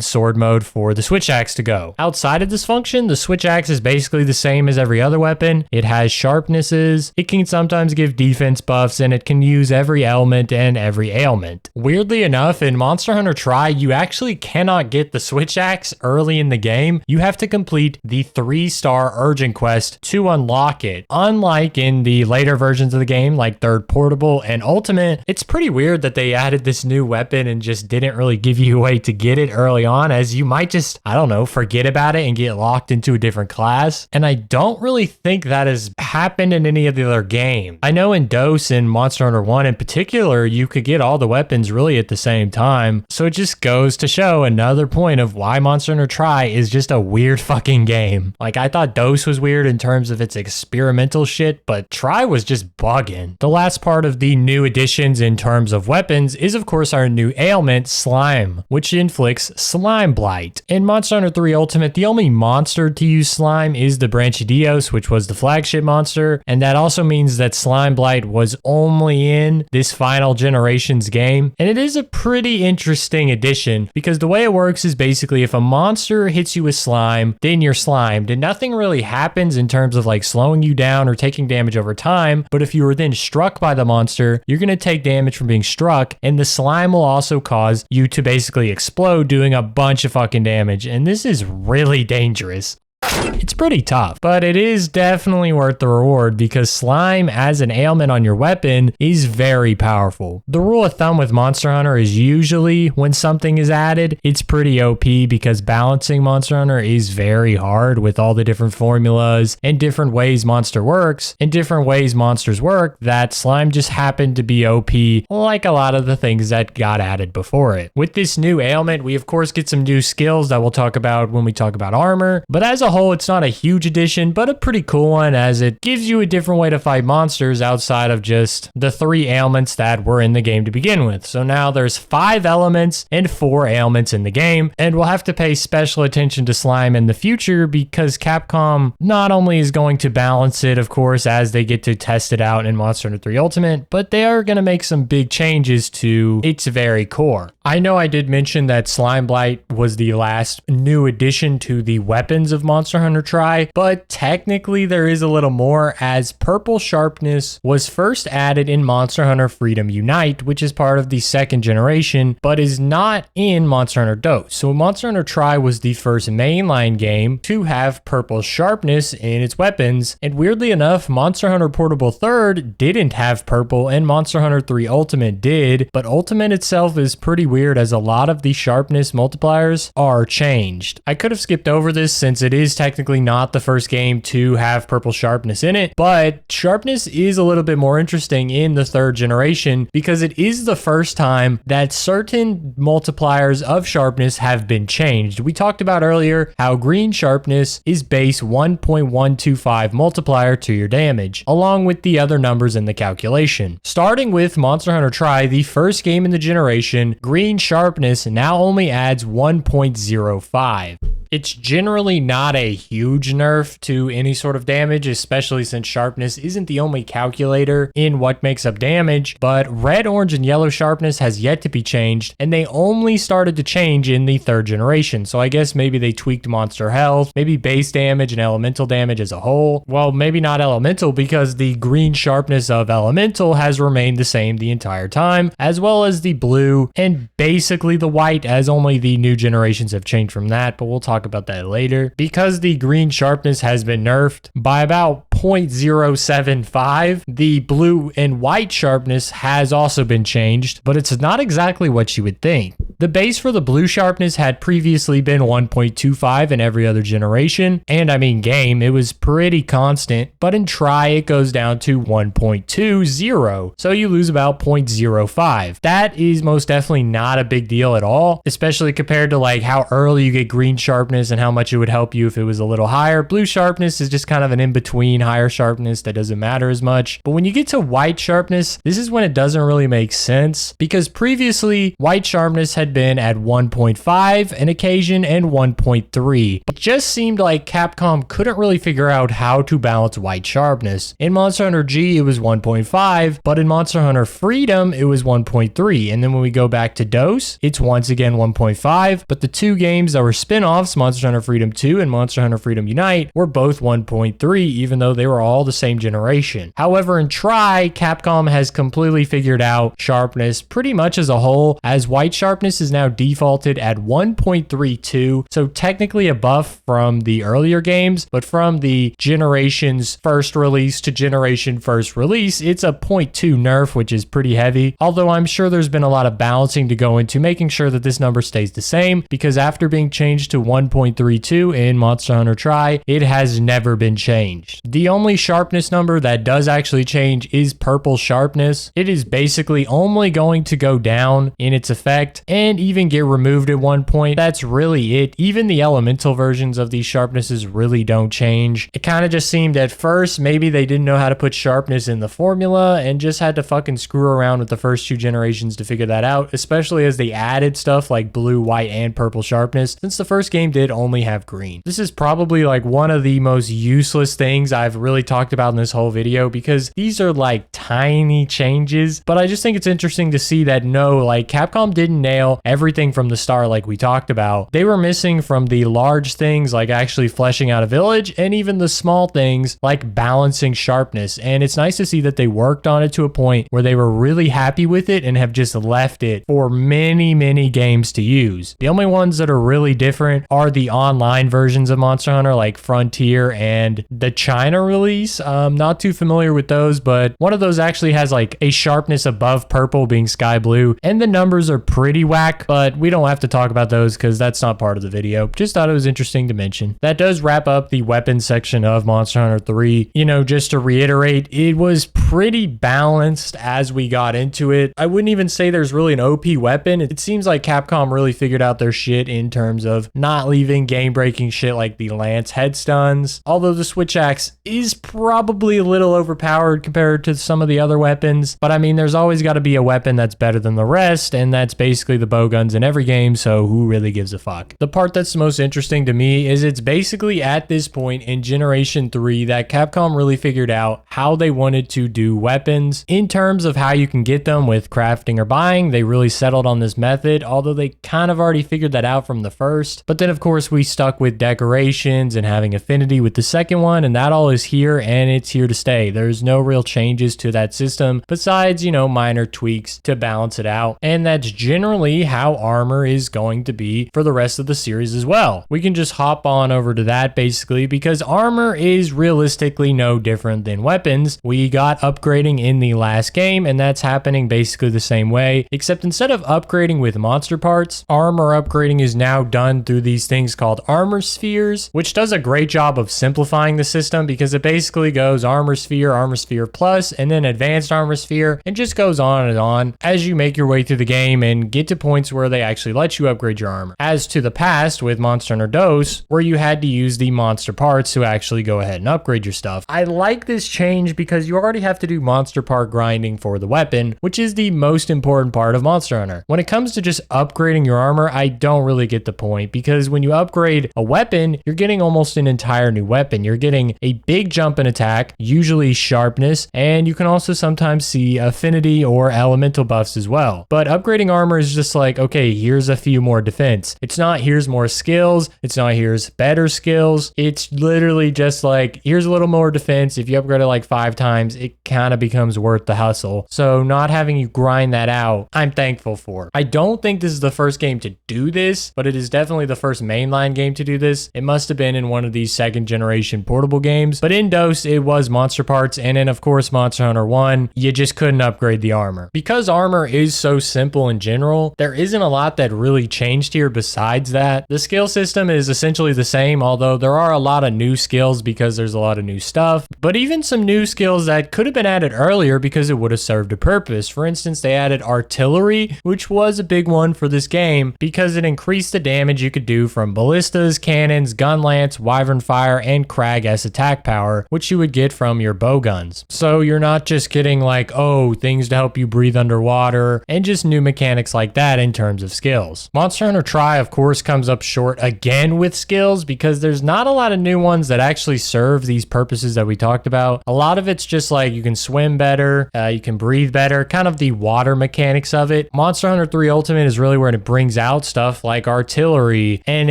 sword mode for the switch axe to go. Outside of this function, the switch axe is basically the same as every other weapon. It has sharpnesses, it can sometimes give defense buffs, and it can use every element and every ailment. Weirdly enough, in Monster Hunter Tri, you actually cannot get the switch axe early in the game. You have to complete the 3-star urgent quest to unlock it. Unlike in the later versions of the game, like Third Portable and Ultimate, it's pretty weird that they added this new weapon and just didn't really give you a way to get it early on, as you might just, forget about it and get locked into a different class. And I don't really think that has happened in any of the other games. I know in DOS and Monster Hunter 1 in particular, you could get all the weapons really at the same time. So it just goes to show another point of why Monster Hunter Tri is just a weird fucking game. Like, I thought DOS was weird in terms of its experimental shit, but Tri was just bugging. The last part of the new additions in terms of weapons is of course our new ailment, Slime, which inflicts Slime Blight. In Monster Hunter 3 Ultimate, the only monster to use Slime is the Branchidios, which was the flagship monster, and that also means that Slime Blight was only in this final generation's game. And it is a pretty interesting addition because the way it works is basically if a monster hits you with slime, then you're slimed, and nothing really happens in terms of like slowing you down or taking damage over time. But if you were then struck by the monster, you're going to take damage from being struck, and the slime will also cause you to basically explode, doing a bunch of fucking damage. And this is really dangerous. It's pretty tough, but it is definitely worth the reward because slime as an ailment on your weapon is very powerful. The rule of thumb with Monster Hunter is usually when something is added, it's pretty OP because balancing Monster Hunter is very hard with all the different formulas and different ways monster works and different ways monsters work. That slime just happened to be OP like a lot of the things that got added before it. With this new ailment, we of course get some new skills that we'll talk about when we talk about armor, but as a whole, it's not a huge addition, but a pretty cool one as it gives you a different way to fight monsters outside of just the 3 ailments that were in the game to begin with. So now there's 5 elements and 4 ailments in the game, and we'll have to pay special attention to slime in the future because Capcom not only is going to balance it, of course, as they get to test it out in Monster Hunter 3 Ultimate, but they are going to make some big changes to its very core. I know I did mention that Slime Blight was the last new addition to the weapons of Monster Hunter Tri, but technically there is a little more, as Purple Sharpness was first added in Monster Hunter Freedom Unite, which is part of the 2nd generation, but is not in Monster Hunter DOS. So Monster Hunter Tri was the first mainline game to have Purple Sharpness in its weapons, and weirdly enough, Monster Hunter Portable 3rd didn't have purple, and Monster Hunter 3 Ultimate did, but Ultimate itself is pretty weird as a lot of the sharpness multipliers are changed. I could have skipped over this since it is technically not the first game to have purple sharpness in it, but sharpness is a little bit more interesting in the 3rd generation because it is the first time that certain multipliers of sharpness have been changed. We talked about earlier how green sharpness is base 1.125 multiplier to your damage, along with the other numbers in the calculation. Starting with Monster Hunter Tri, the first game in the generation, green sharpness now only adds 1.05. It's generally not a huge nerf to any sort of damage, especially since sharpness isn't the only calculator in what makes up damage, but red, orange, and yellow sharpness has yet to be changed, and they only started to change in the 3rd generation. So I guess maybe they tweaked monster health, maybe base damage and elemental damage as a whole. Well, maybe not elemental, because the green sharpness of elemental has remained the same the entire time, as well as the blue and basically the white, as only the new generations have changed from that, but we'll talk about that later. Because the green sharpness has been nerfed by about 0.075, the blue and white sharpness has also been changed, but it's not exactly what you would think. The base for the blue sharpness had previously been 1.25 in every other generation, and I mean game, it was pretty constant, but in try it goes down to 1.20, so you lose about 0.05. That is most definitely not a big deal at all, especially compared to like how early you get green sharpness and how much it would help you if it was a little higher. Blue sharpness is just kind of an in-between higher sharpness that doesn't matter as much. But when you get to white sharpness, this is when it doesn't really make sense, because previously white sharpness had been at 1.5 an occasion and 1.3. It just seemed like Capcom couldn't really figure out how to balance white sharpness. In Monster Hunter G it was 1.5, but in Monster Hunter Freedom it was 1.3, and then when we go back to DOS, it's once again 1.5, but the two games that were spin-offs, Monster Hunter Freedom 2 and Monster Hunter Freedom Unite, were both 1.3, even though they were all the same generation. However, in Tri, Capcom has completely figured out sharpness pretty much as a whole, as white sharpness is now defaulted at 1.32, so technically a buff from the earlier games, but from the generation's first release to generation first release, it's a 0.2 nerf, which is pretty heavy, although I'm sure there's been a lot of balancing to go into making sure that this number stays the same, because after being changed to 1.32 in Monster Hunter Tri, it has never been changed. The only sharpness number that does actually change is purple sharpness. It is basically only going to go down in its effect and even get removed at one point. That's really it. Even the elemental versions of these sharpnesses really don't change. It kind of just seemed at first maybe they didn't know how to put sharpness in the formula and just had to fucking screw around with the first 2 generations to figure that out, especially as they added stuff like blue, white, and purple sharpness, since the first game did only have green. This is probably like one of the most useless things I've really talked about in this whole video, because these are like tiny changes, but I just think it's interesting to see that no, like Capcom didn't nail everything from the start like we talked about. They were missing from the large things like actually fleshing out a village, and even the small things like balancing sharpness, and it's nice to see that they worked on it to a point where they were really happy with it and have just left it for many games to use. The only ones that are really different are the online versions of Monster Hunter like Frontier and the China release. Not too familiar with those, but one of those actually has like a sharpness above purple being sky blue, and the numbers are pretty whack, but we don't have to talk about those because that's not part of the video. Just thought it was interesting to mention. That does wrap up the weapons section of Monster Hunter 3. You know, just to reiterate, it was pretty balanced as we got into it. I wouldn't even say there's really an OP weapon. It seems like Capcom really figured out their shit in terms of not leaving game-breaking shit like the Lance headstuns, although the Switch Axe is probably a little overpowered compared to some of the other weapons, but I mean, there's always got to be a weapon that's better than the rest, and that's basically the bowguns in every game, so who really gives a fuck? The part that's the most interesting to me is it's basically at this point in Generation 3 that Capcom really figured out how they wanted to do weapons. In terms of how you can get them with crafting or buying, they really settled on this method, although they kind of already figured that out from the first. But then of course we stuck with decorations and having affinity with the second one, and that all is here and it's here to stay. There's no real changes to that system besides, you know, minor tweaks to balance it out. And that's generally how armor is going to be for the rest of the series as well. We can just hop on over to that basically, because armor is realistically no different than weapons. We got upgrading in the last game, and that's happening basically the same way, except instead of upgrading with monster parts, armor upgrading is now done through these things called armor spheres, which does a great job of simplifying the system, because it basically goes armor sphere plus, and then advanced armor sphere, and just goes on and on as you make your way through the game and get to points where they actually let you upgrade your armor. As to the past with Monster Hunter DOS, where you had to use the monster parts to actually go ahead and upgrade your stuff. I like this change because you already have have to do monster part grinding for the weapon, which is the most important part of Monster Hunter. When it comes to just upgrading your armor, I don't really get the point, because when you upgrade a weapon, you're getting almost an entire new weapon. You're getting a big jump in attack, usually sharpness, and you can also sometimes see affinity or elemental buffs as well. But upgrading armor is just like, okay, here's a few more defense. It's not here's more skills. It's not here's better skills. It's literally just like, here's a little more defense. If you upgrade it like 5 times, it kind of becomes worth the hustle. So not having you grind that out, I'm thankful for. I don't think this is the first game to do this, but it is definitely the first mainline game to do this. It must have been in one of these 2nd generation portable games, but in DOS, it was monster parts. And then of course, Monster Hunter 1, you just couldn't upgrade the armor. Because armor is so simple in general, there isn't a lot that really changed here besides that. The skill system is essentially the same, although there are a lot of new skills because there's a lot of new stuff, but even some new skills that could have been added earlier because it would have served a purpose. For instance, they added artillery, which was a big one for this game because it increased the damage you could do from ballistas, cannons, gun lance, wyvern fire, and Krag S attack power, which you would get from your bow guns. So you're not just getting like, oh, things to help you breathe underwater and just new mechanics like that in terms of skills. Monster Hunter Tri, of course, comes up short again with skills because there's not a lot of new ones that actually serve these purposes that we talked about. A lot of it's just like you can swim better, you can breathe better, kind of the water mechanics of it. Monster Hunter 3 Ultimate is really where it brings out stuff like artillery and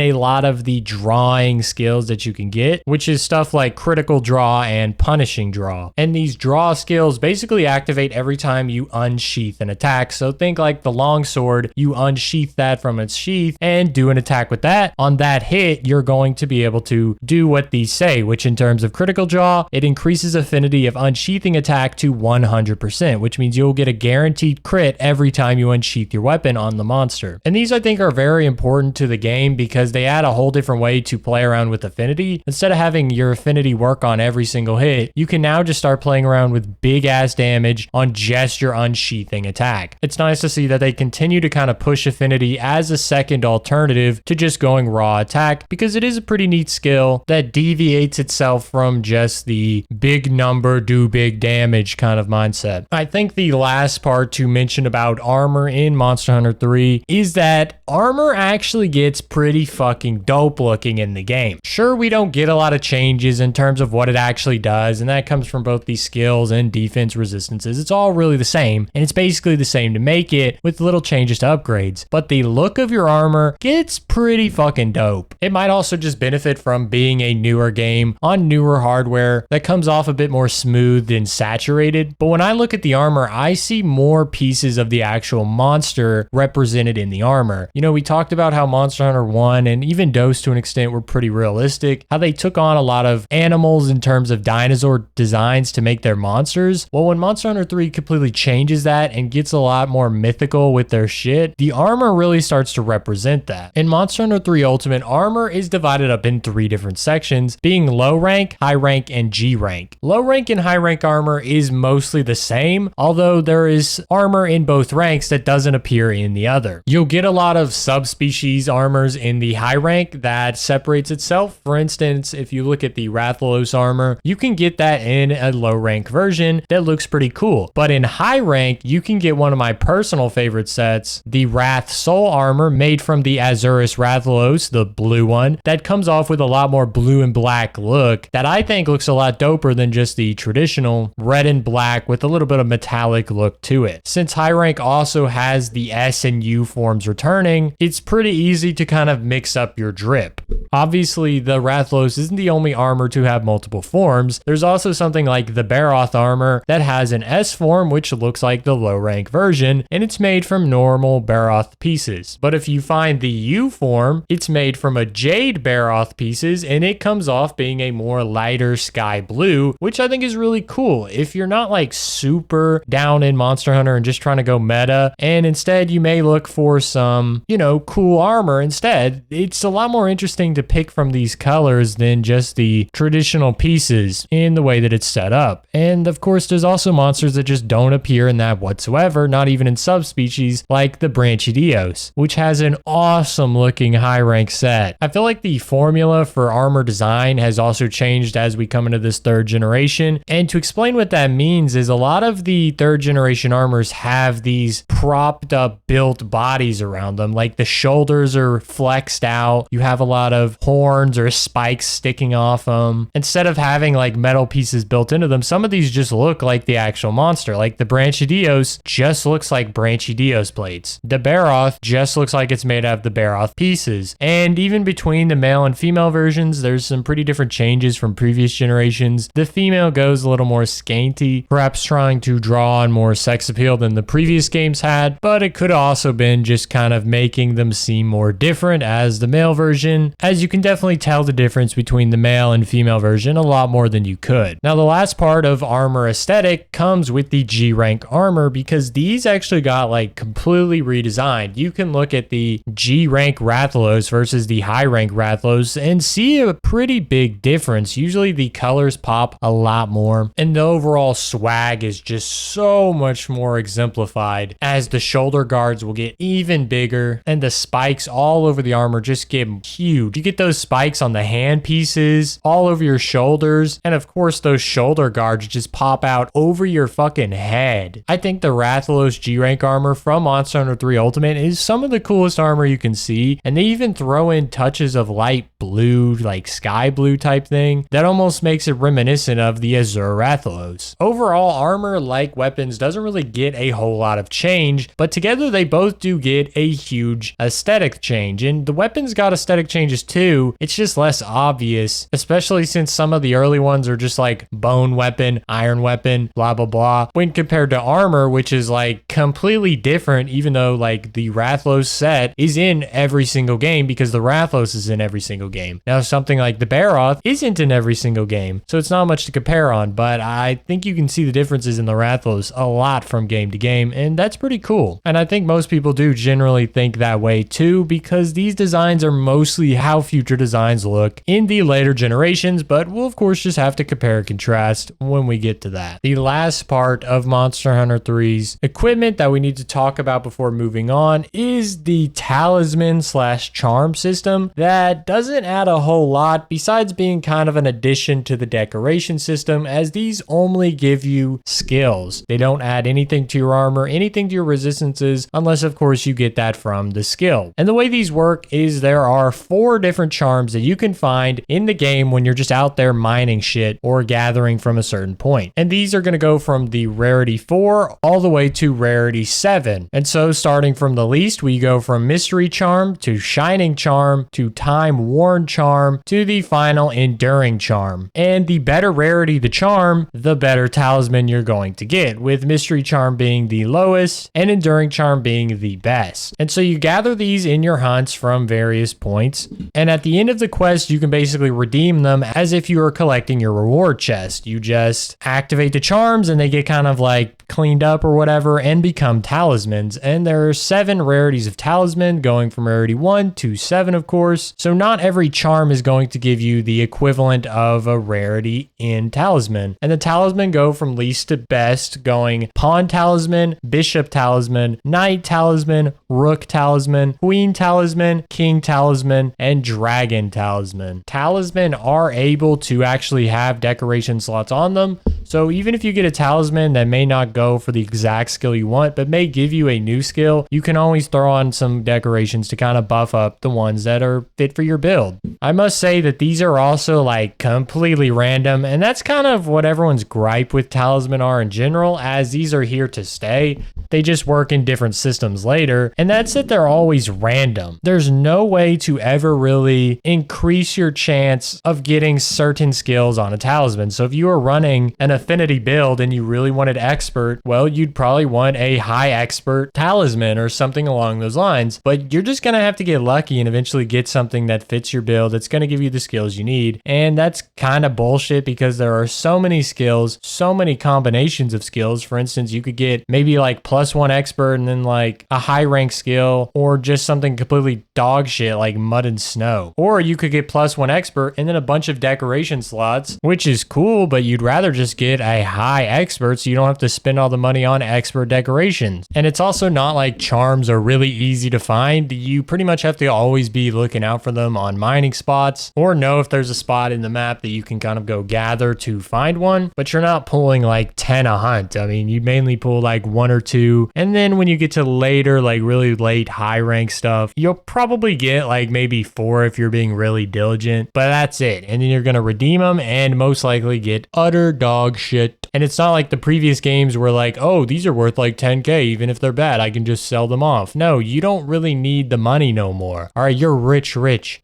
a lot of the drawing skills that you can get, which is stuff like critical draw and punishing draw. And these draw skills basically activate every time you unsheath an attack. So think like the longsword, you unsheath that from its sheath and do an attack with that. On that hit, you're going to be able to do what these say, which in terms of critical draw, it increases affinity of unsheathing attack to 100%, which means you'll get a guaranteed crit every time you unsheath your weapon on the monster. And these I think are very important to the game because they add a whole different way to play around with affinity. Instead of having your affinity work on every single hit, you can now just start playing around with big ass damage on just your unsheathing attack. It's nice to see that they continue to kind of push affinity as a second alternative to just going raw attack, because it is a pretty neat skill that deviates itself from just the big number, do big damage kind of mindset. I think the last part to mention about armor in Monster Hunter 3 is that armor actually gets pretty fucking dope looking in the game. Sure, we don't get a lot of changes in terms of what it actually does, and that comes from both the skills and defense resistances. It's all really the same, and it's basically the same to make it with little changes to upgrades. But the look of your armor gets pretty fucking dope. It might also just benefit from being a newer game on newer hardware that comes off a bit more smooth and saturated. But when I look at the armor, I see more pieces of the actual monster represented in the armor. You know, we talked about how Monster Hunter 1 and even DOS to an extent were pretty realistic, how they took on a lot of animals in terms of dinosaur designs to make their monsters. Well, when Monster Hunter 3 completely changes that and gets a lot more mythical with their shit, the armor really starts to represent that. In Monster Hunter 3 Ultimate, armor is divided up in 3 different sections, being low rank, high rank, and G rank. Low rank and high rank armor is mostly the same, although there is armor in both ranks that doesn't appear in the other. You'll get a lot of subspecies armors in the high rank that separates itself. For instance, if you look at the Rathalos armor, you can get that in a low rank version that looks pretty cool. But in high rank, you can get one of my personal favorite sets, the Wrath Soul armor made from the Azurus Rathalos, the blue one, that comes off with a lot more blue and black look that I think looks a lot doper than just the traditional red and black with a little bit of metallic look to it. Since high rank also has the S and U forms returning, it's pretty easy to kind of mix up your drip. Obviously, the Rathalos isn't the only armor to have multiple forms. There's also something like the Baroth armor that has an S form, which looks like the low rank version, and it's made from normal Baroth pieces. But if you find the U form, it's made from a Jade Baroth pieces, and it comes off being a more lighter sky blue, which I think is really cool. If you're not like super down in Monster Hunter and just trying to go meta, and instead you may look for some, you know, cool armor instead, it's a lot more interesting to pick from these colors than just the traditional pieces in the way that it's set up. And of course, there's also monsters that just don't appear in that whatsoever, not even in subspecies, like the Branchidios, which has an awesome looking high rank set. I feel like the formula for armor design has also changed as we come into this 3rd generation. And to explain what that means is a lot of the third generation armors have these propped up built bodies around them. Like the shoulders are flexed out. You have a lot of horns or spikes sticking off them. Instead of having like metal pieces built into them, some of these just look like the actual monster. Like the Branchidios just looks like Branchidios plates. The Baroth just looks like it's made out of the Baroth pieces. And even between the male and female versions, there's some pretty different changes from previous generations. The female goes a little more scanty, perhaps trying to draw on more sex appeal than the previous games had, but it could have also been just kind of making them seem more different as the male version, as you can definitely tell the difference between the male and female version a lot more than you could. Now, the last part of armor aesthetic comes with the G rank armor, because these actually got like completely redesigned. You can look at the G rank Rathalos versus the high rank Rathalos and see a pretty big difference. Usually the colors pop a lot more, and the overall swag is just so much more exemplified, as the shoulder guards will get even bigger and the spikes all over the armor just get huge. You get those spikes on the hand pieces, all over your shoulders, and of course those shoulder guards just pop out over your fucking head. I think the Rathalos G rank armor from Monster Hunter 3 Ultimate is some of the coolest armor you can see, and they even throw in touches of light blue, like sky blue type thing, that almost makes it reminiscent of the Azure Rathalos. Overall, armor, like weapons, doesn't really get a whole lot of change, but together they both do get a huge aesthetic change, and the weapons got aesthetic changes too. It's just less obvious, especially since some of the early ones are just like bone weapon, iron weapon, blah blah blah, when compared to armor, which is like completely different, even though like the Rathalos set is in every single game, because the Rathalos is in every single game. Now something like the Baroth isn't in every single game, so it's not much to compare on, but I think you can see the differences in the Rathalos a lot from game to game, and that's pretty cool. And I think most people do generally think that way too, because these designs are mostly how future designs look in the later generations, but we'll of course just have to compare and contrast when we get to that. The last part of Monster Hunter 3's equipment that we need to talk about before moving on is the talisman slash charm system that doesn't add a whole lot besides being kind of an addition to the decoration system, as these only give you skills. They don't add anything to your armor, anything to your resistances, unless of course you get that from the skill. And the way these work is there are 4 different charms that you can find in the game when you're just out there mining shit or gathering from a certain point. And these are going to go from the rarity 4 all the way to rarity 7. And so starting from the least, we go from mystery charm to shining charm to time worn charm to the final enduring charm. And the better rarity the charm, the better talisman you're going to get, with mystery charm being the lowest and enduring charm being the best. And so you gather these in your hunts from various points, and at the end of the quest you can basically redeem them as if you were collecting your reward chest. You just activate the charms and they get kind of like cleaned up or whatever and become talismans. And there are 7 rarities of talisman, going from rarity 1 to 7 of course, so not every charm is going to give you the equivalent of a rarity in talisman. And the talisman go from least to best, going pawn talisman, bishop talisman, knight talisman, rook talisman, queen talisman, king talisman, and dragon talisman. Talisman are able to actually have decoration slots on them, so even if you get a talisman that may not go for the exact skill you want, but may give you a new skill, you can always throw on some decorations to kind of buff up the ones that are fit for your build. I must say that these are also like completely random, and that's kind of what everyone's gripe with talisman are in general, as these are here to stay. They just work in different systems later, and that's that they're always random. There's no way to ever really increase your chance of getting certain skills on a talisman. So if you were running an affinity build and you really wanted expert, well, you'd probably want a high expert talisman or something along those lines, but you're just going to have to get lucky and eventually get something that fits your build that's going to give you the skills you need. And that's kind of bullshit, because there are so many skills, so many combinations of skills. For instance, you could get maybe like +1 expert and then like a high rank skill, or just something completely dog shit like mud and snow. Or you could get +1 expert and then a bunch of decoration slots, which is cool, but you'd rather just get a high expert so you don't have to spend all the money on expert decorations. And it's also not like charms are really easy to find. You pretty much have to always be looking out for them on mining spots, or know if there's a spot in the map that you can kind of go gather to find one, but you're not pulling like 10 a hunt. I mean, you mainly pull like 1 or 2, and then when you get to later, like really late high rank stuff, you'll probably get like maybe 4 if you're being really diligent, but that's it. And then you're gonna redeem them and most likely get utter dog shit. And it's not like the previous games where like, oh, these are worth like 10k, even if they're bad, I can just sell them off. No, you don't really need the money no more. All right, you're rich.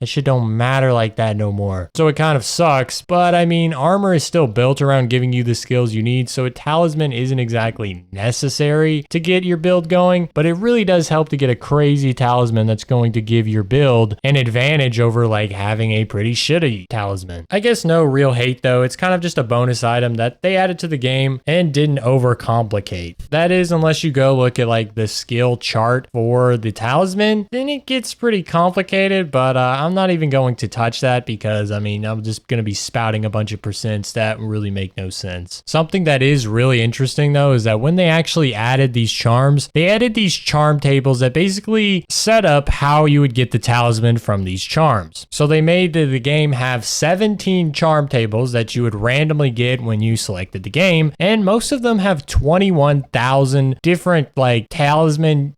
That shit don't matter like that no more. So it kind of sucks, but I mean, armor is still built around giving you the skills you need, so a talisman isn't exactly necessary to get your build going, but it really does help to get a crazy talisman that's going to give your build an advantage over like having a pretty shitty talisman. I guess no real hate though, it's kind of just a bonus item that they added to the game and didn't overcomplicate. That is, unless you go look at like the skill chart for the talisman, then it gets pretty complicated, but I'm not even going to touch that because I mean, I'm just going to be spouting a bunch of percents that really make no sense. Something that is really interesting though is that when they actually added these charms, they added these charm tables that basically set up how you would get the talisman from these charms. So they made the game have 17 charm tables that you would randomly get when you selected the game, and most of them have 21,000 different like talisman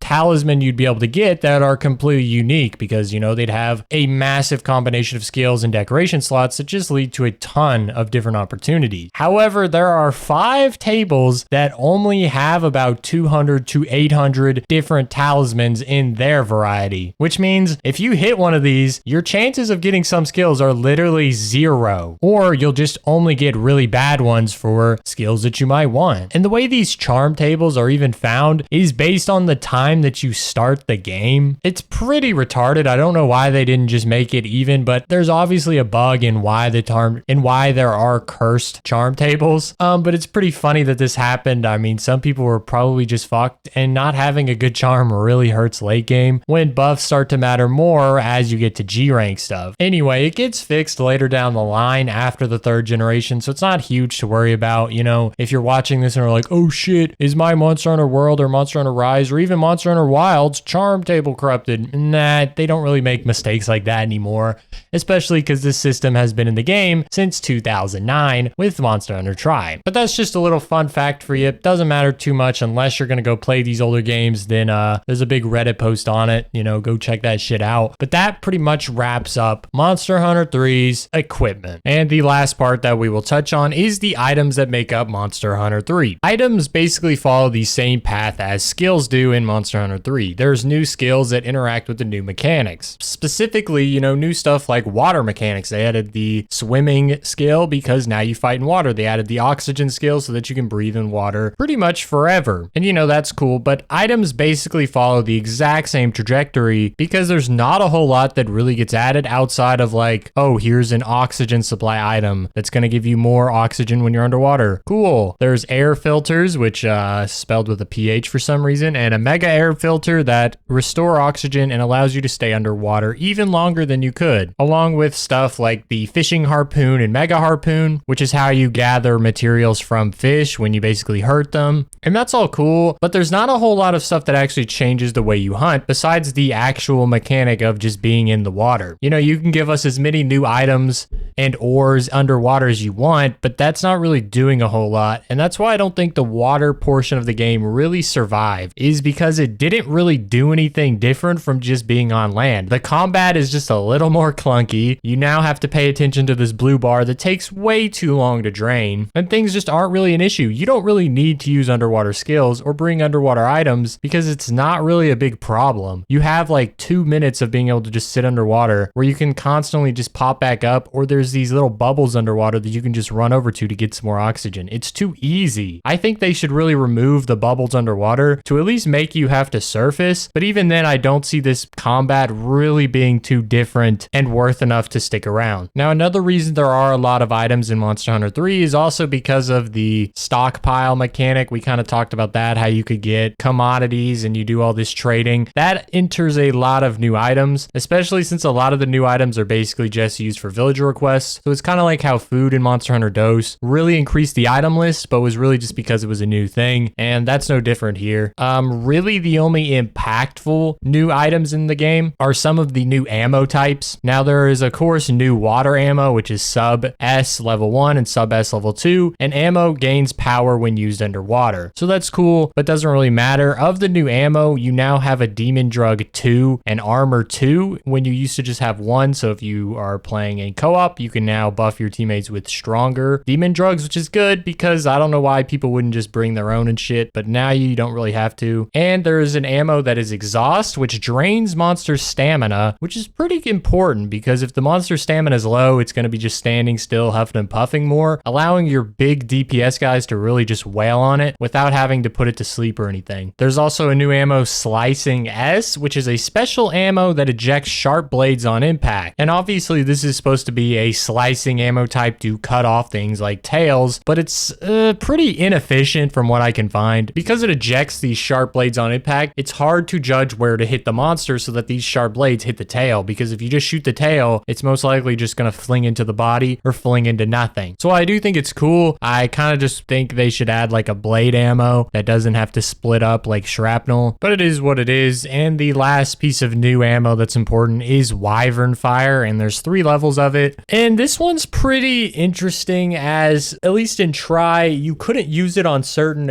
you'd be able to get that are completely unique because, you know, they'd have a massive combination of skills and decoration slots that just lead to a ton of different opportunities. However, there are 5 tables that only have about 200 to 800 different talismans in their variety, which means if you hit one of these, your chances of getting some skills are literally 0, or you'll just only get really bad ones for skills that you might want. And the way these charm tables are even found is based on the time that you start the game. It's pretty retarded. I don't know why they didn't just make it even, but there's obviously a bug in why there are cursed charm tables. But it's pretty funny that this happened. I mean, some people were probably just fucked, and not having a good charm really hurts late game when buffs start to matter more as you get to G rank stuff. Anyway, it gets fixed later down the line after the 3rd generation, so it's not huge to worry about. You know, if you're watching this and are like, oh shit, is my Monster Hunter World or Monster Hunter Rise or even Monster Hunter Wilds charm table corrupted? Nah, they don't really make mistakes like that anymore, especially because this system has been in the game since 2009 with Monster Hunter Tri. But that's just a little fun fact for you. It doesn't matter too much unless you're gonna go play these older games. Then there's a big Reddit post on it, you know, go check that shit out. But that pretty much wraps up Monster Hunter 3's equipment. And the last part that we will touch on is the items that make up Monster Hunter 3. Items basically follow the same path as skills do in Monster Hunter 3. There's new skills that interact with the new mechanics. Specifically, you know, new stuff like water mechanics. They added the swimming skill because now you fight in water. They added the oxygen skill so that you can breathe in water pretty much forever. And you know, that's cool, but items basically follow the exact same trajectory because there's not a whole lot that really gets added outside of like, oh, here's an oxygen supply item that's going to give you more oxygen when you're underwater. Cool. There's air filters, which spelled with a PH for some reason, and a mega air filter that restore oxygen and allows you to stay underwater even longer than you could, along with stuff like the fishing harpoon and mega harpoon, which is how you gather materials from fish when you basically hurt them. And that's all cool, but there's not a whole lot of stuff that actually changes the way you hunt besides the actual mechanic of just being in the water. You know, you can give us as many new items and ores underwater as you want, but that's not really doing a whole lot. And that's why I don't think the water portion of the game really survived, is because it didn't really do anything different from just being on land. The combat is just a little more clunky. You now have to pay attention to this blue bar that takes way too long to drain, and things just aren't really an issue. You don't really need to use underwater skills or bring underwater items because it's not really a big problem. You have like 2 minutes of being able to just sit underwater where you can constantly just pop back up, or there's these little bubbles underwater that you can just run over to get some more oxygen. It's too easy. I think they should really remove the bubbles underwater to at least make you have have to surface, but even then I don't see this combat really being too different and worth enough to stick around. Now, another reason there are a lot of items in Monster Hunter 3 is also because of the stockpile mechanic. We kind of talked about that, how you could get commodities and you do all this trading. That enters a lot of new items, especially since a lot of the new items are basically just used for villager requests. So it's kind of like how food in Monster Hunter Dose really increased the item list, but was really just because it was a new thing. And that's no different here. Really the only impactful new items in the game are some of the new ammo types. Now there is of course new water ammo, which is sub S level 1 and sub S level 2, and ammo gains power when used underwater. So that's cool, but doesn't really matter. Of the new ammo, you now have a Demon Drug 2 and Armor 2 when you used to just have one. So if you are playing in co-op, you can now buff your teammates with stronger Demon Drugs, which is good because I don't know why people wouldn't just bring their own and shit, but now you don't really have to. And there is an ammo that is Exhaust, which drains monster stamina, which is pretty important because if the monster stamina is low, it's going to be just standing still, huffing and puffing more, allowing your big DPS guys to really just wail on it without having to put it to sleep or anything. There's also a new ammo Slicing S, which is a special ammo that ejects sharp blades on impact. And obviously this is supposed to be a slicing ammo type to cut off things like tails, but it's pretty inefficient from what I can find. Because it ejects these sharp blades on impact, it's hard to judge where to hit the monster so that these sharp blades hit the tail, because if you just shoot the tail, it's most likely just going to fling into the body or fling into nothing. So I do think it's cool. I kind of just think they should add like a blade ammo that doesn't have to split up like shrapnel, but it is what it is. And the last piece of new ammo that's important is Wyvern Fire, and there's 3 levels of it. And this one's pretty interesting, as at least in Try, you couldn't use it on certain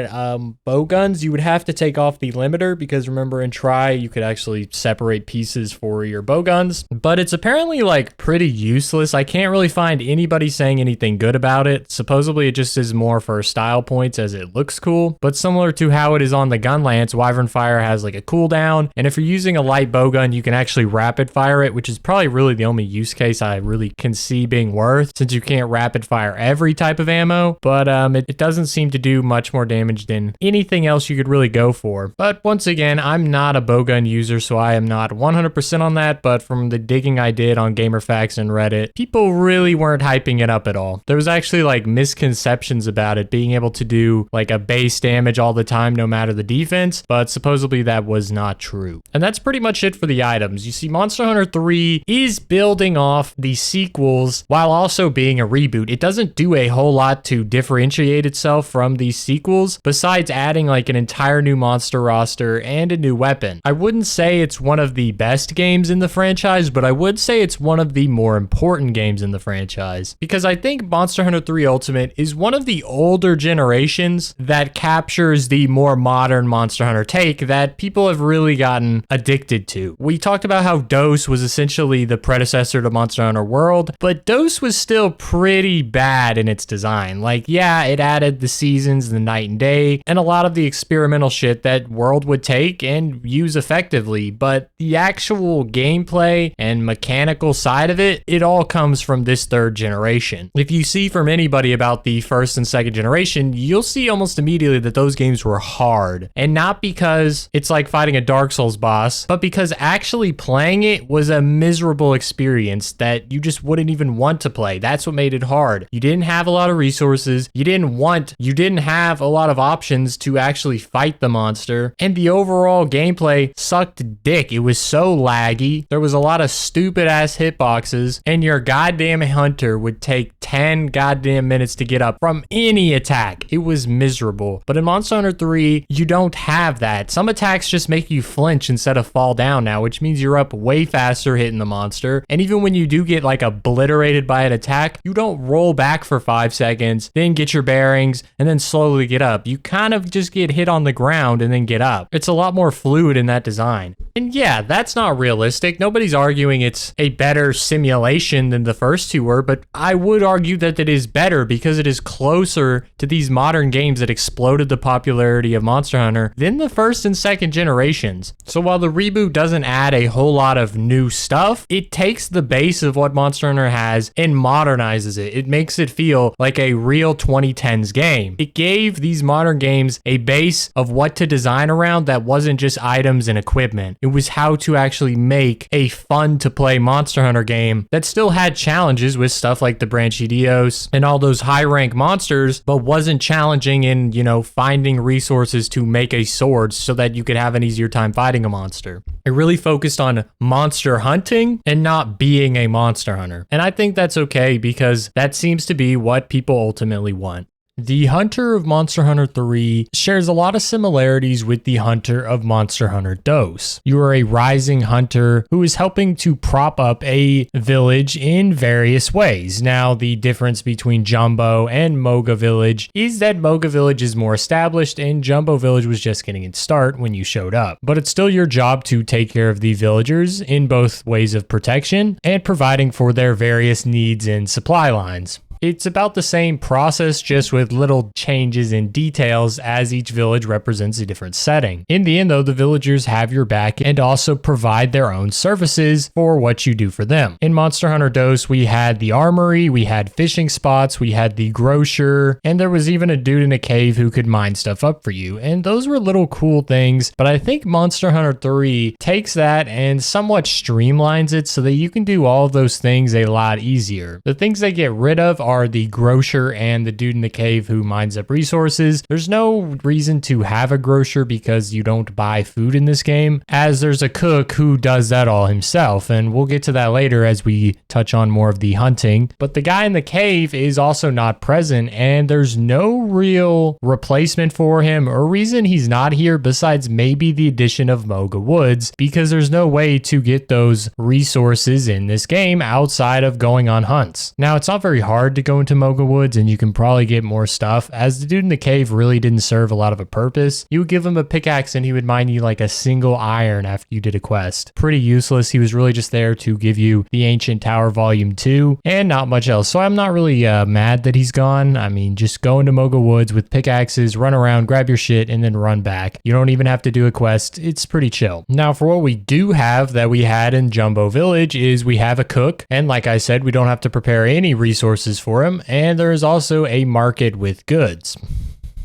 bow guns. You would have to take off the limiter, because remember in Try, you could actually separate pieces for your bow guns, but it's apparently like pretty useless. I can't really find anybody saying anything good about it. Supposedly it just is more for style points as it looks cool, but similar to how it is on the gun lance, Wyvern Fire has like a cooldown, and if you're using a light bow gun, you can actually rapid fire it, which is probably really the only use case I really can see being worth, since you can't rapid fire every type of ammo, but it doesn't seem to do much more damage than anything else you could really go for. But once again, I'm not a bowgun user, so I am not 100% on that, but from the digging I did on GamerFAQs and Reddit, people really weren't hyping it up at all. There was actually like misconceptions about it being able to do like a base damage all the time no matter the defense, but supposedly that was not true. And that's pretty much it for the items. You see, Monster Hunter 3 is building off the sequels while also being a reboot. It doesn't do a whole lot to differentiate itself from these sequels, besides adding like an entire new monster roster and a new weapon. I wouldn't say it's one of the best games in the franchise, but I would say it's one of the more important games in the franchise, because I think Monster Hunter 3 Ultimate is one of the older generations that captures the more modern Monster Hunter take that people have really gotten addicted to. We talked about how Dose was essentially the predecessor to Monster Hunter World, but Dose was still pretty bad in its design. Like, yeah, it added the seasons, the night and day, and a lot of the experimental shit that World would take and use effectively, but the actual gameplay and mechanical side of it, it all comes from this 3rd generation. If you see from anybody about the 1st and 2nd generation, you'll see almost immediately that those games were hard, and not because it's like fighting a Dark Souls boss, but because actually playing it was a miserable experience that you just wouldn't even want to play. That's what made it hard. You didn't have a lot of resources, you didn't have a lot of options to actually fight the monster, and the overall gameplay sucked dick. It was so laggy, there was a lot of stupid ass hitboxes, and your goddamn hunter would take 10 goddamn minutes to get up from any attack. It was miserable. But in Monster Hunter 3, you don't have that. Some attacks just make you flinch instead of fall down now, which means you're up way faster hitting the monster. And even when you do get like obliterated by an attack, you don't roll back for 5 seconds, then get your bearings, and then slowly get up. You kind of just get hit on the ground and then get up. It's a lot more fluid in that design. And yeah, that's not realistic. Nobody's arguing it's a better simulation than the first 2 were, but I would argue that it is better because it is closer to these modern games that exploded the popularity of Monster Hunter than the 1st and 2nd generations. So while the reboot doesn't add a whole lot of new stuff, it takes the base of what Monster Hunter has and modernizes it. It makes it feel like a real 2010s game. It gave these modern games a base of what to design around found that wasn't just items and equipment. It was how to actually make a fun to play Monster Hunter game that still had challenges with stuff like the Branchidios and all those high rank monsters, but wasn't challenging in, finding resources to make a sword so that you could have an easier time fighting a monster. It really focused on monster hunting and not being a monster hunter. And I think that's okay because that seems to be what people ultimately want. The Hunter of Monster Hunter 3 shares a lot of similarities with the Hunter of Monster Hunter DOS. You are a rising hunter who is helping to prop up a village in various ways. Now, the difference between Jumbo and Moga Village is that Moga Village is more established and Jumbo Village was just getting its start when you showed up. But it's still your job to take care of the villagers in both ways of protection and providing for their various needs and supply lines. It's about the same process, just with little changes in details as each village represents a different setting. In the end, though, the villagers have your back and also provide their own services for what you do for them. In Monster Hunter DOS, we had the armory, we had fishing spots, we had the grocer, and there was even a dude in a cave who could mine stuff up for you. And those were little cool things, but I think Monster Hunter 3 takes that and somewhat streamlines it so that you can do all of those things a lot easier. The things they get rid of are the grocer and the dude in the cave who mines up resources. There's no reason to have a grocer because you don't buy food in this game, as there's a cook who does that all himself, and we'll get to that later as we touch on more of the hunting. But the guy in the cave is also not present, and there's no real replacement for him or reason he's not here besides maybe the addition of Moga Woods, because there's no way to get those resources in this game outside of going on hunts. Now, it's not very hard to go into Moga Woods and you can probably get more stuff, as the dude in the cave really didn't serve a lot of a purpose. You would give him a pickaxe and he would mine you like a single iron after you did a quest. Pretty useless. He was really just there to give you the Ancient Tower Volume 2 and not much else. So I'm not really mad that he's gone. I mean, just go into Moga Woods with pickaxes, run around, grab your shit, and then run back. You don't even have to do a quest. It's pretty chill. Now, for what we do have that we had in Jumbo Village is we have a cook, and like I said, we don't have to prepare any resources for him, and there is also a market with goods.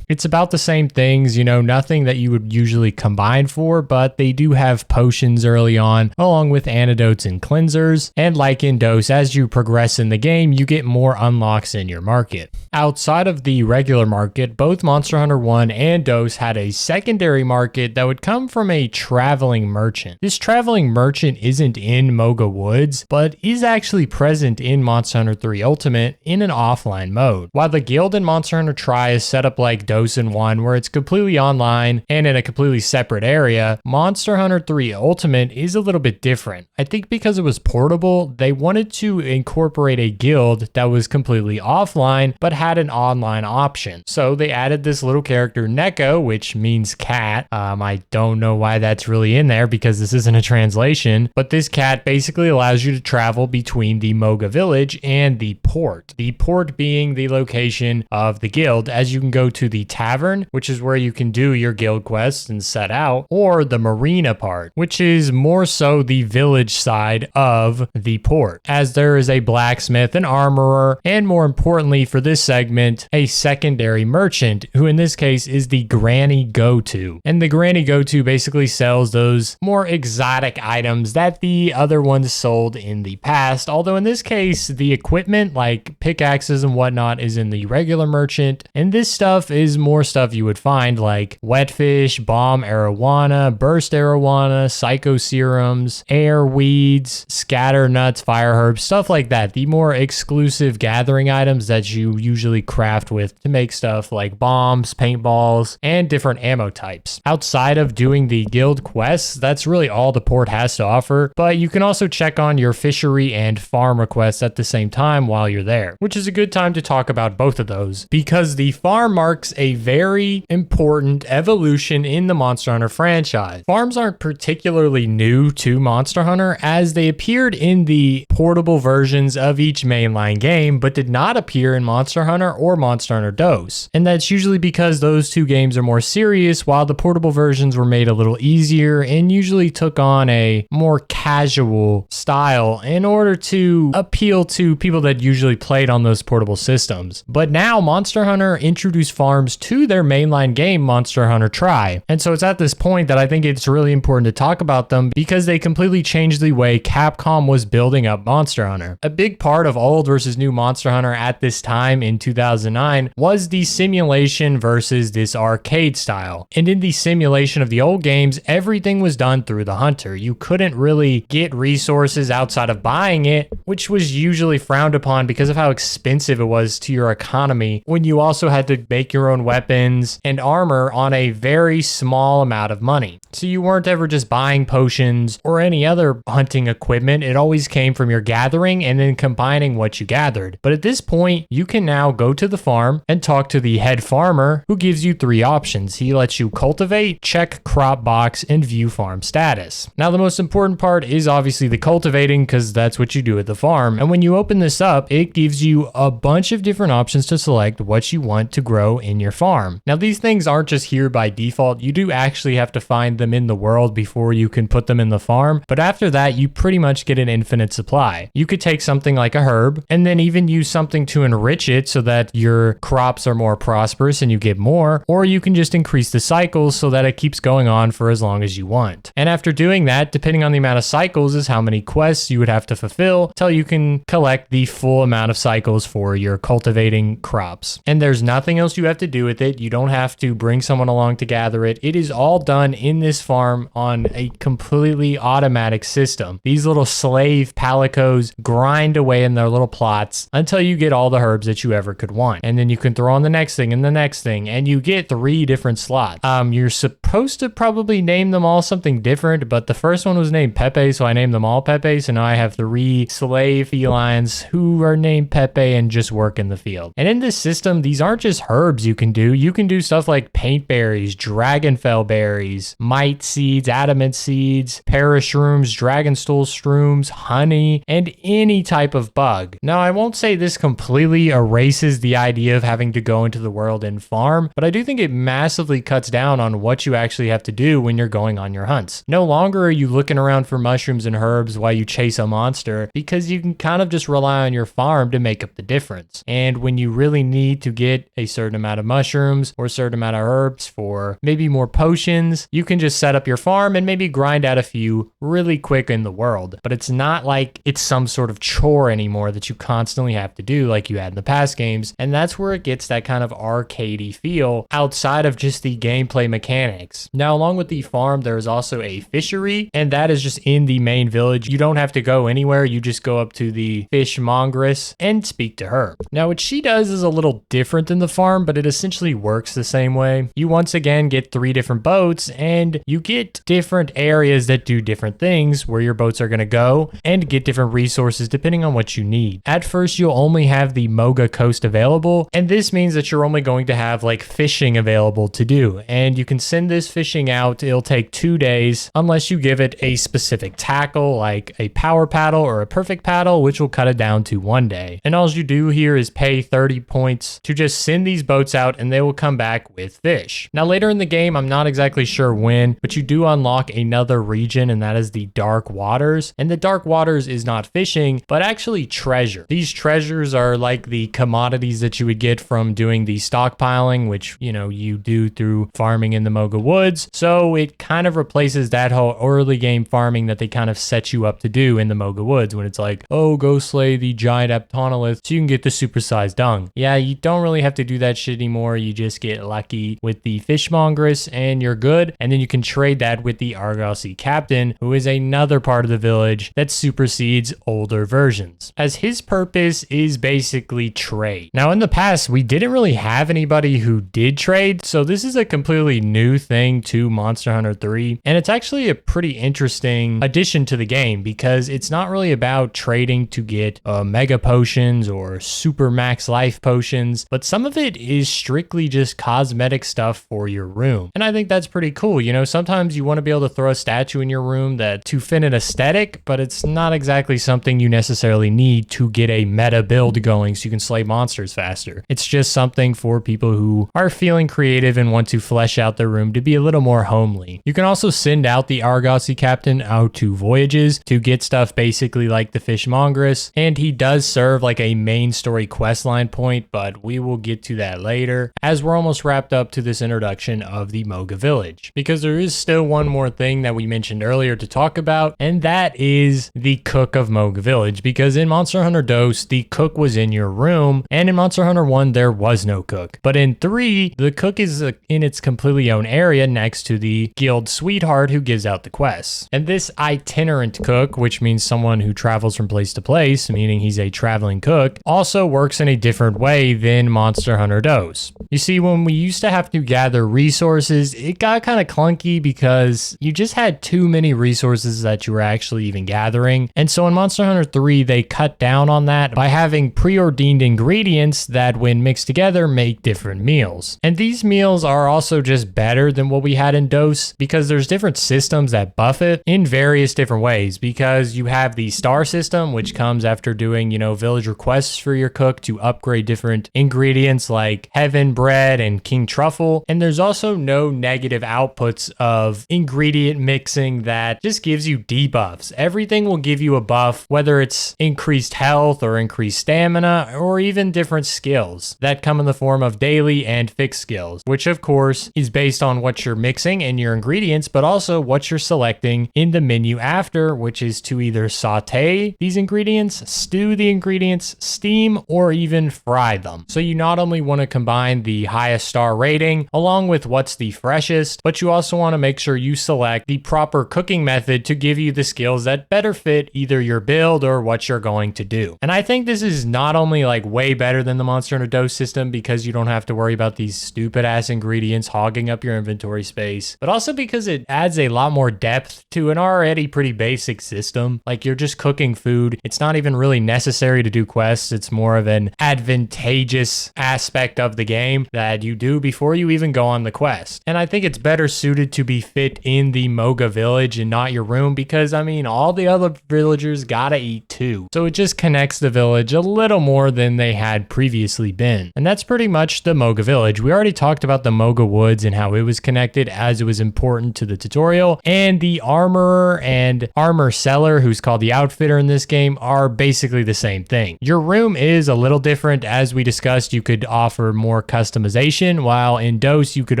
It's about the same things, nothing that you would usually combine for, but they do have potions early on, along with antidotes and cleansers. And like in DOS, as you progress in the game, you get more unlocks in your market. Outside of the regular market, both Monster Hunter 1 and DOS had a secondary market that would come from a traveling merchant. This traveling merchant isn't in Moga Woods, but is actually present in Monster Hunter 3 Ultimate in an offline mode. While the guild in Monster Hunter Tri is set up like DOS in 1, where it's completely online and in a completely separate area, Monster Hunter 3 Ultimate is a little bit different. I think because it was portable, they wanted to incorporate a guild that was completely offline but had an online option. So they added this little character Neko, which means cat. I don't know why that's really in there because this isn't a translation, but this cat basically allows you to travel between the Moga Village and the port. The port being the location of the guild, as you can go to the tavern, which is where you can do your guild quests and set out, or the marina part, which is more so the village side of the port, as there is a blacksmith, an armorer, and more importantly for this segment, a secondary merchant, who in this case is the Granny Go-To. And the Granny Go-To basically sells those more exotic items that the other ones sold in the past, although in this case, the equipment like pickaxes and whatnot is in the regular merchant, and this stuff is more stuff you would find like wetfish, bomb arowana, burst arowana, psycho serums, air weeds, scatter nuts, fire herbs, stuff like that. The more exclusive gathering items that you usually craft with to make stuff like bombs, paintballs, and different ammo types. Outside of doing the guild quests, that's really all the port has to offer, but you can also check on your fishery and farm requests at the same time while you're there, which is a good time to talk about both of those because the farm marks a very important evolution in the Monster Hunter franchise. Farms aren't particularly new to Monster Hunter, as they appeared in the portable versions of each mainline game, but did not appear in Monster Hunter or Monster Hunter DOS. And that's usually because those two games are more serious, while the portable versions were made a little easier and usually took on a more casual style in order to appeal to people that usually played on those portable systems. But now Monster Hunter introduced farms comes to their mainline game, Monster Hunter Tri. And so it's at this point that I think it's really important to talk about them because they completely changed the way Capcom was building up Monster Hunter. A big part of old versus new Monster Hunter at this time in 2009 was the simulation versus this arcade style. And in the simulation of the old games, everything was done through the hunter. You couldn't really get resources outside of buying it, which was usually frowned upon because of how expensive it was to your economy when you also had to make your own weapons and armor on a very small amount of money. So you weren't ever just buying potions or any other hunting equipment. It always came from your gathering and then combining what you gathered. But at this point, you can now go to the farm and talk to the head farmer who gives you 3 options. He lets you cultivate, check crop box, and view farm status. Now, the most important part is obviously the cultivating because that's what you do at the farm. And when you open this up, it gives you a bunch of different options to select what you want to grow in your farm. Now, these things aren't just here by default. You do actually have to find them in the world before you can put them in the farm. But after that, you pretty much get an infinite supply. You could take something like a herb and then even use something to enrich it so that your crops are more prosperous and you get more, or you can just increase the cycles so that it keeps going on for as long as you want. And after doing that, depending on the amount of cycles is how many quests you would have to fulfill till you can collect the full amount of cycles for your cultivating crops. And there's nothing else you have to do with it. You don't have to bring someone along to gather it. It is all done in this farm on a completely automatic system. These little slave palicos grind away in their little plots until you get all the herbs that you ever could want. And then you can throw on the next thing and the next thing, and you get 3 different slots. You're supposed to probably name them all something different, but the first one was named Pepe, so I named them all Pepe. So now I have 3 slave felines who are named Pepe and just work in the field. And in this system, these aren't just herbs you can do. You can do stuff like paint berries, dragonfell berries, mite seeds, adamant seeds, parashrooms, dragonstool shrooms, honey, and any type of bug. Now, I won't say this completely erases the idea of having to go into the world and farm, but I do think it massively cuts down on what you actually have to do when you're going on your hunts. No longer are you looking around for mushrooms and herbs while you chase a monster, because you can kind of just rely on your farm to make up the difference. And when you really need to get a certain amount of mushrooms or a certain amount of herbs for maybe more potions, you can just set up your farm and maybe grind out a few really quick in the world. But it's not like it's some sort of chore anymore that you constantly have to do like you had in the past games. And that's where it gets that kind of arcadey feel outside of just the gameplay mechanics. Now, along with the farm, there is also a fishery, and that is just in the main village. You don't have to go anywhere. You just go up to the fishmongress and speak to her. Now, what she does is a little different than the farm, but it essentially works the same way. You once again get 3 different boats, and you get different areas that do different things where your boats are going to go and get different resources depending on what you need. At first, you'll only have the Moga Coast available, and this means that you're only going to have like fishing available to do. And you can send this fishing out. It'll take 2 days unless you give it a specific tackle like a power paddle or a perfect paddle, which will cut it down to 1 day. And all you do here is pay 30 points to just send these boats out, and they will come back with fish. Now, later in the game, I'm not exactly sure when, but you do unlock another region, and that is the Dark Waters. And the Dark Waters is not fishing, but actually treasure. These treasures are like the commodities that you would get from doing the stockpiling, which, you do through farming in the Moga Woods. So it kind of replaces that whole early game farming that they kind of set you up to do in the Moga Woods when it's like, oh, go slay the giant Aptonolith so you can get the supersized dung. Yeah, you don't really have to do that shit anymore. You just get lucky with the fishmongress and you're good. And then you can trade that with the Argosy Captain, who is another part of the village that supersedes older versions, as his purpose is basically trade. Now, in the past, we didn't really have anybody who did trade, so this is a completely new thing to Monster Hunter 3, and it's actually a pretty interesting addition to the game because it's not really about trading to get mega potions or super max life potions, but some of it is strictly just cosmetic stuff for your room. And I think that's pretty cool. know, sometimes you want to be able to throw a statue in your room that to fit an aesthetic, but it's not exactly something you necessarily need to get a meta build going so you can slay monsters faster. It's just something for people who are feeling creative and want to flesh out their room to be a little more homely. You can also send out the Argosy captain out to voyages to get stuff basically like the Fishmongrous, and he does serve like a main story questline point, but we will get to that later as we're almost wrapped up to this introduction of the Moga village, because there is still one more thing that we mentioned earlier to talk about, and that is the cook of Moga village, because in Monster Hunter DOS the cook was in your room, and in Monster Hunter 1 there was no cook, but in 3 the cook is in its completely own area next to the guild sweetheart who gives out the quests. And this itinerant cook, which means someone who travels from place to place, meaning he's a traveling cook, also works in a different way than Monster Hunter DOS. You see, when we used to have to gather resources, it got kind of clunky because you just had too many resources that you were actually even gathering. And so in Monster Hunter 3, they cut down on that by having preordained ingredients that when mixed together make different meals. And these meals are also just better than what we had in DOS because there's different systems that buff it in various different ways, because you have the star system, which comes after doing, you know, village requests for your cook to upgrade different ingredients like heaven bread and king truffle. And there's also no negative outputs of ingredient mixing that just gives you debuffs. Everything will give you a buff, whether it's increased health or increased stamina or even different skills that come in the form of daily and fixed skills, which of course is based on what you're mixing in your ingredients, but also what you're selecting in the menu after, which is to either saute these ingredients, stew the ingredients, steam, or even fry them. So you not only want to combine the highest star rating along with what's the freshest, but you also want to make sure you select the proper cooking method to give you the skills that better fit either your build or what you're going to do. And I think this is not only like way better than the Monster Hunter DOS system because you don't have to worry about these stupid ass ingredients hogging up your inventory space, but also because it adds a lot more depth to an already pretty basic system. Like, you're just cooking food. It's not even really necessary to do quests. It's more of an advantageous aspect of the game that you do before you even go on the quest. And I think it's better suited to be fit in the Moga village and not your room, because I mean, all the other villagers gotta eat too. So it just connects the village a little more than they had previously been. And that's pretty much the Moga village. We already talked about the Moga woods and how it was connected as it was important to the tutorial, and the armorer and armor seller, who's called the outfitter in this game, are basically the same thing. Your room is a little different. As we discussed, you could offer more customization, while in DOS you could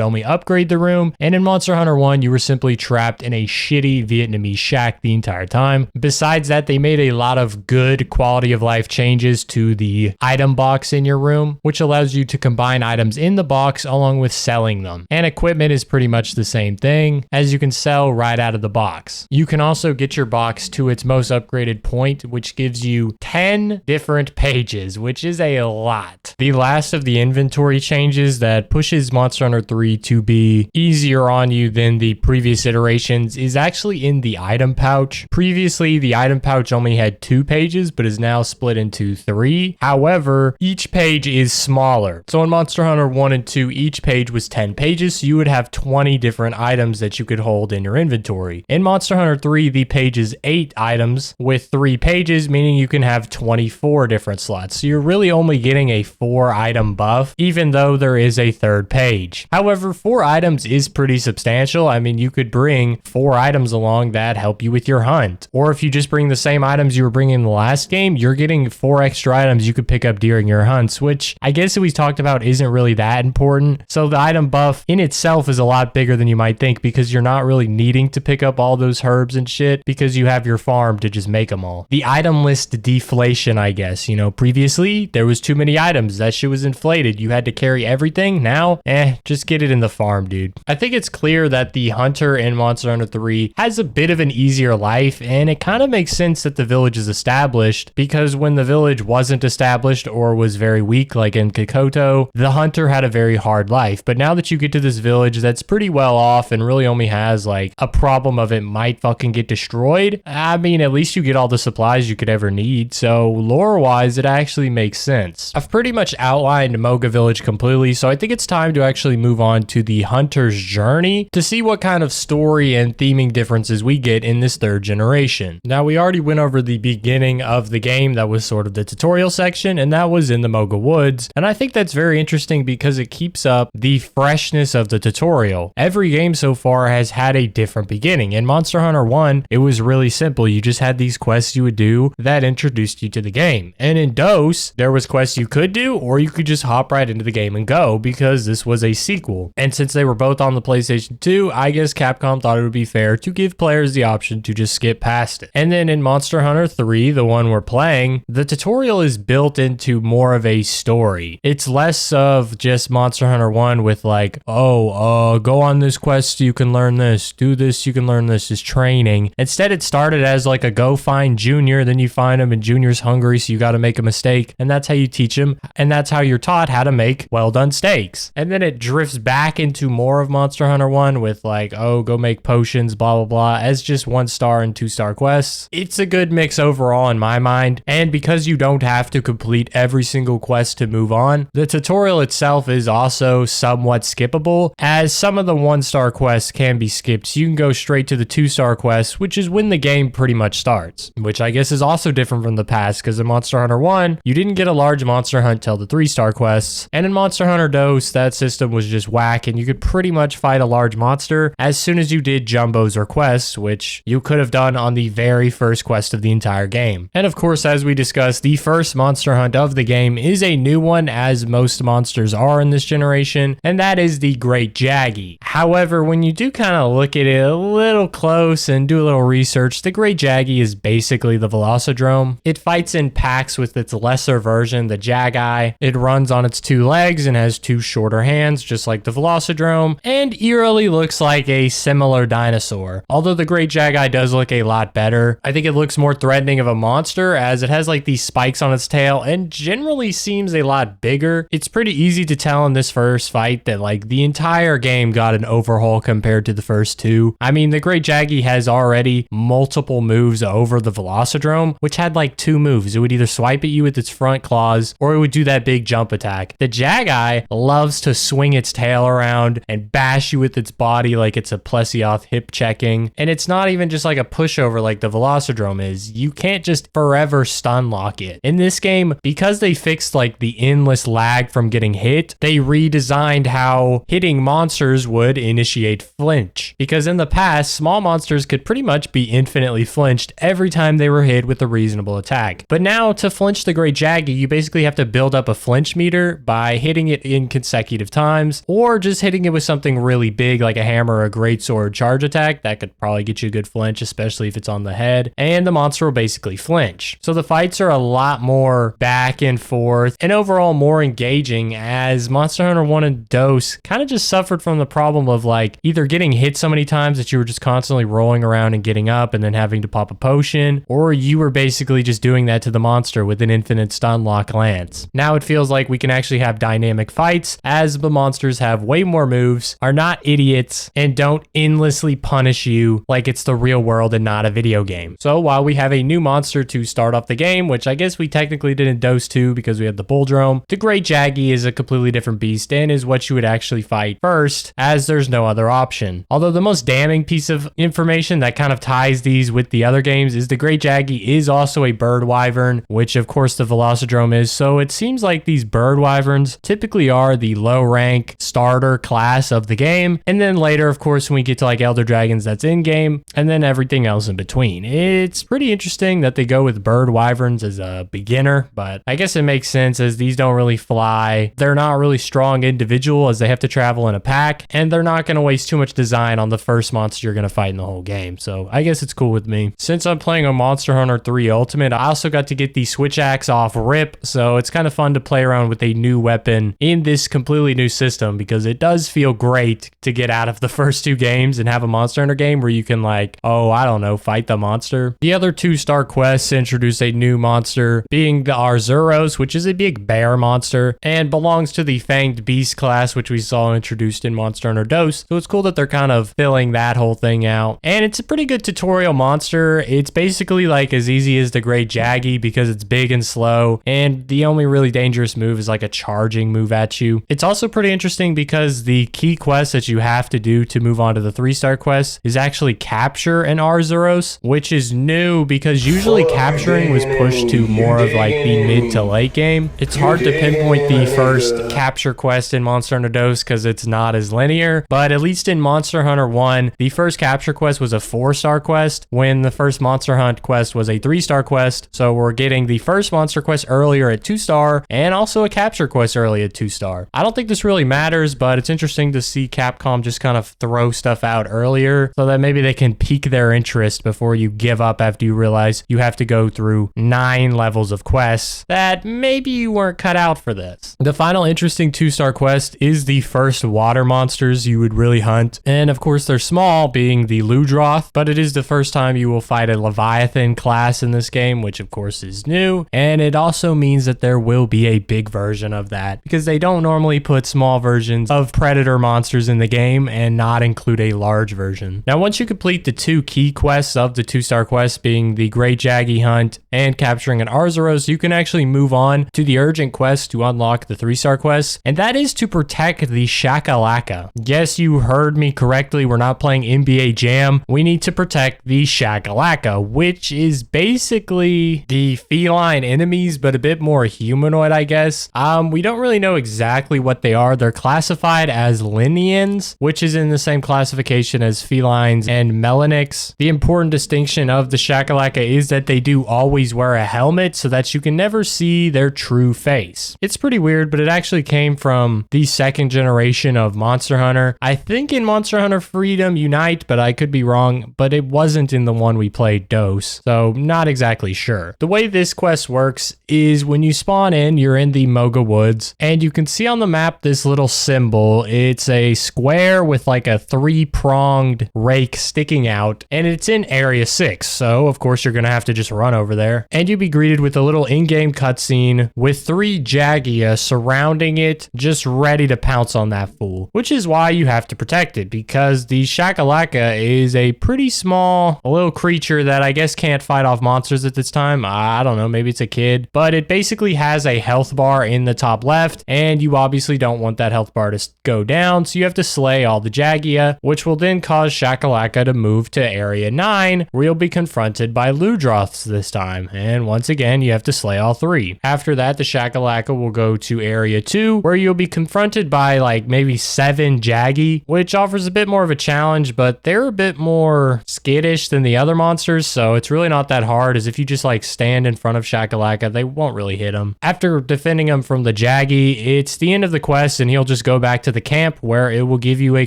only upgrade the room, and in Monster Hunter 1 you were simply trapped in a shitty Vietnamese shack the entire time. Besides that, they made a lot of good quality of life changes to the item box in your room, which allows you to combine items in the box along with selling them. And equipment is pretty much the same thing, as you can sell right out of the box. You can also get your box to its most upgraded point, which gives you 10 different pages, which is a lot. The last of the inventory changes that pushes Monster Hunter 3 to be easier on you than the previous iterations is actually in the item pouch. Previously, the item pouch only had 2 pages, but is now split into 3. However, each page is smaller. So in Monster Hunter 1 and 2, each page was 10 pages, so you would have 20 different items that you could hold in your inventory. In Monster Hunter 3, the page is 8 items with 3 pages, meaning you can have 24 different slots. So you're really only getting a 4 item buff, even though there is a 3rd page. However, 4 items is pretty substantial. I mean, you could bring 4 items along that help you with your hunt. Or if you just bring the same items you were bringing in the last game, you're getting 4 extra items you could pick up during your hunts, which I guess we talked about isn't really that important. So the item buff in itself is a lot bigger than you might think, because you're not really needing to pick up all those herbs and shit because you have your farm to just make them all. The item list deflation, I guess. You know, previously there was too many items. That shit was inflated. You had to carry everything. Now, just get it in the farm, dude. I think it's clear that the hunter in Monster Hunter 3 has a bit of an easier life, and it kind of makes sense that the village is established, because when the village wasn't established or was very weak, like in Kikoto, the hunter had a very hard life. But now that you get to this village that's pretty well off and really only has like a problem of it might fucking get destroyed, I mean, at least you get all the supplies you could ever need. So lore wise, it actually makes sense. I've pretty much outlined Moga Village completely, so I think it's time to actually move on to the hunter's journey, to see what kind of story and theming differences we get in this third generation. Now, we already went over the beginning of the game, that was sort of the tutorial section, and that was in the Moga Woods, and I think that's very interesting because it keeps up the freshness of the tutorial. Every game so far has had a different beginning. In Monster Hunter 1, it was really simple. You just had these quests you would do that introduced you to the game. And in DOS, there was quests you could do, or you could just hop right into the game and go, because this was a sequel. And since they were both on the PlayStation 2, I guess Capcom thought it would be fair to give players the option to just skip past it. And then in Monster Hunter 3, the one we're playing, the tutorial is built into more of a story. It's less of just Monster Hunter 1 with like, go on this quest, you can learn this, do this, you can learn this, is training. Instead, it started as like a go find Junior, then you find him and Junior's hungry, so you got to make a mistake, and that's how you teach him, and that's how you're taught how to make well done steaks. And then it drifts back into more of Monster Hunter 1 with like, go make potions, blah blah blah, as just 1-star and 2-star quests. It's a good mix overall in my mind, and because you don't have to complete every single quest to move on, the tutorial itself is also somewhat skippable, as some of the 1-star quests can be skipped, so you can go straight to the 2-star quests, which is when the game pretty much starts, which I guess is also different from the past, because in Monster Hunter 1, you didn't get a large monster hunt till the 3-star quests, and in Monster Hunter DOS, that system was just whack, and you could pretty much fight a large monster as soon as you did jumbos or quests, which you could have done on the very first quest of the entire game. And of course, as we discussed, the first monster hunt of the game is a new one, as most monsters are in this generation, and that is the Great Jaggy. However, when you do kind of look at it a little close and do a little research, the Great Jaggy is basically the Velocidrome. It fights in packs with its lesser version, the Jaggi. It runs on its 2 legs and has 2 shorter hands, just like the Velocidrome, and eerily looks like a similar dinosaur. Although the Great Jaggi does look a lot better. I think it looks more threatening of a monster, as it has like these spikes on its tail and generally seems a lot bigger. It's pretty easy to tell in this first fight that like the entire game got an overhaul compared to the first 2. I mean, the Great Jaggy has already multiple moves over the Velocidrome, which had like 2 moves. It would either swipe at you with its front claws, or it would do that big jump attack. The Jaggi loves to swing its tail around and bash you with its body like it's a Plesioth hip checking. And it's not even just like a pushover like the Velocidrome is. You can't just forever stun lock it. In this game, because they fixed like the endless lag from getting hit, they redesigned how hitting monsters would initiate flinch. Because in the past, small monsters could pretty much be infinitely flinched every time they were hit with a reasonable attack. But now, to flinch the Great Jaggy, you basically have to build up a flinch meter by hitting it in consecutive times, or just hitting it with something really big like a hammer or a greatsword charge attack. That could probably get you a good flinch, especially if it's on the head, and the monster will basically flinch. So the fights are a lot more back and forth, and overall more engaging, as Monster Hunter 1 and DOS kind of just suffered from the problem of like either getting hit so many times that you were just constantly rolling around and getting up and then having to pop a potion, or you were basically just doing that to the monster with an infinite stun lock lance. Now it feels like we can actually have dynamic fights, as the monsters have way more moves, are not idiots, and don't endlessly punish you like it's the real world and not a video game. So while we have a new monster to start off the game, which I guess we technically did in DOS 2 because we had the Bulldrome, the Great Jaggy is a completely different beast and is what you would actually fight first, as there's no other option. Although the most damning piece of information that kind of ties these with the other games is the Great Jaggy is also a bird wyvern, which of course the Velocidrome is, so it seems like these bird wyverns typically are the low rank starter class of the game, and then later of course when we get to like Elder Dragons, that's in game, and then everything else in between. It's pretty interesting that they go with bird wyverns as a beginner, but I guess it makes sense as these don't really fly. They're not really strong individual as they have to travel in a pack, and they're not going to waste too much design on the first monster you're going to fight in the whole game. So I guess it's cool with me. Since I'm playing on Monster Hunter 3 Ultimate, I also got to get the switch axe off rip, so it's kind of fun to play around with a new weapon in this completely new system, because it does feel great to get out of the first 2 games and have a Monster Hunter game where you can like, I don't know, fight the monster. The other 2-star quests introduce a new monster, being the Arzuros, which is a big bear monster and belongs to the Fanged Beast class, which we saw introduced in Monster Hunter DOS. So it's cool that they're kind of filling that whole thing out. And it's a pretty good tutorial monster. It's basically like as easy as the Great Jaggy because it's big and slow, and the only really dangerous move is like a charging move at you. It's also pretty interesting because the key quests that you have have to do to move on to the 3-star quest is actually capture an Arzuros, which is new because usually capturing was pushed to more of like the mid to late game. It's hard to pinpoint the first capture quest in Monster Hunter DOS because it's not as linear, but at least in Monster Hunter 1, the first capture quest was a 4-star quest when the first Monster Hunt quest was a 3-star quest. So we're getting the first monster quest earlier at 2-star and also a capture quest early at 2-star. I don't think this really matters, but it's interesting to see Capcom just kind of throw stuff out earlier so that maybe they can pique their interest before you give up after you realize you have to go through 9 levels of quests that maybe you weren't cut out for this. The final interesting 2-star quest is the first water monsters you would really hunt. And of course they're small, being the Ludroth, but it is the first time you will fight a Leviathan class in this game, which of course is new. And it also means that there will be a big version of that because they don't normally put small versions of predator monsters in the game and not include a large version. Now, once you complete the 2 key quests of the 2-star quest, being the Great Jaggy Hunt and capturing an Arzuros, you can actually move on to the urgent quest to unlock the 3-star quest, and that is to protect the Shakalaka. Yes, you heard me correctly. We're not playing NBA Jam. We need to protect the Shakalaka, which is basically the feline enemies, but a bit more humanoid, I guess. We don't really know exactly what they are. They're classified as Linians, which is in the same classification as felines and Melanics. The important distinction of the Shakalaka is that they do always wear a helmet so that you can never see their true face. It's pretty weird, but it actually came from the 2nd generation of Monster Hunter. I think in Monster Hunter Freedom Unite, but I could be wrong, but it wasn't in the one we played DOS, so not exactly sure. The way this quest works is when you spawn in, you're in the Moga Woods, and you can see on the map this little symbol. It's a square with like a 3-pronged rake sticking out, and it's in Area 6, so of course you're gonna have to just run over there, and you'll be greeted with a little in-game cutscene with 3 Jagia surrounding it, just ready to pounce on that fool, which is why you have to protect it, because the Shakalaka is a pretty small little creature that I guess can't fight off monsters at this time. I don't know, maybe it's a kid, but it basically has a health bar in the top left, and you obviously don't want that health bar to go down, so you have to slay all the Jagia, which will then cause Shakalaka to move to Area 9, where you'll be confronted by Ludroths this time, and once again, you have to slay all 3. After that, the Shakalaka will go to Area 2, where you'll be confronted by like maybe 7 Jaggy, which offers a bit more of a challenge, but they're a bit more skittish than the other monsters, so it's really not that hard, as if you just like stand in front of Shakalaka, they won't really hit him. After defending him from the Jaggy, it's the end of the quest, and he'll just go back to the camp where it will give you a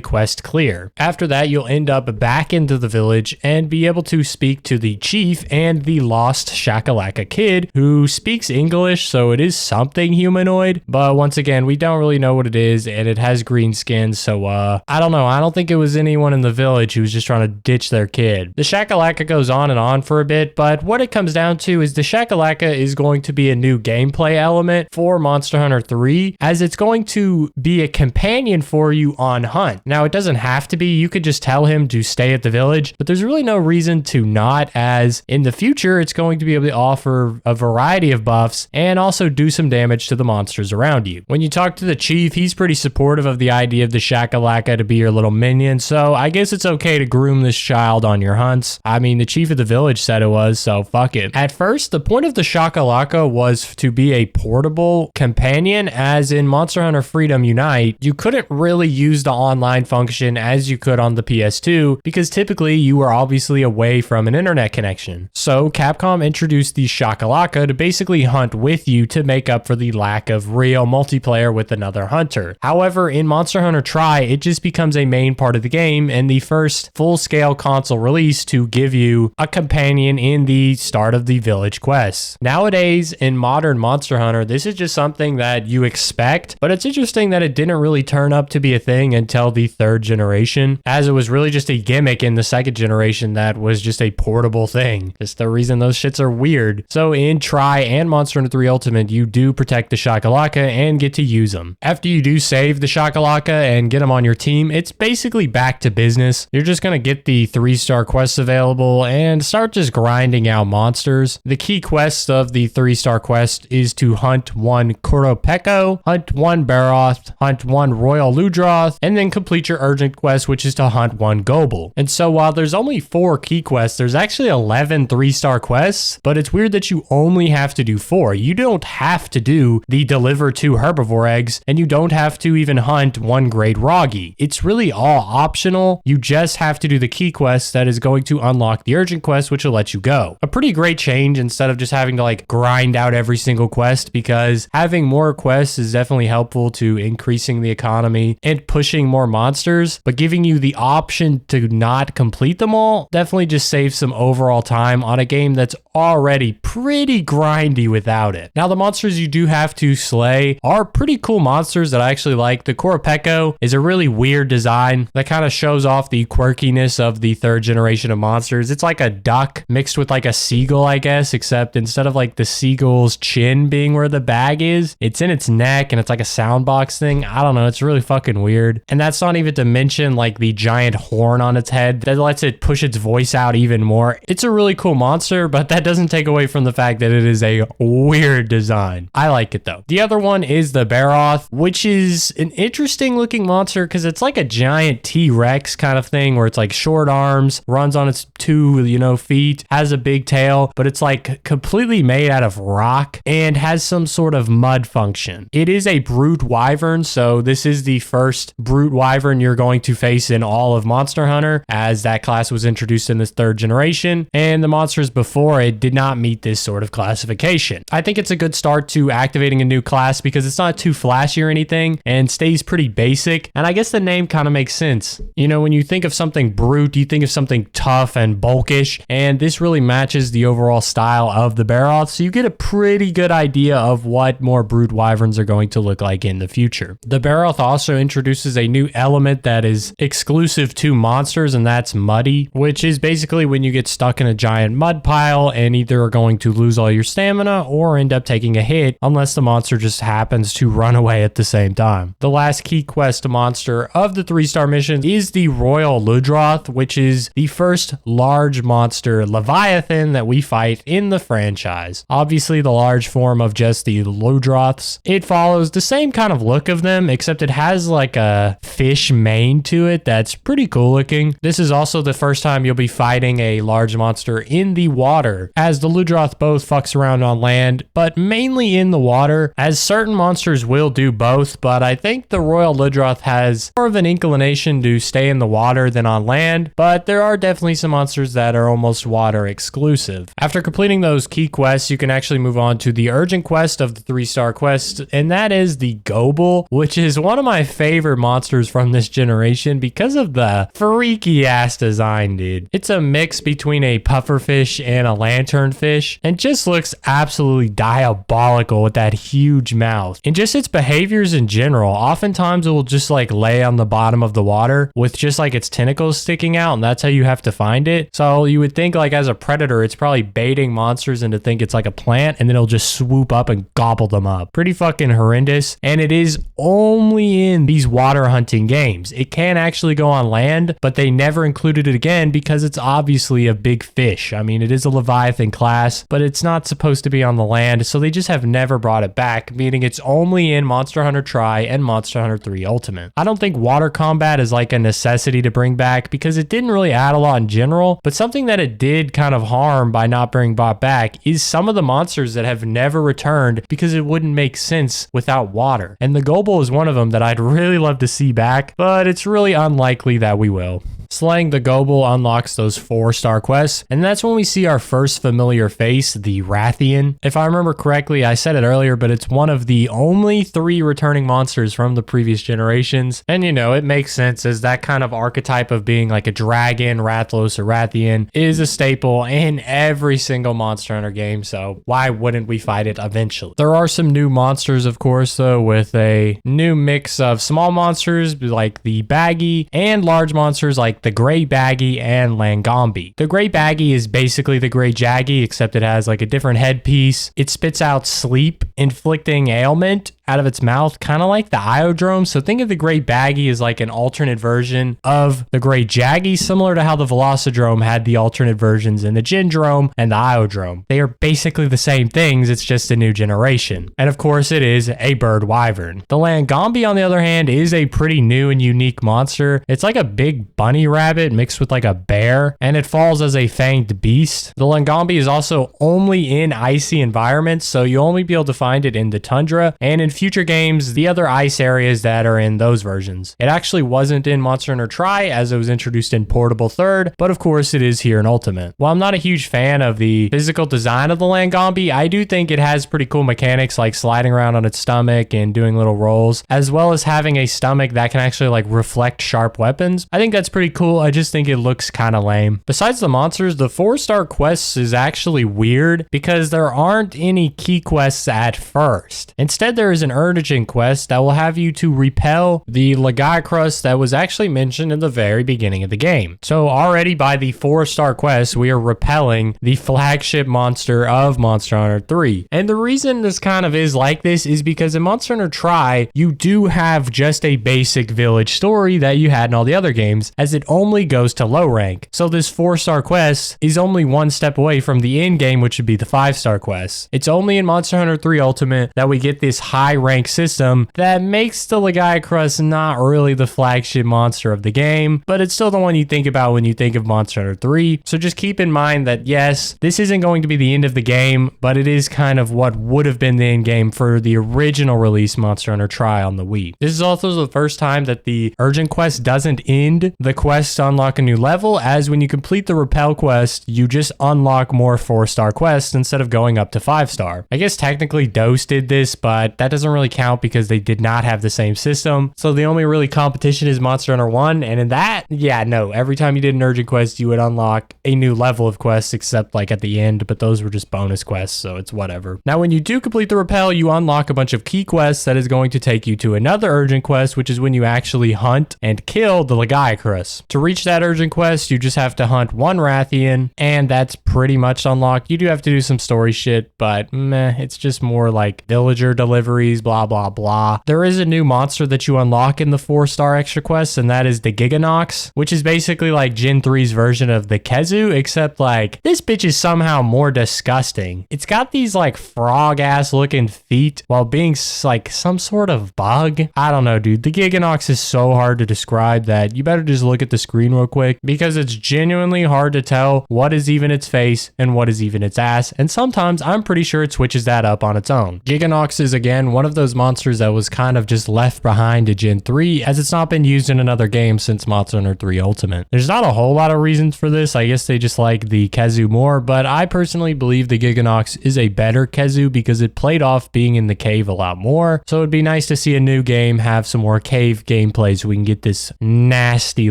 quest clear. After that, you'll end up back into the village and be able to speak to the chief and the lost Shakalaka kid, who speaks English, so it is something humanoid, but once again, we don't really know what it is, and it has green skin, so I don't know. I don't think it was anyone in the village who was just trying to ditch their kid. The Shakalaka goes on and on for a bit, but what it comes down to is the Shakalaka is going to be a new gameplay element for Monster Hunter 3, as it's going to be a companion for you on hunt. Now, it doesn't have to be. You could just tell him to stay at the village, but there's really no reason to not, as in the future, it's going to be able to offer a variety of buffs and also do some damage to the monsters around you. When you talk to the chief, he's pretty supportive of the idea of the Shakalaka to be your little minion, so I guess it's okay to groom this child on your hunts. I mean, the chief of the village said it was, so fuck it. At first, the point of the Shakalaka was to be a portable companion, as in Monster Hunter Freedom Unite, you couldn't really use the online function as you could on the PS2, because typically you were obviously away from an internet connection. So Capcom introduced the Shakalaka to basically hunt with you to make up for the lack of real multiplayer with another hunter. However, in Monster Hunter Tri, it just becomes a main part of the game and the first full-scale console release to give you a companion in the start of the village quests. Nowadays, in modern Monster Hunter, this is just something that you expect, but it's interesting that it didn't really turn up to be a thing until the 3rd generation, as it was really just a gimmick in the 2nd generation that was just a portable thing. It's the reason those shits are weird. So in Tri and Monster Hunter 3 Ultimate, you do protect the Shakalaka and get to use them. After you do save the Shakalaka and get them on your team, it's basically back to business. You're just going to get the 3-star quests available and start just grinding out monsters. The key quest of the 3-star quest is to hunt 1 Kuropeko, hunt 1 Baroth, hunt 1 Royal Ludroth, and then complete your urgent quest, which is to hunt one Gobel. And so while there's only 4 key quests, there's actually 11 3-star quests, but it's weird that you only have to do 4. You don't have to do the deliver 2 herbivore eggs, and you don't have to even hunt 1 great Roggy. It's really all optional. You just have to do the key quest that is going to unlock the urgent quest, which will let you go. A pretty great change instead of just having to like grind out every single quest, because having more quests is definitely helpful to increasing the economy and pushing more monsters, but giving you the option to not complete them all definitely just saves some overall time on a game that's already pretty grindy without it. Now, the monsters you do have to slay are pretty cool monsters that I actually like. The Korapeko is a really weird design that kind of shows off the quirkiness of the 3rd generation of monsters. It's like a duck mixed with like a seagull, I guess, except instead of like the seagull's chin being where the bag is, it's in its neck and it's like a soundbox thing. I don't know. It's really fucking weird. And that's not even to mention like the giant horn on its head that lets it push its voice out even more. It's a really cool monster, but that doesn't take away from the fact that it is a weird design. I like it though. The other one is the Baroth, which is an interesting looking monster because it's like a giant T-Rex kind of thing where it's like short arms, runs on its 2, feet, has a big tail, but it's like completely made out of rock and has some sort of mud function. It is a brute wyvern, so this is the first brute wyvern you're going to face in all of Monster Hunter, as that class was introduced in this 3rd generation, and the monsters before it did not meet this sort of classification. I think it's a good start to activating a new class because it's not too flashy or anything and stays pretty basic, and I guess the name kind of makes sense. When you think of something brute, you think of something tough and bulkish, and this really matches the overall style of the Baroth, so you get a pretty good idea of what more brute wyverns are going to look like in the future. The Baroth also introduces a new element that is exclusive to monsters, and that's Muddy, which is basically when you get stuck in a giant mud pile and either are going to lose all your stamina or end up taking a hit unless the monster just happens to run away at the same time. The last key quest monster of the 3-star mission is the Royal Ludroth, which is the first large monster Leviathan that we fight in the franchise. Obviously the large form of just the Ludroths. It follows the same kind of look of them, except it has like a fish mane to it that's pretty cool looking. This is also the first time you'll be fighting a large monster in the water, as the Ludroth both fucks around on land, but mainly in the water, as certain monsters will do both, but I think the Royal Ludroth has more of an inclination to stay in the water than on land, but there are definitely some monsters that are almost water exclusive. After completing those key quests, you can actually move on to the urgent quest of the 3-star quest, and that is the Gobel, which is one of my favorite monsters from this generation because of the freaky ass design, dude. It's a mix between a pufferfish and a lanternfish, and just looks absolutely diabolical with that huge mouth. And just its behaviors in general, oftentimes it will just like lay on the bottom of the water with just like its tentacles sticking out, and that's how you have to find it. So you would think like as a predator, it's probably baiting monsters into think it's like a plant, and then it'll just swoop up and gobble them up. Pretty fucking horrendous, and it is only in these water hunting games. It can actually go on land, but they never included it again because it's obviously a big fish. I mean, it is a Leviathan class, but it's not supposed to be on the land, so they just have never brought it back, meaning it's only in Monster Hunter Tri and Monster Hunter 3 Ultimate. I don't think water combat is like a necessity to bring back because it didn't really add a lot in general, but something that it did kind of harm by not being brought back is some of the monsters that have never returned because it wouldn't make sense without water. And the Gobel is one of them that I'd really love to see back, but it's really unlikely that we will. Slaying the Gobel unlocks those 4-star quests, and that's when we see our first familiar face, the Rathian. If I remember correctly, I said it earlier, but it's one of the only 3 returning monsters from the previous generations. And it makes sense, as that kind of archetype of being like a dragon, Rathalos, or Rathian is a staple in every single Monster Hunter game, so why wouldn't we fight it eventually? There are some new monsters, of course, though, with a new mix of small monsters like the Baggy and large monsters like the Grey Baggy and Langombi. The Grey Baggy is basically the Grey Jaggy, except it has like a different headpiece. It spits out sleep, inflicting ailment out of its mouth, kind of like the Iodrome. So think of the Great Baggy as like an alternate version of the Great Jaggy, similar to how the Velocidrome had the alternate versions in the Gendrome and the Iodrome. They are basically the same things, it's just a new generation. And of course it is a bird wyvern. The Langombi, on the other hand, is a pretty new and unique monster. It's like a big bunny rabbit mixed with like a bear, and it falls as a fanged beast. The Langombi is also only in icy environments, so you'll only be able to find it in the tundra and in future games, the other ice areas that are in those versions. It actually wasn't in Monster Hunter Tri as it was introduced in Portable 3rd, but of course it is here in Ultimate. While I'm not a huge fan of the physical design of the Langombi, I do think it has pretty cool mechanics like sliding around on its stomach and doing little rolls, as well as having a stomach that can actually like reflect sharp weapons. I think that's pretty cool. I just think it looks kind of lame. Besides the monsters, the 4-star quests is actually weird because there aren't any key quests at first. Instead, there is an urgent quest that will have you to repel the Lagiacrus that was actually mentioned in the very beginning of the game. So already by the 4-star quest, we are repelling the flagship monster of Monster Hunter 3. And the reason this kind of is like this is because in Monster Hunter Tri, you do have just a basic village story that you had in all the other games, as it only goes to low rank. So this 4-star quest is only one step away from the end game, which would be the 5-star quest. It's only in Monster Hunter 3 Ultimate that we get this high rank system that makes the Lagiacrus not really the flagship monster of the game, but it's still the one you think about when you think of Monster Hunter 3. So just keep in mind that yes, this isn't going to be the end of the game, but it is kind of what would have been the end game for the original release Monster Hunter Tri on the Wii. This is also the first time that the urgent quest doesn't end the quest to unlock a new level, as when you complete the repel quest, you just unlock more 4-star quests instead of going up to 5-star. I guess technically DOS did this, but that doesn't really count because they did not have the same system. So the only really competition is Monster Hunter 1, and in that, yeah, no, every time you did an urgent quest, you would unlock a new level of quests, except like at the end, but those were just bonus quests, so it's whatever. Now, when you do complete the repel, you unlock a bunch of key quests that is going to take you to another urgent quest, which is when you actually hunt and kill the Lagiacrus. To reach that urgent quest, you just have to hunt one Rathian, and that's pretty much unlocked. You do have to do some story shit, but meh, it's just more like villager deliveries, blah, blah, blah. There is a new monster that you unlock in the 4-star extra quests, and that is the Giganox, which is basically like Gen 3's version of the Kezu, except like this bitch is somehow more disgusting. It's got these like frog ass looking feet while being like some sort of bug. I don't know, dude. The Giganox is so hard to describe that you better just look at the screen real quick, because it's genuinely hard to tell what is even its face and what is even its ass, and sometimes I'm pretty sure it switches that up on its own. Giganox is again one of those monsters that was kind of just left behind to Gen 3, as it's not been used in another game since Monster Hunter 3 Ultimate. There's not a whole lot of reasons for this. I guess they just like the Kezu more, but I personally believe the Giganox is a better Kezu because it played off being in the cave a lot more. So it'd be nice to see a new game have some more cave gameplay so we can get this nasty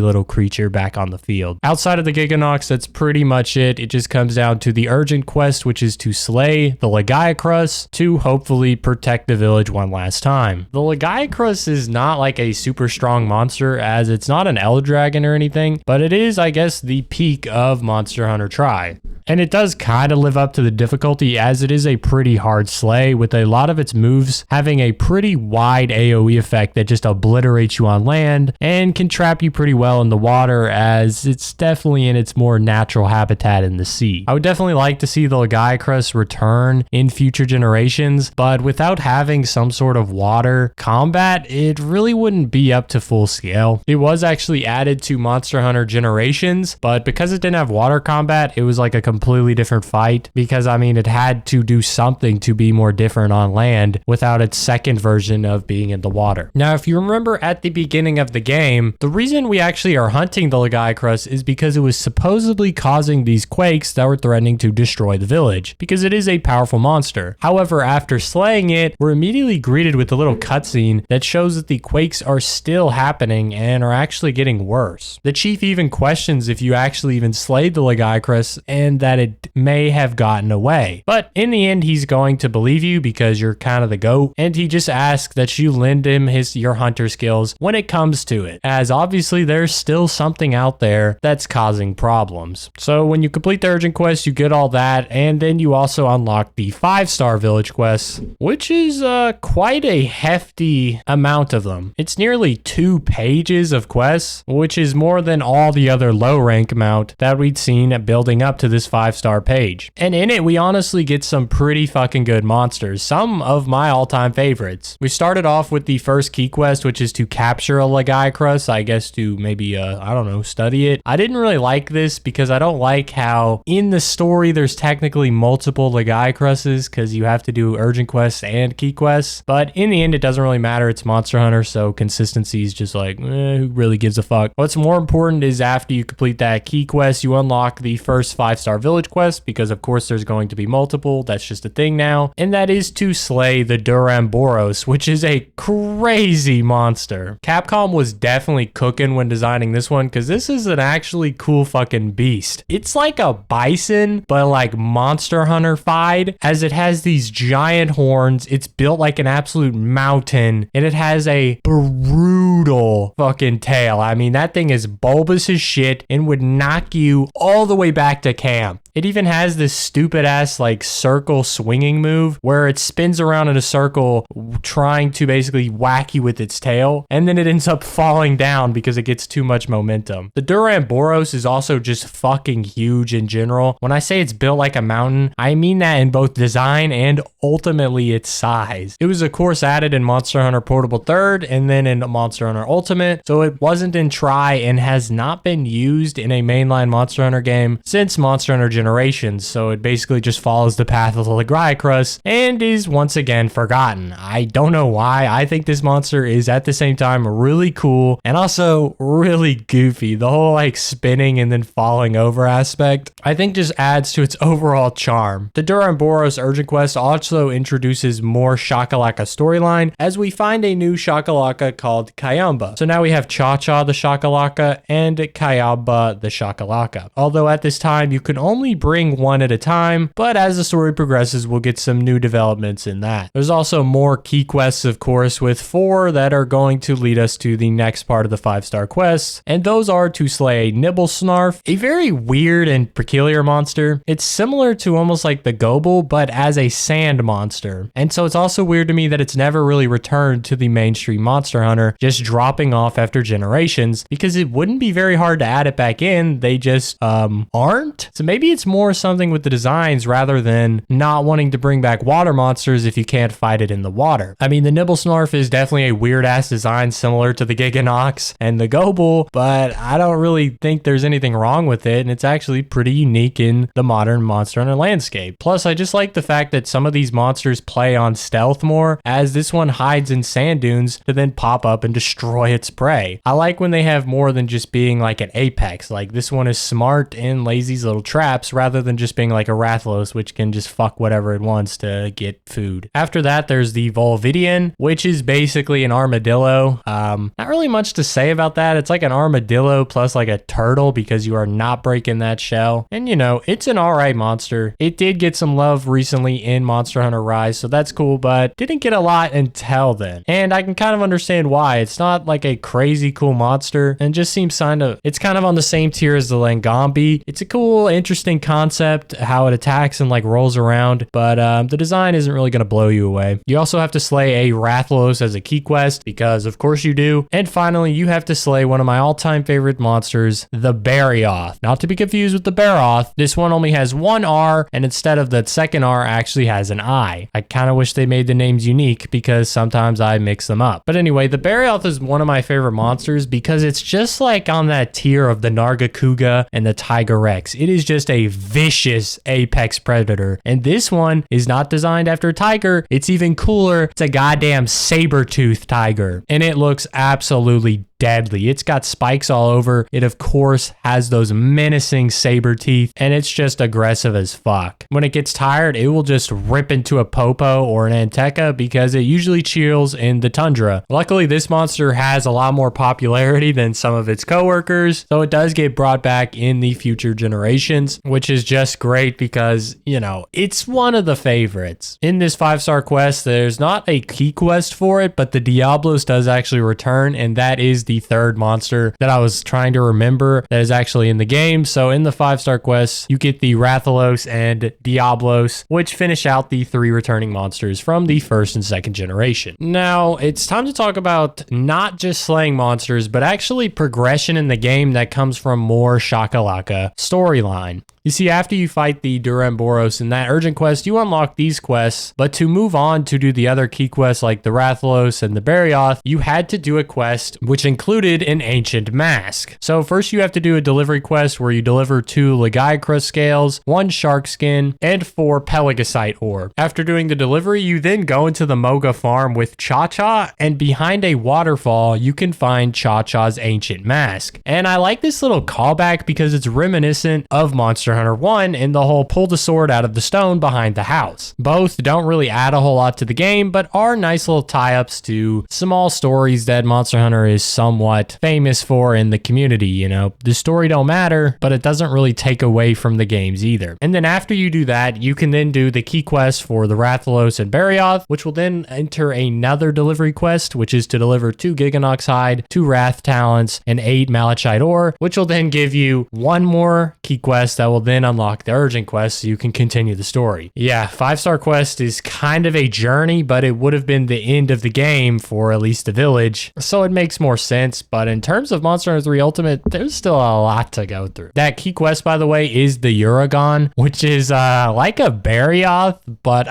little creature back on the field. Outside of the Giganox, that's pretty much it. It just comes down to the urgent quest, which is to slay the Lagiacrus to hopefully protect the village one last time. The Lagiacrus is not like a super strong monster, as it's not an Eldragon or anything, but it is, I guess, the peak of Monster Hunter Tri. And it does kind of live up to the difficulty, as it is a pretty hard slay, with a lot of its moves having a pretty wide AoE effect that just obliterates you on land and can trap you pretty well in the water, as it's definitely in its more natural habitat in the sea. I would definitely like to see the Lagiacrus return in future generations, but without having some sort of water combat, it really wouldn't be up to full scale. It was actually added to Monster Hunter Generations, but because it didn't have water combat, it was like a completely different fight, because I mean, it had to do something to be more different on land without its second version of being in the water. Now, if you remember at the beginning of the game, the reason we actually are hunting the Lagiacrus is because it was supposedly causing these quakes that were threatening to destroy the village, because it is a powerful monster. However, after slaying it, we're immediately greeted with a little cutscene that shows that the quakes are still happening and are actually getting worse. The chief even questions if you actually even slayed the Lagiacrus, and that it may have gotten away. But in the end, he's going to believe you because you're kind of the GOAT, and he just asks that you lend him your hunter skills when it comes to it, as obviously there's still something out there that's causing problems. So when you complete the urgent quest, you get all that, and then you also unlock the 5-star village quests, which is quite a hefty amount of them. It's nearly 2 pages of quests, which is more than all the other low rank amount that we'd seen building up to this 5-star page. And in it, we honestly get some pretty fucking good monsters, some of my all-time favorites. We started off with the first key quest, which is to capture a Legiacrus, I guess to maybe, I don't know, study it. I didn't really like this because I don't like how in the story there's technically multiple Legiacruses because you have to do urgent quests and key quests. But in the end, it doesn't really matter. It's Monster Hunter, so consistency is just like, who really gives a fuck? What's more important is after you complete that key quest, you unlock the first 5-star village quest because of course there's going to be multiple. That's just a thing now. And that is to slay the Duramboros, which is a crazy monster. Capcom was definitely cooking when designing this one because this is an actually cool fucking beast. It's like a bison, but like Monster Hunter-fied, as it has these giant horns. It's built like an absolute mountain, and it has a brutal fucking tail. I mean, that thing is bulbous as shit and would knock you all the way back to camp. It even has this stupid ass like circle swinging move where it spins around in a circle trying to basically whack you with its tail, and then it ends up falling down because it gets too much momentum. The Duramboros is also just fucking huge in general. When I say it's built like a mountain, I mean that in both design and ultimately its size. It was of course added in Monster Hunter Portable 3rd and then in Monster Hunter Ultimate, so it wasn't in Tri and has not been used in a mainline Monster Hunter game since Monster Hunter Generations, so it basically just follows the path of the Legiacrus and is once again forgotten. I don't know why. I think this monster is at the same time really cool and also really goofy. The whole like spinning and then falling over aspect, I think just adds to its overall charm. The Duramboros urgent quest also introduces more Shakalaka storyline as we find a new Shakalaka called Kayamba. So now we have Cha-Cha the Shakalaka and Kayamba the Shakalaka. Although at this time you can only bring one at a time, but as the story progresses we'll get some new developments in that. There's also more key quests of course, with 4 that are going to lead us to the next part of the 5-star quests, and those are to slay Nibblesnarf, a very weird and peculiar monster. It's similar to almost like the Gobble, but as a sand monster. And so it's also weird to me that it's never really returned to the mainstream Monster Hunter, just dropping off after Generations, because it wouldn't be very hard to add it back in. They just aren't. So maybe it's more something with the designs rather than not wanting to bring back water monsters if you can't fight it in the water. I mean, the Nibblesnarf is definitely a weird ass design similar to the Giganox and the Gobble, but I don't really think there's anything wrong with it, and it's actually pretty unique in the modern Monster Hunter landscape. Plus, I just like the fact that some of these monsters play on stealth more, as this one hides in sand dunes to then pop up and destroy its prey. I like when they have more than just being like an apex, like this one is smart and lays these little traps rather than just being like a Rathalos, which can just fuck whatever it wants to get food. After that, there's the Volvidian, which is basically an armadillo. Not really much to say about that. It's like an armadillo plus like a turtle because you are not breaking that shell. And you know, it's an alright monster. It did get some love recently in Monster Hunter Rise, so that's cool, but didn't get a lot until then. And I can kind of understand why. It's not like a crazy cool monster and just seems it's kind of on the same tier as the Langambi. It's a cool, interesting concept, how it attacks and like rolls around, but the design isn't really going to blow you away. You also have to slay a Rathalos as a key quest, because of course you do. And finally, you have to slay one of my all-time favorite monsters, the Barioth. Not to be confused with the Baroth. This one only has one R, and instead of the second R actually has an I. I kind of wish they made the names unique because sometimes I mix them up. But anyway, the Barioth is one of my favorite monsters because it's just like on that tier of the Nargacuga and the Tiger Rex. It is just a vicious apex predator. And this one is not designed after a tiger. It's even cooler. It's a goddamn saber-toothed tiger. And it looks absolutely deadly. It's got spikes all over. It, of course, has those menacing saber teeth, and it's just aggressive as fuck. When it gets tired, it will just rip into a Popo or an Anteca because it usually chills in the tundra. Luckily, this monster has a lot more popularity than some of its coworkers, so it does get brought back in the future generations, which is just great because, you know, it's one of the favorites. In this 5-star quest, there's not a key quest for it, but the Diablos does actually return, and that is the third monster that I was trying to remember that is actually in the game. So in the 5-star quests, you get the Rathalos and Diablos, which finish out the 3 returning monsters from the first and second generation. Now, it's time to talk about not just slaying monsters, but actually progression in the game that comes from more Shakalaka storyline. You see, after you fight the Duramboros in that urgent quest, you unlock these quests, but to move on to do the other key quests like the Rathalos and the Barioth, you had to do a quest which included an ancient mask. So first you have to do a delivery quest where you deliver 2 Legiacrus scales, 1 shark skin, and 4 Pelagisite ore. After doing the delivery, you then go into the Moga farm with Cha-Cha, and behind a waterfall, you can find Cha-Cha's ancient mask. And I like this little callback because it's reminiscent of Monster Hunter 1 and the whole pull the sword out of the stone behind the house. Both don't really add a whole lot to the game, but are nice little tie-ups to small stories that Monster Hunter is somewhat famous for in the community. You know, the story don't matter, but it doesn't really take away from the games either. And then after you do that, you can then do the key quest for the Rathalos and Barioth, which will then enter another delivery quest, which is to deliver 2 Giganox hide, 2 Wrath talents, and 8 Malachite ore, which will then give you 1 more key quest that will then unlock the urgent quest so you can continue the story. Yeah, 5-star quest is kind of a journey, but it would have been the end of the game for at least the village, so it makes more sense. But in terms of Monster Hunter 3 Ultimate, there's still a lot to go through. That key quest, by the way, is the Uragon, which is like a Barioth, but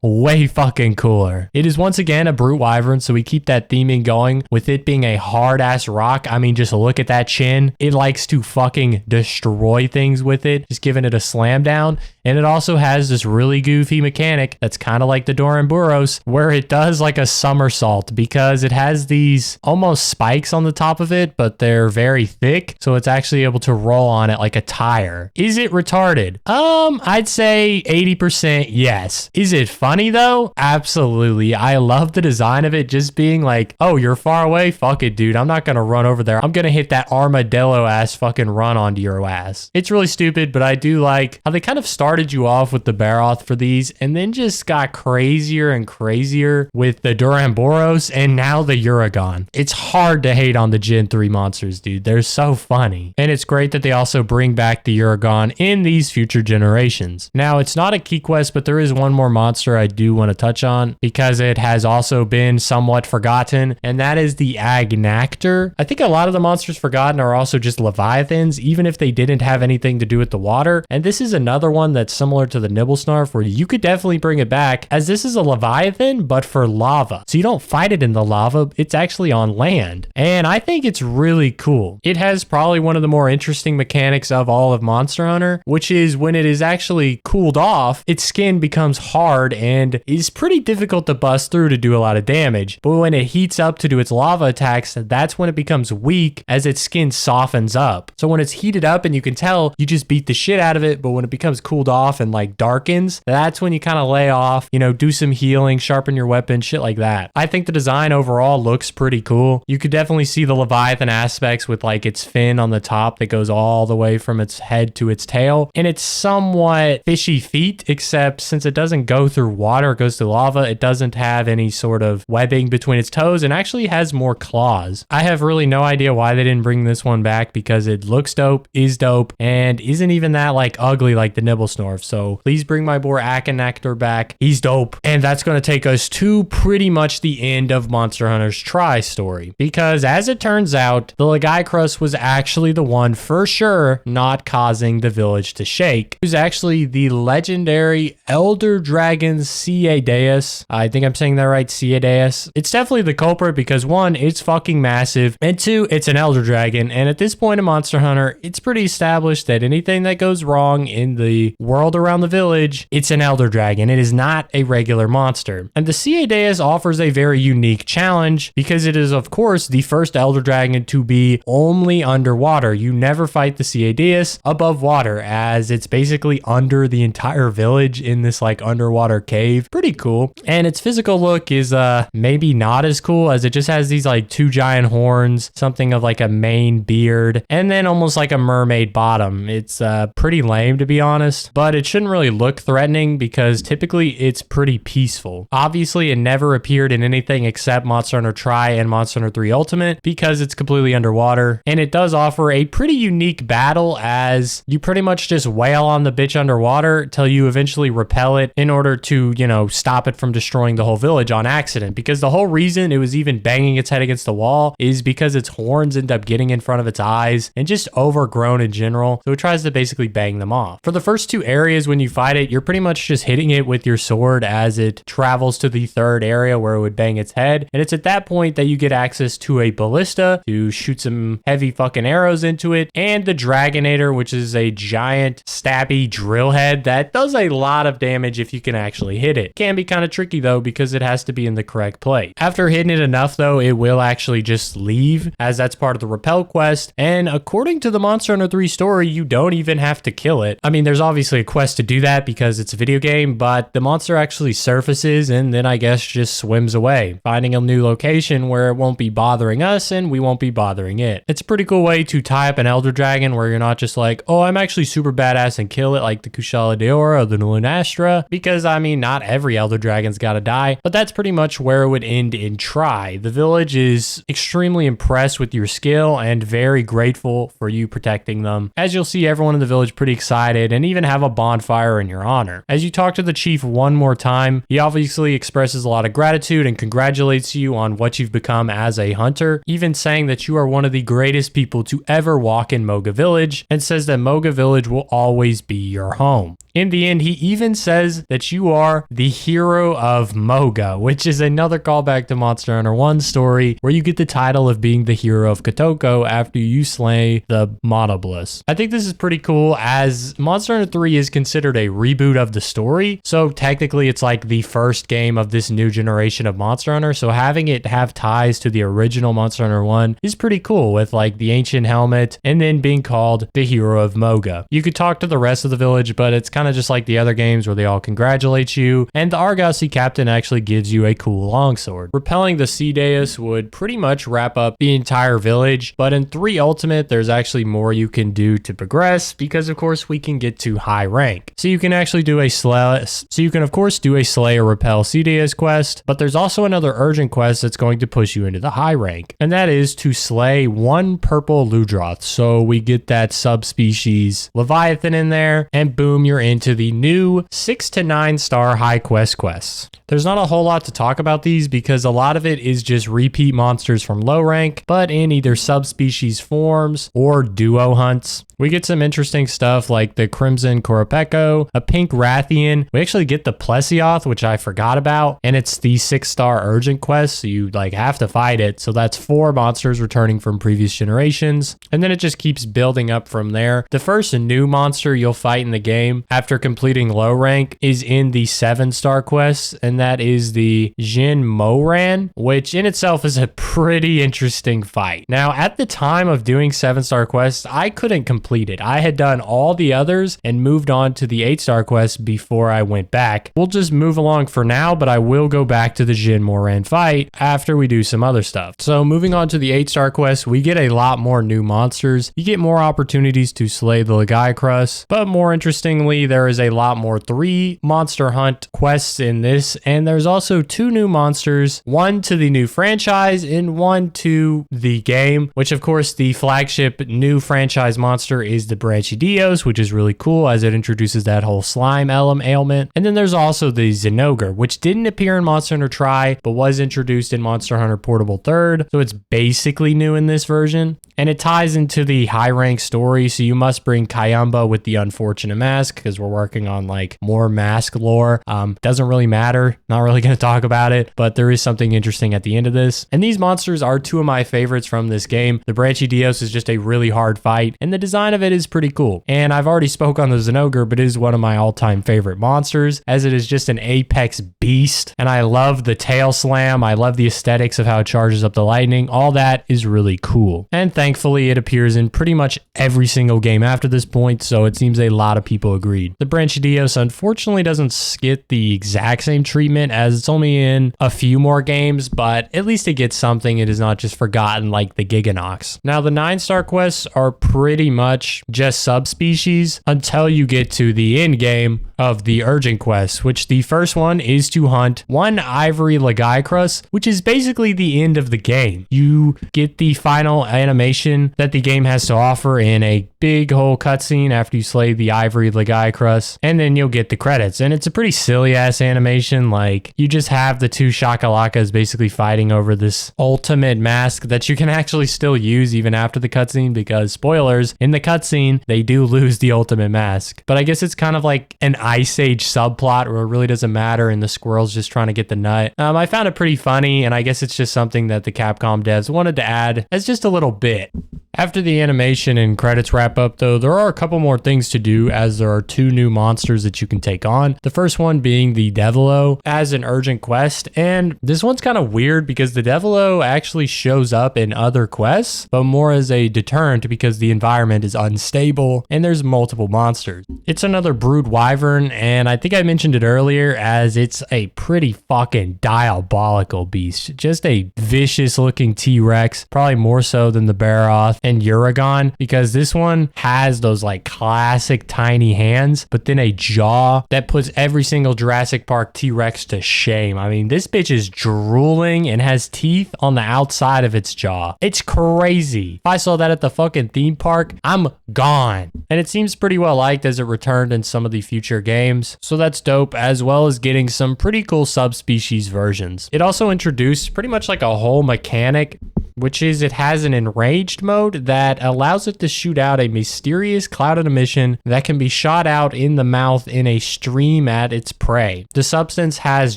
way fucking cooler. It is once again a brute wyvern, so we keep that theming going with it being a hard ass rock. I mean, just look at that chin. It likes to fucking destroy things with it, just giving it a slam down. And it also has this really goofy mechanic that's kind of like the Duramboros, where it does like a somersault because it has these almost spikes on the top of it, but they're very thick, so it's actually able to roll on it like a tire. Is it retarded? I'd say 80% yes. Is it funny though? Absolutely. I love the design of it just being like, oh, you're far away? Fuck it, dude. I'm not gonna run over there. I'm gonna hit that armadillo ass fucking run onto your ass. It's really stupid, but I do like how they kind of started you off with the Barioth for these and then just got crazier and crazier with the Duramboros and now the Uragon. It's hard to hate on the Gen 3 monsters, dude. They're so funny. And it's great that they also bring back the Uragon in these future generations. Now, it's not a key quest, but there is one more monster I do want to touch on because it has also been somewhat forgotten, and that is the Agnactor. I think a lot of the monsters forgotten are also just Leviathans, even if they didn't have anything to do with the water. And this is another one that's similar to the Nibblesnarf, where you could definitely bring it back, as this is a Leviathan, but for lava. So you don't fight it in the lava, it's actually on land. And I think it's really cool. It has probably one of the more interesting mechanics of all of Monster Hunter, which is when it is actually cooled off, its skin becomes hard and is pretty difficult to bust through to do a lot of damage. But when it heats up to do its lava attacks, that's when it becomes weak as its skin softens up. So when it's heated up and you can tell, you just beat the shit out of it, but when it becomes cooled off and like darkens, that's when you kind of lay off, you know, do some healing, sharpen your weapon, shit like that. I think the design overall looks pretty cool. You could definitely see the Leviathan aspects with like its fin on the top that goes all the way from its head to its tail, and it's somewhat fishy feet, except since it doesn't go through water, it goes through lava, it doesn't have any sort of webbing between its toes and actually has more claws. I have really no idea why they didn't bring this one back because it looks dope, is dope, and isn't even that like ugly like the Nibblesnarf. So please bring my boy Agnactor back. He's dope. And that's going to take us to pretty much the end of Monster Hunter's Try story, because as it turns out, the Legiacrus was actually the one for sure not causing the village to shake. It was actually the legendary Elder Dragon Ciedeus. I think I'm saying that right, Ciedeus. It's definitely the culprit because 1, it's fucking massive, and 2, it's an Elder Dragon, and at this point in Monster Hunter, it's pretty established established that anything that goes wrong in the world around the village, it's an elder dragon. It is not a regular monster. And the Ciedeus offers a very unique challenge because it is, of course, the first elder dragon to be only underwater. You never fight the Ciedeus above water, as it's basically under the entire village in this like underwater cave. Pretty cool. And its physical look is maybe not as cool, as it just has these like two giant horns, something of like a mane beard, and then almost like a mermaid bottom. It's pretty lame, to be honest, but it shouldn't really look threatening because typically it's pretty peaceful. Obviously, it never appeared in anything except Monster Hunter Tri and Monster Hunter 3 Ultimate because it's completely underwater, and it does offer a pretty unique battle, as you pretty much just wail on the bitch underwater till you eventually repel it in order to, you know, stop it from destroying the whole village on accident. Because the whole reason it was even banging its head against the wall is because its horns end up getting in front of its eyes and just overgrown in general, so it tries to basically bang them off. For the first two areas when you fight it, you're pretty much just hitting it with your sword as it travels to the third area where it would bang its head, and it's at that point that you get access to a ballista to shoot some heavy fucking arrows into it, and the Dragonator, which is a giant stabby drill head that does a lot of damage if you can actually hit it. Can be kind of tricky though because it has to be in the correct place. After hitting it enough though, it will actually just leave, as that's part of the repel quest, and according to the Monster Hunter 3 story, you don't even have to kill it. I mean, there's obviously a quest to do that because it's a video game, but the monster actually surfaces and then I guess just swims away, finding a new location where it won't be bothering us and we won't be bothering it. It's a pretty cool way to tie up an elder dragon where you're not just like, oh, I'm actually super badass and kill it like the Kushala Daora or the Lunastra, because I mean, not every elder dragon's gotta die, but that's pretty much where it would end in Tri. The village is extremely impressed with your skill and very grateful for you protecting them. As you'll see, everyone in the village pretty excited and even have a bonfire in your honor. As you talk to the chief one more time, he obviously expresses a lot of gratitude and congratulates you on what you've become as a hunter, even saying that you are one of the greatest people to ever walk in Moga Village, and says that Moga Village will always be your home. In the end, he even says that you are the hero of Moga, which is another callback to Monster Hunter 1 story, where you get the title of being the hero of Kotoko after you slay the Monobliss. I think this is pretty cool, as Monster Hunter 3 is considered a reboot of the story, so technically it's like the first game of this new generation of Monster Hunter, so having it have ties to the original Monster Hunter 1 is pretty cool, with like the ancient helmet and then being called the hero of Moga. You could talk to the rest of the village, but it's kind of just like the other games where they all congratulate you, and the Argosy captain actually gives you a cool longsword. Repelling the Ciedeus would pretty much wrap up the entire village, but in 3 Ultimate, there's actually more you can do to progress, because of course we can get to high rank. So you can actually do a of course do a slay or repel Ciedeus quest, but there's also another urgent quest that's going to push you into the high rank, and that is to slay 1 purple Ludroth. So we get that subspecies Leviathan in there, and boom, you're into the new 6 to 9 star high quest quests. There's not a whole lot to talk about these because a lot of it is just repeat monsters from low rank, but in either subspecies forms or duo hunts. We get some interesting stuff like the Crimson Koropeko, a pink Rathian. We actually get the Plesioth, which I forgot about, and it's the 6-star urgent quest, so you like have to fight it. So that's 4 monsters returning from previous generations, and then it just keeps building up from there. The first new monster you'll fight in the game after completing low rank is in the 7-star quest, and that is the Jin Moran, which in itself is a pretty interesting fight. Now, at the time of doing 7-star quests, I couldn't complete it. I had done all the others and moved on to the 8-star quest before I went back. We'll just move along for now, but I will go back to the Jin Moran fight after we do some other stuff. So moving on to the 8-star quest, we get a lot more new monsters. You get more opportunities to slay the Legiacrus, but more interestingly, there is a lot more 3 monster hunt quests in this, and there's also 2 new monsters, one to the new franchise and one to the game, which of course the flagship new franchise monster is the Branchidios, which is really cool as it introduces that whole slime ailment. And then there's also the Zinogre, which didn't appear in Monster Hunter Tri, but was introduced in Monster Hunter Portable 3rd, so it's basically new in this version. And it ties into the high rank story, so you must bring Kayamba with the unfortunate mask, because because we're working on like more mask lore. Doesn't really matter. Not really going to talk about it, but there is something interesting at the end of this. And these monsters are two of my favorites from this game. The Branchidios is just a really hard fight, and the design of it is pretty cool. And I've already spoke on the Zinogre, but it is one of my all-time favorite monsters, as it is just an apex beast. And I love the tail slam. I love the aesthetics of how it charges up the lightning. All that is really cool. And thankfully, it appears in pretty much every single game after this point, so it seems a lot of people agreed. The Branchidios unfortunately doesn't get the exact same treatment, as it's only in a few more games, but at least it gets something. It is not just forgotten like the Giganox. Now, the 9-star quests are pretty much just subspecies until you get to the end game of the urgent quests, which the first one is to hunt one ivory Lagaicrus, which is basically the end of the game. You get the final animation that the game has to offer in a big whole cutscene after you slay the ivory Lagaicrus, and then you'll get the credits. And it's a pretty silly ass animation. Like, you just have the two Shakalakas basically fighting over this ultimate mask that you can actually still use even after the cutscene, because spoilers, in the cutscene they do lose the ultimate mask. But I guess it's kind of like an Ice Age subplot where it really doesn't matter and the squirrel's just trying to get the nut. I found it pretty funny, and I guess it's just something that the Capcom devs wanted to add as just a little bit. After the animation and credits wrap up though, there are a couple more things to do, as there are two new monsters that you can take on. The first one being the Devilo as an urgent quest, and this one's kind of weird because the Devilo actually shows up in other quests, but more as a deterrent because the environment is unstable and there's multiple monsters. It's another brood wyvern, and I think I mentioned it earlier, as it's a pretty fucking diabolical beast. Just a vicious looking T-Rex, probably more so than the Baroth and Uragon, because this one has those like classic tiny hands, but then a jaw that puts every single Jurassic Park T-Rex to shame. I mean, this bitch is drooling and has teeth on the outside of its jaw. It's crazy. If I saw that at the fucking theme park, I'm gone. And it seems pretty well liked, as it returned in some of the future games, so that's dope, as well as getting some pretty cool subspecies versions. It also introduced pretty much like a whole mechanic, which is it has an enraged mode that allows it to shoot out a mysterious clouded emission that can be shot out in the mouth in a stream at its prey. The substance has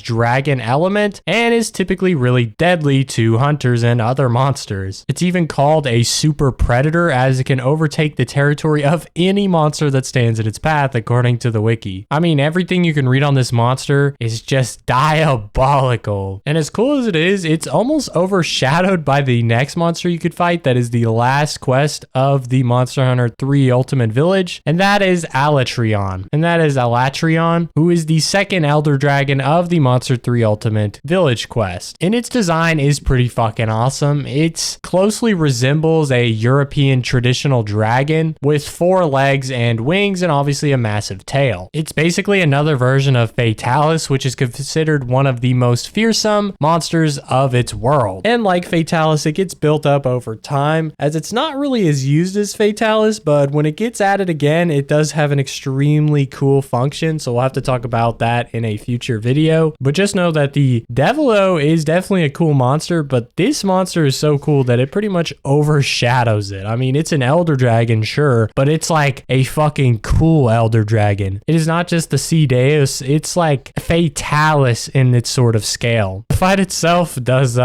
dragon element and is typically really deadly to hunters and other monsters. It's even called a super predator, as it can overtake the territory of any monster that stands in its path, according to the wiki. I mean, everything you can read on this monster is just diabolical. And as cool as it is, it's almost overshadowed by the next monster you could fight that is the last quest of the Monster Hunter 3 Ultimate Village, and that is Alatreon. And that is Alatreon, who is the second Elder Dragon of the Monster 3 Ultimate Village quest. And its design is pretty fucking awesome. It closely resembles a European traditional dragon with 4 legs and wings, and obviously a massive tail. It's basically another version of Fatalis, which is considered one of the most fearsome monsters of its world. And like Fatalis, it gets built up over time, as it's not really as used as Fatalis, but when it gets added again, it does have an extremely cool function, so we'll have to talk about that in a future video. But just know that the Devilo is definitely a cool monster, but this monster is so cool that it pretty much overshadows it. I mean, it's an Elder Dragon, sure, but it's like a fucking cool Elder Dragon. It is not just the Sea Deus, it's like Fatalis in its sort of scale. The fight itself does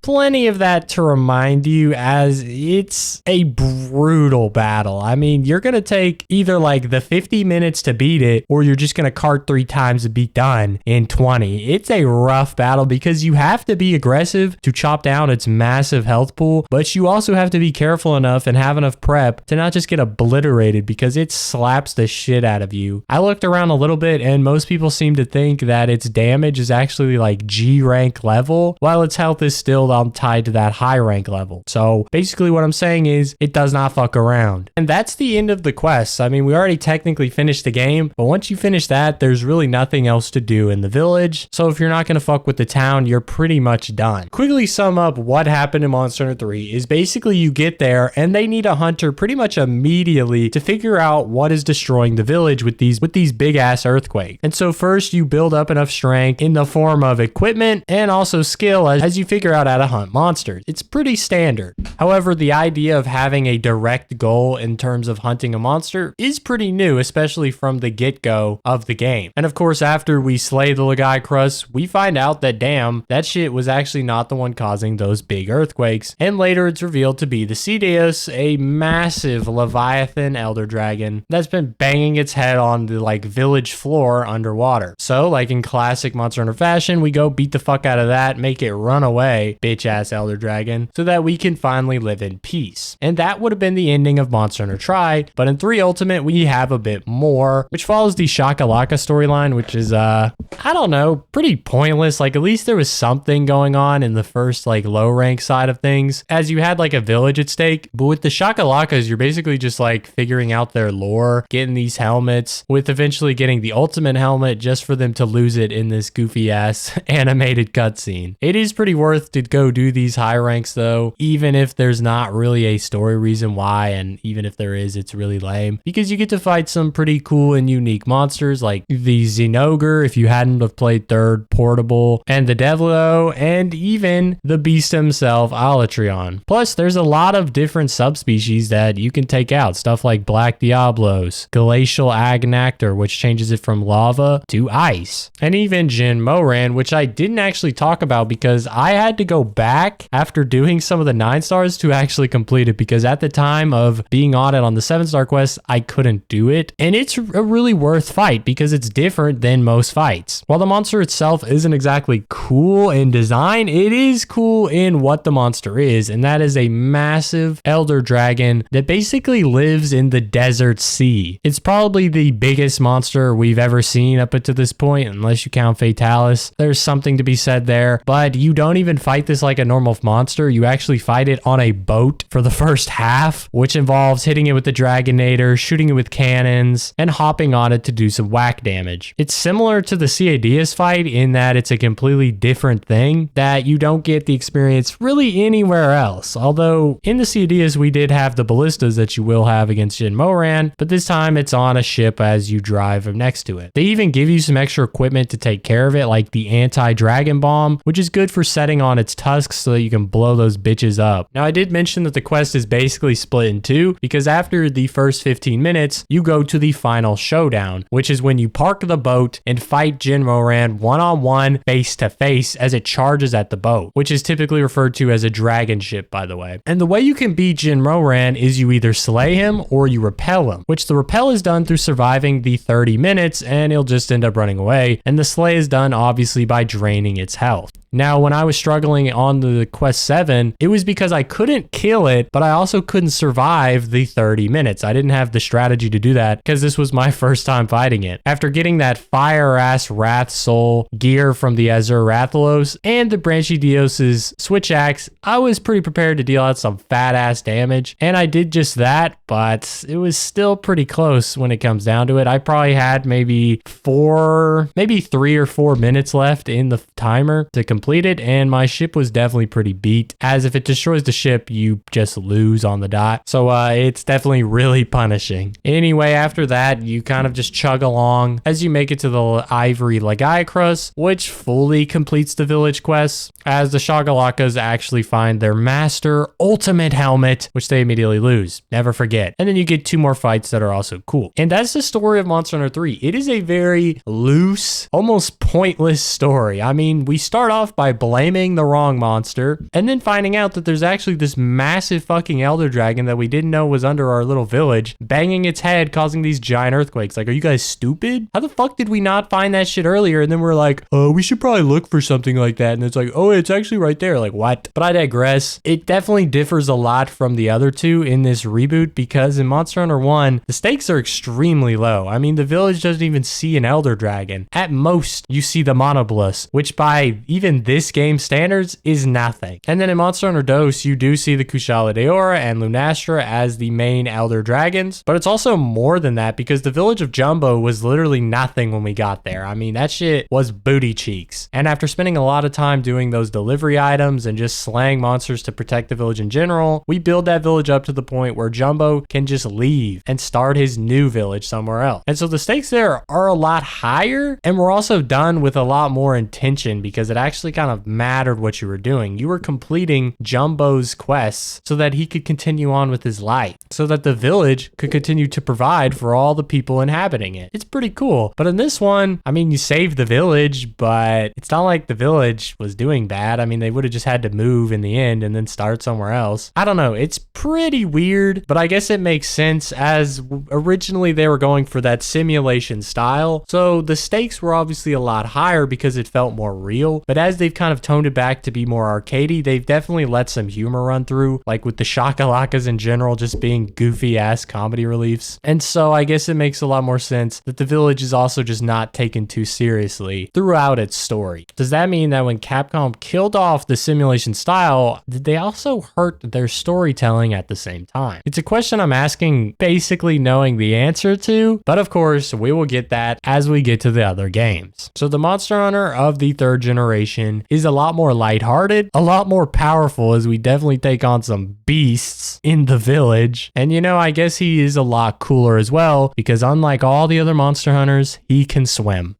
plenty of that to remind you, as it's a brutal battle. I mean, you're gonna take either like the 50 minutes to beat it, or you're just gonna cart 3 times to be done in 20. It's a rough battle because you have to be aggressive to chop down its massive health pool, but you also have to be careful enough and have enough prep to not just get obliterated, because it slaps the shit out of you. I looked around a little bit, and most people seem to think that its damage is actually like G rank level, while its health is still tied to that high rank level. So basically what I'm saying is, it does not fuck around. And that's the end of the quests. I mean, we already technically finished the game, but once you finish that, there's really nothing else to do in the village. So if you're not going to fuck with the town, you're pretty much done. Quickly sum up what happened in Monster Hunter 3 is basically you get there and they need a hunter pretty much immediately to figure out what is destroying the village with these big ass earthquakes. And so first you build up enough strength in the form of equipment and also skill as you figure out how to hunt monsters. It's pretty standard. However, the idea of having a direct goal in terms of hunting a monster is pretty new, especially from the get-go of the game. And of course, after we slay the Lagai Crust, we find out that damn, that shit was actually not the one causing those big earthquakes. And later it's revealed to be the Sea Deus, a massive Leviathan Elder Dragon that's been banging its head on the like village floor underwater. So like in classic Monster Hunter fashion, we go beat the fuck out of that, make it run away, bitch ass Elder Dragon, so that we can finally live in peace. And that would have been the ending of Monster Hunter Tri, but in 3 Ultimate we have a bit more, which follows the Shakalaka storyline, which is I don't know, pretty pointless. Like at least there was something going on in the first like low rank side of things, as you had like a village at stake. But with the Shakalakas, you're basically just like figuring out their lore, getting these helmets, with eventually getting the ultimate helmet just for them to lose it in this goofy ass animated cutscene. It is pretty worth to go do these high ranks though, even if there's not really a story reason why, and even if there is, it's really lame, because you get to fight some pretty cool and unique monsters like the Zinogre, if you hadn't have played 3rd Portable, and the Devlo, and even the beast himself, Alatreon. Plus, there's a lot of different subspecies that you can take out, stuff like Black Diablos, Glacial Agnactor, which changes it from lava to ice, and even Jin Moran, which I didn't actually talk about because I had to go back after doing some of the 9 stars to actually complete it, because at the time of being on it on the 7-star quest, I couldn't do it. And it's a really worth fight because it's different than most fights. While the monster itself isn't exactly cool in design, it is cool in what the monster is, and that is a massive Elder Dragon that basically lives in the desert sea. It's probably the biggest monster we've ever seen up until this point, unless you count Fatalis. There's something to be said there, but you don't even fight this like a normal monster. You actually fight it on a boat for the first half, which involves hitting it with the Dragonator, shooting it with cannons, and hopping on it to do some whack damage. It's similar to the Ciadeus fight in that it's a completely different thing that you don't get the experience really anywhere else. Although in the Ciadeus we did have the ballistas that you will have against Jin Moran, but this time it's on a ship as you drive next to it. They even give you some extra equipment to take care of it, like the anti-dragon bomb, which is good for setting on its tusks so that you can blow those bitches up. Now I did mention that the quest is basically split in 2, because after the first 15 minutes you go to the final showdown, which is when you park the boat and fight Jin Moran one-on-one, face-to-face, as it charges at the boat, which is typically referred to as a dragon ship, by the way. And the way you can beat Jin Moran is you either slay him or you repel him, which the repel is done through surviving the 30 minutes and he'll just end up running away, and the slay is done obviously by draining its health. Now, when I was struggling on the quest 7, it was because I couldn't kill it, but I also couldn't survive the 30 minutes. I didn't have the strategy to do that because this was my first time fighting it. After getting that fire-ass Wrath Soul gear from the Azure Rathalos and the Branchy Dios's Switch Axe, I was pretty prepared to deal out some fat-ass damage, and I did just that, but it was still pretty close when it comes down to it. I probably had maybe 3 or 4 minutes left in the timer to complete it, and my ship was definitely pretty beat, as if it destroys the ship you just lose on the dot. So it's definitely really punishing. Anyway, after that you kind of just chug along as you make it to the Ivory Lagai Crust, which fully completes the village quests, as the Shagalakas actually find their master ultimate helmet, which they immediately lose. Never forget. And then you get 2 more fights that are also cool. And that's the story of Monster Hunter 3. It is a very loose, almost pointless story. I mean, we start off by blaming the wrong monster and then finding out that there's actually this massive fucking Elder Dragon that we didn't know was under our little village, banging its head, causing these giant earthquakes. Like, are you guys stupid? How the fuck did we not find that shit earlier? And then we're like, oh, we should probably look for something like that. And it's like, oh, it's actually right there. Like, what? But I digress. It definitely differs a lot from the other 2 in this reboot, because in Monster Hunter 1, the stakes are extremely low. I mean, the village doesn't even see an Elder Dragon. At most, you see the Monoblus, which by even this game standards is nothing. And then in Monster Hunter DOS, you do see the Kushala Daora and Lunastra as the main Elder Dragons, but it's also more than that, because the village of Jumbo was literally nothing when we got there. I mean, that shit was booty cheeks. And after spending a lot of time doing those delivery items and just slaying monsters to protect the village in general, we build that village up to the point where Jumbo can just leave and start his new village somewhere else. And so the stakes there are a lot higher, and we're also done with a lot more intention, because it actually actually kind of mattered what you were doing. You were completing Jumbo's quests so that he could continue on with his life, so that the village could continue to provide for all the people inhabiting it. It's pretty cool. But in this one, I mean, you saved the village, but it's not like the village was doing bad. I mean, they would have just had to move in the end and then start somewhere else. I don't know. It's pretty weird, but I guess it makes sense as originally they were going for that simulation style. So the stakes were obviously a lot higher because it felt more real. But as they've kind of toned it back to be more arcadey, they've definitely let some humor run through, like with the shakalakas in general just being goofy ass comedy reliefs. And so I guess it makes a lot more sense that the village is also just not taken too seriously throughout its story. Does that mean that when Capcom killed off the simulation style, did they also hurt their storytelling at the same time? It's a question I'm asking, basically knowing the answer to, but of course we will get that as we get to the other games. So the Monster Hunter of the third generation is a lot more lighthearted, a lot more powerful, as we definitely take on some beasts in the village. And you know, I guess he is a lot cooler as well, because unlike all the other Monster Hunters, he can swim.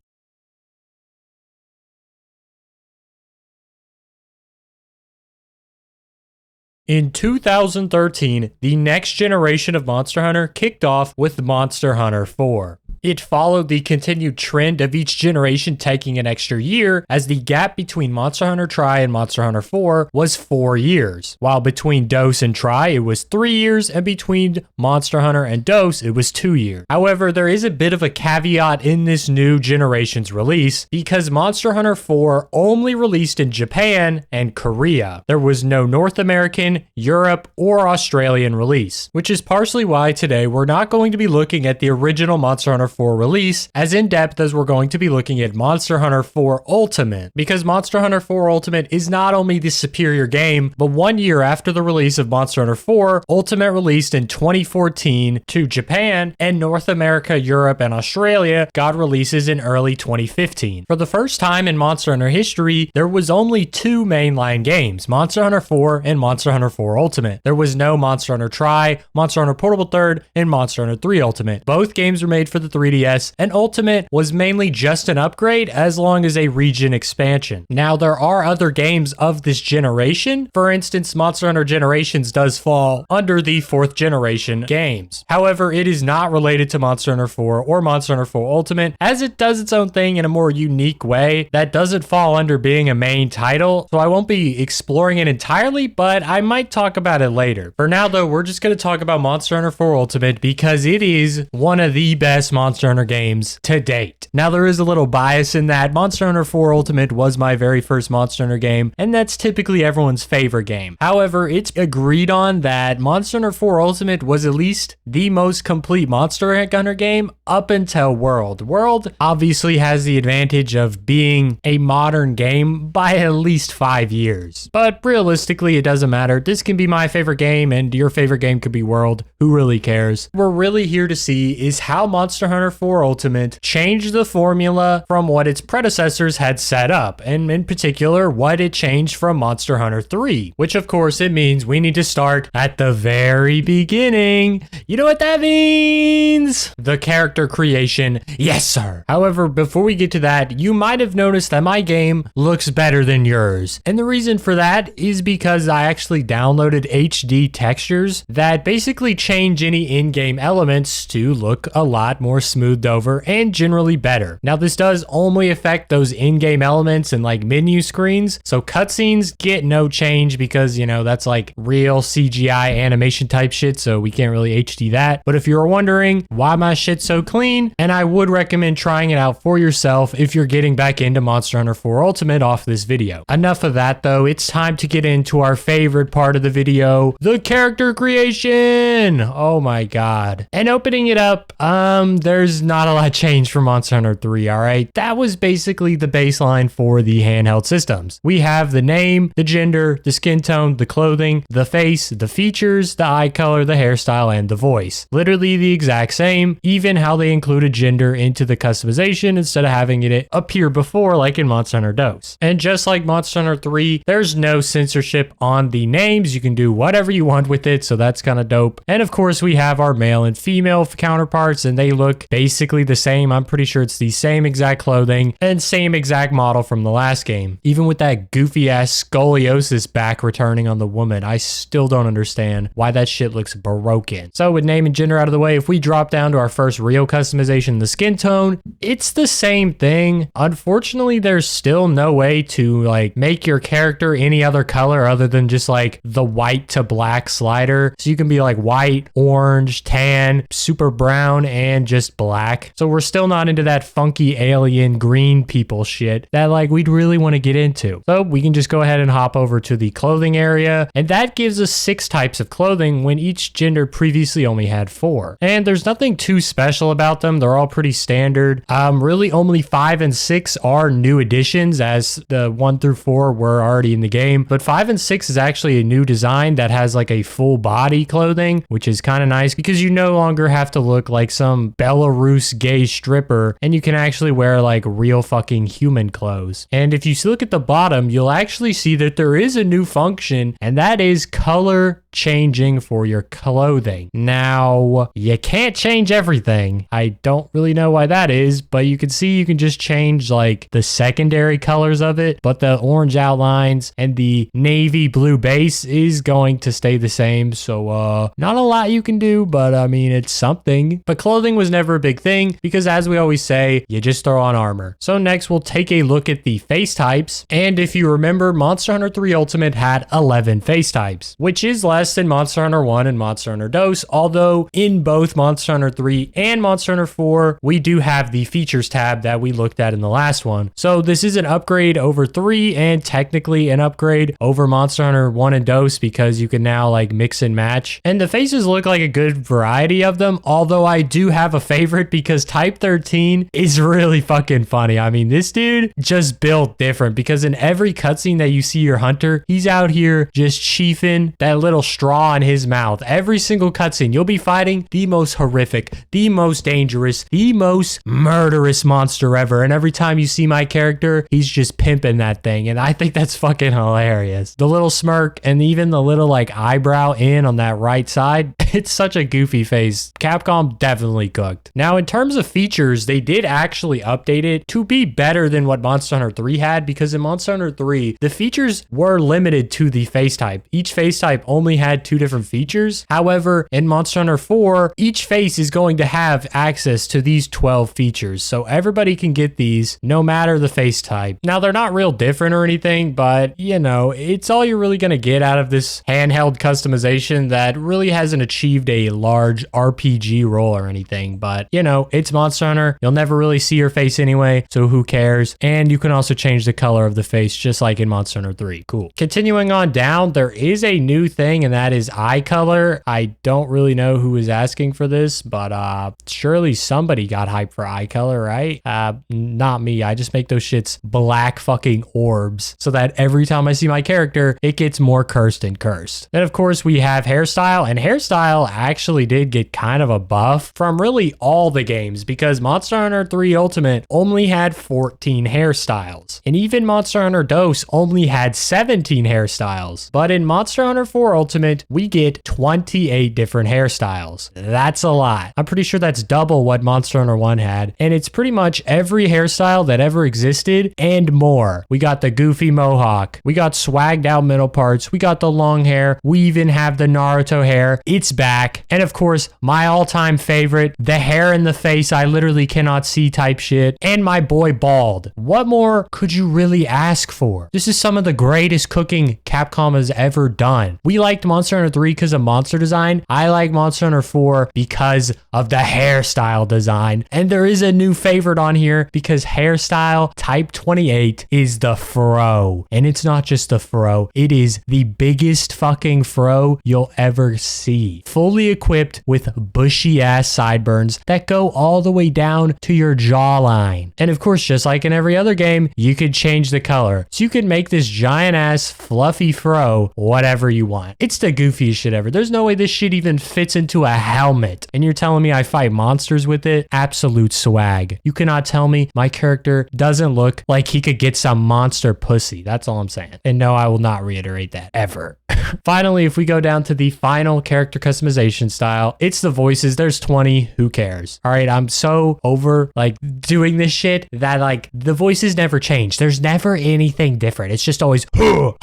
In 2013, the next generation of Monster Hunter kicked off with Monster Hunter 4. It followed the continued trend of each generation taking an extra year, as the gap between Monster Hunter Tri and Monster Hunter 4 was 4 years, while between DOS and Tri it was 3 years, and between Monster Hunter and DOS it was 2 years. However, there is a bit of a caveat in this new generation's release, because Monster Hunter 4 only released in Japan and Korea. There was no North American, Europe, or Australian release, which is partially why today we're not going to be looking at the original Monster Hunter 4 release as in-depth as we're going to be looking at Monster Hunter 4 Ultimate, because Monster Hunter 4 Ultimate is not only the superior game, but 1 year after the release of Monster Hunter 4, Ultimate released in 2014 to Japan, and North America, Europe, and Australia got releases in early 2015. For the first time in Monster Hunter history, there was only 2 mainline games, Monster Hunter 4 and Monster Hunter 4 Ultimate. There was no Monster Hunter Tri, Monster Hunter Portable Third, and Monster Hunter 3 Ultimate. Both games were made for the 3DS, and Ultimate was mainly just an upgrade as long as a region expansion. Now, there are other games of this generation. For instance, Monster Hunter Generations does fall under the 4th generation games. However, it is not related to Monster Hunter 4 or Monster Hunter 4 Ultimate, as it does its own thing in a more unique way that doesn't fall under being a main title, so I won't be exploring it entirely, but I might talk about it later. For now though, we're just going to talk about Monster Hunter 4 Ultimate because it is one of the best Monster Hunter games to date. Now, there is a little bias in that Monster Hunter 4 Ultimate was my very first Monster Hunter game, and that's typically everyone's favorite game. However, it's agreed on that Monster Hunter 4 Ultimate was at least the most complete Monster Hunter game up until World. World obviously has the advantage of being a modern game by at least 5 years. But realistically, it doesn't matter. This can be my favorite game, and your favorite game could be World. Who really cares? What we're really here to see is how Monster Hunter 4 Ultimate changed the formula from what its predecessors had set up, and in particular, what it changed from Monster Hunter 3, which of course it means we need to start at the very beginning. You know what that means? The character creation. Yes, sir. However, before we get to that, you might have noticed that my game looks better than yours. And the reason for that is because I actually downloaded HD textures that basically change any in-game elements to look a lot more smoothed over and generally better. Now, this does only affect those in-game elements and like menu screens, so cutscenes get no change because, you know, that's like real CGI animation type shit, so we can't really HD that. But if you're wondering why my shit's so clean, and I would recommend trying it out for yourself if you're getting back into Monster Hunter 4 Ultimate off this video. Enough of that though, it's time to get into our favorite part of the video, the character creation. Oh my god. And opening it up, there's not a lot changed from Monster Hunter 3, alright? That was basically the baseline for the handheld systems. We have the name, the gender, the skin tone, the clothing, the face, the features, the eye color, the hairstyle, and the voice. Literally the exact same, even how they included gender into the customization instead of having it appear before like in Monster Hunter DOS. And just like Monster Hunter 3, there's no censorship on the names. You can do whatever you want with it, so that's kind of dope. And of course, we have our male and female counterparts, and they look look basically the same. I'm pretty sure it's the same exact clothing and same exact model from the last game. Even with that goofy ass scoliosis back returning on the woman, I still don't understand why that shit looks broken. So with name and gender out of the way, if we drop down to our first real customization, the skin tone, it's the same thing. Unfortunately, there's still no way to like make your character any other color other than just like the white to black slider. So you can be like white, orange, tan, super brown, and just black. So we're still not into that funky alien green people shit that like we'd really want to get into. So we can just go ahead and hop over to the clothing area, and that gives us 6 types of clothing when each gender previously only had 4. And there's nothing too special about them. They're all pretty standard. Really only 5 and 6 are new additions, as the 1 through 4 were already in the game. But 5 and 6 is actually a new design that has like a full body clothing, which is kind of nice because you no longer have to look like some Belarus gay stripper, and you can actually wear like real fucking human clothes. And if you look at the bottom, you'll actually see that there is a new function, and that is color changing for your clothing. Now, you can't change everything. I don't really know why that is, but you can see you can just change like the secondary colors of it, but the orange outlines and the navy blue base is going to stay the same. So not a lot you can do, but I mean, it's something. But clothing was never a big thing because, as we always say, you just throw on armor. So next we'll take a look at the face types. And if you remember, Monster Hunter 3 Ultimate had 11 face types, which is less than Monster Hunter 1 and Monster Hunter DOS, although in both Monster Hunter 3 and Monster Hunter 4, we do have the features tab that we looked at in the last one. So this is an upgrade over 3 and technically an upgrade over Monster Hunter 1 and DOS because you can now like mix and match. And the faces look like a good variety of them, although I do have a favorite because Type 13 is really fucking funny. I mean, this dude just built different because in every cutscene that you see your hunter, he's out here just chiefing that little straw in his mouth. Every single cutscene, you'll be fighting the most horrific, the most dangerous, the most murderous monster ever. And every time you see my character, he's just pimping that thing. And I think that's fucking hilarious. The little smirk and even the little like eyebrow in on that right side, it's such a goofy face. Capcom definitely cooked. Now, in terms of features, they did actually update it to be better than what Monster Hunter 3 had, because in Monster Hunter 3, the features were limited to the face type. Each face type only had 2 different features. However, in Monster Hunter 4, each face is going to have access to these 12 features. So everybody can get these no matter the face type. Now, they're not real different or anything, but you know, it's all you're really going to get out of this handheld customization that really hasn't achieved a large RPG role or anything. But you know, it's Monster Hunter. You'll never really see your face anyway, so who cares? And you can also change the color of the face just like in Monster Hunter 3. Cool. Continuing on down, there is a new thing, and that is eye color. I don't really know who is asking for this, but surely somebody got hyped for eye color, right? Not me. I just make those shits black fucking orbs so that every time I see my character, it gets more cursed and cursed. Then of course we have hairstyle, and hairstyle actually did get kind of a buff from really all the games because Monster Hunter 3 Ultimate only had 14 hairstyles, and even Monster Hunter DOS only had 17 hairstyles. But in Monster Hunter 4 Ultimate, we get 28 different hairstyles. That's a lot. I'm pretty sure that's double what Monster Hunter 1 had, and it's pretty much every hairstyle that ever existed and more. We got the goofy mohawk, we got swagged out middle parts, we got the long hair, we even have the Naruto hair. It's back. And of course, my all-time favorite, the hair in the face I literally cannot see type shit, and my boy bald. What more could you really ask for? This is some of the greatest cooking Capcom has ever done. We liked Monster Hunter 3 because of monster design. I like Monster Hunter 4 because of the hairstyle design. And there is a new favorite on here because hairstyle Type 28 is the fro. And it's not just the fro, it is the biggest fucking fro you'll ever see. Fully equipped with bushy ass sideburns that go all the way down to your jawline. And of course, just like in every other game, you could change the color. So you could make this giant ass fluffy fro whatever you want. It's the goofiest shit ever. There's no way this shit even fits into a helmet. And you're telling me I fight monsters with it? Absolute swag. You cannot tell me my character doesn't look like he could get some monster pussy. That's all I'm saying. And no, I will not reiterate that ever. Finally, if we go down to the final character customization style, it's the voices. There's 20. Who cares? cares? All right, I'm so over like doing this shit that like the voices never change. There's never anything different. It's just always ha,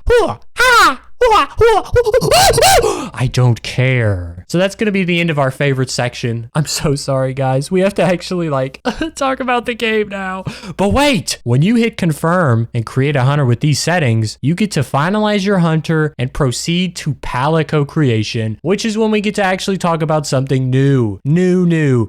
ha. I don't care. So that's going to be the end of our favorite section. I'm so sorry, guys. We have to actually like talk about the game now. But wait, when you hit confirm and create a hunter with these settings, you get to finalize your hunter and proceed to Palico creation, which is when we get to actually talk about something new.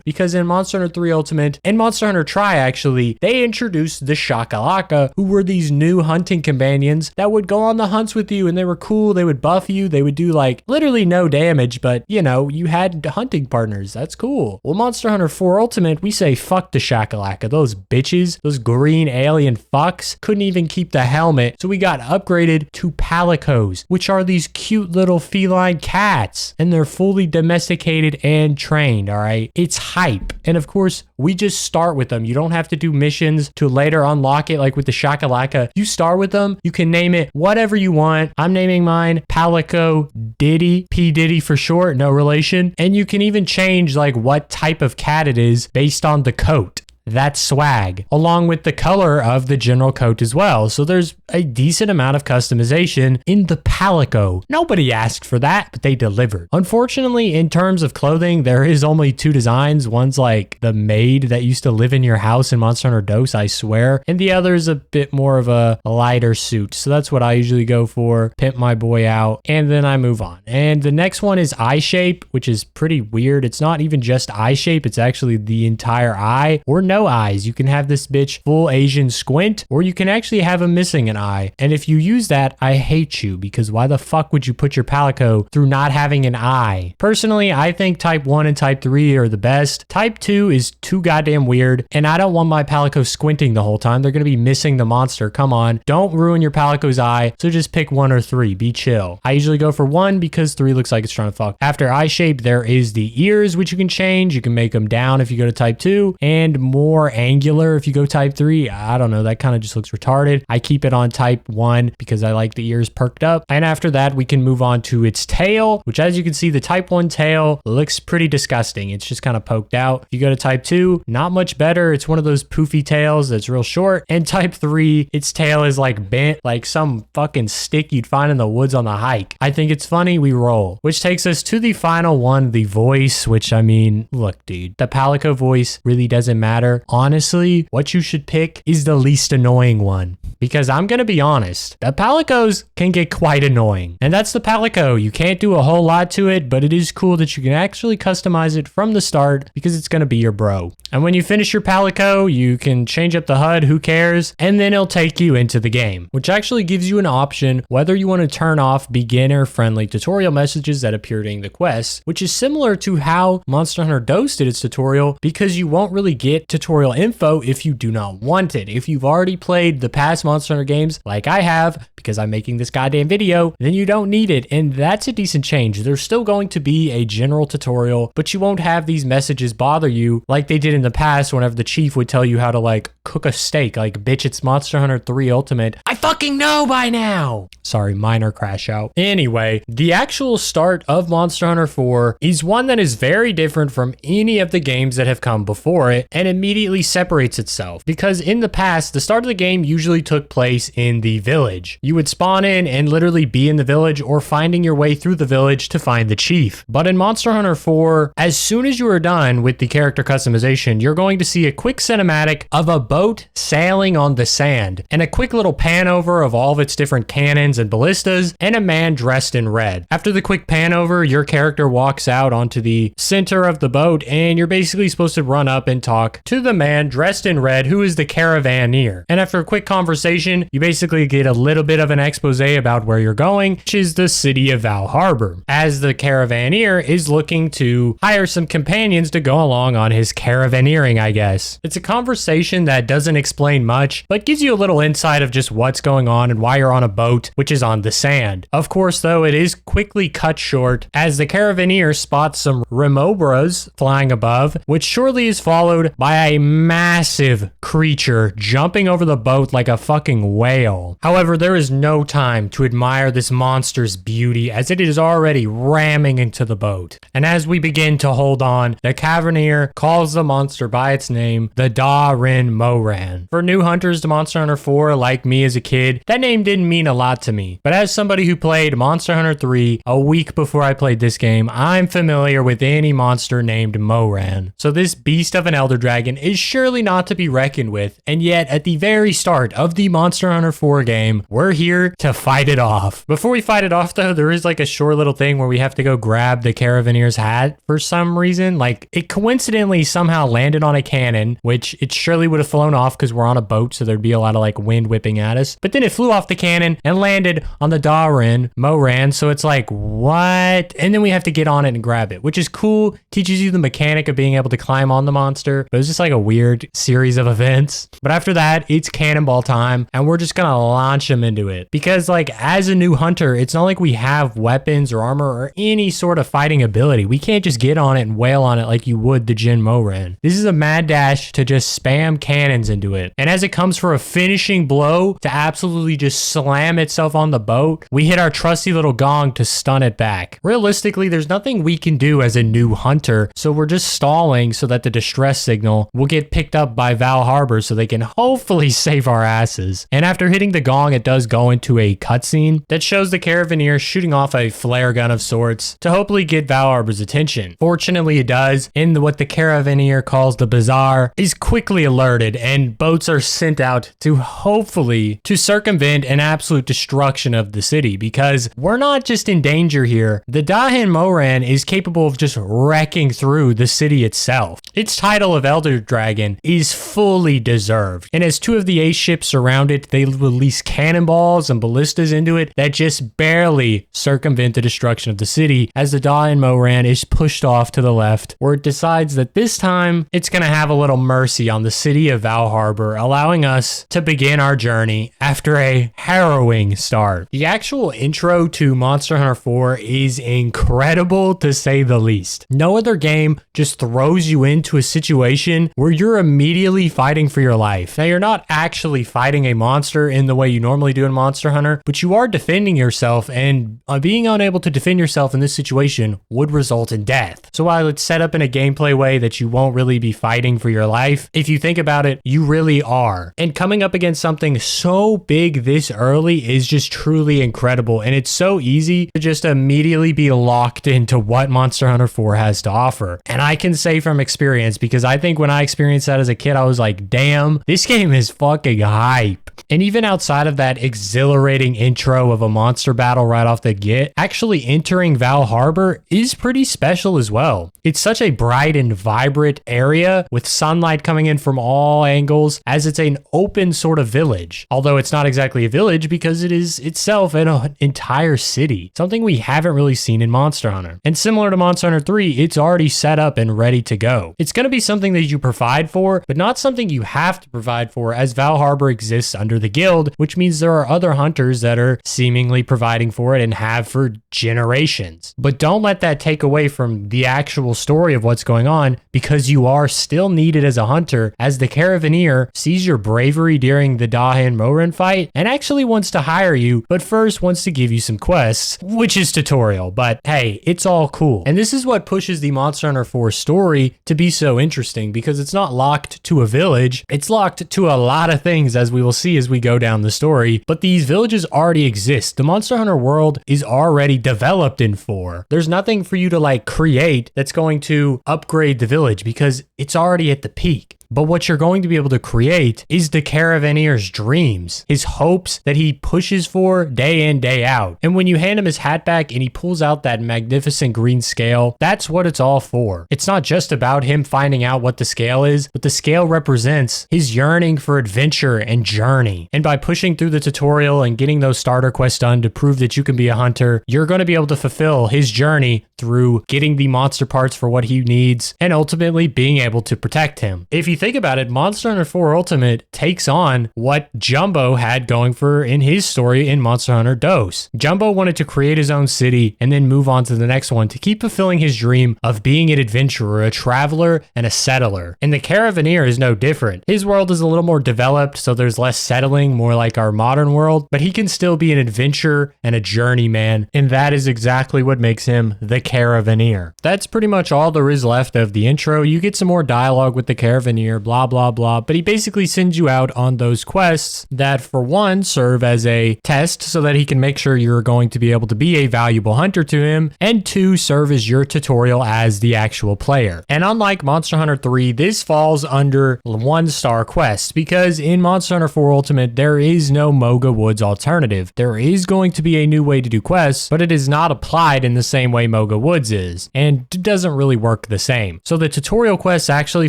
Because in Monster Hunter 3 Ultimate and Monster Hunter Tri, actually, they introduced the Shakalaka, who were these new hunting companions that would go on the hunts with you, and they were cool. They would buff you. They would do like literally no damage, but you know, you had hunting partners. That's cool. Well, Monster Hunter 4 Ultimate, we say fuck the Shakalaka. Those bitches, those green alien fucks couldn't even keep the helmet. So we got upgraded to Palicos, which are these cute little feline cats, and they're fully domesticated and trained. All right. It's hype. And of course, we just start with them. You don't have to do missions to later unlock it like with the Shakalaka. You start with them. You can name it whatever you want. I'm naming mine Palico Diddy, P. Diddy for short, no relation. And you can even change like what type of cat it is based on the coat. That's swag, along with the color of the general coat as well. So there's a decent amount of customization in the Palico. Nobody asked for that, but they delivered. Unfortunately, in terms of clothing, there is only two designs. One's like the maid that used to live in your house in Monster Hunter Dose, I swear. And the other is a bit more of a lighter suit. So that's what I usually go for. Pimp my boy out. And then I move on. And the next one is eye shape, which is pretty weird. It's not even just eye shape. It's actually the entire eye, or no eyes. You can have this bitch full Asian squint, or you can actually have him missing an eye. And if you use that, I hate you, because why the fuck would you put your Palico through not having an eye? Personally, I think type 1 and type 3 are the best. Type 2 is too goddamn weird, and I don't want my Palico squinting the whole time. They're going to be missing the monster. Come on. Don't ruin your Palico's eye, so just pick 1 or 3. Be chill. I usually go for 1 because 3 looks like it's trying to fuck. After eye shape, there is the ears, which you can change. You can make them down if you go to type 2, and more angular if you go type 3. I don't know, that kind of just looks retarded. I keep it on type 1 because I like the ears perked up. And after that, we can move on to its tail, which, as you can see, the type 1 tail looks pretty disgusting. It's just kind of poked out. If you go to type 2, not much better. It's one of those poofy tails that's real short. And type 3, its tail is like bent like some fucking stick you'd find in the woods on the hike. I think it's funny. We roll. Which takes us to the final one, the voice, which, I mean, look, dude, the Palico voice really doesn't matter. Honestly, what you should pick is the least annoying one. Because I'm going to be honest, the Palicos can get quite annoying. And that's the Palico. You can't do a whole lot to it, but it is cool that you can actually customize it from the start because it's going to be your bro. And when you finish your Palico, you can change up the HUD, who cares? And then it'll take you into the game, which actually gives you an option whether you want to turn off beginner-friendly tutorial messages that appear during the quests, which is similar to how Monster Hunter Dose did its tutorial, because you won't really get tutorial info if you do not want it. If you've already played the past Monster Hunter games, like I have, because I'm making this goddamn video, then you don't need it. And that's a decent change. There's still going to be a general tutorial, but you won't have these messages bother you like they did in the past whenever the chief would tell you how to like cook a steak. Like, bitch, it's Monster Hunter 3 Ultimate. I fucking know by now. Sorry, minor crash out. Anyway, the actual start of Monster Hunter 4 is one that is very different from any of the games that have come before it, and immediately separates itself. Because in the past, the start of the game usually took place in the village. You would spawn in and literally be in the village, or finding your way through the village to find the chief. But in Monster Hunter 4, as soon as you are done with the character customization, you're going to see a quick cinematic of a boat sailing on the sand, and a quick little pan over of all of its different cannons and ballistas, and a man dressed in red. After the quick pan over, your character walks out onto the center of the boat, and you're basically supposed to run up and talk to the man dressed in red, who is the caravaneer. And after a quick conversation, you basically get a little bit of an expose about where you're going, which is the city of Val Harbor, as the caravaneer is looking to hire some companions to go along on his caravaneering, I guess. It's a conversation that doesn't explain much, but gives you a little insight of just what's going on and why you're on a boat, which is on the sand. Of course, though, it is quickly cut short as the caravaneer spots some remobras flying above, which shortly is followed by a massive creature jumping over the boat like a fucking whale. However, there is no time to admire this monster's beauty as it is already ramming into the boat. And as we begin to hold on, the Cavernier calls the monster by its name, the Da-Rin Moran. For new hunters to Monster Hunter 4, like me as a kid, that name didn't mean a lot to me. But as somebody who played Monster Hunter 3 a week before I played this game, I'm familiar with any monster named Moran. So this beast of an Elder Dragon is surely not to be reckoned with, and yet at the very start of the Monster Hunter 4 game, we're here to fight it off. Before we fight it off though, there is like a short little thing where we have to go grab the Caravannier's hat for some reason. Like it coincidentally somehow landed on a cannon, which it surely would have flown off because we're on a boat, so there'd be a lot of like wind whipping at us. But then it flew off the cannon and landed on the Da-Rin Moran, so it's like, what? And then we have to get on it and grab it, which is cool. Teaches you the mechanic of being able to climb on the monster. But it was just like a weird series of events. But after that, it's cannonball time, and we're just gonna launch him into it. Because like as a new hunter, it's not like we have weapons or armor or any sort of fighting ability. We can't just get on it and wail on it like you would the Jin Moran. This is a mad dash to just spam cannons into it. And as it comes for a finishing blow to absolutely just slam itself on the boat, we hit our trusty little gong to stun it back. Realistically, there's nothing we can do as a new hunter, so we're just stalling so that the distress signal will get picked up by Val Harbor so they can hopefully save our asses. And after hitting the gong, it does go into a cutscene that shows the Caravanier shooting off a flare gun of sorts to hopefully get Val Harbor's attention. Fortunately, it does, and what the Caravanier calls the Bazaar is quickly alerted, and boats are sent out to hopefully to circumvent an absolute destruction of the city, because we're not just in danger here. The Da-Rin Moran is capable of just wrecking through the city itself. Its title of Elder Dragon is fully deserved, and as two of the ace ships surround it, they release cannonballs and ballistas into it that just barely circumvent the destruction of the city as the Da-Rin Moran is pushed off to the left, where it decides that this time it's going to have a little mercy on the city of Val Harbor, allowing us to begin our journey after a harrowing start. The actual intro to Monster Hunter 4 is incredible to say the least. No other game just throws you into a situation where you're immediately fighting for your life. Now, you're not actually fighting a monster in the way you normally do in Monster Hunter, but you are defending yourself, and being unable to defend yourself in this situation would result in death. So while it's set up in a gameplay way that you won't really be fighting for your life, if you think about it, you really are. And coming up against something so big this early is just truly incredible, and it's so easy to just immediately be locked into what Monster Hunter 4 has to offer. And I can say from experience, because I think when I experienced that as a kid, I was like, damn, this game is fucking hype. And even outside of that exhilarating intro of a monster battle right off the get, actually entering Val Harbor is pretty special as well. It's such a bright and vibrant area with sunlight coming in from all angles, as it's an open sort of village. Although it's not exactly a village because it is itself an entire city, something we haven't really seen in Monster Hunter. And similar to Monster Hunter 3, it's already set up and ready to go. It's going to be something that you provide for, but not something you have to provide for, as Val Harbor exists under the guild, which means there are other hunters that are seemingly providing for it and have for generations. But don't let that take away from the actual story of what's going on, because you are still needed as a hunter, as the Caravanier sees your bravery during the Da-Rin Moran fight and actually wants to hire you, but first wants to give you some quests, which is tutorial, but hey, it's all cool. And this is what pushes the Monster Hunter 4 story to be so interesting, because it's not locked to a village, it's locked to a lot of things, as we will see as we go down the story, but these villages already exist. The Monster Hunter world is already developed in 4. There's nothing for you to like create that's going to upgrade the village, because it's already at the peak. But what you're going to be able to create is the Caravanier's dreams, his hopes that he pushes for day in, day out. And when you hand him his hat back and he pulls out that magnificent green scale, that's what it's all for. It's not just about him finding out what the scale is, but the scale represents his yearning for adventure and journey. And by pushing through the tutorial and getting those starter quests done to prove that you can be a hunter, you're going to be able to fulfill his journey through getting the monster parts for what he needs and ultimately being able to protect him. If you think about it, Monster Hunter 4 Ultimate takes on what Jumbo had going for in his story in Monster Hunter DOS. Jumbo wanted to create his own city and then move on to the next one to keep fulfilling his dream of being an adventurer, a traveler, and a settler. And the Caravaneer is no different. His world is a little more developed, so there's less settling, more like our modern world, but he can still be an adventurer and a journeyman, and that is exactly what makes him the Caravaneer. That's pretty much all there is left of the intro. You get some more dialogue with the Caravaneer, blah, blah, blah, but he basically sends you out on those quests that, for one, serve as a test so that he can make sure you're going to be able to be a valuable hunter to him, and two, serve as your tutorial as the actual player. And unlike Monster Hunter 3, this falls under 1-star quests, because in Monster Hunter 4 Ultimate, there is no Moga Woods alternative. There is going to be a new way to do quests, but it is not applied in the same way Moga Woods is, and it doesn't really work the same. So the tutorial quests actually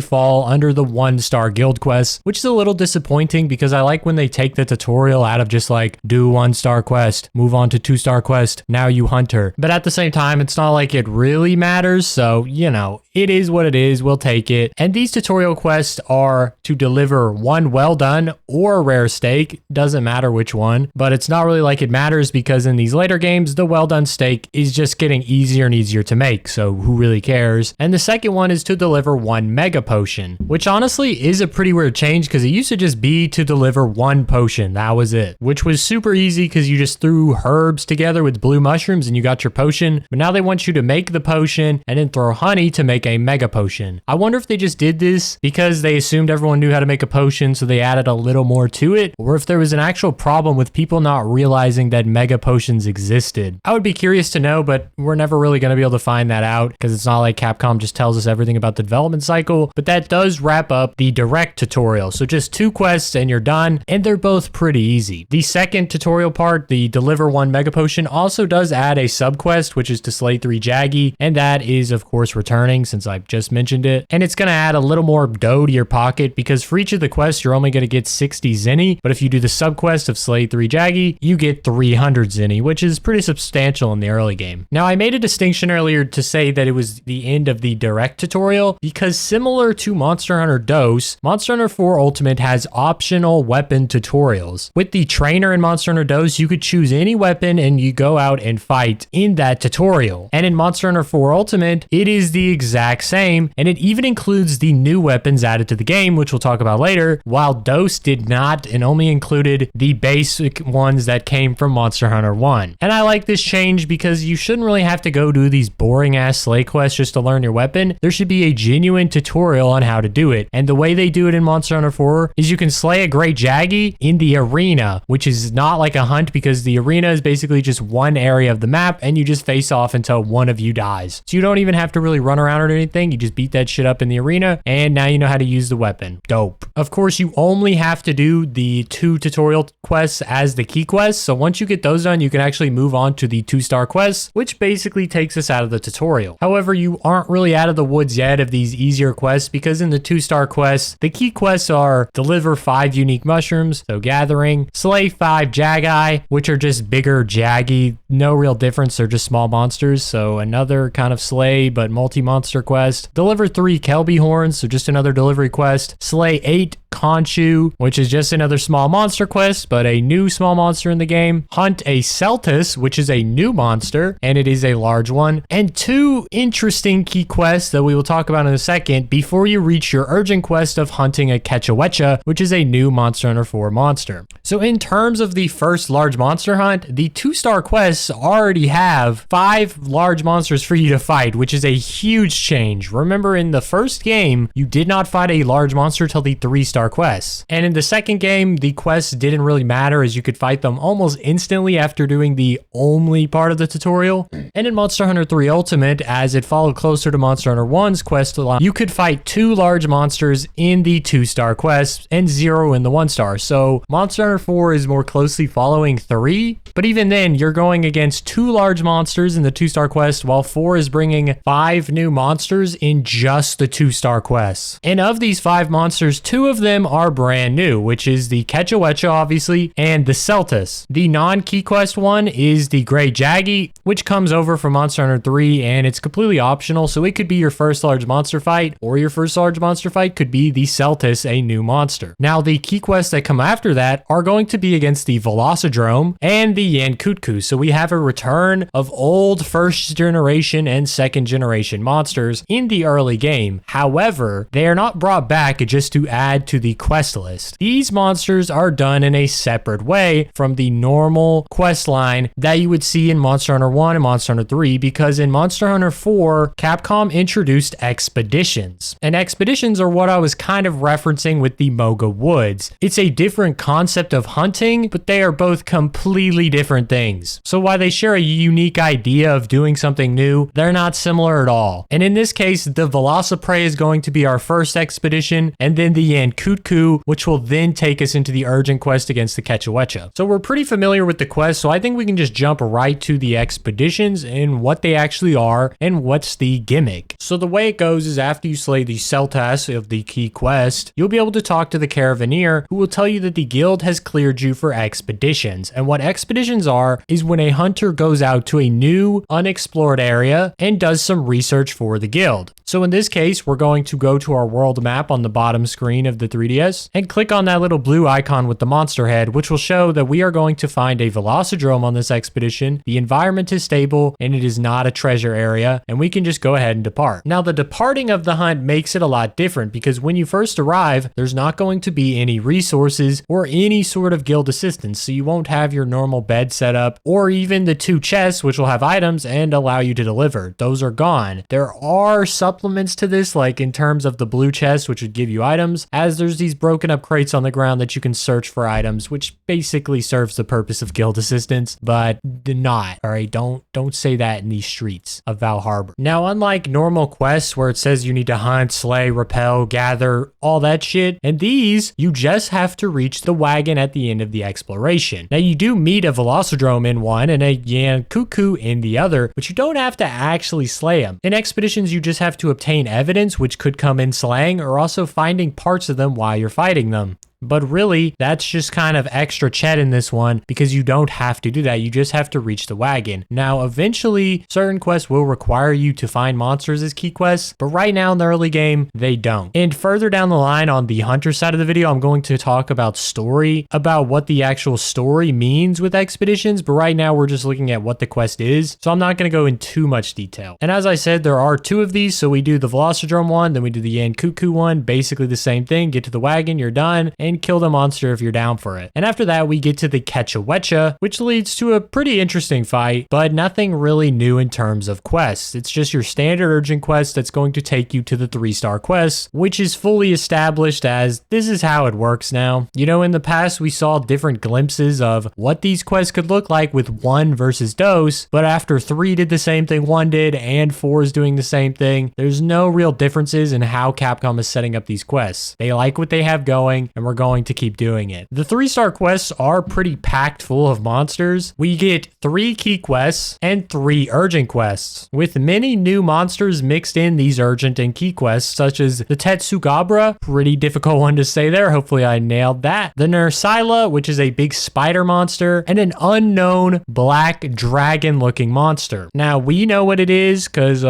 fall under the 1-star guild quests, which is a little disappointing because I like when they take the tutorial out of just like, do 1-star quest, move on to 2-star quest, now you hunter. But at the same time, it's not like it really matters, so, you know, it is what it is, we'll take it. And these tutorial quests are to deliver one well done or a rare steak, doesn't matter which one, but it's not really like it matters because in these later games, the well done steak is just getting easier and easier to make, so who really cares? And the second one is to deliver one mega potion, which honestly is a pretty weird change because it used to just be to deliver one potion, that was it, which was super easy because you just threw herbs together with blue mushrooms and you got your potion. But now they want you to make the potion and then throw honey to make a mega potion. I wonder if they just did this because they assumed everyone knew how to make a potion, so they added a little more to it, or if there was an actual problem with people not realizing that mega potions existed. I would be curious to know, but we're never really going to be able to find that out because it's not like Capcom just tells us everything about the development cycle. But that does wrap up the direct tutorial. So just 2 quests and you're done, and they're both pretty easy. The second tutorial part, the deliver one mega potion, also does add a sub quest, which is to slay 3 Jaggy, and that is of course returning since I just mentioned it. And it's going to add a little more dough to your pocket because for each of the quests you're only going to get 60 zenny, but if you do the sub quest of slay 3 Jaggy, you get 300 zenny, which is pretty substantial in the early game. Now I made a distinction earlier to say that it was the end of the direct tutorial because similar to Monster Hunter DOS, Monster Hunter 4 Ultimate has optional weapon tutorials. With the trainer in Monster Hunter DOS, you could choose any weapon and you go out and fight in that tutorial. And in Monster Hunter 4 Ultimate, it is the exact same, and it even includes the new weapons added to the game, which we'll talk about later, while DOS did not and only included the basic ones that came from Monster Hunter 1. And I like this change because you shouldn't really have to go do these boring ass slay quests just to learn your weapon. There should be a genuine tutorial on how to do it. And the way they do it in Monster Hunter 4 is you can slay a great Jaggy in the arena, which is not like a hunt because the arena is basically just one area of the map and you just face off until one of you dies. So you don't even have to really run around or anything. You just beat that shit up in the arena and now you know how to use the weapon. Dope. Of course, you only have to do the 2 tutorial quests as the key quests. So once you get those done, you can actually move on to the 2-star quests, which basically takes us out of the tutorial. However, you aren't really out of the woods yet of these easier quests because in the 2-star quests, the key quests are deliver 5 unique mushrooms, so gathering, slay 5 Jaggi, which are just bigger Jaggy, no real difference, they're just small monsters, so another kind of slay but multi-monster quest, deliver 3 Kelby horns, so just another delivery quest, slay 8 Conchu, which is just another small monster quest, but a new small monster in the game. Hunt a Celtis, which is a new monster, and it is a large one. And 2 interesting key quests that we will talk about in a second before you reach your urgent quest of hunting a Quechawecha, which is a new Monster Hunter 4 monster. So in terms of the first large monster hunt, the 2-star quests already have 5 large monsters for you to fight, which is a huge change. Remember, in the first game, you did not fight a large monster till the 3-star quests. And in the second game, the quests didn't really matter as you could fight them almost instantly after doing the only part of the tutorial. And in Monster Hunter 3 Ultimate, as it followed closer to Monster Hunter 1's quest line, you could fight 2 large monsters in the 2-star quests and 0 in the 1-star. So Monster Hunter 4 is more closely following 3, But even then, you're going against 2 large monsters in the 2-star quest, while 4 is bringing 5 new monsters in just the 2-star quests. And of these 5 monsters, 2 of them are brand new, which is the Quetzalcoatl, obviously, and the Celtis. The non-key quest one is the Grey Jaggy, which comes over from Monster Hunter 3, and it's completely optional, so it could be your first large monster fight, or your first large monster fight could be the Celtis, a new monster. Now, the key quests that come after that are going to be against the Velocidrome and the Yankutku, so we have a return of old first generation and second generation monsters in the early game. However, they are not brought back just to add to the quest list. These monsters are done in a separate way from the normal quest line that you would see in Monster Hunter 1 and Monster Hunter 3, because in Monster Hunter 4, Capcom introduced expeditions. And expeditions are what I was kind of referencing with the Moga Woods. It's a different concept of hunting, but they are both completely different things. So while they share a unique idea of doing something new, they're not similar at all. And in this case, the Velociprey is going to be our first expedition, and then the Yankutku, which will then take us into the urgent quest against the Quetzalcoatl. So we're pretty familiar with the quest, so I think we can just jump right to the expeditions and what they actually are and what's the gimmick. So the way it goes is after you slay the Celtas of the key quest, you'll be able to talk to the Caravaneer, who will tell you that the guild has cleared you for expeditions. And what expeditions are is when a hunter goes out to a new unexplored area and does some research for the guild. So in this case, we're going to go to our world map on the bottom screen of the 3DS and click on that little blue icon with the monster head, which will show that we are going to find a Velocidrome on this expedition. The environment is stable and it is not a treasure area, and we can just go ahead and depart. Now, the departing of the hunt makes it a lot different because when you first arrive, there's not going to be any resources or any sort of guild assistance, so you won't have your normal bed set up or even the 2 chests which will have items and allow you to deliver. Those are gone. There are supplements to this, like in terms of the blue chest, which would give you items, as there's these broken up crates on the ground that you can search for items, which basically serves the purpose of guild assistance, but not. All right, don't say that in these streets of Val Harbor. Now, unlike normal quests where it says you need to hunt, slay, repel, gather, all that shit, and these, you just have to reach the wagon at the end of the exploration. Now, you do meet a Velocidrome in one and a Yankutku in the other, but you don't have to actually slay them. In expeditions, you just have to obtain evidence, which could come in slaying or also finding parts of them while you're fighting them. But really, that's just kind of extra chat in this one because you don't have to do that. You just have to reach the wagon. Now, eventually, certain quests will require you to find monsters as key quests, but right now in the early game, they don't. And further down the line on the hunter side of the video, I'm going to talk about story, about what the actual story means with expeditions, but right now we're just looking at what the quest is, so I'm not going to go in too much detail. And as I said, there are 2 of these, so we do the Velocidrome one, then we do the Yankutku one, basically the same thing. Get to the wagon, you're done, and kill the monster if you're down for it. And after that, we get to the Quetzalcoatl, which leads to a pretty interesting fight, but nothing really new in terms of quests. It's just your standard urgent quest that's going to take you to the 3-star quest, which is fully established as this is how it works now. You know, in the past, we saw different glimpses of what these quests could look like with 1 versus DOS, but after 3 did the same thing 1 did and 4 is doing the same thing, there's no real differences in how Capcom is setting up these quests. They like what they have going, and we're going to keep doing it. The 3-star quests are pretty packed full of monsters. We get 3 key quests and 3 urgent quests, with many new monsters mixed in these urgent and key quests, such as the Tetsugabra, pretty difficult one to say there, hopefully I nailed that, the Nursila, which is a big spider monster, and an unknown black dragon looking monster. Now, we know what it is because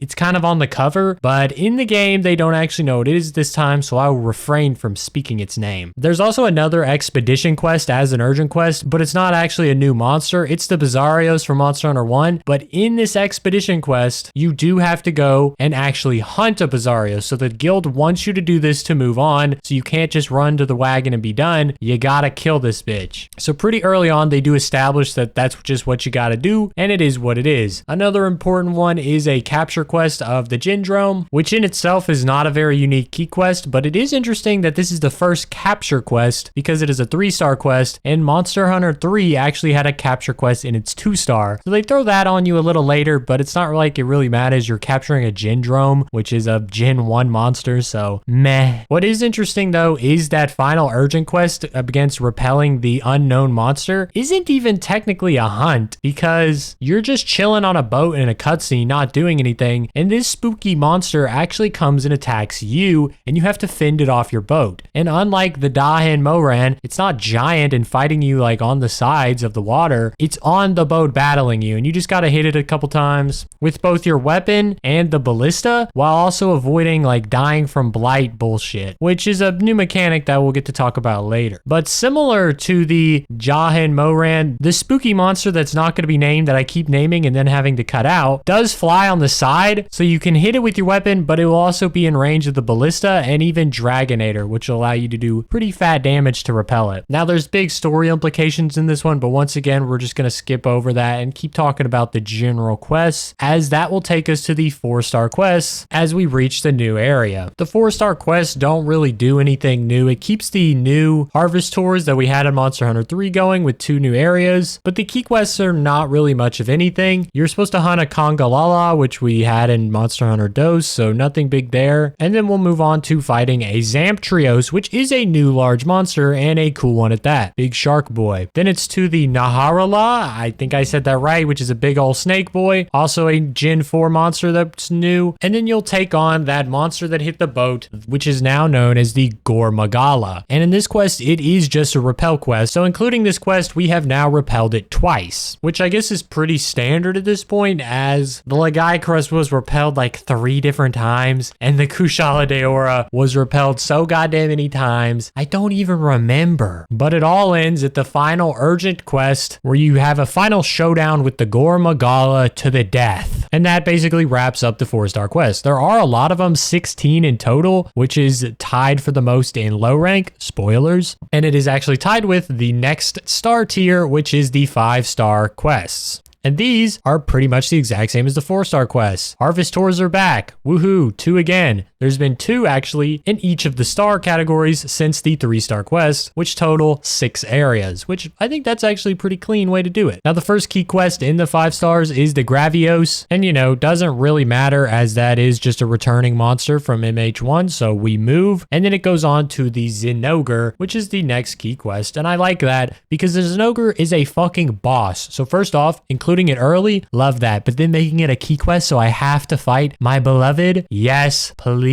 it's kind of on the cover, but in the game they don't actually know what it is this time, so I will refrain from speaking its name. There's also another expedition quest as an urgent quest, but it's not actually a new monster. It's the Bizarrios from Monster Hunter 1, but in this expedition quest, you do have to go and actually hunt a Bizarrio. So the guild wants you to do this to move on, so you can't just run to the wagon and be done. You gotta kill this bitch. So pretty early on, they do establish that that's just what you gotta do, and it is what it is. Another important one is a capture quest of the Gendrome, which in itself is not a very unique key quest, but it is interesting that this is the first capture quest because it is a 3-star quest, and Monster Hunter 3 actually had a capture quest in its 2-star. So they throw that on you a little later, but it's not like it really matters. You're capturing a Gendrome, which is a Gen 1 monster, so meh. What is interesting though is that final urgent quest against repelling the unknown monster isn't even technically a hunt because you're just chilling on a boat in a cutscene not doing anything, and this spooky monster actually comes and attacks you, and you have to fend it off your boat. And unlike the Dahin Moran, it's not giant and fighting you like on the sides of the water. It's on the boat battling you, and you just gotta hit it a couple times with both your weapon and the ballista while also avoiding like dying from blight bullshit, which is a new mechanic that we'll get to talk about later. But similar to the Dahin Moran, the spooky monster that's not going to be named that I keep naming and then having to cut out does fly on the side, so you can hit it with your weapon, but it will also be in range of the ballista and even Dragonator, which will allow you to do pretty fat damage to repel it. Now there's big story implications in this one, but once again we're just going to skip over that and keep talking about the general quests, as that will take us to the 4-star quests as we reach the new area. The 4-star quests don't really do anything new. It keeps the new harvest tours that we had in Monster Hunter 3 going with 2 new areas, but the key quests are not really much of anything. You're supposed to hunt a Congalala, which we had in Monster Hunter DOS, so nothing big there. And then we'll move on to fighting a Zamptrios, which is a new large monster and a cool one at that. Big shark boy. Then it's to the Naharala, I think I said that right, which is a big old snake boy. Also a Gen 4 monster that's new. And then you'll take on that monster that hit the boat, which is now known as the Gormagala. And in this quest, it is just a repel quest. So including this quest, we have now repelled it twice, which I guess is pretty standard at this point, as the Lagai Crust was repelled like 3 different times, and the Kushala Deora was repelled so goddamn many times, I don't even remember. But it all ends at the final urgent quest where you have a final showdown with the Gormagala to the death. And that basically wraps up the 4-star quest. There are a lot of them, 16 in total, which is tied for the most in low rank, spoilers, and it is actually tied with the next star tier, which is the 5-star quests. And these are pretty much the exact same as the 4-star quests. Harvest tours are back. Woohoo, 2 again. There's been 2 actually in each of the star categories since the 3-star quest, which total 6 areas, which I think that's actually a pretty clean way to do it. Now the first key quest in the 5 stars is the Gravios, and you know, doesn't really matter as that is just a returning monster from MH1, so we move. And then it goes on to the Zinogre, which is the next key quest, and I like that because the Zinogre is a fucking boss. So first off, including it early, love that, but then making it a key quest so I have to fight my beloved, yes please.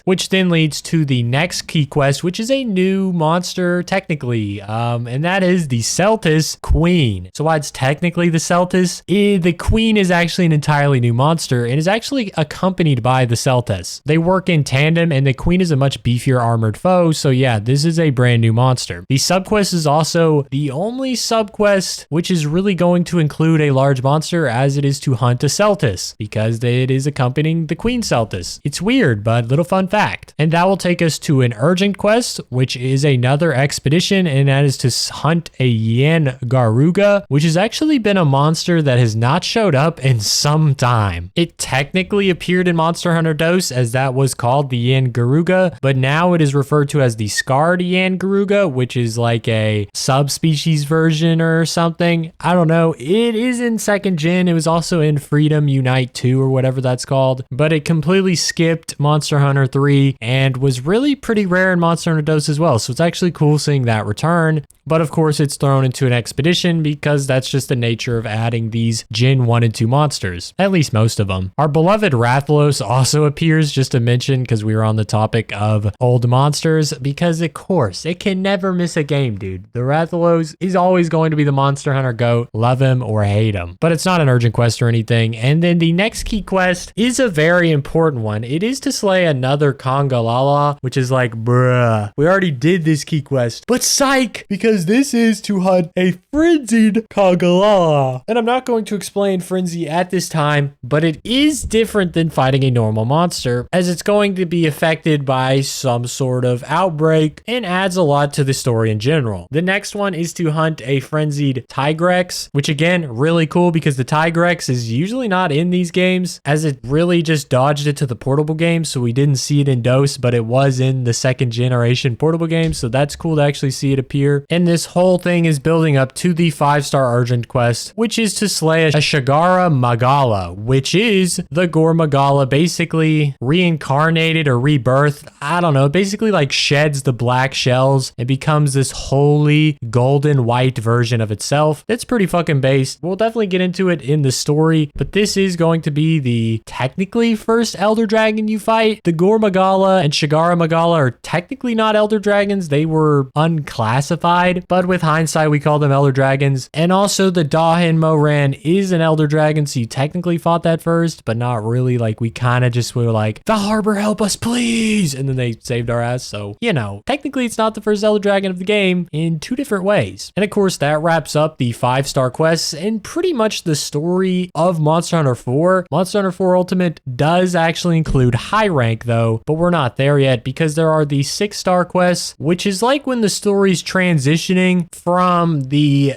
Which then leads to the next key quest, which is a new monster technically, and that is the Celtis Queen. So while it's technically the Celtis, the Queen is actually an entirely new monster and is actually accompanied by the Celtis. They work in tandem, and the Queen is a much beefier armored foe, so yeah, this is a brand new monster. The subquest is also the only subquest which is really going to include a large monster, as it is to hunt a Celtis, because it is accompanying the Queen Celtis. It's weird, but little fun fact. And that will take us to an urgent quest, which is another expedition, and that is to hunt a Yen Garuga, which has actually been a monster that has not showed up in some time. It technically appeared in Monster Hunter DOS as that was called the Yen Garuga, but now it is referred to as the Scarred Yen Garuga, which is like a subspecies version or something. I don't know. It is in 2nd gen. It was also in Freedom Unite 2 or whatever that's called, but it completely skipped Monster Hunter 3 and was really pretty rare in Monster Hunter DOS as well. So it's actually cool seeing that return. But of course it's thrown into an expedition because that's just the nature of adding these Gen 1 and 2 monsters, at least most of them. Our beloved Rathalos also appears, just to mention because we were on the topic of old monsters, because of course it can never miss a game, dude. The Rathalos is always going to be the Monster Hunter GOAT, love him or hate him. But it's not an urgent quest or anything. And then the next key quest is a very important one. It is to slay another Congalala, which is like, bruh, we already did this key quest, but psych, because this is to hunt a frenzied Congalala. And I'm not going to explain frenzy at this time, but it is different than fighting a normal monster, as it's going to be affected by some sort of outbreak and adds a lot to the story in general. The next one is to hunt a frenzied Tigrex, which again, really cool because the Tigrex is usually not in these games, as it really just dodged it to the portable game, so we didn't see it in DOS, but it was in the second generation portable game, so that's cool to actually see it appear. And this whole thing is building up to the 5-star urgent quest, which is to slay a Shagara Magala, which is the Gore Magala basically reincarnated or rebirthed. I don't know, it basically like sheds the black shells and becomes this holy golden white version of itself. That's pretty fucking based. We'll definitely get into it in the story, but this is going to be the technically first Elder Dragon you fight. The Gore Magala and Shagara Magala are technically not Elder Dragons. They were unclassified, but with hindsight, we call them Elder Dragons. And also the Dahin Moran is an Elder Dragon, so you technically fought that first, but not really. Like, we kind of just were like, the harbor, help us, please. And then they saved our ass. So, you know, technically it's not the first Elder Dragon of the game in 2 different ways. And of course, that wraps up the 5-star quests and pretty much the story of Monster Hunter 4. Monster Hunter 4 Ultimate does actually include high rank though, but we're not there yet because there are the 6-star quests, which is like when the story's transitioning from the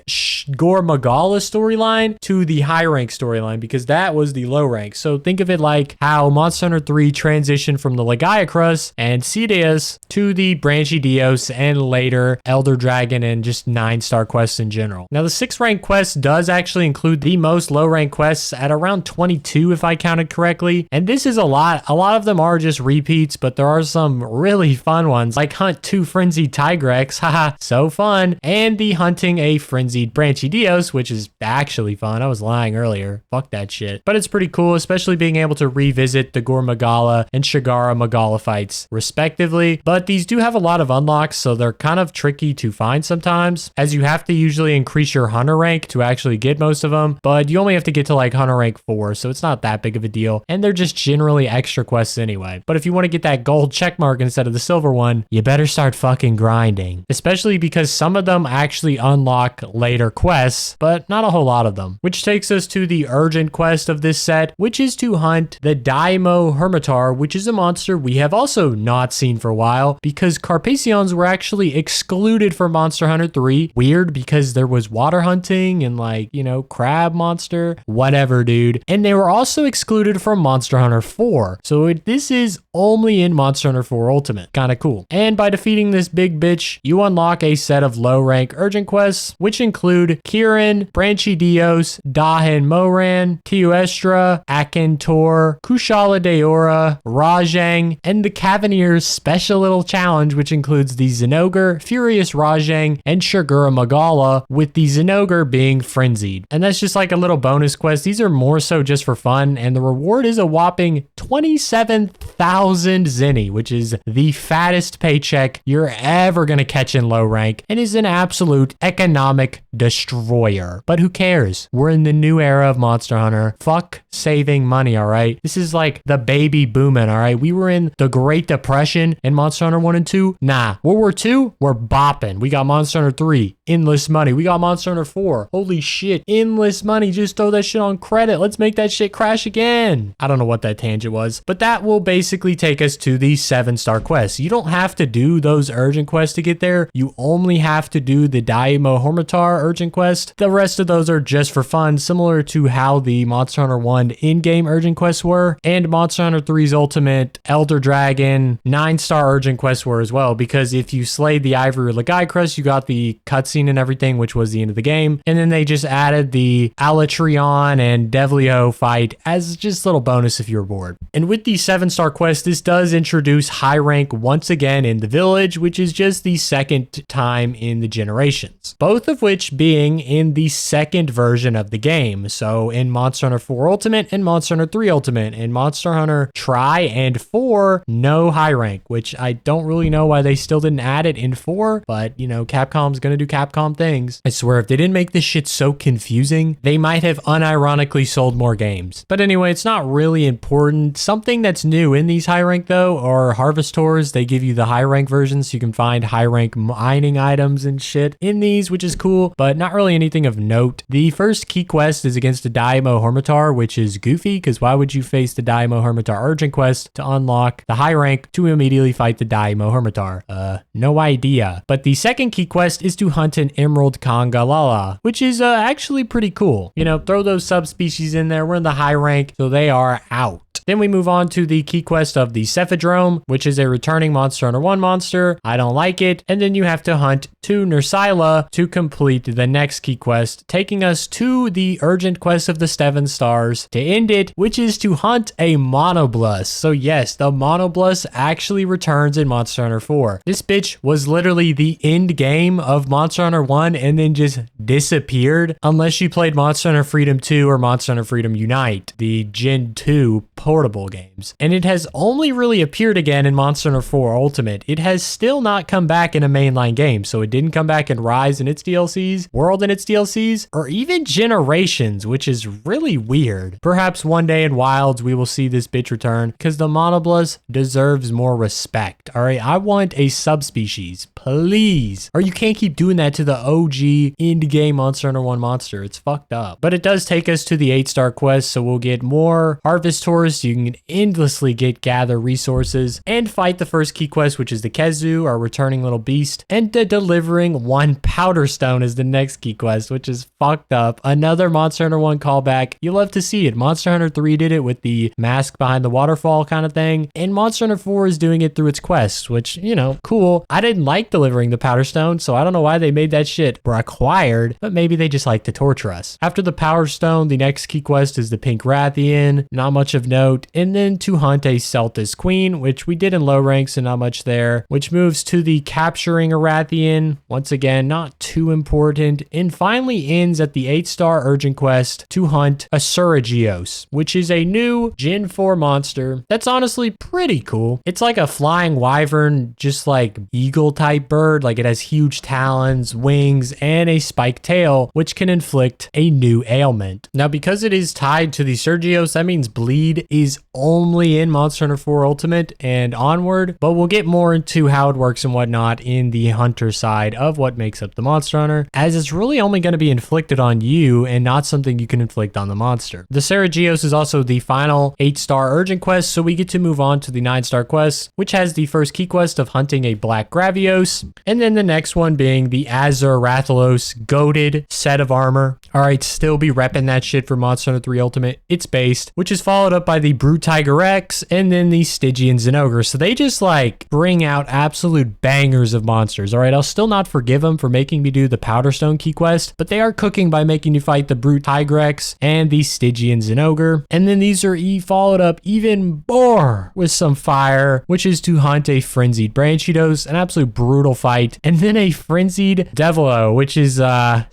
Gore Magala storyline to the high rank storyline, because that was the low rank. So think of it like how Monster Hunter 3 transitioned from the Lagiacrus and Cedeus to the Branchy Dios and later Elder Dragon and just 9-star quests in general. Now the 6th rank quest does actually include the most low rank quests at around 22 if I counted correctly, and this is a lot. A lot of them are just repeats, but there are some really fun ones like Hunt 2 Frenzied Tigrex, haha, so fun, and the Hunting a Frenzied Branchy Dios, which is actually fun. I was lying earlier, fuck that shit, but it's pretty cool, especially being able to revisit the Gore Magala and Shagara Magala fights respectively. But these do have a lot of unlocks, so they're kind of tricky to find sometimes, as you have to usually increase your hunter rank to actually get most of them, but you only have to get to like hunter rank 4, so it's not that big of a deal, and they're just generally extra quests anyway. But if you want to get that gold check mark instead of the silver one, you better start fucking grinding, especially because some of them actually unlock later quests, but not a whole lot of them. Which takes us to the urgent quest of this set, which is to hunt the Daimo Hermitar, which is a monster we have also not seen for a while because Carpacions were actually excluded from Monster Hunter 3. Weird, because there was water hunting and like, you know, crab monster, whatever, dude. And they were also excluded from Monster Hunter 4. So this is only in Monster Hunter 4 Ultimate. Kind of cool. And by defeating this big bitch, you unlock a set of low rank urgent quests, which include Kirin, Branchy Dios, Dahin Moran, Teostra, Akintor, Kushala Deora, Rajang, and the Cavanier's special little challenge, which includes the Zinogre, Furious Rajang, and Shagura Magala, with the Zinogre being frenzied. And that's just like a little bonus quest. These are more so just for fun, and the reward is a whopping 27,000 zenny, which is the fattest paycheck you're ever gonna catch in low rank, and is an absolute economic destroyer. But who cares? We're in the new era of Monster Hunter. Fuck saving money, alright? This is like the baby booming, alright? We were in the Great Depression in Monster Hunter 1 and 2. Nah. World War 2, we're bopping. We got Monster Hunter 3, endless money. We got Monster Hunter 4. Holy shit, endless money. Just throw that shit on credit. Let's make that shit crash again. I don't know what that tangent was, but that will basically take us to the 7-star quests. You don't have to do those urgent quests to get there. You only have to do the Daimo Hermitar urgent quest. The rest of those are just for fun, similar to how the Monster Hunter 1 in-game urgent quests were, and Monster Hunter 3's Ultimate, Elder Dragon, 9-star urgent quests were as well, because if you slayed the Ivory Lagiacrus, you got the cutscene and everything, which was the end of the game, and then they just added the Alatrion and Devlio fight as just a little bonus if you're bored. And with the 7-star quest, this does introduce high rank once again in the village, which is just the second time in the generations, both of which being in the second version of the game. So in Monster Hunter 4 Ultimate and Monster Hunter 3 Ultimate. In Monster Hunter Tri and 4, no high rank, which I don't really know why they still didn't add it in 4, but you know, Capcom's gonna do Capcom things. I swear, if they didn't make this shit so confusing, they might have unironically sold more games. But anyway, it's not really important. Something that's new in these high rank though are Harvest Tours. They give you the high rank versions, so you can find high rank mining items and shit in these, which is cool, but not really anything of note. The first key quest is against the Daimo Hermitar, which is goofy, because why would you face the Daimo Hermitar urgent quest to unlock the high rank to immediately fight the Daimo Hermitar? No idea. But the second key quest is to hunt hunt an emerald congalala, which is actually pretty cool. You know, throw those subspecies in there. We're in the high rank, so they are out. Then we move on to the key quest of the Cephadrome, which is a returning Monster Hunter 1 monster. I don't like it. And then you have to hunt 2 Nursila to complete the next key quest, taking us to the urgent quest of the 7 stars to end it, which is to hunt a Monoblus. So yes, the Monoblus actually returns in Monster Hunter 4. This bitch was literally the end game of Monster Hunter 1 and then just disappeared unless you played Monster Hunter Freedom 2 or Monster Hunter Freedom Unite, the Gen 2 portable games. And it has only really appeared again in Monster Hunter 4 Ultimate. It has still not come back in a mainline game, so it didn't come back in Rise and its DLCs, World and its DLCs, or even Generations, which is really weird. Perhaps one day in Wilds we will see this bitch return, because the Monoblus deserves more respect. Alright, I want a subspecies, please. Or you can't keep doing that to the OG end-game Monster Hunter 1 monster. It's fucked up. But it does take us to the 8-star quest, so we'll get more Harvest Tours. You can endlessly gather resources and fight the first key quest, which is the Kezu, our returning little beast, and delivering 1 Powder Stone as the next key quest, which is fucked up. Another Monster Hunter 1 callback. You love to see it. Monster Hunter 3 did it with the mask behind the waterfall kind of thing, and Monster Hunter 4 is doing it through its quests, which, you know, cool. I didn't like delivering the Powder Stone, so I don't know why they made that shit required, but maybe they just like to torture us. After the Powder Stone, the next key quest is the Pink Rathian. Not much of note. And then to hunt a Celtis Queen, which we did in low ranks and not much there, which moves to the capturing a Rathian. Once again, not too important. And finally ends at the 8-star urgent quest to hunt a Suragios, which is a new Gen 4 monster that's honestly pretty cool. It's like a flying wyvern, just like eagle type bird. Like it has huge talons, wings, and a spiked tail, which can inflict a new ailment. Now, because it is tied to the Suragios, that means bleed is only in Monster Hunter 4 Ultimate and onward, but we'll get more into how it works and whatnot in the hunter side of what makes up the Monster Hunter, as it's really only going to be inflicted on you and not something you can inflict on the monster. The Suragios is also the final 8-star urgent quest, so we get to move on to the 9-star quest, which has the first key quest of hunting a Black Gravios, and then the next one being the Azure Rathalos goated set of armor. Alright, still be repping that shit for Monster Hunter 3 Ultimate. It's based, which is followed up by the Brute Tiger X and then the Stygian Zenogre. So they just like bring out absolute bangers of monsters. Alright, I'll still not forgive them for making me do the Powder Stone key quest, but they are cooking by making you fight the Brute Tiger X and the Stygian Zenogre. And then these are followed up even more with some fire, which is to hunt a Frenzied Branchidos, an absolute brutal fight, and then a Frenzied Devilo, which is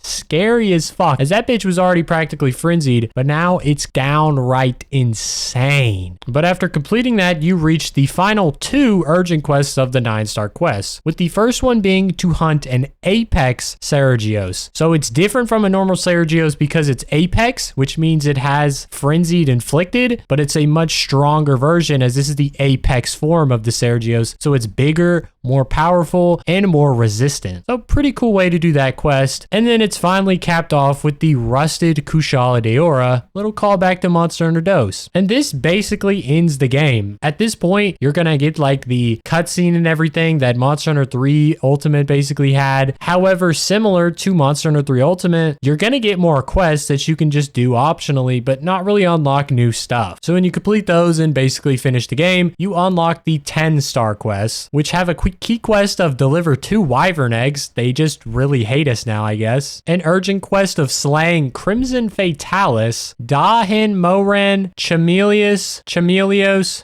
scary as fuck, as that bitch was already practically frenzied, but now it's downright insane. But after completing that, you reach the final 2 urgent quests of the 9-star quests, with the first one being to hunt an Apex Suragios. So it's different from a normal Suragios because it's Apex, which means it has Frenzied Inflicted, but it's a much stronger version, as this is the Apex form of the Suragios, so it's bigger, more powerful, and more resistant. So pretty cool way to do that quest. And then it's finally capped off with the Rusted Kushala Deora, little callback to Monster Hunter Dose. And this basically ends the game. At this point, you're gonna get like the cutscene and everything that Monster Hunter 3 Ultimate basically had. However, similar to Monster Hunter 3 Ultimate, you're gonna get more quests that you can just do optionally, but not really unlock new stuff. So when you complete those and basically finish the game, you unlock the 10-star quests, which have a quick key quest of deliver 2 wyvern eggs. They just really hate us now, I guess. An urgent quest of slaying Crimson Fatalis, Dahin Moran, Chameleos,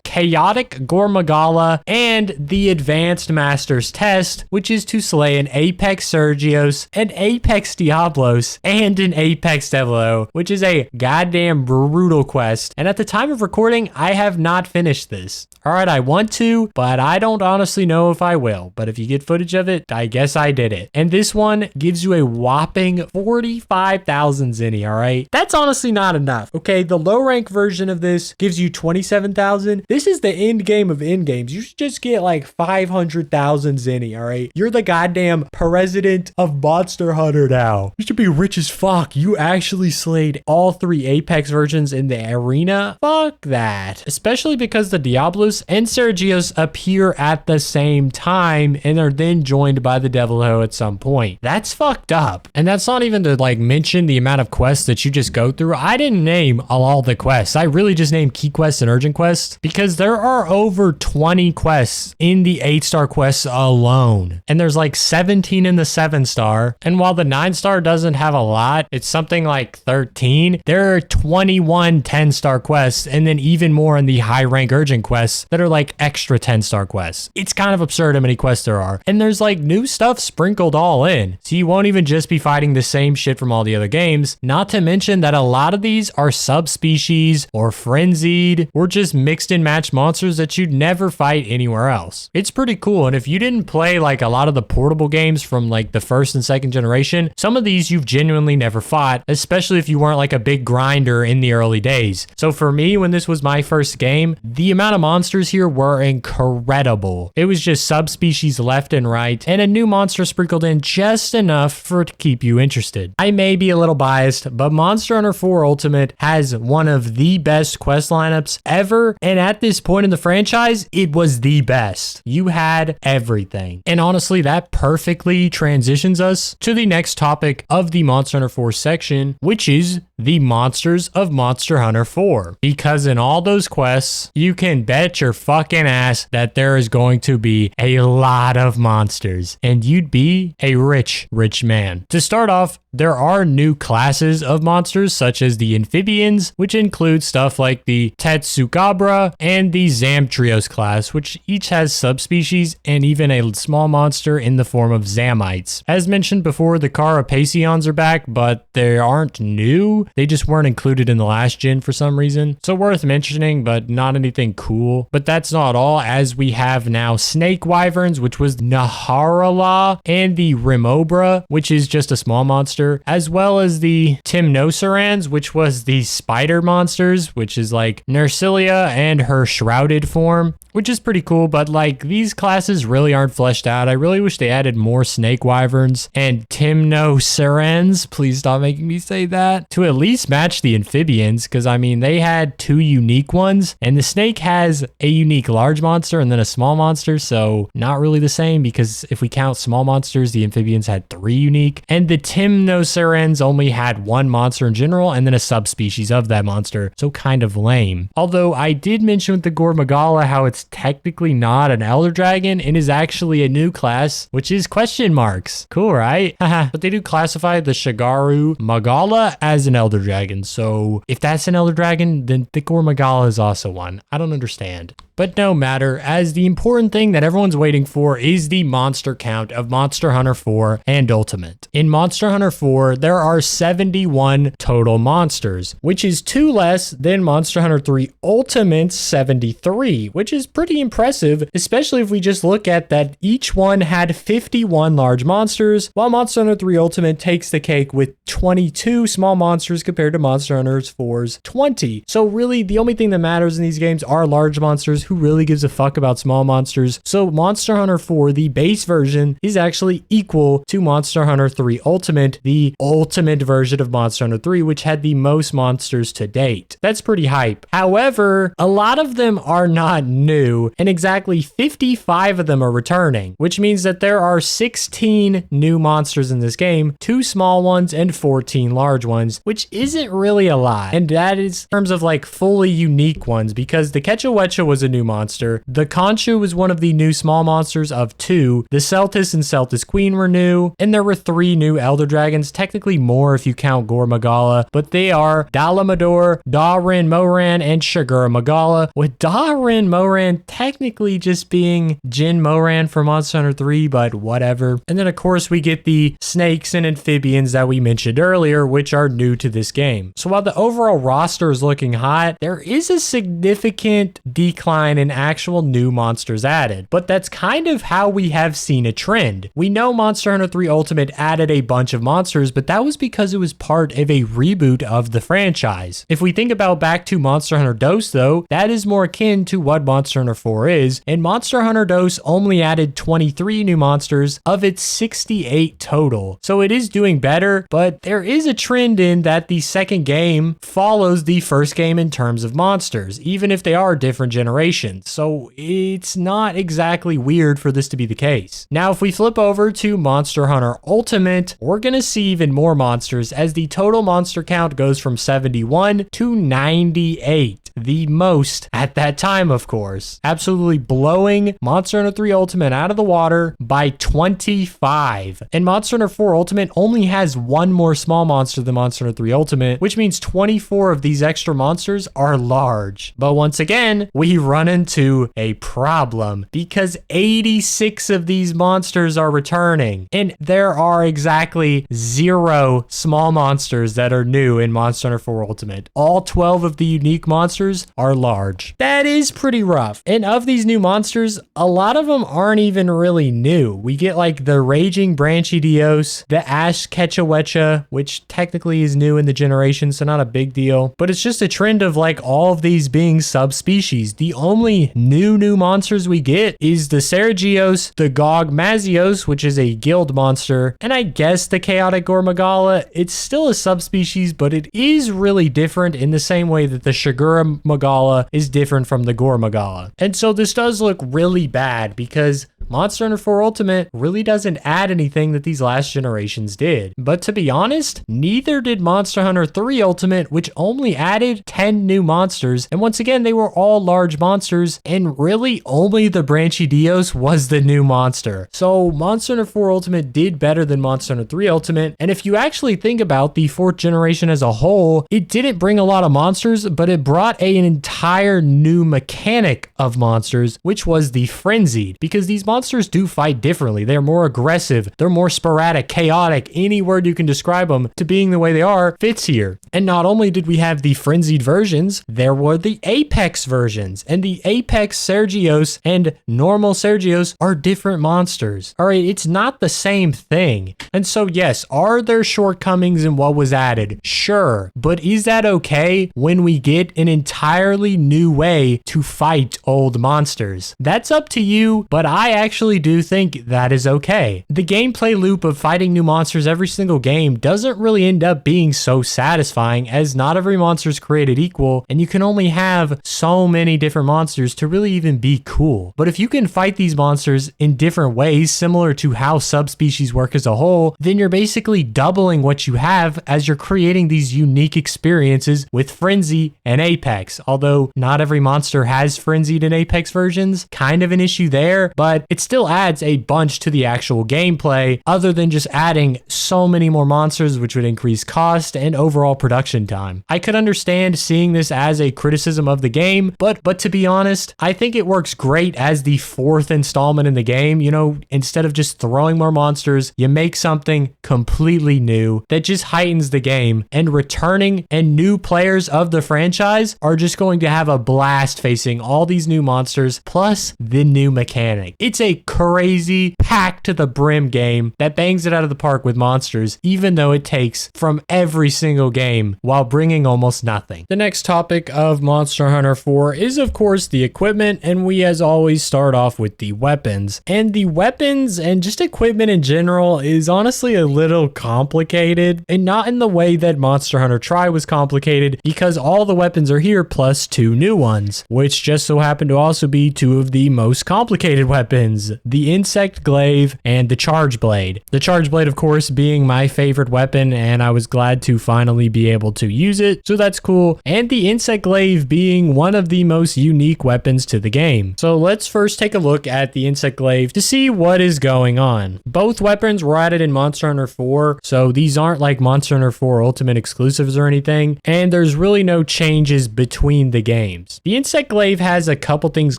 Chaotic Gormagala, and the Advanced Master's Test, which is to slay an Apex Suragios, an Apex Diablos, and an Apex Devilo, which is a goddamn brutal quest. And at the time of recording, I have not finished this. Alright, I want to, but I don't honestly know if I will. But if you get footage of it, I guess I did it. And this one gives you a whopping 45,000 zenny, alright? That's honestly not enough, okay? The low rank version of this gives you 27,000. This is the end game of end games. You should just get like 500,000 zenny, alright? You're the goddamn president of Monster Hunter now. You should be rich as fuck. You actually slayed all 3 Apex versions in the arena? Fuck that. Especially because the Diablos and Suragios appear at the same time. time and are then joined by the Devil Ho at some point. That's fucked up. And that's not even to like mention the amount of quests that you just go through. I didn't name all the quests. I really just named key quests and urgent quests because there are over 20 quests in the 8-star quests alone. And there's like 17 in the 7-star. And while the 9-star doesn't have a lot, it's something like 13. There are 21 10-star quests and then even more in the high rank urgent quests that are like extra 10-star quests. It's kind of absurd how many quests there are. And there's like new stuff sprinkled all in. So you won't even just be fighting the same shit from all the other games. Not to mention that a lot of these are subspecies or frenzied or just mixed and matched monsters that you'd never fight anywhere else. It's pretty cool. And if you didn't play like a lot of the portable games from like the first and second generation, some of these you've genuinely never fought, especially if you weren't like a big grinder in the early days. So for me, when this was my first game, the amount of monsters here were incredible. It was just subspecies left and right and a new monster sprinkled in just enough for it to keep you interested. I may be a little biased, but Monster Hunter 4 Ultimate has one of the best quest lineups ever. And at this point in the franchise, it was the best. You had everything. And honestly, that perfectly transitions us to the next topic of the Monster Hunter 4 section, which is the monsters of Monster Hunter 4. Because in all those quests, you can bet your fucking ass that there is going to be a lot of monsters, and you'd be a rich man. To start off, there are new classes of monsters such as the amphibians, which include stuff like the Tetsukabra and the Zamtrios class, which each has subspecies and even a small monster in the form of Zamites. As mentioned before, the Carapaceons are back, but they aren't new. They just weren't included in the last gen for some reason. So worth mentioning, but not anything cool. But that's not all, as we have now Snake Wyverns, which was Naharala, and the Remobra, which is just a small monster, as well as the Timnocerans, which was the spider monsters, which is like Nersilia and her shrouded form, which is pretty cool. But like, these classes really aren't fleshed out. I really wish they added more Snake Wyverns and Timnocerans, please stop making me say that, to at least match the amphibians, because I mean, they had 2 unique ones, and the snake has a unique large monster and then a small monster, so not really the same, because if we count small monsters, the amphibians had 3 unique, and the Timnocerans only had 1 monster in general and then a subspecies of that monster, so kind of lame. Although I did mention with the Gormagala how it's technically not an Elder Dragon and is actually a new class, which is question marks. Cool, right? Haha. But they do classify the Shigaru Magala as an Elder Dragon, so if that's an Elder Dragon, then the Gormagala is also one. I don't understand. But no matter, as the important thing that everyone's waiting for is the monster count of Monster Hunter 4 and Ultimate. In Monster Hunter 4, there are 71 total monsters, which is 2 less than Monster Hunter 3 Ultimate's 73, which is pretty impressive, especially if we just look at that each one had 51 large monsters, while Monster Hunter 3 Ultimate takes the cake with 22 small monsters compared to Monster Hunter 4's 20. So really, the only thing that matters in these games are large monsters. Who really gives a fuck about small monsters? So Monster Hunter 4, the base version, is actually equal to Monster Hunter 3 Ultimate, the ultimate version of Monster Hunter 3, which had the most monsters to date. That's pretty hype. However, a lot of them are not new, and exactly 55 of them are returning, which means that there are 16 new monsters in this game, 2 small ones and 14 large ones, which isn't really a lot. And that is in terms of like fully unique ones, because the Quetzalcoatl was a new monster. The Conchu was one of the new small monsters of 2. The Celtis and Celtis Queen were new, and there were 3 new Elder Dragons, technically more if you count Gormagala, but they are Dalamador, Darin Moran, and Shigura Magala, with Darin Moran technically just being Jin Moran for Monster Hunter 3, but whatever. And then of course we get the snakes and amphibians that we mentioned earlier, which are new to this game. So while the overall roster is looking hot, there is a significant decline in actual new monsters added, but that's kind of how we have seen a trend. We know Monster Hunter 3 Ultimate added a bunch of monsters, but that was because it was part of a reboot of the franchise. If we think about back to Monster Hunter DOS though, that is more akin to what Monster Hunter 4 is, and Monster Hunter DOS only added 23 new monsters of its 68 total. So it is doing better, but there is a trend in that the second game follows the first game in terms of monsters, even if they are different generations. generations, so it's not exactly weird for this to be the case. Now, if we flip over to Monster Hunter Ultimate, we're gonna see even more monsters as the total monster count goes from 71 to 98. The most at that time, of course. Absolutely blowing Monster Hunter 3 Ultimate out of the water by 25. And Monster Hunter 4 Ultimate only has one more small monster than Monster Hunter 3 Ultimate, which means 24 of these extra monsters are large. But once again, we run into a problem because 86 of these monsters are returning. And there are exactly 0 small monsters that are new in Monster Hunter 4 Ultimate. All 12 of the unique monsters are large. That is pretty rough. And of these new monsters, a lot of them aren't even really new. We get like the Raging Branchidios, the Ash Ketchawecha, which technically is new in the generation, so not a big deal. But it's just a trend of like all of these being subspecies. The only new monsters we get is the Seragios, the Gogmazios, which is a guild monster, and I guess the Chaotic Gormagala. It's still a subspecies, but it is really different in the same way that the Shigura Magala is different from the Gormagala. And so this does look really bad because Monster Hunter 4 Ultimate really doesn't add anything that these last generations did. But to be honest, neither did Monster Hunter 3 Ultimate, which only added 10 new monsters. And once again, they were all large monsters, and really only the Branchidios was the new monster. So Monster Hunter 4 Ultimate did better than Monster Hunter 3 Ultimate. And if you actually think about the 4th generation as a whole, it didn't bring a lot of monsters, but it brought an entire new mechanic of monsters, which was the Frenzied, because these monsters do fight differently. They're more aggressive. They're more sporadic, chaotic. Any word you can describe them to being the way they are fits here. And not only did we have the Frenzied versions, there were the Apex versions. And the Apex Sergios and normal Sergios are different monsters. All right, it's not the same thing. And so yes, are there shortcomings in what was added? Sure. But is that okay when we get an entirely new way to fight old monsters? That's up to you, but I actually do think that is okay. The gameplay loop of fighting new monsters every single game doesn't really end up being so satisfying, as not every monster is created equal, and you can only have so many different monsters to really even be cool. But if you can fight these monsters in different ways, similar to how subspecies work as a whole, then you're basically doubling what you have as you're creating these unique experiences with Frenzy and Apex. Although not every monster has Frenzied and Apex versions, kind of an issue there, but it still adds a bunch to the actual gameplay other than just adding so many more monsters, which would increase cost and overall production time. I could understand seeing this as a criticism of the game, but to be honest, I think it works great as the 4th installment in the game. You know, instead of just throwing more monsters, you make something completely new that just heightens the game, and returning and new players of the franchise are just going to have a blast facing all these new monsters plus the new mechanic. It's a crazy, packed to the brim game that bangs it out of the park with monsters, even though it takes from every single game while bringing almost nothing. The next topic of Monster Hunter 4 is of course the equipment, and we as always start off with the weapons. And the weapons and just equipment in general is honestly a little complicated, and not in the way that Monster Hunter Tri was complicated, because all the weapons are here plus 2 new ones, which just so happen to also be 2 of the most complicated weapons, the Insect Glaive and the Charge Blade. The Charge Blade, of course, being my favorite weapon, and I was glad to finally be able to use it, so that's cool. And the Insect Glaive being one of the most unique weapons to the game. So let's first take a look at the Insect Glaive to see what is going on. Both weapons were added in Monster Hunter 4, so these aren't like Monster Hunter 4 Ultimate exclusives or anything, and there's really no changes between the games. The Insect Glaive has a couple things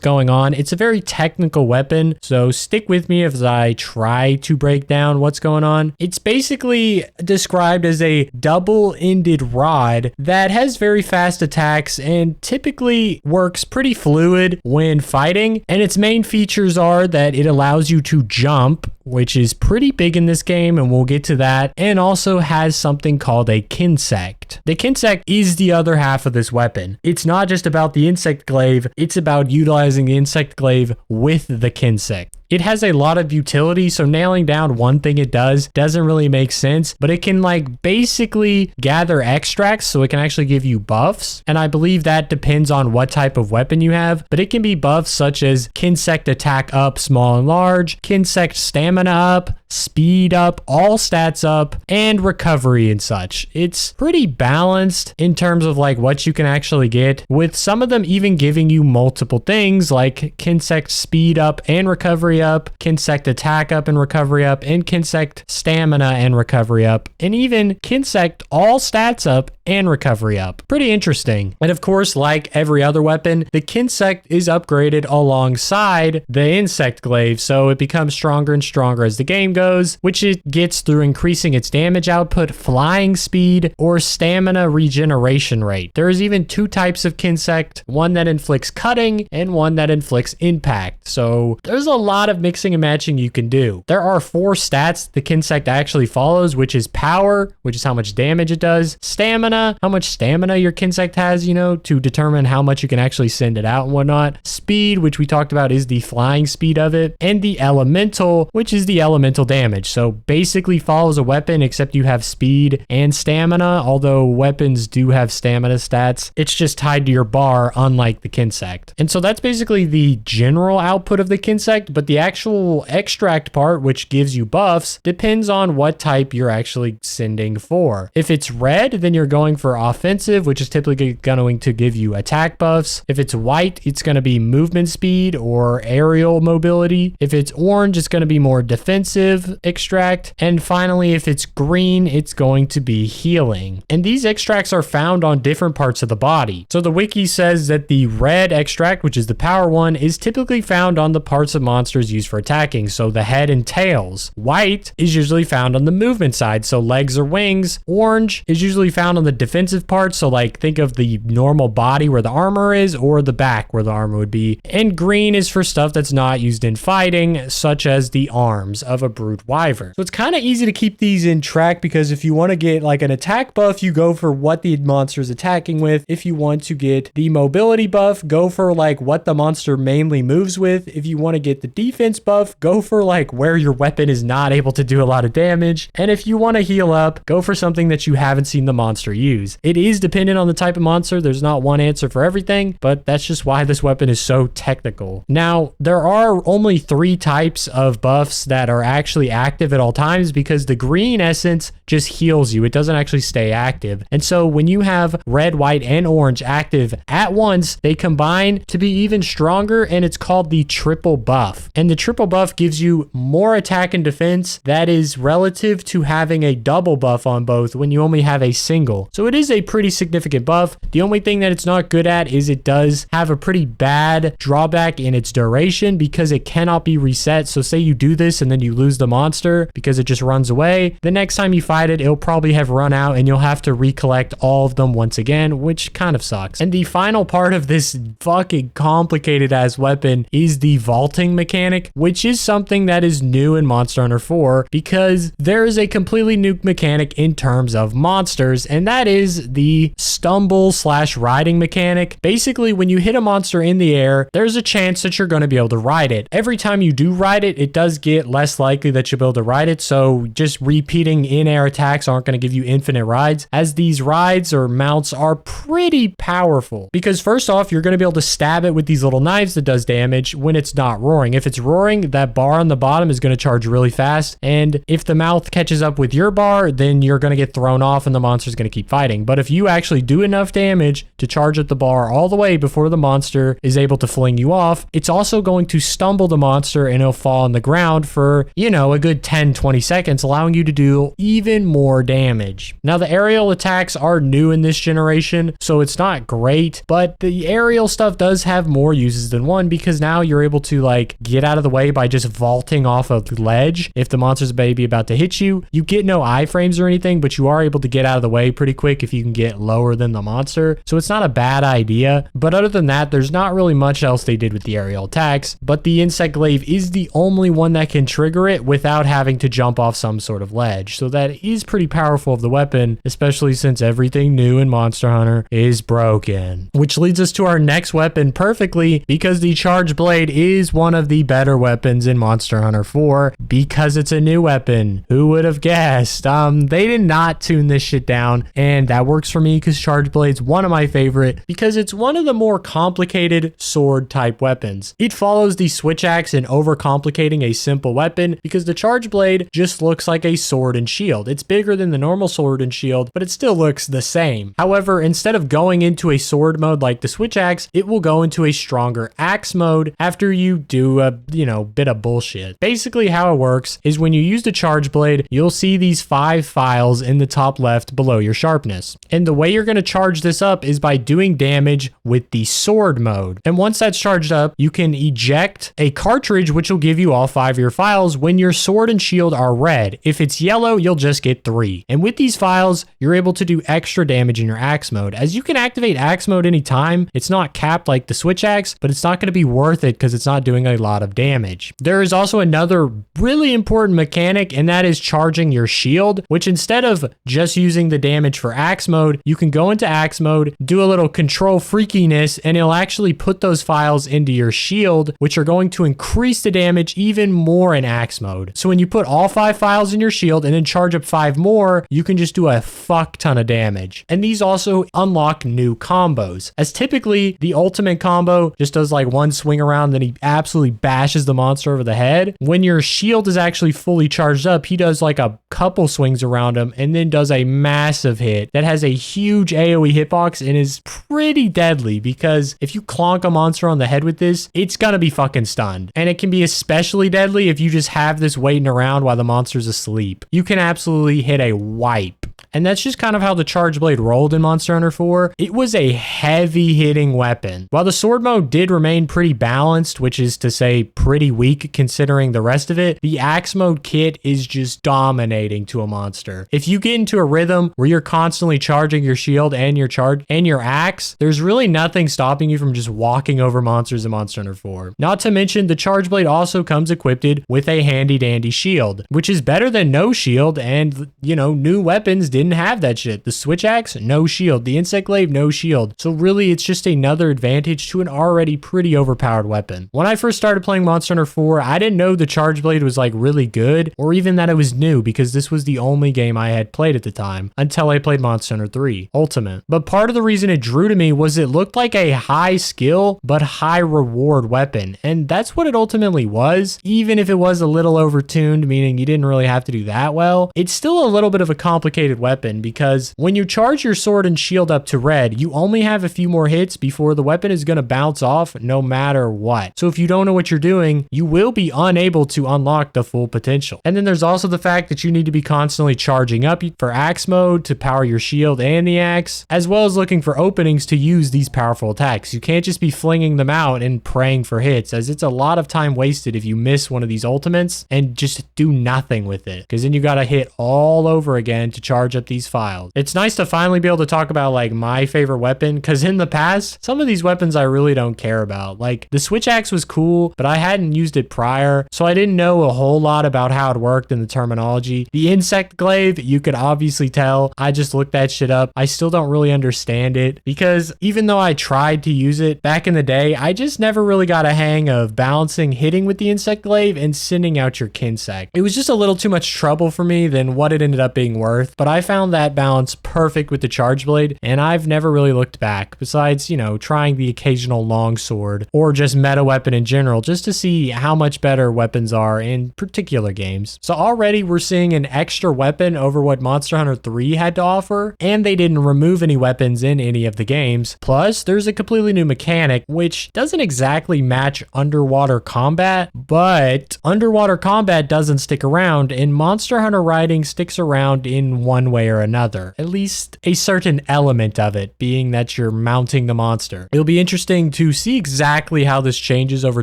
going on. It's a very technical weapon, so stick with me as I try to break down what's going on. It's basically described as a double-ended rod that has very fast attacks and typically works pretty fluid when fighting, and its main features are that it allows you to jump, which is pretty big in this game, and we'll get to that, and also has something called a Kinsect. The Kinsect is the other half of this weapon. weapon. It's not just about the insect glaive, it's about utilizing the insect glaive with the kinsect. It has a lot of utility, so nailing down one thing it does doesn't really make sense, but it can like basically gather extracts, so it can actually give you buffs, and I believe that depends on what type of weapon you have, but it can be buffs such as kinsect attack up, small and large, kinsect stamina up, speed up, all stats up, and recovery and such. It's pretty balanced in terms of like what you can actually get, with some of them even giving you multiple things like kinsect speed up and recovery up, kinsect attack up and recovery up, and kinsect stamina and recovery up, and even kinsect all stats up and recovery up. Pretty interesting. And of course, like every other weapon, the kinsect is upgraded alongside the insect glaive, so it becomes stronger and stronger as the game goes, which it gets through increasing its damage output, flying speed, or stamina regeneration rate. There's even two types of kinsect, one that inflicts cutting and one that inflicts impact. So there's a lot of mixing and matching you can do. There are 4 stats the kinsect actually follows, which is power, which is how much damage it does, stamina, how much stamina your kinsect has, to determine how much you can actually send it out and whatnot, speed, which we talked about is the flying speed of it, and the elemental, which is the elemental damage. So basically follows a weapon except you have speed and stamina, although weapons do have stamina stats. It's just tied to your bar, unlike the kinsect. And so that's basically the general output of the kinsect, but the actual extract part, which gives you buffs, depends on what type you're actually sending for. If it's red, then you're going for offensive, which is typically going to give you attack buffs. If it's white, it's going to be movement speed or aerial mobility. If it's orange, it's going to be more defensive extract. And finally, if it's green, it's going to be healing. And these extracts are found on different parts of the body. So the wiki says that the red extract, which is the power one, is typically found on the parts of monsters used for attacking, so the head and tails. White is usually found on the movement side, so legs or wings. Orange is usually found on the defensive part, so like think of the normal body where the armor is, or the back where the armor would be. And green is for stuff that's not used in fighting, such as the arms of a brute wyvern. So it's kind of easy to keep these in track, because if you want to get like an attack buff, you go for what the monster is attacking with. If you want to get the mobility buff, go for like what the monster mainly moves with. If you want to get the defense buff, go for like where your weapon is not able to do a lot of damage. And if you want to heal up, go for something that you haven't seen the monster use. It is dependent on the type of monster. There's not one answer for everything, but that's just why this weapon is so technical. Now, there are only 3 types of buffs that are actually active at all times, because the green essence just heals you. It doesn't actually stay active. And so when you have red, white, and orange active at once, they combine to be even stronger, and it's called the triple buff. And the triple buff gives you more attack and defense that is relative to having a double buff on both when you only have a single. So it is a pretty significant buff. The only thing that it's not good at is it does have a pretty bad drawback in its duration, because it cannot be reset. So say you do this and then you lose the monster because it just runs away. The next time you fight it, it'll probably have run out and you'll have to recollect all of them once again, which kind of sucks. And the final part of this fucking complicated ass weapon is the vaulting mechanic, which is something that is new in Monster Hunter 4, because there is a completely new mechanic in terms of monsters, and that is the stumble/riding mechanic. Basically, when you hit a monster in the air, there's a chance that you're going to be able to ride it. Every time you do ride it, it does get less likely that you'll be able to ride it, so just repeating in-air attacks aren't going to give you infinite rides, as these rides or mounts are pretty powerful. Because first off, you're going to be able to stab it with these little knives that does damage when it's not roaring. If it's roaring, that bar on the bottom is going to charge really fast, and if the mouth catches up with your bar, then you're going to get thrown off and the monster's going to keep fighting. But if you actually do enough damage to charge at the bar all the way before the monster is able to fling you off, it's also going to stumble the monster and it'll fall on the ground for, a good 10-20 seconds, allowing you to do even more damage. Now, the aerial attacks are new in this generation, so it's not great, but the aerial stuff does have more uses than one, because now you're able to get out of the way by just vaulting off a ledge. If the monster's maybe about to hit you, you get no iframes or anything, but you are able to get out of the way pretty quick if you can get lower than the monster. So it's not a bad idea. But other than that, there's not really much else they did with the aerial attacks. But the insect glaive is the only one that can trigger it without having to jump off some sort of ledge. So that is pretty powerful of the weapon, especially since everything new in Monster Hunter is broken. Which leads us to our next weapon perfectly, because the charge blade is one of the better weapons in Monster Hunter 4 because it's a new weapon. Who would have guessed? They did not tune this shit down, and that works for me because charge blade's one of my favorite because it's one of the more complicated sword type weapons. It follows the switch axe in overcomplicating a simple weapon because the charge blade just looks like a sword and shield. It's bigger than the normal sword and shield, but it still looks the same. However, instead of going into a sword mode like the switch axe, it will go into a stronger axe mode after you do a, bit of bullshit. Basically how it works is when you use the charge blade, you'll see these 5 files in the top left below your sharpness. And the way you're going to charge this up is by doing damage with the sword mode. And once that's charged up, you can eject a cartridge which will give you all 5 of your files when your sword and shield are red. If it's yellow, you'll just get 3. And with these files, you're able to do extra damage in your axe mode. As you can activate axe mode anytime, it's not capped like the switch axe, but it's not going to be worth it because it's not doing a lot of damage. There is also another really important mechanic, and that is charging your shield, which instead of just using the damage for axe mode, you can go into axe mode, do a little control freakiness, and it'll actually put those files into your shield, which are going to increase the damage even more in axe mode. So when you put all 5 files in your shield and then charge up 5 more, you can just do a fuck ton of damage. And these also unlock new combos, as typically the ultimate combo just does like one swing around, then he absolutely bashes the monster over the head. When your shield is actually fully charged up, he does like a couple swings around him and then does a massive hit that has a huge AoE hitbox and is pretty deadly, because if you clonk a monster on the head with this, it's gonna be fucking stunned. And it can be especially deadly if you just have this waiting around while the monster's asleep. You can absolutely hit a wipe. And that's just kind of how the charge blade rolled in Monster Hunter 4. It was a heavy hitting weapon. While the sword mode did remain pretty balanced, which is to say pretty weak considering the rest of it, the axe mode kit is just dominating to a monster. If you get into a rhythm where you're constantly charging your shield and your axe, there's really nothing stopping you from just walking over monsters in Monster Hunter 4. Not to mention, the charge blade also comes equipped with a handy dandy shield, which is better than no shield, and new weapons didn't have that shit. The switch axe, no shield. The insect glaive, no shield. So really, it's just another advantage to an already pretty overpowered weapon. When I first started playing Monster Hunter 4, I didn't know the charge blade was like really good, or even that it was new, because this was the only game I had played at the time until I played Monster Hunter 3 Ultimate. But part of the reason it drew to me was it looked like a high skill but high reward weapon, and that's what it ultimately was. Even if it was a little overtuned, meaning you didn't really have to do that well, it's still a little bit of a complicated weapon, because when you charge your sword and shield up to red, you only have a few more hits before the weapon is going to bounce off no matter what. So if you don't know what you're doing, you will be unable to unlock the full potential. And then there's also the fact that you need to be constantly charging up for axe mode to power your shield and the axe, as well as looking for openings to use these powerful attacks. You can't just be flinging them out and praying for hits, as it's a lot of time wasted if you miss one of these ultimates and just do nothing with it, because then you got to hit all over again to charge up these files. It's nice to finally be able to talk about like my favorite weapon, because in the past, some of these weapons I really don't care about. Like the switch axe was cool, but I hadn't used it prior, so I didn't know a whole lot about how it worked in the terminology. The insect glaive, you could obviously tell, I just looked that shit up. I still don't really understand it, because even though I tried to use it back in the day, I just never really got a hang of balancing hitting with the insect glaive and sending out your kinsect. It was just a little too much trouble for me than what it ended up being worth, but I found that balance perfect with the charge blade, and I've never really looked back, besides, trying the occasional long sword or just meta weapon in general, just to see how much better weapons are in particular games. So already we're seeing an extra weapon over what Monster Hunter 3 had to offer, and they didn't remove any weapons in any of the games. Plus, there's a completely new mechanic, which doesn't exactly match underwater combat, but underwater combat doesn't stick around, and Monster Hunter riding sticks around in one one way or another. At least a certain element of it, being that you're mounting the monster. It'll be interesting to see exactly how this changes over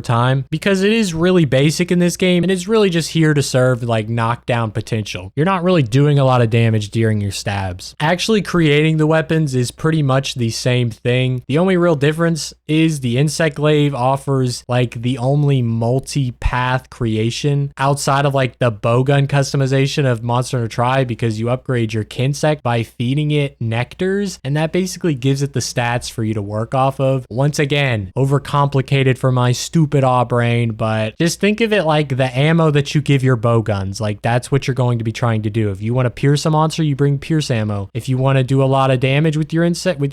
time, because it is really basic in this game and it's really just here to serve like knockdown potential. You're not really doing a lot of damage during your stabs. Actually creating the weapons is pretty much the same thing. The only real difference is the insect glaive offers like the only multi-path creation outside of like the bowgun customization of Monster Hunter Tri, because you upgrade your Kinsect by feeding it nectars, and that basically gives it the stats for you to work off of. Once again, overcomplicated for my stupid aw brain, but just think of it like the ammo that you give your bowguns. Like that's what you're going to be trying to do. If you want to pierce a monster, you bring pierce ammo. If you want to do a lot of damage with your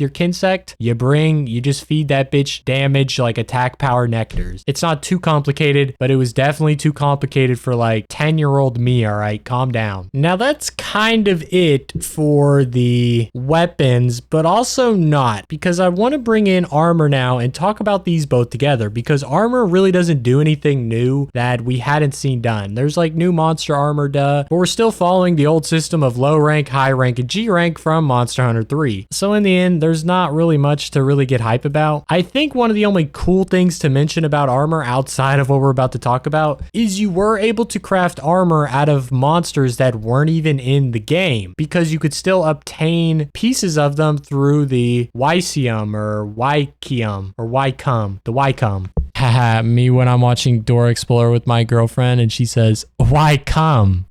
Kinsect, you just feed that bitch damage like attack power nectars. It's not too complicated, but it was definitely too complicated for like 10-year-old me. All right, calm down. Now that's kind of it for the weapons, but also not, because I want to bring in armor now and talk about these both together, because armor really doesn't do anything new that we hadn't seen done. There's like new monster armor, but we're still following the old system of low rank, high rank, and G rank from Monster Hunter 3. So in the end, there's not really much to really get hype about. I think one of the only cool things to mention about armor outside of what we're about to talk about is you were able to craft armor out of monsters that weren't even in the game, because you could still obtain pieces of them through the Wycium or Wycium or Wycum, the Wycum. Haha, me when I'm watching Dora Explorer with my girlfriend and she says, "Why come?"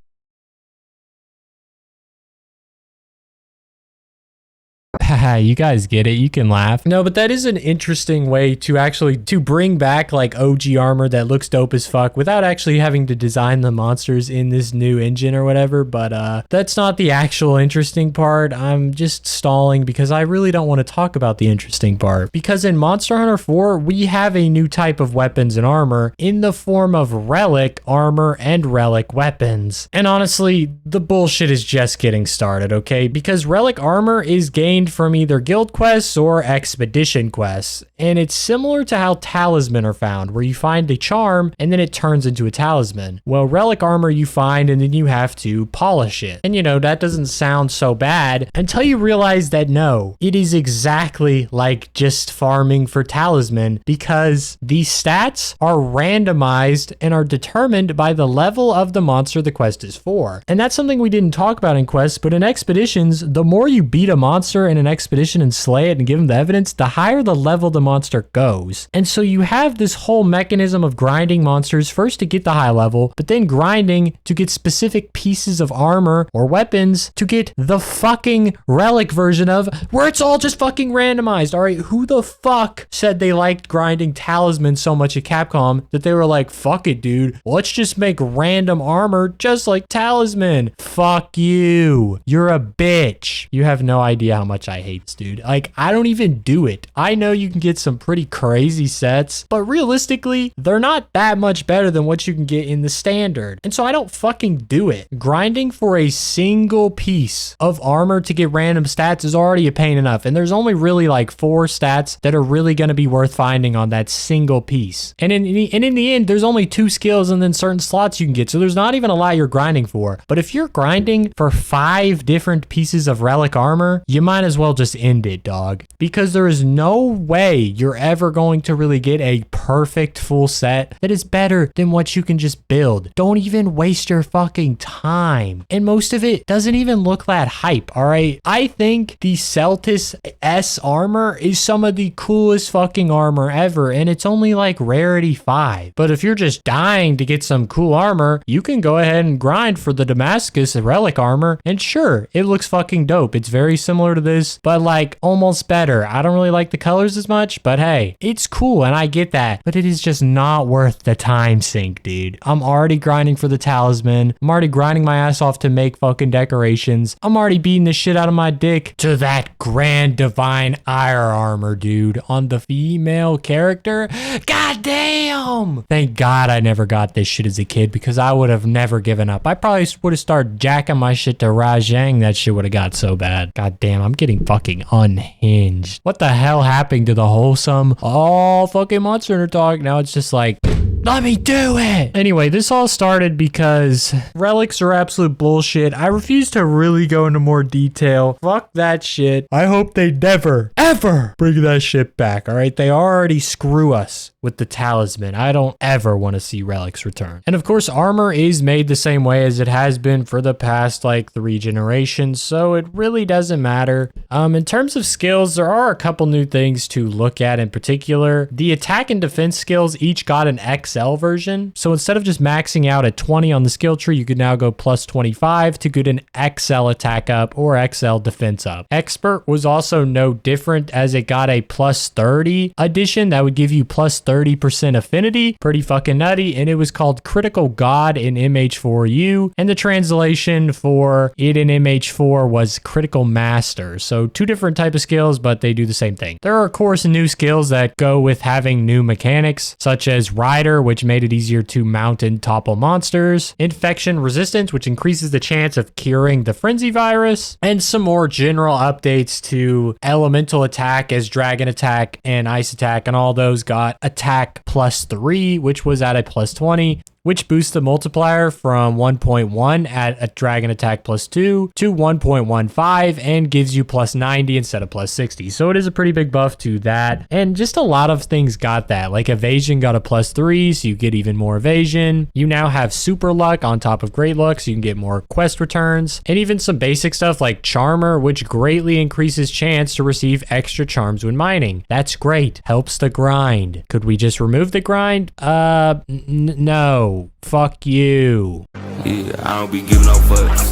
Haha, you guys get it. You can laugh. No, but that is an interesting way to bring back like OG armor that looks dope as fuck without actually having to design the monsters in this new engine or whatever. But that's not the actual interesting part. I'm just stalling because I really don't want to talk about the interesting part. Because in Monster Hunter 4, we have a new type of weapons and armor in the form of relic armor and relic weapons. And honestly, the bullshit is just getting started, okay? Because relic armor is gained from either guild quests or expedition quests, and it's similar to how talisman are found, where you find a charm and then it turns into a talisman. Well, relic armor you find and then you have to polish it. And you know, that doesn't sound so bad until you realize that no, it is exactly like just farming for talisman, because these stats are randomized and are determined by the level of the monster the quest is for. And that's something we didn't talk about in quests, but in expeditions, the more you beat a monster in an expedition and slay it and give them the evidence, the higher the level the monster goes. And so you have this whole mechanism of grinding monsters first to get the high level, but then grinding to get specific pieces of armor or weapons to get the fucking relic version of, where it's all just fucking randomized. All right, who the fuck said they liked grinding talisman so much at Capcom that they were like, fuck it, dude, let's just make random armor just like talisman? Fuck you. You're a bitch. You have no idea how much I hate this, dude. Like, I don't even do it. I know you can get some pretty crazy sets, but realistically, they're not that much better than what you can get in the standard. And so I don't fucking do it. Grinding for a single piece of armor to get random stats is already a pain enough. And there's only really like 4 stats that are really going to be worth finding on that single piece. And in the end, there's only 2 skills and then certain slots you can get. So there's not even a lot you're grinding for. But if you're grinding for 5 different pieces of relic armor, you might as well just end it, dog. Because there is no way you're ever going to really get a perfect full set that is better than what you can just build. Don't even waste your fucking time. And most of it doesn't even look that hype, all right? I think the Celtis S armor is some of the coolest fucking armor ever, and it's only like rarity 5. But if you're just dying to get some cool armor, you can go ahead and grind for the Damascus relic armor, and sure, it looks fucking dope. It's very similar to this, but like almost better. I don't really like the colors as much, but hey, it's cool and I get that, but it is just not worth the time sink, dude. I'm already grinding for the talisman. I'm already grinding my ass off to make fucking decorations. I'm already beating the shit out of my dick to that grand divine ire armor, dude, on the female character. God damn! Thank God I never got this shit as a kid, because I would have never given up. I probably would have started jacking my shit to Rajang. That shit would have got so bad. God damn, I'm getting fucking unhinged. What the hell happened to the wholesome, all fucking Monster Hunter talk? Now it's just like, Let me do it. Anyway, this all started because relics are absolute bullshit. I refuse to really go into more detail. Fuck that shit. I hope they never, ever bring that shit back, all right? They already screw us with the talisman. I don't ever want to see relics return. And of course, armor is made the same way as it has been for the past like 3 generations, so it really doesn't matter. In terms of skills, there are a couple new things to look at in particular. The attack and defense skills each got an XL version. So instead of just maxing out at 20 on the skill tree, you could now go plus 25 to get an XL attack up or XL defense up. Expert was also no different as it got a plus 30 addition that would give you plus 30% affinity. Pretty fucking nutty. And it was called Critical God in MH4U. And the translation for it in MH4 was Critical Master. So 2 different type of skills, but they do the same thing. There are of course new skills that go with having new mechanics, such as Rider, which made it easier to mount and topple monsters, Infection Resistance, which increases the chance of curing the Frenzy virus, and some more general updates to Elemental Attack as Dragon Attack and Ice Attack, and all those got Attack plus 3, which was at a plus 20, which boosts the multiplier from 1.1 at a Dragon Attack plus 2 to 1.15 and gives you plus 90 instead of plus 60. So it is a pretty big buff to that. And just a lot of things got that. Like Evasion got a plus 3, so you get even more evasion. You now have Super Luck on top of Great Luck, so you can get more quest returns. And even some basic stuff like Charmer, which greatly increases chance to receive extra charms when mining. That's great. Helps the grind. Could we just remove the grind? No. Fuck you. Yeah, I don't be giving no fucks.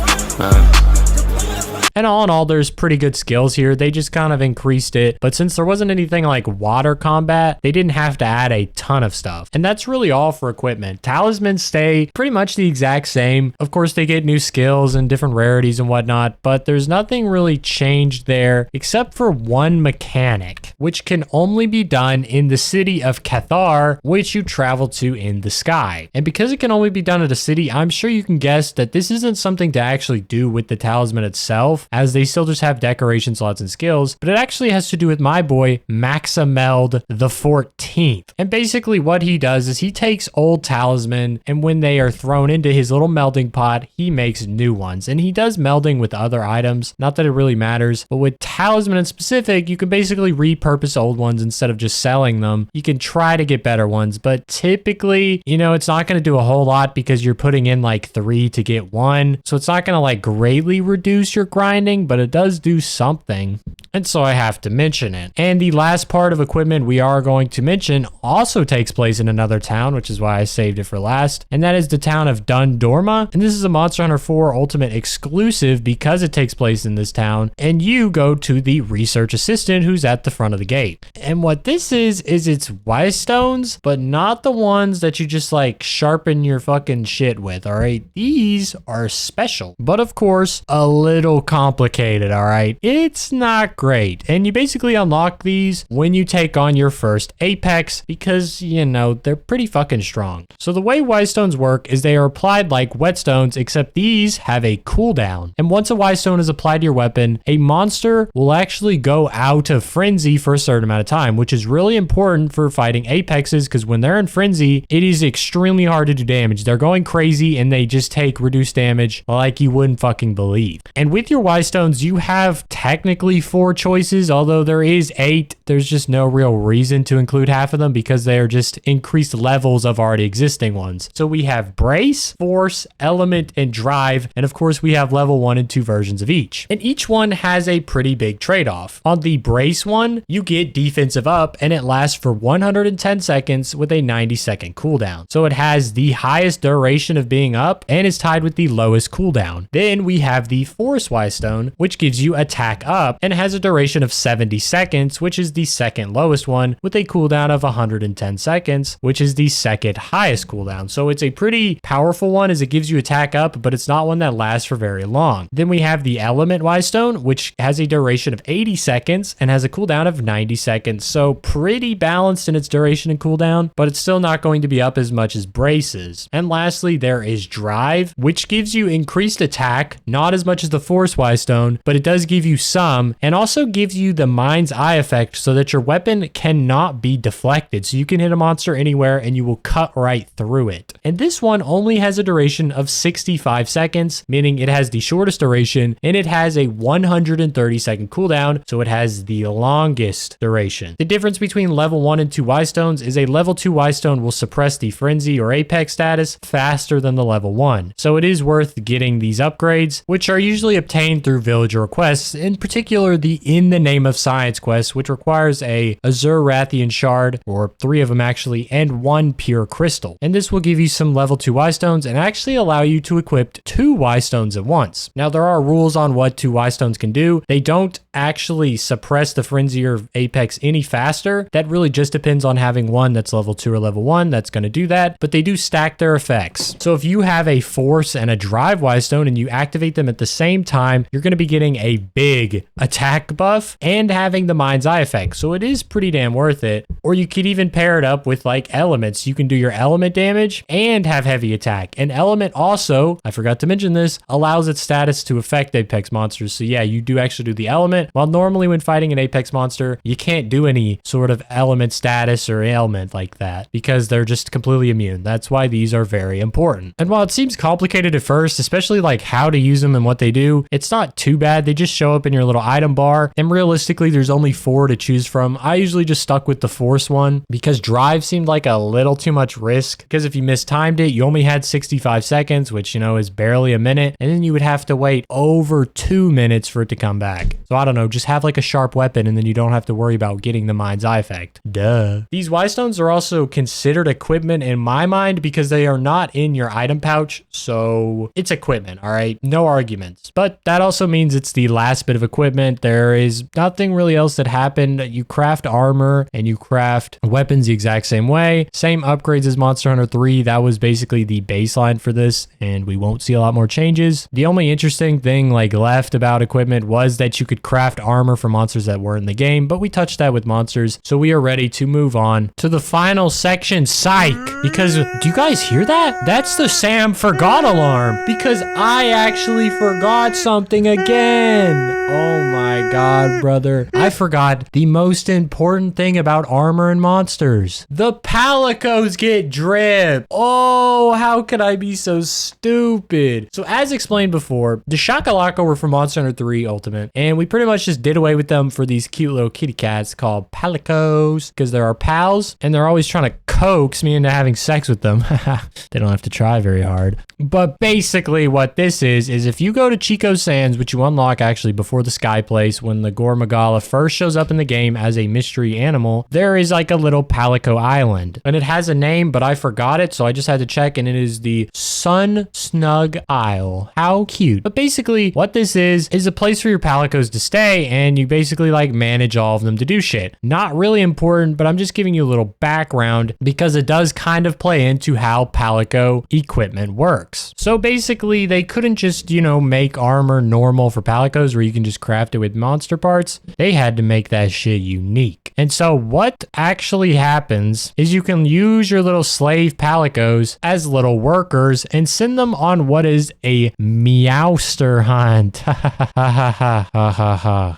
And all in all, there's pretty good skills here. They just kind of increased it. But since there wasn't anything like water combat, they didn't have to add a ton of stuff. And that's really all for equipment. Talismans stay pretty much the exact same. Of course, they get new skills and different rarities and whatnot, but there's nothing really changed there except for one mechanic, which can only be done in the city of Cathar, which you travel to in the sky. And because it can only be done at a city, I'm sure you can guess that this isn't something to actually do with the talisman itself, as they still just have decoration slots and skills, but it actually has to do with my boy Maximeld the 14th. And basically what he does is he takes old talisman, and when they are thrown into his little melding pot, he makes new ones. And he does melding with other items, not that it really matters, but with talisman in specific, you can basically repurpose old ones instead of just selling them. You can try to get better ones, but typically, you know, it's not going to do a whole lot because you're putting in like 3 to get 1. So it's not going to like greatly reduce your grinding, but it does do something. And so I have to mention it. And the last part of equipment we are going to mention also takes place in another town, which is why I saved it for last. And that is the town of Dundorma. And this is a Monster Hunter 4 Ultimate exclusive because it takes place in this town. And you go to the research assistant who's at the front of the gate. And what this is it's wise stones, but not the ones that you just like sharpen your fucking shit with, all right? These are special, but of course, a little complicated, all right? It's not great. And you basically unlock these when you take on your first Apex because, you know, they're pretty fucking strong. So the way wise stones work is they are applied like whetstones, except these have a cooldown. And once a wise stone is applied to your weapon, a monster will actually go out of frenzy for a certain amount of time, which is really important for fighting Apexes because when they're in frenzy, it is extremely hard to do damage. They're going crazy and they just take reduced damage like you wouldn't fucking believe. And with your wise stones, you have technically 4 choices, although there is 8. There's just no real reason to include half of them because they are just increased levels of already existing ones. So we have Brace, Force, Element, and Drive. And of course, we have level 1 and 2 versions of each. And each one has a pretty big trade-off. On the Brace one, you get defensive up and it lasts for 110 seconds with a 90-second cooldown. So it has the highest duration of being up and is tied with the lowest cooldown. Then we have the Force Wise Stone, which gives you attack up and has a duration of 70 seconds, which is the second lowest one, with a cooldown of 110 seconds, which is the second highest cooldown. So it's a pretty powerful one as it gives you attack up, but it's not one that lasts for very long. Then we have the Element Wise Stone, which has a duration of 80 seconds and has a cooldown of 90 seconds. So pretty balanced in its duration and cooldown, but it's still not going to be up as much as Braces. And lastly, there is Drive, which gives you increased attack, not as much as the Force Wise Y-stone, but it does give you some, and also gives you the mind's eye effect so that your weapon cannot be deflected. So you can hit a monster anywhere and you will cut right through it. And this one only has a duration of 65 seconds, meaning it has the shortest duration, and it has a 130-second cooldown, so it has the longest duration. The difference between level 1 and 2 Y-stones is a level 2 Y-stone will suppress the frenzy or apex status faster than the level 1. So it is worth getting these upgrades, which are usually obtained through villager quests, in particular the In the Name of Science quest, which requires a Azure Rathian shard, or 3 of them actually, and 1 pure crystal. And this will give you some level 2 Y-stones and actually allow you to equip 2 Y-stones at once. Now there are rules on what 2 Y-stones can do. They don't actually suppress the frenzy or apex any faster. That really just depends on having one that's level 2 or level 1 that's going to do that, but they do stack their effects. So if you have a force and a drive Y-stone and you activate them at the same time, you're going to be getting a big attack buff and having the mind's eye effect. So it is pretty damn worth it. Or you could even pair it up with like elements. You can do your element damage and have heavy attack. And element also, I forgot to mention this, allows its status to affect apex monsters. So yeah, you do actually do the element, while normally when fighting an apex monster, you can't do any sort of element status or ailment like that because they're just completely immune. That's why these are very important. And while it seems complicated at first, especially like how to use them and what they do, it's not too bad. They just show up in your little item bar, and realistically there's only 4 to choose from. I usually just stuck with the force one because drive seemed like a little too much risk, because if you mistimed it, you only had 65 seconds, which you know is barely a minute, and then you would have to wait over 2 minutes for it to come back. So I don't know, just have like a sharp weapon and then you don't have to worry about getting the mind's eye effect. Duh. These Y-stones are also considered equipment in my mind because they are not in your item pouch, so it's equipment, all right? No arguments. But that also means it's the last bit of equipment. There is nothing really else that happened. You craft armor and you craft weapons the exact same way. Same upgrades as Monster Hunter 3. That was basically the baseline for this, and we won't see a lot more changes. The only interesting thing like left about equipment was that you could craft armor for monsters that weren't in the game, but we touched that with monsters, so we are ready to move on to the final section, psych. Because do you guys hear that? That's the Sam forgot alarm, because I actually forgot something again. Oh my god, brother. I forgot the most important thing about armor and monsters. The palicos get drip. Oh, how could I be so stupid? So as explained before, the Shakalaka were from Monster Hunter 3 Ultimate, and we pretty much just did away with them for these cute little kitty cats called palicos, because they're our pals, and they're always trying to coax me into having sex with them. They don't have to try very hard. But basically what this is if you go to Chico Sands, which you unlock actually before the Sky Place, when the Gore Magala first shows up in the game as a mystery animal, there is like a little Palico Island. And it has a name, but I forgot it, so I just had to check, and it is the Sun Snug Isle. How cute. But basically what this is a place for your Palicos to stay, and you basically like manage all of them to do shit. Not really important, but I'm just giving you a little background because it does kind of play into how Palico equipment works. So basically they couldn't just, you know, make armor normal for Palicos where you can just craft it with monster parts. They had to make that shit unique. And so what actually happens is you can use your little slave Palicos as little workers and send them on what is a meowster hunt.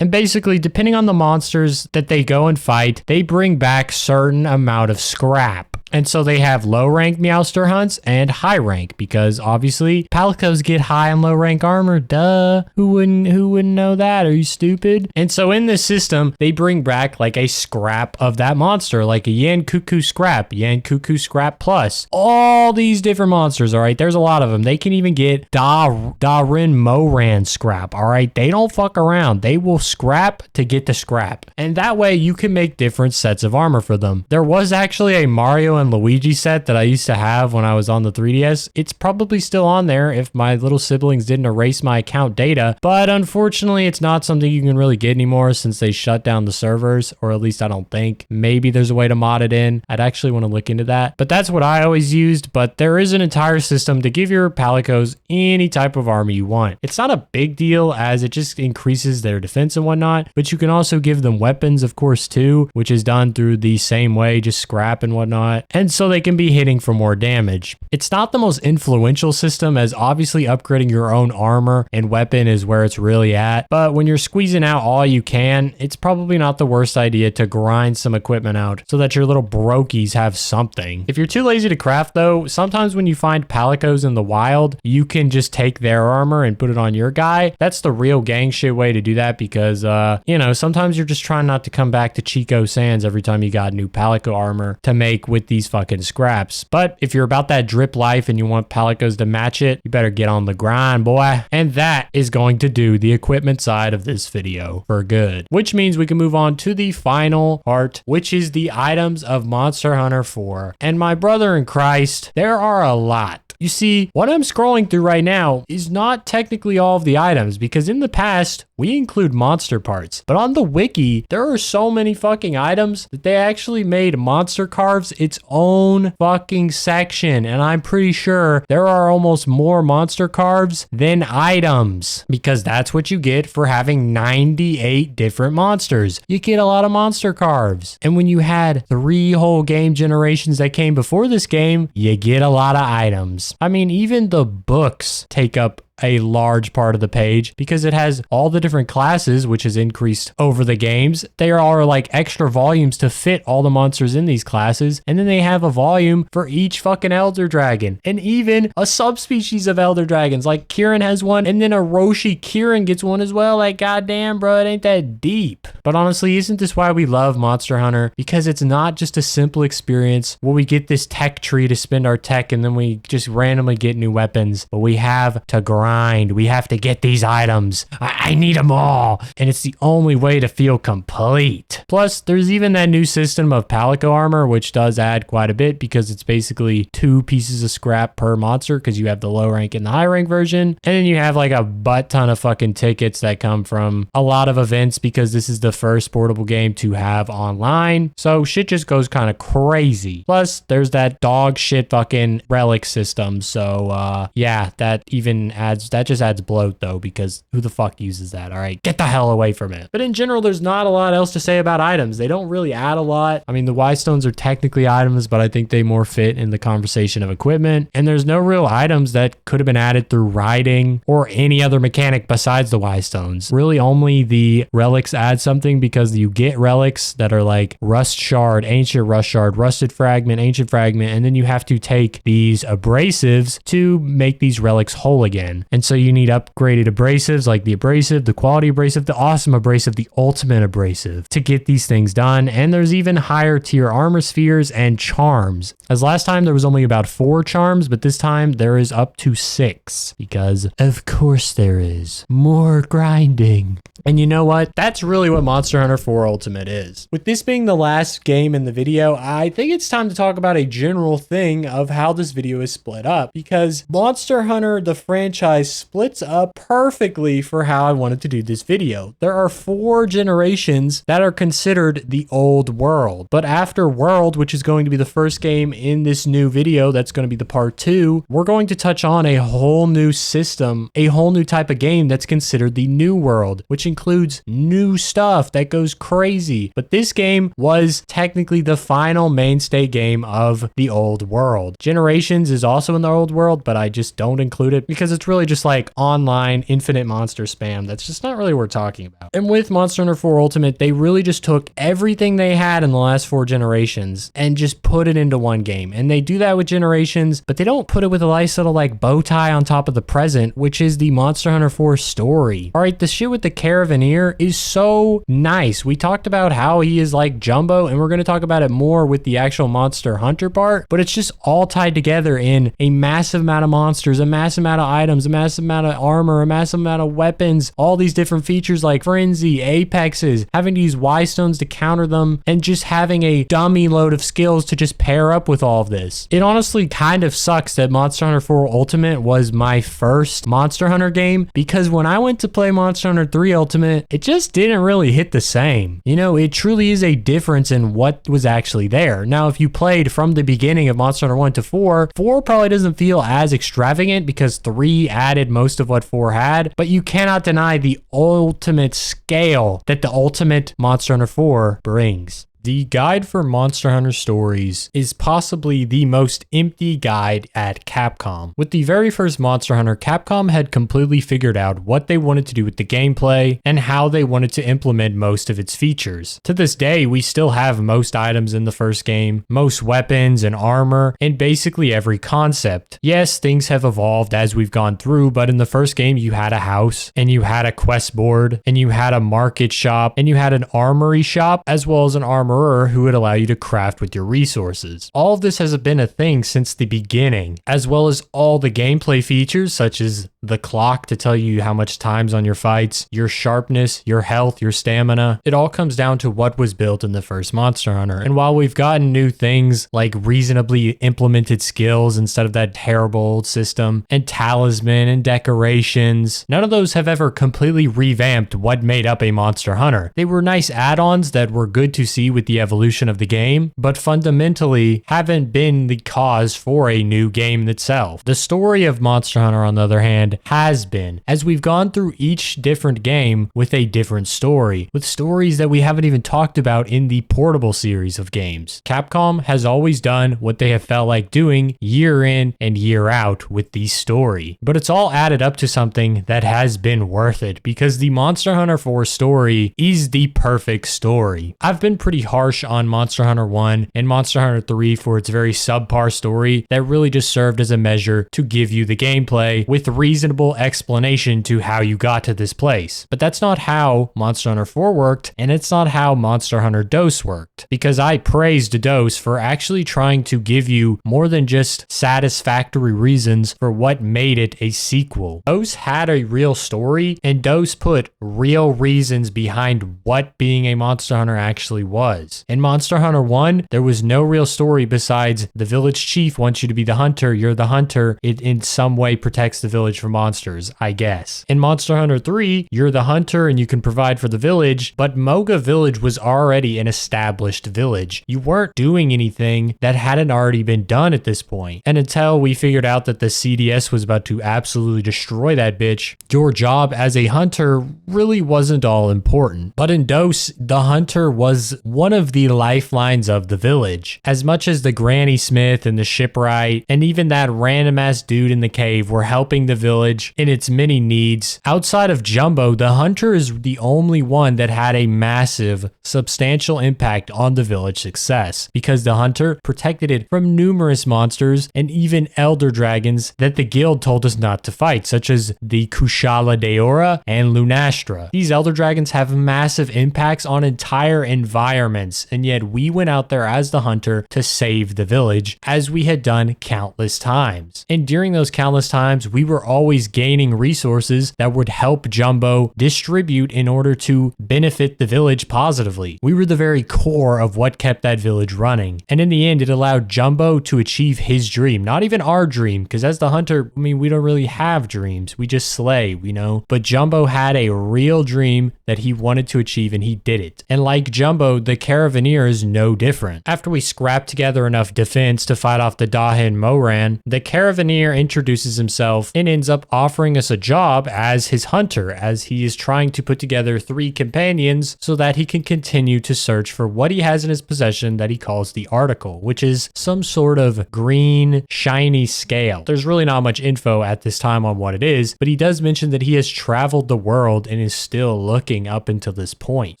And basically, depending on the monsters that they go and fight, they bring back certain amount of scrap. And so they have low rank Meowster hunts and high rank, because obviously Palicos get high and low rank armor. Duh. Who wouldn't know that? Are you stupid? And so in this system, they bring back like a scrap of that monster, like a Yan Cuckoo scrap, Yan Cuckoo scrap plus. All these different monsters, all right? There's a lot of them. They can even get Darin Moran scrap, all right? They don't fuck around. They will scrap to get the scrap. And that way you can make different sets of armor for them. There was actually a Mario and Luigi set that I used to have when I was on the 3DS. It's probably still on there if my little siblings didn't erase my account data, but unfortunately it's not something you can really get anymore since they shut down the servers, or at least least I don't think. Maybe there's a way to mod it in. I'd actually want to look into that. But that's what I always used. But there is an entire system to give your palicos any type of armor you want. It's not a big deal as it just increases their defense and whatnot, but you can also give them weapons, of course, too, which is done through the same way, just scrap and whatnot. And so they can be hitting for more damage. It's not the most influential system, as obviously upgrading your own armor and weapon is where it's really at. But when you're squeezing out all you can, it's probably not the worst idea to grind some equipment out so that your little brokies have something. If you're too lazy to craft though, sometimes when you find palicos in the wild, you can just take their armor and put it on your guy. That's the real gang shit way to do that because, you know, sometimes you're just trying not to come back to Chico Sands every time you got new palico armor to make with these fucking scraps. But if you're about that drip life and you want palicos to match it, you better get on the grind, boy. And that is going to do the equipment side of this video for good, which means we can move on to the final part, which is the items of Monster Hunter 4. And my brother in Christ, there are a lot. You see, what I'm scrolling through right now is not technically all of the items because in the past, we include monster parts. But on the wiki, there are so many fucking items that they actually made Monster Carves its own fucking section. And I'm pretty sure there are almost more Monster Carves than items because that's what you get for having 98 different monsters. You get a lot of Monster Carves. And when you had 3 whole game generations that came before this game, you get a lot of items. I mean, even the books take up a large part of the page because it has all the different classes, which has increased over the games. There are like extra volumes to fit all the monsters in these classes. And then they have a volume for each fucking Elder Dragon and even a subspecies of Elder Dragons. Like Kieran has one and then a Roshi Kieran gets one as well. Like, goddamn, bro, it ain't that deep. But honestly, isn't this why we love Monster Hunter? Because it's not just a simple experience where we get this tech tree to spend our tech and then we just randomly get new weapons, but we have to grind. We have to get these items. I need them all. And it's the only way to feel complete. Plus, there's even that new system of palico armor, which does add quite a bit because it's basically 2 pieces of scrap per monster because you have the low rank and the high rank version. And then you have like a butt ton of fucking tickets that come from a lot of events because this is the first portable game to have online. So shit just goes kind of crazy. Plus, there's that dog shit fucking relic system. So yeah, that even just adds bloat though, because who the fuck uses that? All right, get the hell away from it. But in general, there's not a lot else to say about items. They don't really add a lot. I mean, the Y stones are technically items, but I think they more fit in the conversation of equipment. And there's no real items that could have been added through riding or any other mechanic besides the Y stones. Really only the relics add something because you get relics that are like rust shard, ancient rust shard, rusted fragment, ancient fragment, and then you have to take these abrasives to make these relics whole again. And so you need upgraded abrasives like the abrasive, the quality abrasive, the awesome abrasive, the ultimate abrasive to get these things done. And there's even higher tier armor spheres and charms. As last time there was only about 4 charms, but this time there is up to 6 because of course there is more grinding. And you know what? That's really what Monster Hunter 4 Ultimate is. With this being the last game in the video, I think it's time to talk about a general thing of how this video is split up because Monster Hunter, the franchise, splits up perfectly for how I wanted to do this video. There are 4 generations that are considered the old world, but after World, which is going to be the first game in this new video, that's going to be the part 2, we're going to touch on a whole new system, a whole new type of game that's considered the new world, which includes new stuff that goes crazy. But this game was technically the final mainstay game of the old world. Generations is also in the old world, but I just don't include it because it's really just like online infinite monster spam. That's just not really what we're talking about. And with Monster Hunter 4 Ultimate, they really just took everything they had in the last 4 generations and just put it into one game. And they do that with generations, but they don't put it with a nice little like bow tie on top of the present, which is the Monster Hunter 4 story. All right, the shit with the Caravaneer is so nice. We talked about how he is like Jumbo, and we're going to talk about it more with the actual Monster Hunter part, but it's just all tied together in a massive amount of monsters, a massive amount of items, a massive amount of armor, a massive amount of weapons, all these different features like frenzy, apexes, having to use Y stones to counter them, and just having a dummy load of skills to just pair up with all of this. It honestly kind of sucks that Monster Hunter 4 Ultimate was my first Monster Hunter game, because when I went to play Monster Hunter 3 Ultimate, it just didn't really hit the same. You know, it truly is a difference in what was actually there. Now, if you played from the beginning of Monster Hunter 1 to 4, 4 probably doesn't feel as extravagant because 3 added most of what 4 had, but you cannot deny the ultimate scale that the Ultimate Monster Hunter 4 brings. The guide for Monster Hunter stories is possibly the most empty guide at Capcom. With the very first Monster Hunter, Capcom had completely figured out what they wanted to do with the gameplay and how they wanted to implement most of its features. To this day, we still have most items in the first game, most weapons and armor, and basically every concept. Yes, things have evolved as we've gone through, but in the first game, you had a house, and you had a quest board, and you had a market shop, and you had an armory shop, as well as an armorer who would allow you to craft with your resources. All of this has been a thing since the beginning, as well as all the gameplay features such as the clock to tell you how much time's on your fights, your sharpness, your health, your stamina. It all comes down to what was built in the first Monster Hunter. And while we've gotten new things like reasonably implemented skills instead of that terrible old system, and talisman and decorations, none of those have ever completely revamped what made up a Monster Hunter. They were nice add-ons that were good to see with the evolution of the game, but fundamentally haven't been the cause for a new game itself. The story of Monster Hunter, on the other hand, has been, as we've gone through each different game with a different story, with stories that we haven't even talked about in the Portable series of games. Capcom has always done what they have felt like doing year in and year out with the story, but it's all added up to something that has been worth it, because the Monster Hunter 4 story is the perfect story. I've been pretty harsh on Monster Hunter 1 and Monster Hunter 3 for its very subpar story that really just served as a measure to give you the gameplay with reasonable explanation to how you got to this place. But that's not how Monster Hunter 4 worked, and it's not how Monster Hunter DOS worked, because I praised DOS for actually trying to give you more than just satisfactory reasons for what made it a sequel. DOS had a real story, and DOS put real reasons behind what being a Monster Hunter actually was. In Monster Hunter 1, there was no real story besides the village chief wants you to be the hunter, you're the hunter, it in some way protects the village from monsters, I guess. In Monster Hunter 3, you're the hunter and you can provide for the village, but Moga Village was already an established village. You weren't doing anything that hadn't already been done at this point. And until we figured out that the CDS was about to absolutely destroy that bitch, your job as a hunter really wasn't all important. But in DOS, the hunter was one of the lifelines of the village. As much as the Granny Smith and the shipwright and even that random ass dude in the cave were helping the village in its many needs, outside of Jumbo, the hunter is the only one that had a massive, substantial impact on the village success, because the hunter protected it from numerous monsters and even elder dragons that the guild told us not to fight, such as the Kushala Daora and Lunastra. These elder dragons have massive impacts on entire environments, and yet we went out there as the hunter to save the village, as we had done countless times. And during those countless times, we were always gaining resources that would help Jumbo distribute in order to benefit the village positively. We were the very core of what kept that village running. And in the end, it allowed Jumbo to achieve his dream, not even our dream, because as the hunter, I mean, we don't really have dreams. We just slay, you know? But Jumbo had a real dream that he wanted to achieve, and he did it. And like Jumbo, the Caravaneer is no different. After we scrap together enough defense to fight off the Dahin Moran, the Caravaneer introduces himself and ends up offering us a job as his hunter, as he is trying to put together 3 companions so that he can continue to search for what he has in his possession that he calls the Article, which is some sort of green, shiny scale. There's really not much info at this time on what it is, but he does mention that he has traveled the world and is still looking up until this point.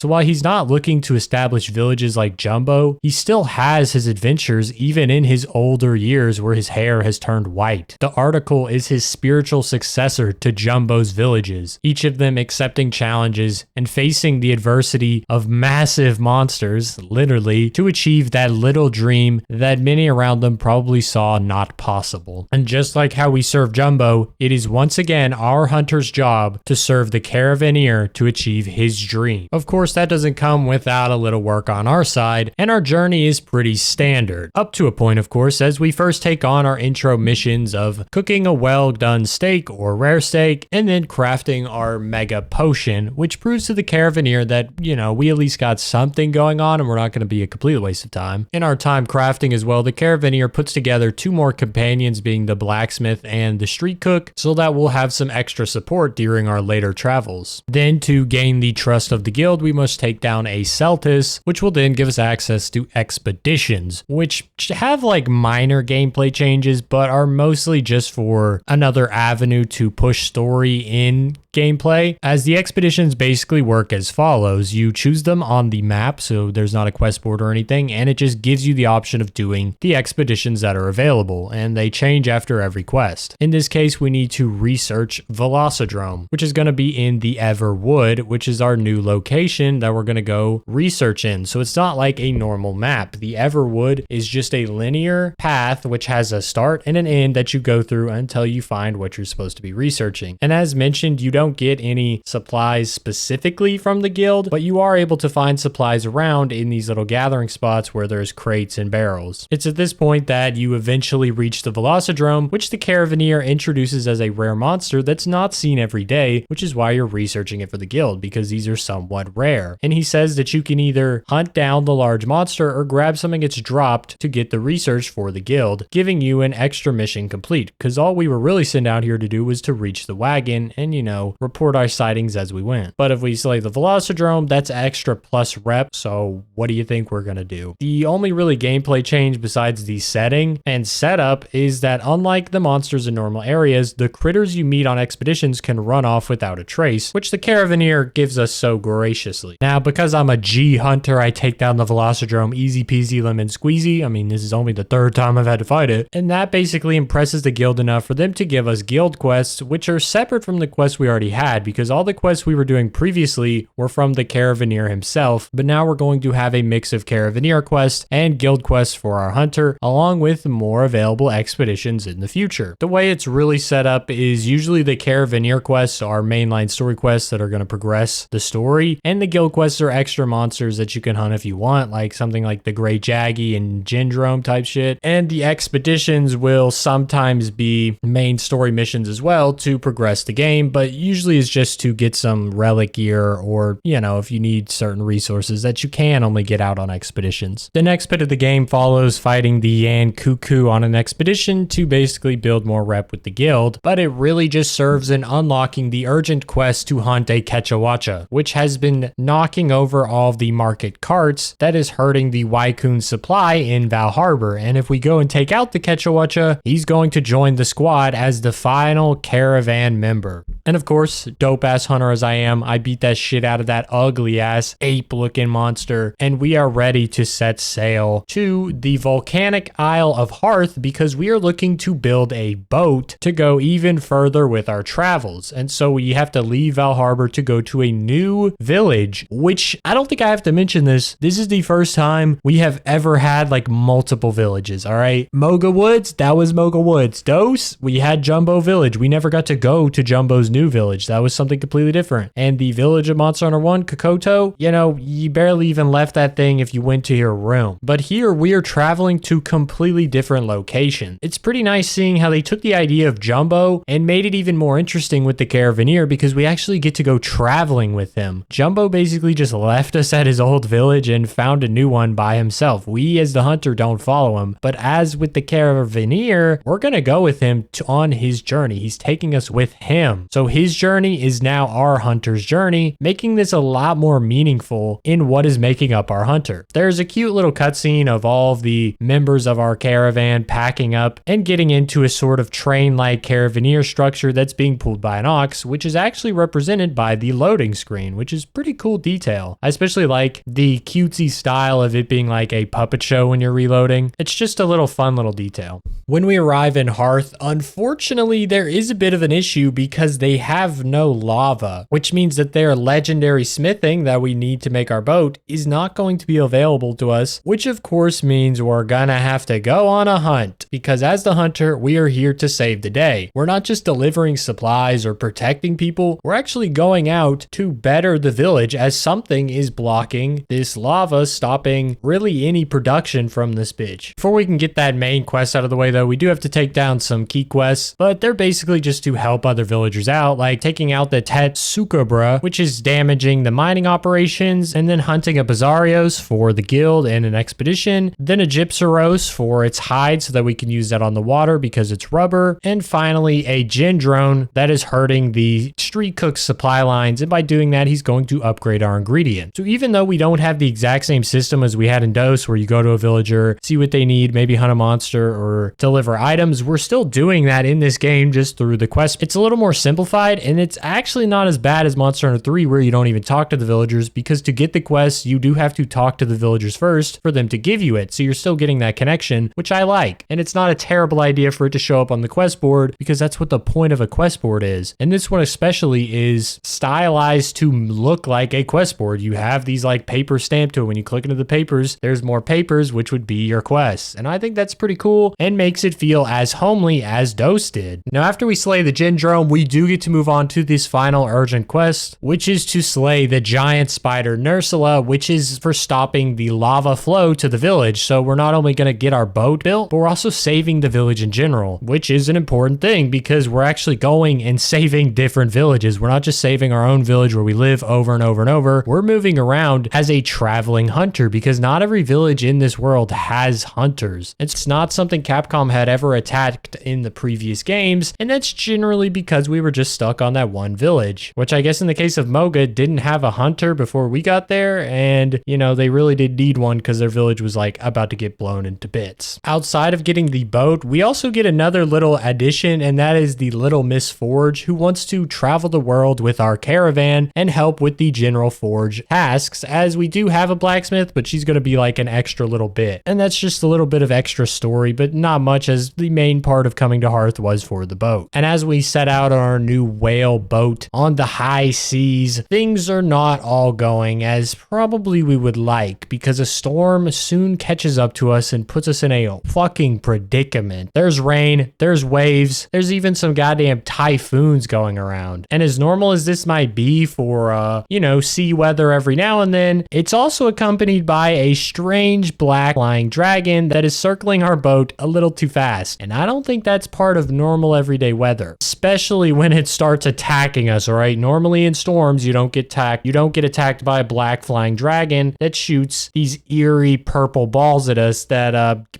So while he's not looking to establish villages like Jumbo, he still has his adventures even in his older years where his hair has turned white. The article is his spiritual successor to Jumbo's villages, each of them accepting challenges and facing the adversity of massive monsters, literally, to achieve that little dream that many around them probably saw not possible. And just like how we serve Jumbo, it is once again our hunter's job to serve the Caravaneer to achieve his dream. Of course, that doesn't come without a little work on our side, and our journey is pretty standard. Up to a point, of course, as we first take on our intro missions of cooking a well-done steak or rare steak, and then crafting our mega potion, which proves to the Caravaneer that, we at least got something going on and we're not going to be a complete waste of time. In our time crafting as well, the Caravaneer puts together 2 more companions, being the blacksmith and the street cook, so that we'll have some extra support during our later travels. Then to gain the trust of the guild, we must take down a Celtis, which will then give us access to expeditions, which have like minor gameplay changes, but are mostly just for another avenue to push story in gameplay, as the expeditions basically work as follows. You choose them on the map, so there's not a quest board or anything, and it just gives you the option of doing the expeditions that are available, and they change after every quest. In this case, we need to research Velocidrome, which is going to be in the Everwood, which is our new location that we're going to go research in. So it's not like a normal map. The Everwood is just a linear path which has a start and an end that you go through until you find what you're supposed to be researching. And as mentioned, you don't get any supplies specifically from the guild, but you are able to find supplies around in these little gathering spots where there's crates and barrels. It's at this point that you eventually reach the Velocidrome, which the Caravaneer introduces as a rare monster that's not seen every day, which is why you're researching it for the guild, because these are somewhat rare. And he says that you can either hunt down the large monster or grab something that's dropped to get the research for the guild, giving you an extra mission complete, because all we were really sent out here to do was to reach the wagon and, report our sightings as we went. But if we select the Velocidrome, that's extra plus rep, so what do you think we're gonna do? The only really gameplay change besides the setting and setup is that unlike the monsters in normal areas, the critters you meet on expeditions can run off without a trace, which the Caravaneer gives us so graciously. Now, because I'm a G hunter, I take down the Velocidrome easy peasy lemon squeezy. I mean, this is only the 3rd time I've had to fight it, and that basically impresses the guild enough for them to give us guild quests, which are separate from the quests we already had, because all the quests we were doing previously were from the Caravaneer himself, but now we're going to have a mix of Caravaneer quests and guild quests for our hunter, along with more available expeditions in the future. The way it's really set up is usually the Caravaneer quests are mainline story quests that are going to progress the story, and the guild quests are extra monsters that you can hunt if you want, like something like the Great Jaggy and Gendrome type shit, and the expeditions will sometimes be main story missions as well to progress the game, but usually is just to get some relic gear or, if you need certain resources that you can only get out on expeditions. The next bit of the game follows fighting the Yan Cuckoo on an expedition to basically build more rep with the guild, but it really just serves in unlocking the urgent quest to hunt a Quechahuacha, which has been knocking over all of the market carts that is hurting the Wycoon supply in Val Harbor. And if we go and take out the Quechahuacha, he's going to join the squad as the final caravan member. And of course, dope ass hunter as I am, I beat that shit out of that ugly ass ape looking monster, and we are ready to set sail to the volcanic Isle of Hearth because we are looking to build a boat to go even further with our travels. And so we have to leave Val Harbor to go to a new village, which I don't think I have to mention this. This is the first time we have ever had like multiple villages. All right. Moga Woods, that was Moga Woods. Dose, we had Jumbo Village. We never got to go to Jumbo's new village. That was something completely different. And the village of Monster Hunter 1, Kokoto, you barely even left that thing if you went to your room. But here we are traveling to completely different location. It's pretty nice seeing how they took the idea of Jumbo and made it even more interesting with the Caravaneer because we actually get to go traveling with him. Jumbo basically just left us at his old village and found a new one by himself. We as the hunter don't follow him, but as with the Caravaneer, we're gonna go with him on his journey. He's taking us with him. So So his journey is now our hunter's journey, making this a lot more meaningful in what is making up our hunter. There's a cute little cutscene of all of the members of our caravan packing up and getting into a sort of train-like caravaneer structure that's being pulled by an ox, which is actually represented by the loading screen, which is pretty cool detail. I especially like the cutesy style of it being like a puppet show when you're reloading. It's just a little fun little detail. When we arrive in Hearth, unfortunately, there is a bit of an issue because they have no lava, which means that their legendary smithing that we need to make our boat is not going to be available to us, which of course means we're gonna have to go on a hunt, because as the hunter, we are here to save the day. We're not just delivering supplies or protecting people, we're actually going out to better the village as something is blocking this lava, stopping really any production from this bitch. Before we can get that main quest out of the way though, we do have to take down some key quests, but they're basically just to help other villagers out, like taking out the Tetsukabra, which is damaging the mining operations, and then hunting a Bazarios for the guild and an expedition, then a Gypsaros for its hide so that we can use that on the water because it's rubber, and finally a Gin drone that is hurting the street cook supply lines, and by doing that he's going to upgrade our ingredients. So even though we don't have the exact same system as we had in Dose where you go to a villager, see what they need, maybe hunt a monster or deliver items, we're still doing that in this game just through the quest. It's a little more simplified, and it's actually not as bad as Monster Hunter 3 where you don't even talk to the villagers, because to get the quest you do have to talk to the villagers first for them to give you it, so you're still getting that connection, which I like. And it's not a terrible idea for it to show up on the quest board because that's what the point of a quest board is. And this one especially is stylized to look like a quest board. You have these like paper stamped to it. When you click into the papers, there's more papers, which would be your quests. And I think that's pretty cool and makes it feel as homely as Dose did. Now, after we slay the Gin drone, we do get to move on to this final urgent quest, which is to slay the giant spider Nursula, which is for stopping the lava flow to the village. So we're not only going to get our boat built, but we're also saving the village in general, which is an important thing because we're actually going and saving different villages. We're not just saving our own village where we live over and over and over. We're moving around as a traveling hunter because not every village in this world has hunters. It's not something Capcom had ever attacked in the previous games, and that's generally because we were just stuck on that one village, which I guess in the case of Moga didn't have a hunter before we got there, and you know, they really did need one because their village was like about to get blown into bits. Outside of getting the boat, we also get another little addition, and that is the Little Miss Forge, who wants to travel the world with our caravan and help with the general forge tasks, as we do have a blacksmith, but she's going to be like an extra little bit. And that's just a little bit of extra story, but not much, as the main part of coming to Hearth was for the boat. And as we set out on our new whale boat on the high seas, things are not all going as probably we would like, because a storm soon catches up to us and puts us in a fucking predicament. There's rain, there's waves, there's even some goddamn typhoons going around. And as normal as this might be for, you know, sea weather every now and then, it's also accompanied by a strange black flying dragon that is circling our boat a little too fast. And I don't think that's part of normal everyday weather, especially when it starts attacking us, all right? Normally in storms, you don't get attacked by a black flying dragon that shoots these eerie purple balls at us that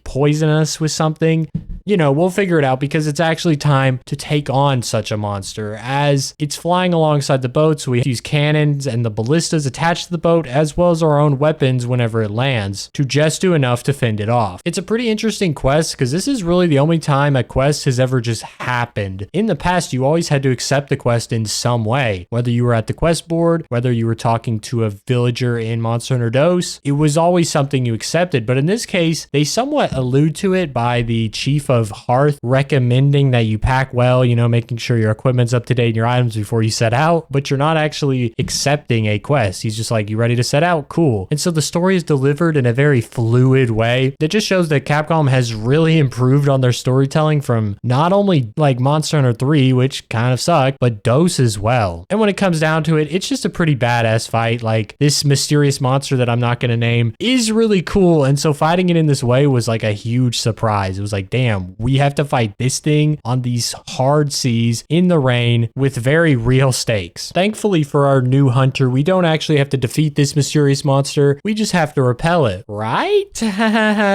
poison us with something. You know, we'll figure it out because it's actually time to take on such a monster as it's flying alongside the boat. So we use cannons and the ballistas attached to the boat, as well as our own weapons whenever it lands, to just do enough to fend it off. It's a pretty interesting quest because this is really the only time a quest has ever just happened. In the past, you always had to accept the quest in some way, whether you were at the quest board, whether you were talking to a villager in Monster Hunter Dose, it was always something you accepted. But in this case, they somewhat allude to it by the chief of Hearth recommending that you pack well, you know, making sure your equipment's up to date and your items before you set out, but you're not actually accepting a quest. He's just like, you ready to set out? Cool. And so the story is delivered in a very fluid way that just shows that Capcom has really improved on their storytelling from not only like Monster Hunter 3, which kind of sucked, but Dose as well. And when it comes down to it, it's just a pretty badass fight. Like, this mysterious monster that I'm not going to name is really cool. And so fighting it in this way was like a huge surprise. It was like, damn, damn, we have to fight this thing on these hard seas in the rain with very real stakes. Thankfully for our new hunter, we don't actually have to defeat this mysterious monster. We just have to repel it, right?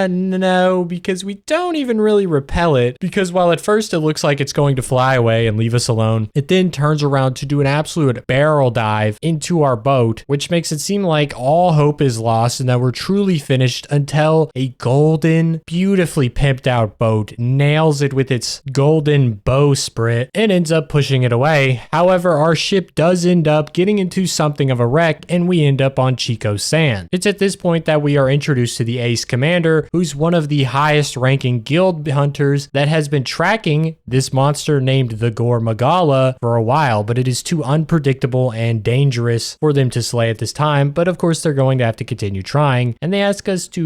No, because we don't even really repel it, because while at first it looks like it's going to fly away and leave us alone, it then turns around to do an absolute barrel dive into our boat, which makes it seem like all hope is lost and that we're truly finished until a golden, beautifully pimped out boat nails it with its golden bowsprit and ends up pushing it away. However, our ship does end up getting into something of a wreck and we end up on Chico Sand. It's at this point that we are introduced to the Ace Commander, who's one of the highest ranking guild hunters that has been tracking this monster named the Gore Magala for a while, but it is too unpredictable and dangerous for them to slay at this time. But of course, they're going to have to continue trying, and they ask us to,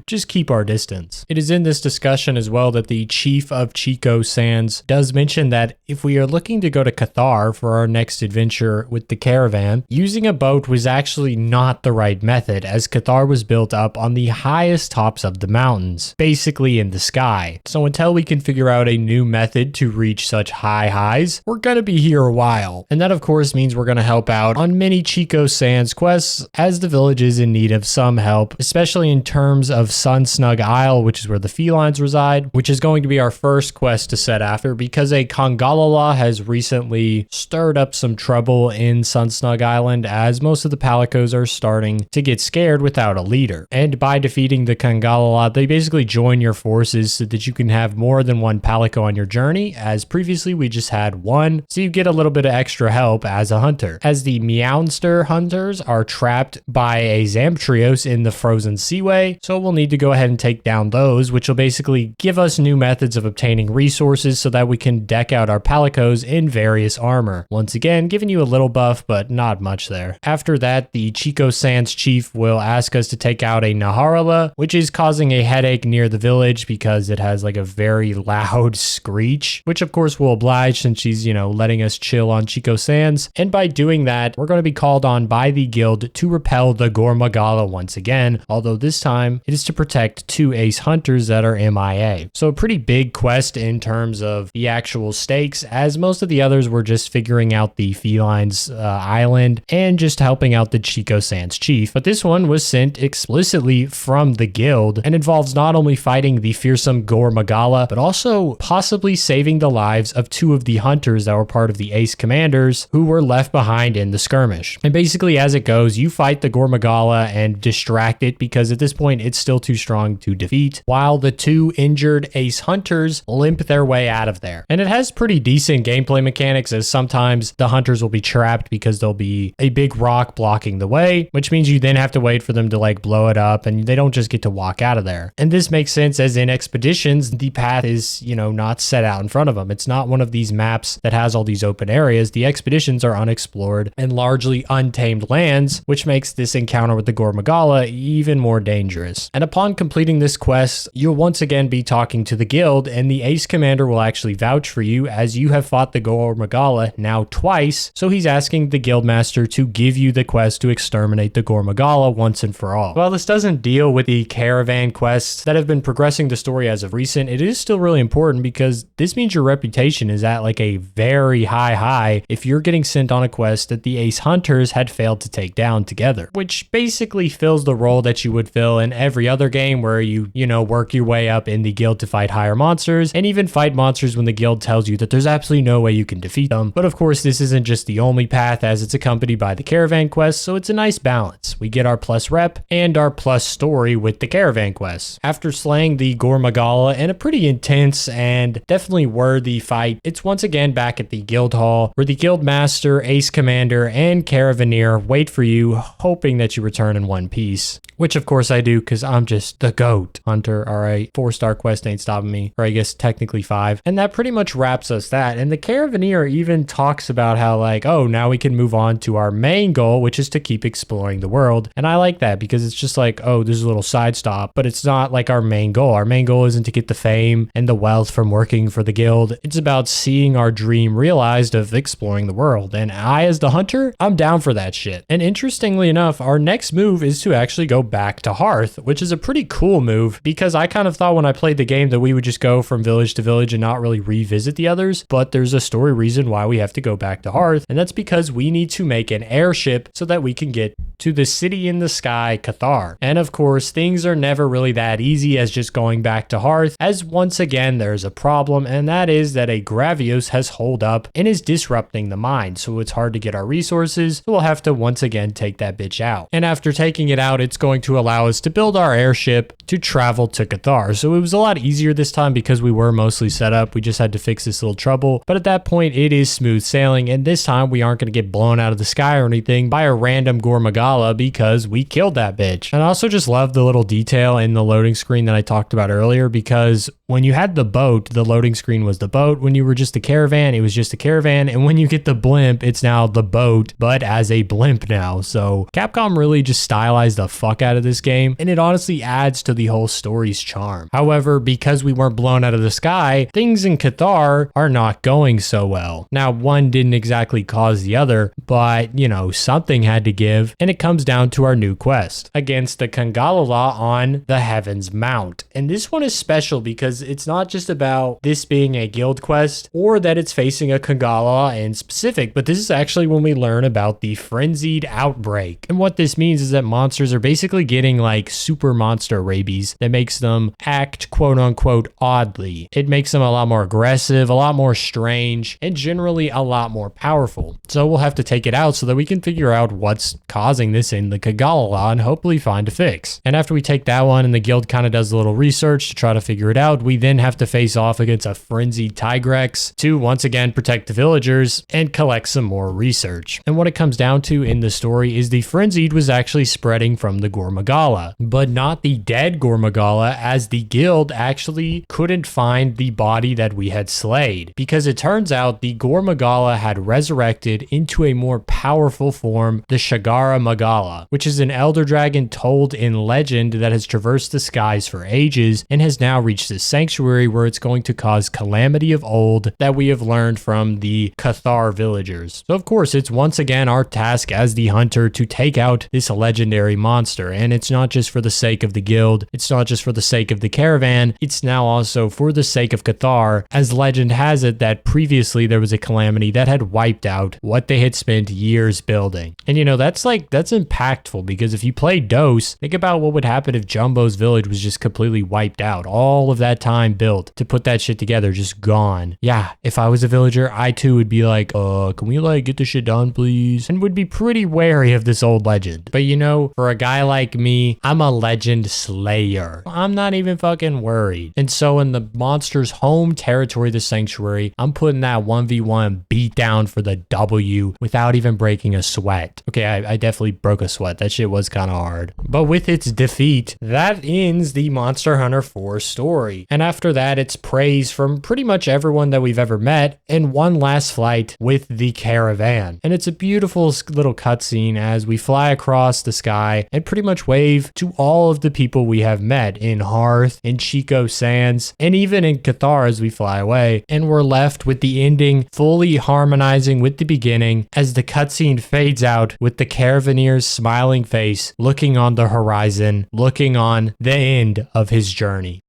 just keep our distance. It is in this discussion as well that the chief of Chico Sands does mention that if we are looking to go to Cathar for our next adventure with the caravan, using a boat was actually not the right method, as Cathar was built up on the highest tops of the mountains, basically in the sky. So until we can figure out a new method to reach such high highs, we're gonna be here a while. And that of course means we're gonna help out on many Chico Sands quests, as the village is in need of some help, especially in terms of Sunsnug Isle, which is where the felines reside, which is going to be our first quest to set after, because a Kongalala has recently stirred up some trouble in Sunsnug Island, as most of the Palicos are starting to get scared without a leader. And by defeating the Kongalala, they basically join your forces so that you can have more than one Palico on your journey, as previously we just had one, so you get a little bit of extra help as a hunter. As the Meownster hunters are trapped by a Zamtrios in the frozen seaway, so we'll need to go ahead and take down those, which will basically give us new methods of obtaining resources so that we can deck out our Palicos in various armor. Once again, giving you a little buff, but not much there. After that, the Chico Sands chief will ask us to take out a Naharala, which is causing a headache near the village because it has like a very loud screech, which of course will oblige since she's, letting us chill on Chico Sands. And by doing that, we're going to be called on by the guild to repel the Gore Magala once again, although this time it is to protect two ace hunters that are MIA. So a pretty big quest in terms of the actual stakes, as most of the others were just figuring out the felines island and just helping out the Chico Sands chief. But this one was sent explicitly from the guild and involves not only fighting the fearsome Gore Magala, but also possibly saving the lives of two of the hunters that were part of the Ace Commanders who were left behind in the skirmish. And basically as it goes, you fight the Gore Magala and distract it because at this point it's still too strong to defeat, while the two injured Ace hunters limp their way out of there. And it has pretty decent gameplay mechanics, as sometimes the hunters will be trapped because there'll be a big rock blocking the way, which means you then have to wait for them to blow it up, and they don't just get to walk out of there. And this makes sense, as in expeditions, the path is, not set out in front of them. It's not one of these maps that has all these open areas. The expeditions are unexplored and largely untamed lands, which makes this encounter with the Gore Magala even more dangerous. And upon completing this quest, you'll once again be talking to the guild, and the Ace Commander will actually vouch for you, as you have fought the Gore Magala now twice, so he's asking the Guildmaster to give you the quest to exterminate the Gore Magala once and for all. While this doesn't deal with the caravan quests that have been progressing the story as of recent, it is still really important because this means your reputation is at a very high if you're getting sent on a quest that the Ace Hunters had failed to take down together, which basically fills the role that you would fill in every other game where you work your way up in the guild to fight higher monsters, and even fight monsters when the guild tells you that there's absolutely no way you can defeat them. But of course, this isn't just the only path, as it's accompanied by the caravan quest, so it's a nice balance. We get our plus rep and our plus story with the caravan quests. After slaying the Gore Magala in a pretty intense and definitely worthy fight, it's once again back at the guild hall, where the guild master, Ace Commander, and Caravaneer wait for you, hoping that you return in one piece. Which of course I do, because I'm just the GOAT hunter. Alright, 4-star quest ain't stopping me. Or I guess technically 5. And that pretty much wraps us that. And the Caravaneer even talks about how oh, now we can move on to our main goal, which is to keep exploring the world. And I like that, because it's just oh, there's a little side stop, but it's not our main goal. Our main goal isn't to get the fame and the wealth from working for the guild. It's about seeing our dream realized of exploring the world. And I, as the hunter, I'm down for that shit. And interestingly enough, our next move is to actually go back to Hearth, which is a pretty cool move, because I kind of thought when I played the game that that we would just go from village to village and not really revisit the others, but there's a story reason why we have to go back to Hearth, and that's because we need to make an airship so that we can get to the city in the sky, Cathar. And of course, things are never really that easy as just going back to Hearth, as once again there's a problem, and that is that a Gravios has holed up and is disrupting the mine, so it's hard to get our resources, so we'll have to once again take that bitch out. And after taking it out, it's going to allow us to build our airship to travel to Cathar. So it was a lot easier this time because we were mostly set up. We just had to fix this little trouble. But at that point, it is smooth sailing. And this time we aren't going to get blown out of the sky or anything by a random Gormagala because we killed that bitch. And I also just love the little detail in the loading screen that I talked about earlier, because when you had the boat, the loading screen was the boat. When you were just a caravan, it was just a caravan. And when you get the blimp, it's now the boat, but as a blimp now. So Capcom really just stylized the fuck out of this game, and it honestly adds to the whole story's charm. However, because we weren't blown out of the sky, things in Cathar are not going so well. Now, one didn't exactly cause the other, but you know, something had to give, and it comes down to our new quest against the Kangalala on the Heaven's Mount. And this one is special because it's not just about this being a guild quest or that it's facing a Kangalala in specific, but this is actually when we learn about the frenzied outbreak. And what this means is that monsters are basically getting like super monster rabies that makes them act quote unquote oddly. It makes them a lot more aggressive, a lot more strange, and generally a lot more powerful. So we'll have to take it out so that we can figure out what's causing this in the Kangalala and hopefully find a fix. And after we take that one and the guild kind of does a little research to try to figure it out, we then have to face off against a frenzied Tigrex to once again protect the villagers and collect some more research. And what it comes down to in the story is the frenzied was actually spreading from the Gormagala, but not the dead Gormagala, as the guild actually couldn't find the body that we had slayed, because it turns out the Gormagala had resurrected into a more powerful form, the Shagara Magala, which is an elder dragon told in legend that has traversed the skies for ages and has now reached this sanctuary where it's going to cause calamity of old that we have learned from the Cathar villagers. So of course, it's once again our task as the hunter to take out this legendary monster, and it's not just for the sake of the guild, it's not just for the sake of the caravan, it's now also for the sake of Cathar, as legend has it that previously there was a calamity that had wiped out what they had spent years building. And you know, that's impactful, because if you play DOS, think about what would happen if Jumbo's village was just completely wiped out. All of that time built to put that shit together, just gone. Yeah, if I was a villager, I too would be like, can we like get this shit done, please? And would be pretty wary of this old legend. But you know, for a guy like me, I'm a legend slayer. I'm not even fucking worried. And so in the monster's home territory, the sanctuary, I'm putting that 1v1 beat down for the W without even breaking a sweat. Okay, I definitely broke a sweat. That shit was kind of hard. But with its defeat, that ends the Monster Hunter 4 story. And after that, it's praise from pretty much everyone that we've ever met and one last flight with the caravan. And it's a beautiful little cutscene as we fly across the sky and pretty much wave to all of the people we have met in Hearth, in Chico Sands, and even in Cathar as we fly away. And we're left with the ending fully harmonizing with the beginning as the cutscene fades out with the caravanier's smiling face looking on the horizon, looking on the end of his journey.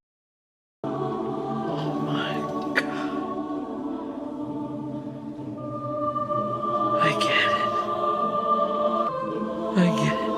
Oh my God. I get it. I get it.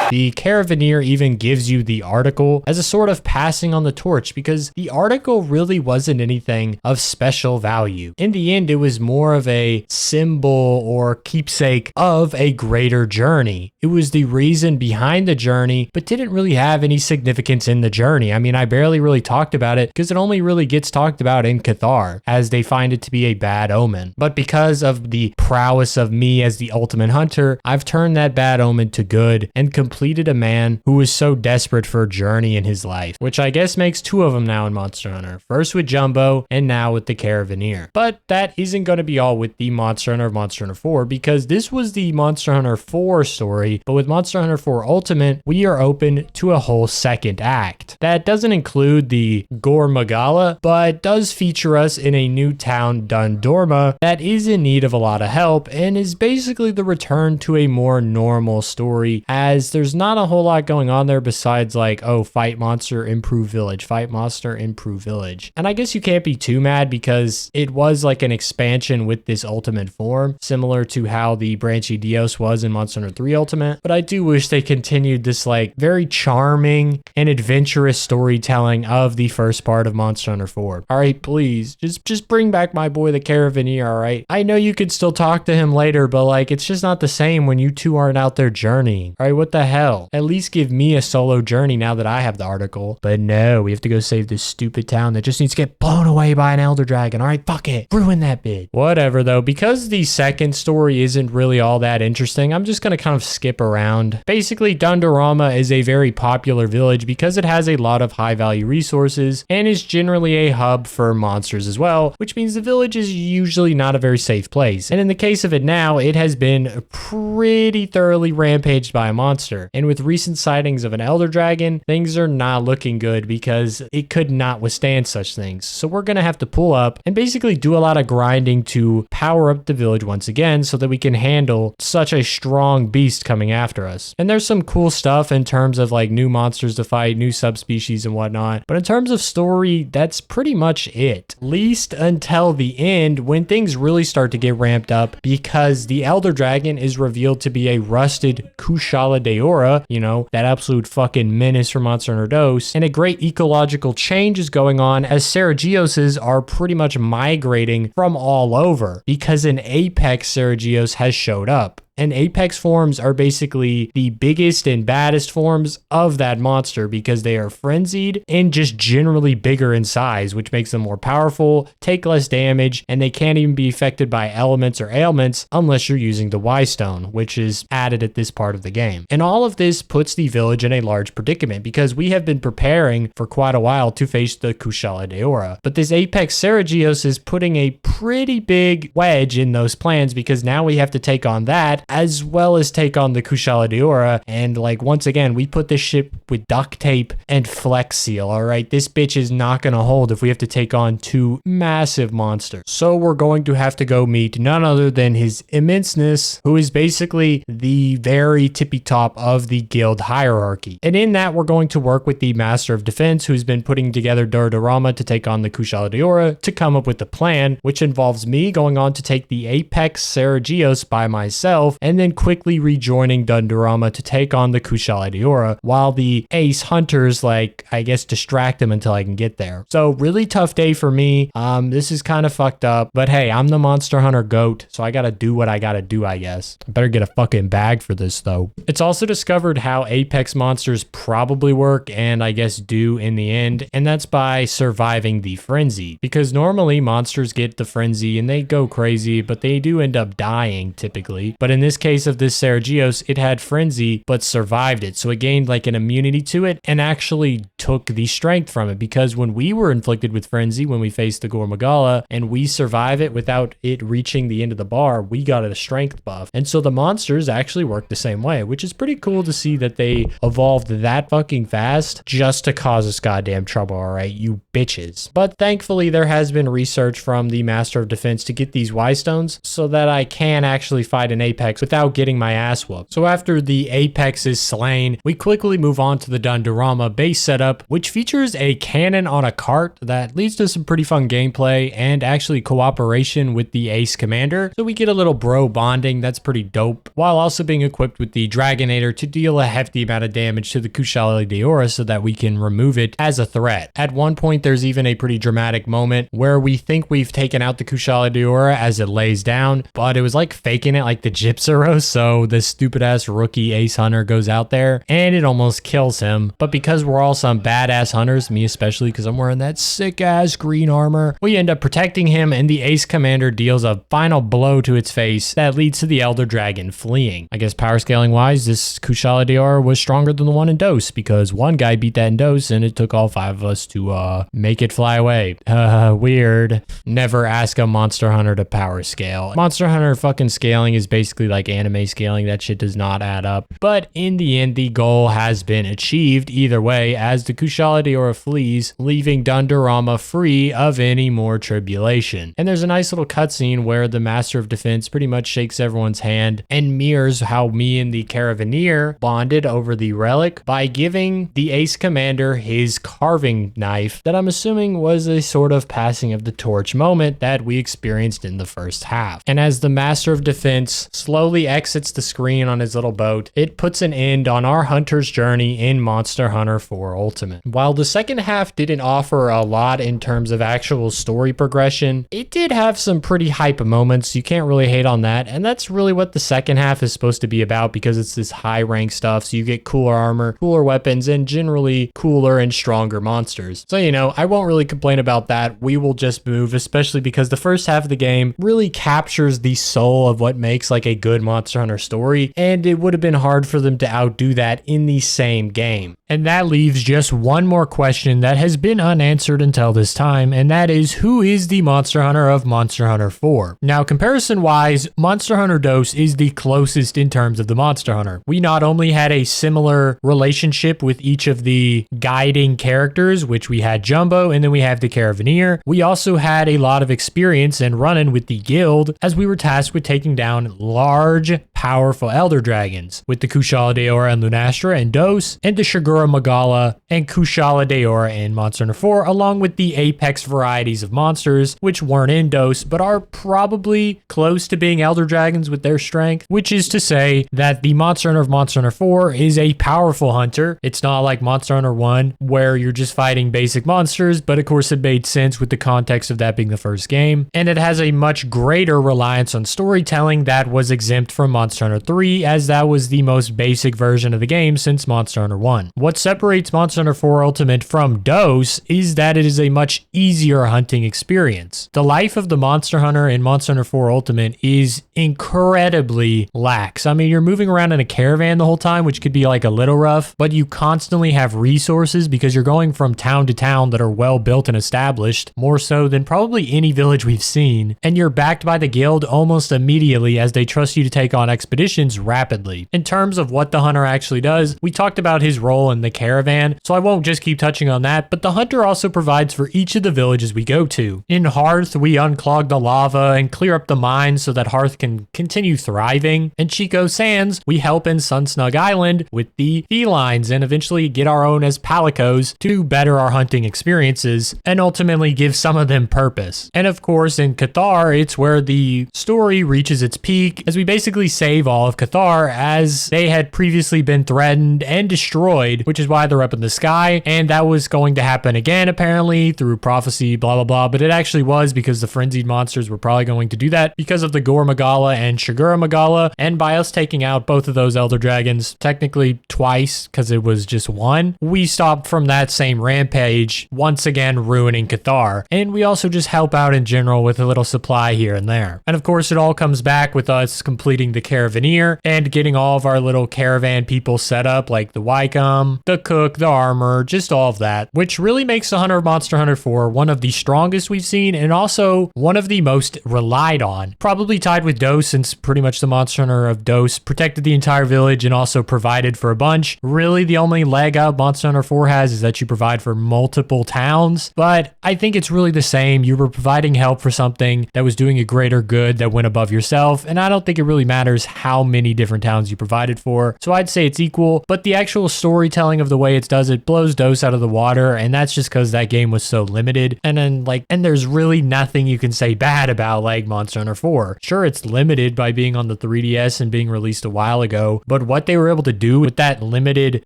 The Caravaneer even gives you the article as a sort of passing on the torch, because the article really wasn't anything of special value. In the end, it was more of a symbol or keepsake of a greater journey. It was the reason behind the journey, but didn't really have any significance in the journey. I mean, I barely really talked about it because it only really gets talked about in Cathar, as they find it to be a bad omen. But because of the prowess of me as the ultimate hunter, I've turned that bad omen to good and completed a man who was so desperate for a journey in his life, which I guess makes two of them now in Monster Hunter. First with Jumbo and now with the Caravaneer. But that isn't going to be all with the Monster Hunter of Monster Hunter 4, because this was the Monster Hunter 4 story, but with Monster Hunter 4 Ultimate, we are open to a whole second act. That doesn't include the Gormagala, but does feature us in a new town, Dundorma, that is in need of a lot of help and is basically the return to a more normal story, as there's there's not a whole lot going on there besides like, oh, fight monster, improve village, fight monster, improve village. And I guess you can't be too mad because it was like an expansion with this ultimate form, similar to how the Branchy Dios was in Monster Hunter 3 Ultimate. But I do wish they continued this like very charming and adventurous storytelling of the first part of Monster Hunter 4. All right, please, just bring back my boy the Caravaneer, all right? I know you could still talk to him later, but like, it's just not the same when you two aren't out there journeying. All right, what the hell? At least give me a solo journey now that I have the article. But no, we have to go save this stupid town that just needs to get blown away by an Elder Dragon. All right, fuck it. Ruin that bit. Whatever though, because the second story isn't really all that interesting, I'm just gonna kind of skip around. Basically, Dundurama is a very popular village because it has a lot of high value resources and is generally a hub for monsters as well, which means the village is usually not a very safe place. And in the case of it now, it has been pretty thoroughly rampaged by a monster. And with recent sightings of an Elder Dragon, things are not looking good because it could not withstand such things. So we're gonna have to pull up and basically do a lot of grinding to power up the village once again so that we can handle such a strong beast coming after us. And there's some cool stuff in terms of like new monsters to fight, new subspecies and whatnot. But in terms of story, that's pretty much it. At least until the end when things really start to get ramped up because the Elder Dragon is revealed to be a rusted Kushala Daora, you know, that absolute fucking menace from Monster Hunter DOS, and a great ecological change is going on as Seragioses are pretty much migrating from all over because an apex Seragios has showed up. And apex forms are basically the biggest and baddest forms of that monster because they are frenzied and just generally bigger in size, which makes them more powerful, take less damage, and they can't even be affected by elements or ailments unless you're using the Y Stone, which is added at this part of the game. And all of this puts the village in a large predicament because we have been preparing for quite a while to face the Kushala Daora. But this apex Seragios is putting a pretty big wedge in those plans because now we have to take on that as well as take on the Kushala Daora. And like, once again, we put this ship with duct tape and Flex Seal. All right, this bitch is not going to hold if we have to take on two massive monsters. So we're going to have to go meet none other than his immenseness, who is basically the very tippy top of the guild hierarchy. And in that, we're going to work with the Master of Defense, who's been putting together Dundurama to take on the Kushala Daora to come up with the plan, which involves me going on to take the apex Seragios by myself and then quickly rejoining Dundurama to take on the Kushala Daora while the ace hunters, like, I guess, distract them until I can get there. So really tough day for me. This is kind of fucked up, but hey, I'm the Monster Hunter GOAT, so I gotta do what I gotta do, I guess. I better get a fucking bag for this though. It's also discovered how apex monsters probably work and I guess do in the end, and that's by surviving the frenzy. Because normally monsters get the frenzy and they go crazy, but they do end up dying typically. But in this case of this Seragios, it had frenzy but survived it, so it gained like an immunity to it and actually took the strength from it. Because when we were inflicted with frenzy when we faced the Gormagala and we survive it without it reaching the end of the bar, we got a strength buff. And so the monsters actually work the same way, which is pretty cool to see that they evolved that fucking fast just to cause us goddamn trouble. All right, you bitches. But thankfully there has been research from the Master of Defense to get these Y Stones so that I can actually fight an apex without getting my ass whooped. So after the apex is slain, we quickly move on to the Dundurama base setup, which features a cannon on a cart that leads to some pretty fun gameplay and actually cooperation with the ace commander. So we get a little bro bonding that's pretty dope, while also being equipped with the Dragonator to deal a hefty amount of damage to the Kushala Daora so that we can remove it as a threat. At one point, there's even a pretty dramatic moment where we think we've taken out the Kushala Daora as it lays down, but it was like faking it like the Gypsaro, so this stupid ass rookie ace hunter goes out there and it almost kills him. But because we're all some badass hunters, me especially because I'm wearing that sick ass green armor, we end up protecting him and the ace commander deals a final blow to its face that leads to the Elder Dragon fleeing. I guess power scaling wise, this Kushala Daora was stronger than the one in DOS because one guy beat that in DOS and it took all 5 of us to make it fly away. Weird. Never ask a Monster Hunter to power scale. Monster Hunter fucking scaling is basically like anime scaling, that shit does not add up. But in the end, the goal has been achieved either way, as the Kushala Daora flees, leaving Dundurama free of any more tribulation. And there's a nice little cutscene where the Master of Defense pretty much shakes everyone's hand and mirrors how me and the Caravaneer bonded over the relic by giving the Ace Commander his carving knife that I'm assuming was a sort of passing of the torch moment that we experienced in the first half. And as the Master of Defense slowly exits the screen on his little boat, it puts an end on our hunter's journey in Monster Hunter 4 Ultimate. While the second half didn't offer a lot in terms of actual story progression, it did have some pretty hype moments. You can't really hate on that. And that's really what the second half is supposed to be about, because it's this high rank stuff. So you get cooler armor, cooler weapons, and generally cooler and stronger monsters. So, you know, I won't really complain about that. We will just move, especially because the first half of the game really captures the soul of what makes like a good Monster Hunter story. And it would have been hard for them to outdo that in the same game. And that leaves just one more question that has been unanswered until this time, and that is, who is the Monster Hunter of Monster Hunter 4? Now, comparison-wise, Monster Hunter DOS is the closest in terms of the Monster Hunter. We not only had a similar relationship with each of the guiding characters, which we had Jumbo, and then we have the Caravaneer, we also had a lot of experience and run-in with the guild, as we were tasked with taking down large, powerful Elder Dragons, with the Kushala Daora and Lunastra and DOS, and the Shigura Magala and Kushala Daora in Monster Hunter 4, along with the apex varieties of monsters, which weren't in DOS, but are probably close to being Elder Dragons with their strength, which is to say that the Monster Hunter of Monster Hunter 4 is a powerful hunter. It's not like Monster Hunter 1, where you're just fighting basic monsters, but of course it made sense with the context of that being the first game, and it has a much greater reliance on storytelling that was exempt from Monster Hunter 3, as that was the most basic version of the game since Monster Hunter 1. What separates Monster Hunter 4 Ultimate from DOS is that it is a much easier hunting experience. The life of the Monster Hunter in Monster Hunter 4 Ultimate is incredibly lax. I mean, you're moving around in a caravan the whole time, which could be like a little rough, but you constantly have resources because you're going from town to town that are well built and established, more so than probably any village we've seen, and you're backed by the guild almost immediately as they trust you to take on expeditions rapidly. In terms of what the hunter actually does, we talked about his role in the caravan, so I won't just keep touching on that, but the hunter also provides for each of the villages we go to. In Hearth, we unclog the lava and clear up the mines so that Hearth can continue thriving. In Chico Sands, we help in Sunsnug Island with the felines and eventually get our own as palicos to better our hunting experiences and ultimately give some of them purpose. And of course, in Cathar, it's where the story reaches its peak, as we basically save all of Cathar, as they had previously been threatened and destroyed, which is why they're up in the sky, and that was going to happen again apparently through prophecy, blah blah blah, but it actually was because the frenzied monsters were probably going to do that because of the Gore Magala and Shigura Magala, and by us taking out both of those Elder Dragons, technically twice because it was just one, we stopped from that same rampage, once again ruining Cathar, and we also just help out in general with a little supply here and there. And of course it all comes back with us completing the Caravaneer and getting all of our little caravan people set up, like the Wycombe, the cook, the armor, just all of that, which really makes the Hunter of Monster Hunter 4 one of the strongest we've seen and also one of the most relied on. Probably tied with DOS, since pretty much the Monster Hunter of DOS protected the entire village and also provided for a bunch. Really the only leg up Monster Hunter 4 has is that you provide for multiple towns, but I think it's really the same. You were providing help for something that was doing a greater good that went above yourself, and I don't think it really matters how many different towns you provided for, so I'd say it's equal, but the actual storytelling of the way it does it blows DOS out of the water, and that's just because that game was so limited. And then and there's really nothing you can say bad about like Monster Hunter 4. Sure, it's limited by being on the 3DS and being released a while ago, but what they were able to do with that limited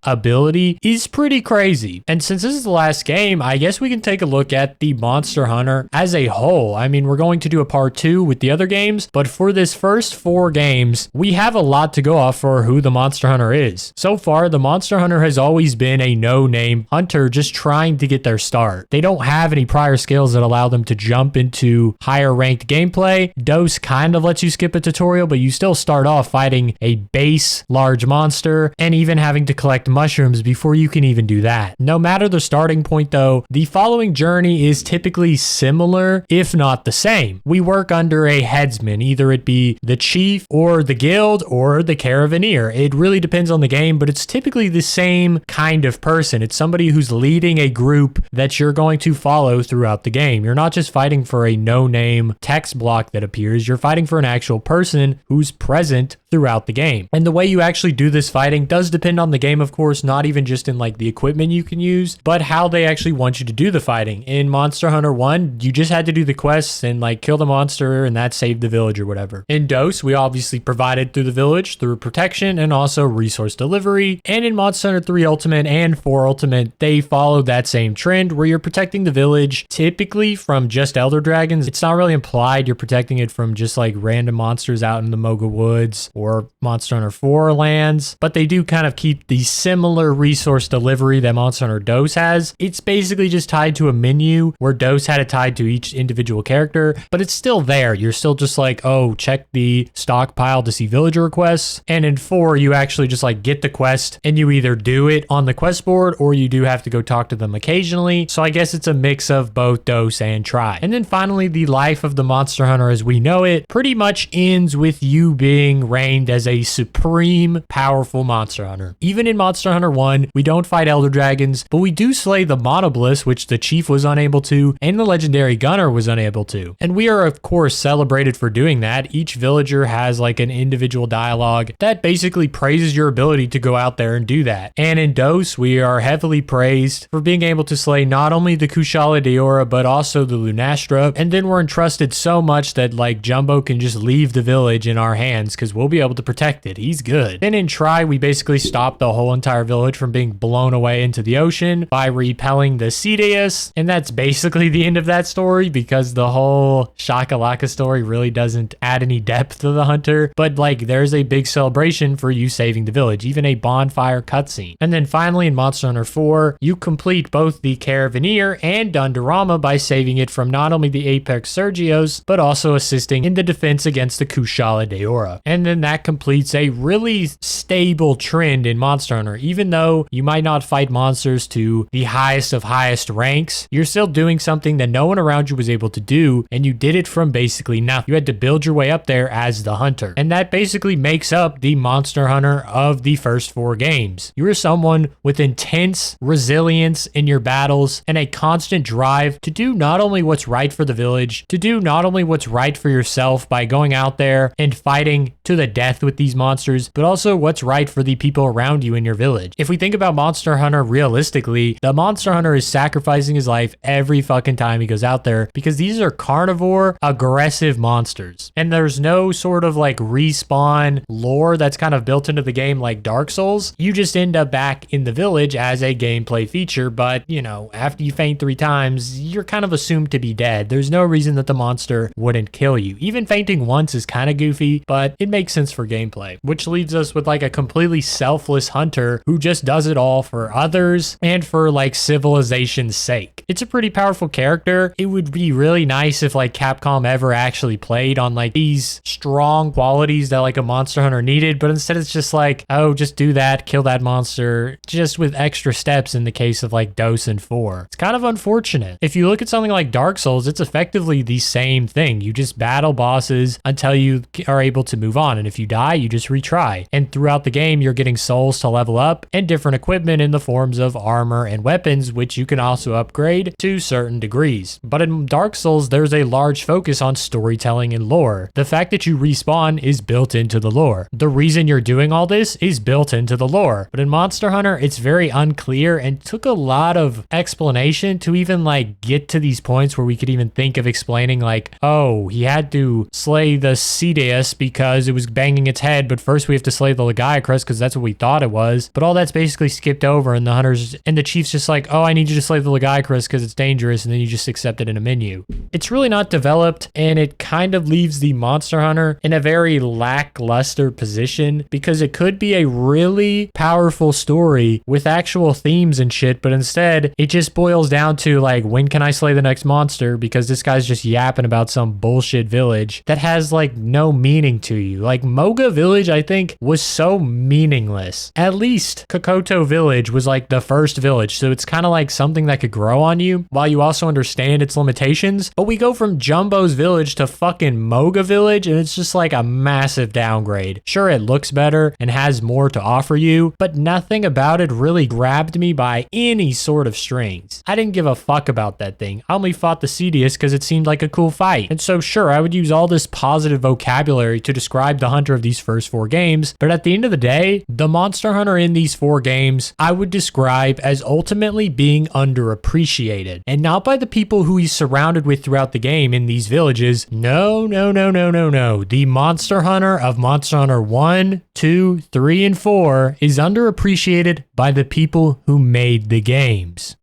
ability is pretty crazy. And since this is the last game, I guess we can take a look at the Monster Hunter as a whole. I mean, we're going to do a part 2 with the other games, but for this first 4 games, we have a lot to go off for who the Monster Hunter is. So far, the Monster Hunter has always been a no-name hunter just trying to get their start. They don't have any prior skills that allow them to jump into higher ranked gameplay. DOS kind of lets you skip a tutorial, but you still start off fighting a base large monster and even having to collect mushrooms before you can even do that. No matter the starting point though, the following journey is typically similar, if not the same. We work under a headsman, either it be the chief chief or the guild or the caravaneer. It really depends on the game, but it's typically the same kind of person. It's somebody who's leading a group that you're going to follow throughout the game. You're not just fighting for a no-name text block that appears, you're fighting for an actual person who's present throughout the game. And the way you actually do this fighting does depend on the game, of course, not even just in like the equipment you can use, but how they actually want you to do the fighting. In Monster Hunter 1, you just had to do the quests and like kill the monster and that saved the village or whatever. In DOS, we obviously provided through the village through protection and also resource delivery. And in Monster Hunter 3 Ultimate and 4 Ultimate, they followed that same trend where you're protecting the village typically from just elder dragons. It's not really implied you're protecting it from just like random monsters out in the Moga Woods or Monster Hunter 4 lands, but they do kind of keep the similar resource delivery that Monster Hunter DOS has. It's basically just tied to a menu where DOS had it tied to each individual character, but it's still there. You're still just like, oh, check the stockpile to see villager requests. And in 4, you actually just like get the quest and you either do it on the quest board or you do have to go talk to them occasionally. So I guess it's a mix of both DOS and Try. And then finally, the life of the Monster Hunter as we know it pretty much ends with you being reigned as a supreme powerful Monster Hunter. Even in Monster Hunter 1, we don't fight elder dragons, but we do slay the Monobliss, which the chief was unable to, and the legendary Gunner was unable to. And we are of course celebrated for doing that. Each villager has like an individual dialogue that basically praises your ability to go out there and do that. And in DOS, we are heavily praised for being able to slay not only the Kushala Daora, but also the Lunastra. And then we're entrusted so much that like Jumbo can just leave the village in our hands because we'll be able to protect it. He's good. Then in Try, we basically stop the whole entire village from being blown away into the ocean by repelling the Cedeus. And that's basically the end of that story because the whole Shakalaka story really doesn't add any depth to the hunter. But like there's a big celebration for you saving the village, even a bonfire cutscene. And then finally in Monster Hunter 4, you complete both the Caravaneer and Dundurama by saving it from not only the Apex Sergios, but also assisting in the defense against the Kushala Daora. And then that completes a really stable trend in Monster Hunter. Even though you might not fight monsters to the highest of highest ranks, you're still doing something that no one around you was able to do, and you did it from basically nothing. You had to build your way up there as the hunter. And that basically makes up the Monster Hunter of the first 4 games. You are someone with intense resilience in your battles and a constant drive to do not only what's right for the village, to do not only what's right for yourself by going out there and fighting to the death with these monsters, but also what's right for the people around you in your village. If we think about Monster Hunter realistically, the Monster Hunter is sacrificing his life every fucking time he goes out there because these are carnivore, aggressive monsters. And there's no sort of like respawn lore that's kind of built into the game like Dark Souls. You just end up back in the village as a gameplay feature, but you know, after you faint 3 times, you're kind of assumed to be dead. There's no reason that the monster wouldn't kill you. Even fainting once is kind of goofy, but it makes sense for gameplay, which leaves us with like a completely selfless hunter who just does it all for others and for like civilization's sake. It's a pretty powerful character. It would be really nice if like Capcom ever actually played on like these strong qualities that like a Monster Hunter needed, but instead it's just like, oh, just do that, kill that monster, just with extra steps in the case of like DOS and 4. It's kind of unfortunate. If you look at something like Dark Souls, it's effectively the same thing. You just battle bosses until you are able to move on, and if you die, you just retry. And throughout the game, you're getting souls to level up and different equipment in the forms of armor and weapons, which you can also upgrade to certain degrees. But in Dark Souls, there's a large focus on storytelling and lore. The fact that you respawn is built into the lore. The reason you're doing all this is built into the lore. But in Monster Hunter, it's very unclear and took a lot of explanation to even like get to these points where we could even think of explaining like, oh, he had to slay the Cedeus because it was banging its head, but first we have to slay the Lagiacrus because that's what we thought it was. But all that's basically skipped over, and the hunters and the chief's just like, oh, I need you to slay the Lagiacrus because it's dangerous, and then you just accept it in a menu. It's really not developed, and it kind of leaves the Monster Hunter in a very lackluster position because it could be a really powerful story with actual themes and shit, but instead it just boils down to like, when can I slay the next monster, because this guy's just yapping about some bullshit village that has like no meaning to you. Like Moga Village, I think, was so meaningless. At least Kokoto Village was like the first village, so it's kind of like something that could grow on you while you also understand its limitations. But we go from Jumbo's village to fucking Moga Village, and it's just like a massive downgrade. Sure, it looks better and has more to offer you, but nothing about it really grabbed me by any sort of strings. I didn't give a fuck about that thing. I only fought the Cedius because it seemed like a cool fight. And so sure, I would use all this positive vocabulary to describe the hunter of these first 4 games, but at the end of the day, the Monster Hunter in these 4 games, I would describe as ultimately being underappreciated. And not by the people who he's surrounded with throughout the game in these villages. No. The Monster Hunter of Monster Hunter 1, 2, 3, and 4 is underappreciated by the people who made the games.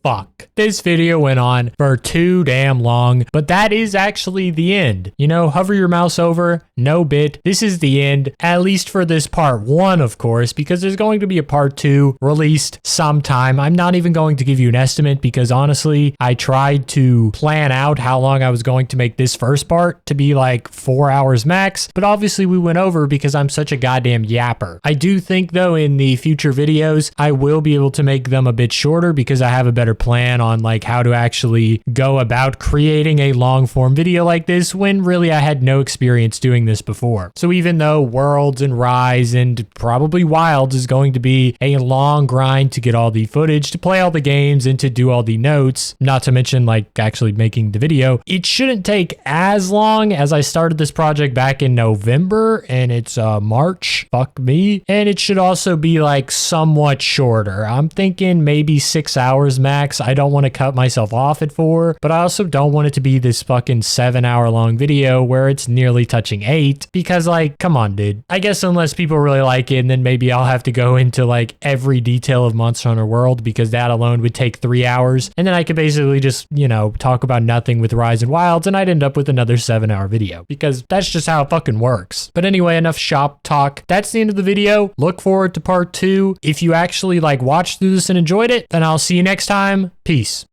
Fuck. This video went on for too damn long, but that is actually the end. You know, hover your mouse over, no bit. This is the end, at least for this part 1, of course, because there's going to be a part 2 released sometime. I'm not even going to give you an estimate because honestly, I tried to plan out how long I was going to make this first part to be like 4 hours max, but obviously we went over because I'm such a goddamn yapper. I do think though in the future videos, I will be able to make them a bit shorter because I have a better plan on like how to actually go about creating a long form video like this when really I had no experience doing this before. So even though Worlds and Rise and probably Wilds is going to be a long grind to get all the footage, to play all the games and to do all the notes, not to mention like actually making the video, it shouldn't take as long as I started this project back in November and it's March, fuck me. And it should also be like somewhat shorter. I'm thinking maybe 6 hours max. I don't want to cut myself off at 4, but I also don't want it to be this fucking 7-hour long video where it's nearly touching 8 because like, come on, dude. I guess unless people really like it, and then maybe I'll have to go into like every detail of Monster Hunter World because that alone would take 3 hours. And then I could basically just, you know, talk about nothing with Rise and Wilds and I'd end up with another 7-hour video because that's just how it fucking works. But anyway, enough shop talk. That's the end of the video. Look forward to part 2. If you actually like watched through this and enjoyed it, then I'll see you next time. Peace.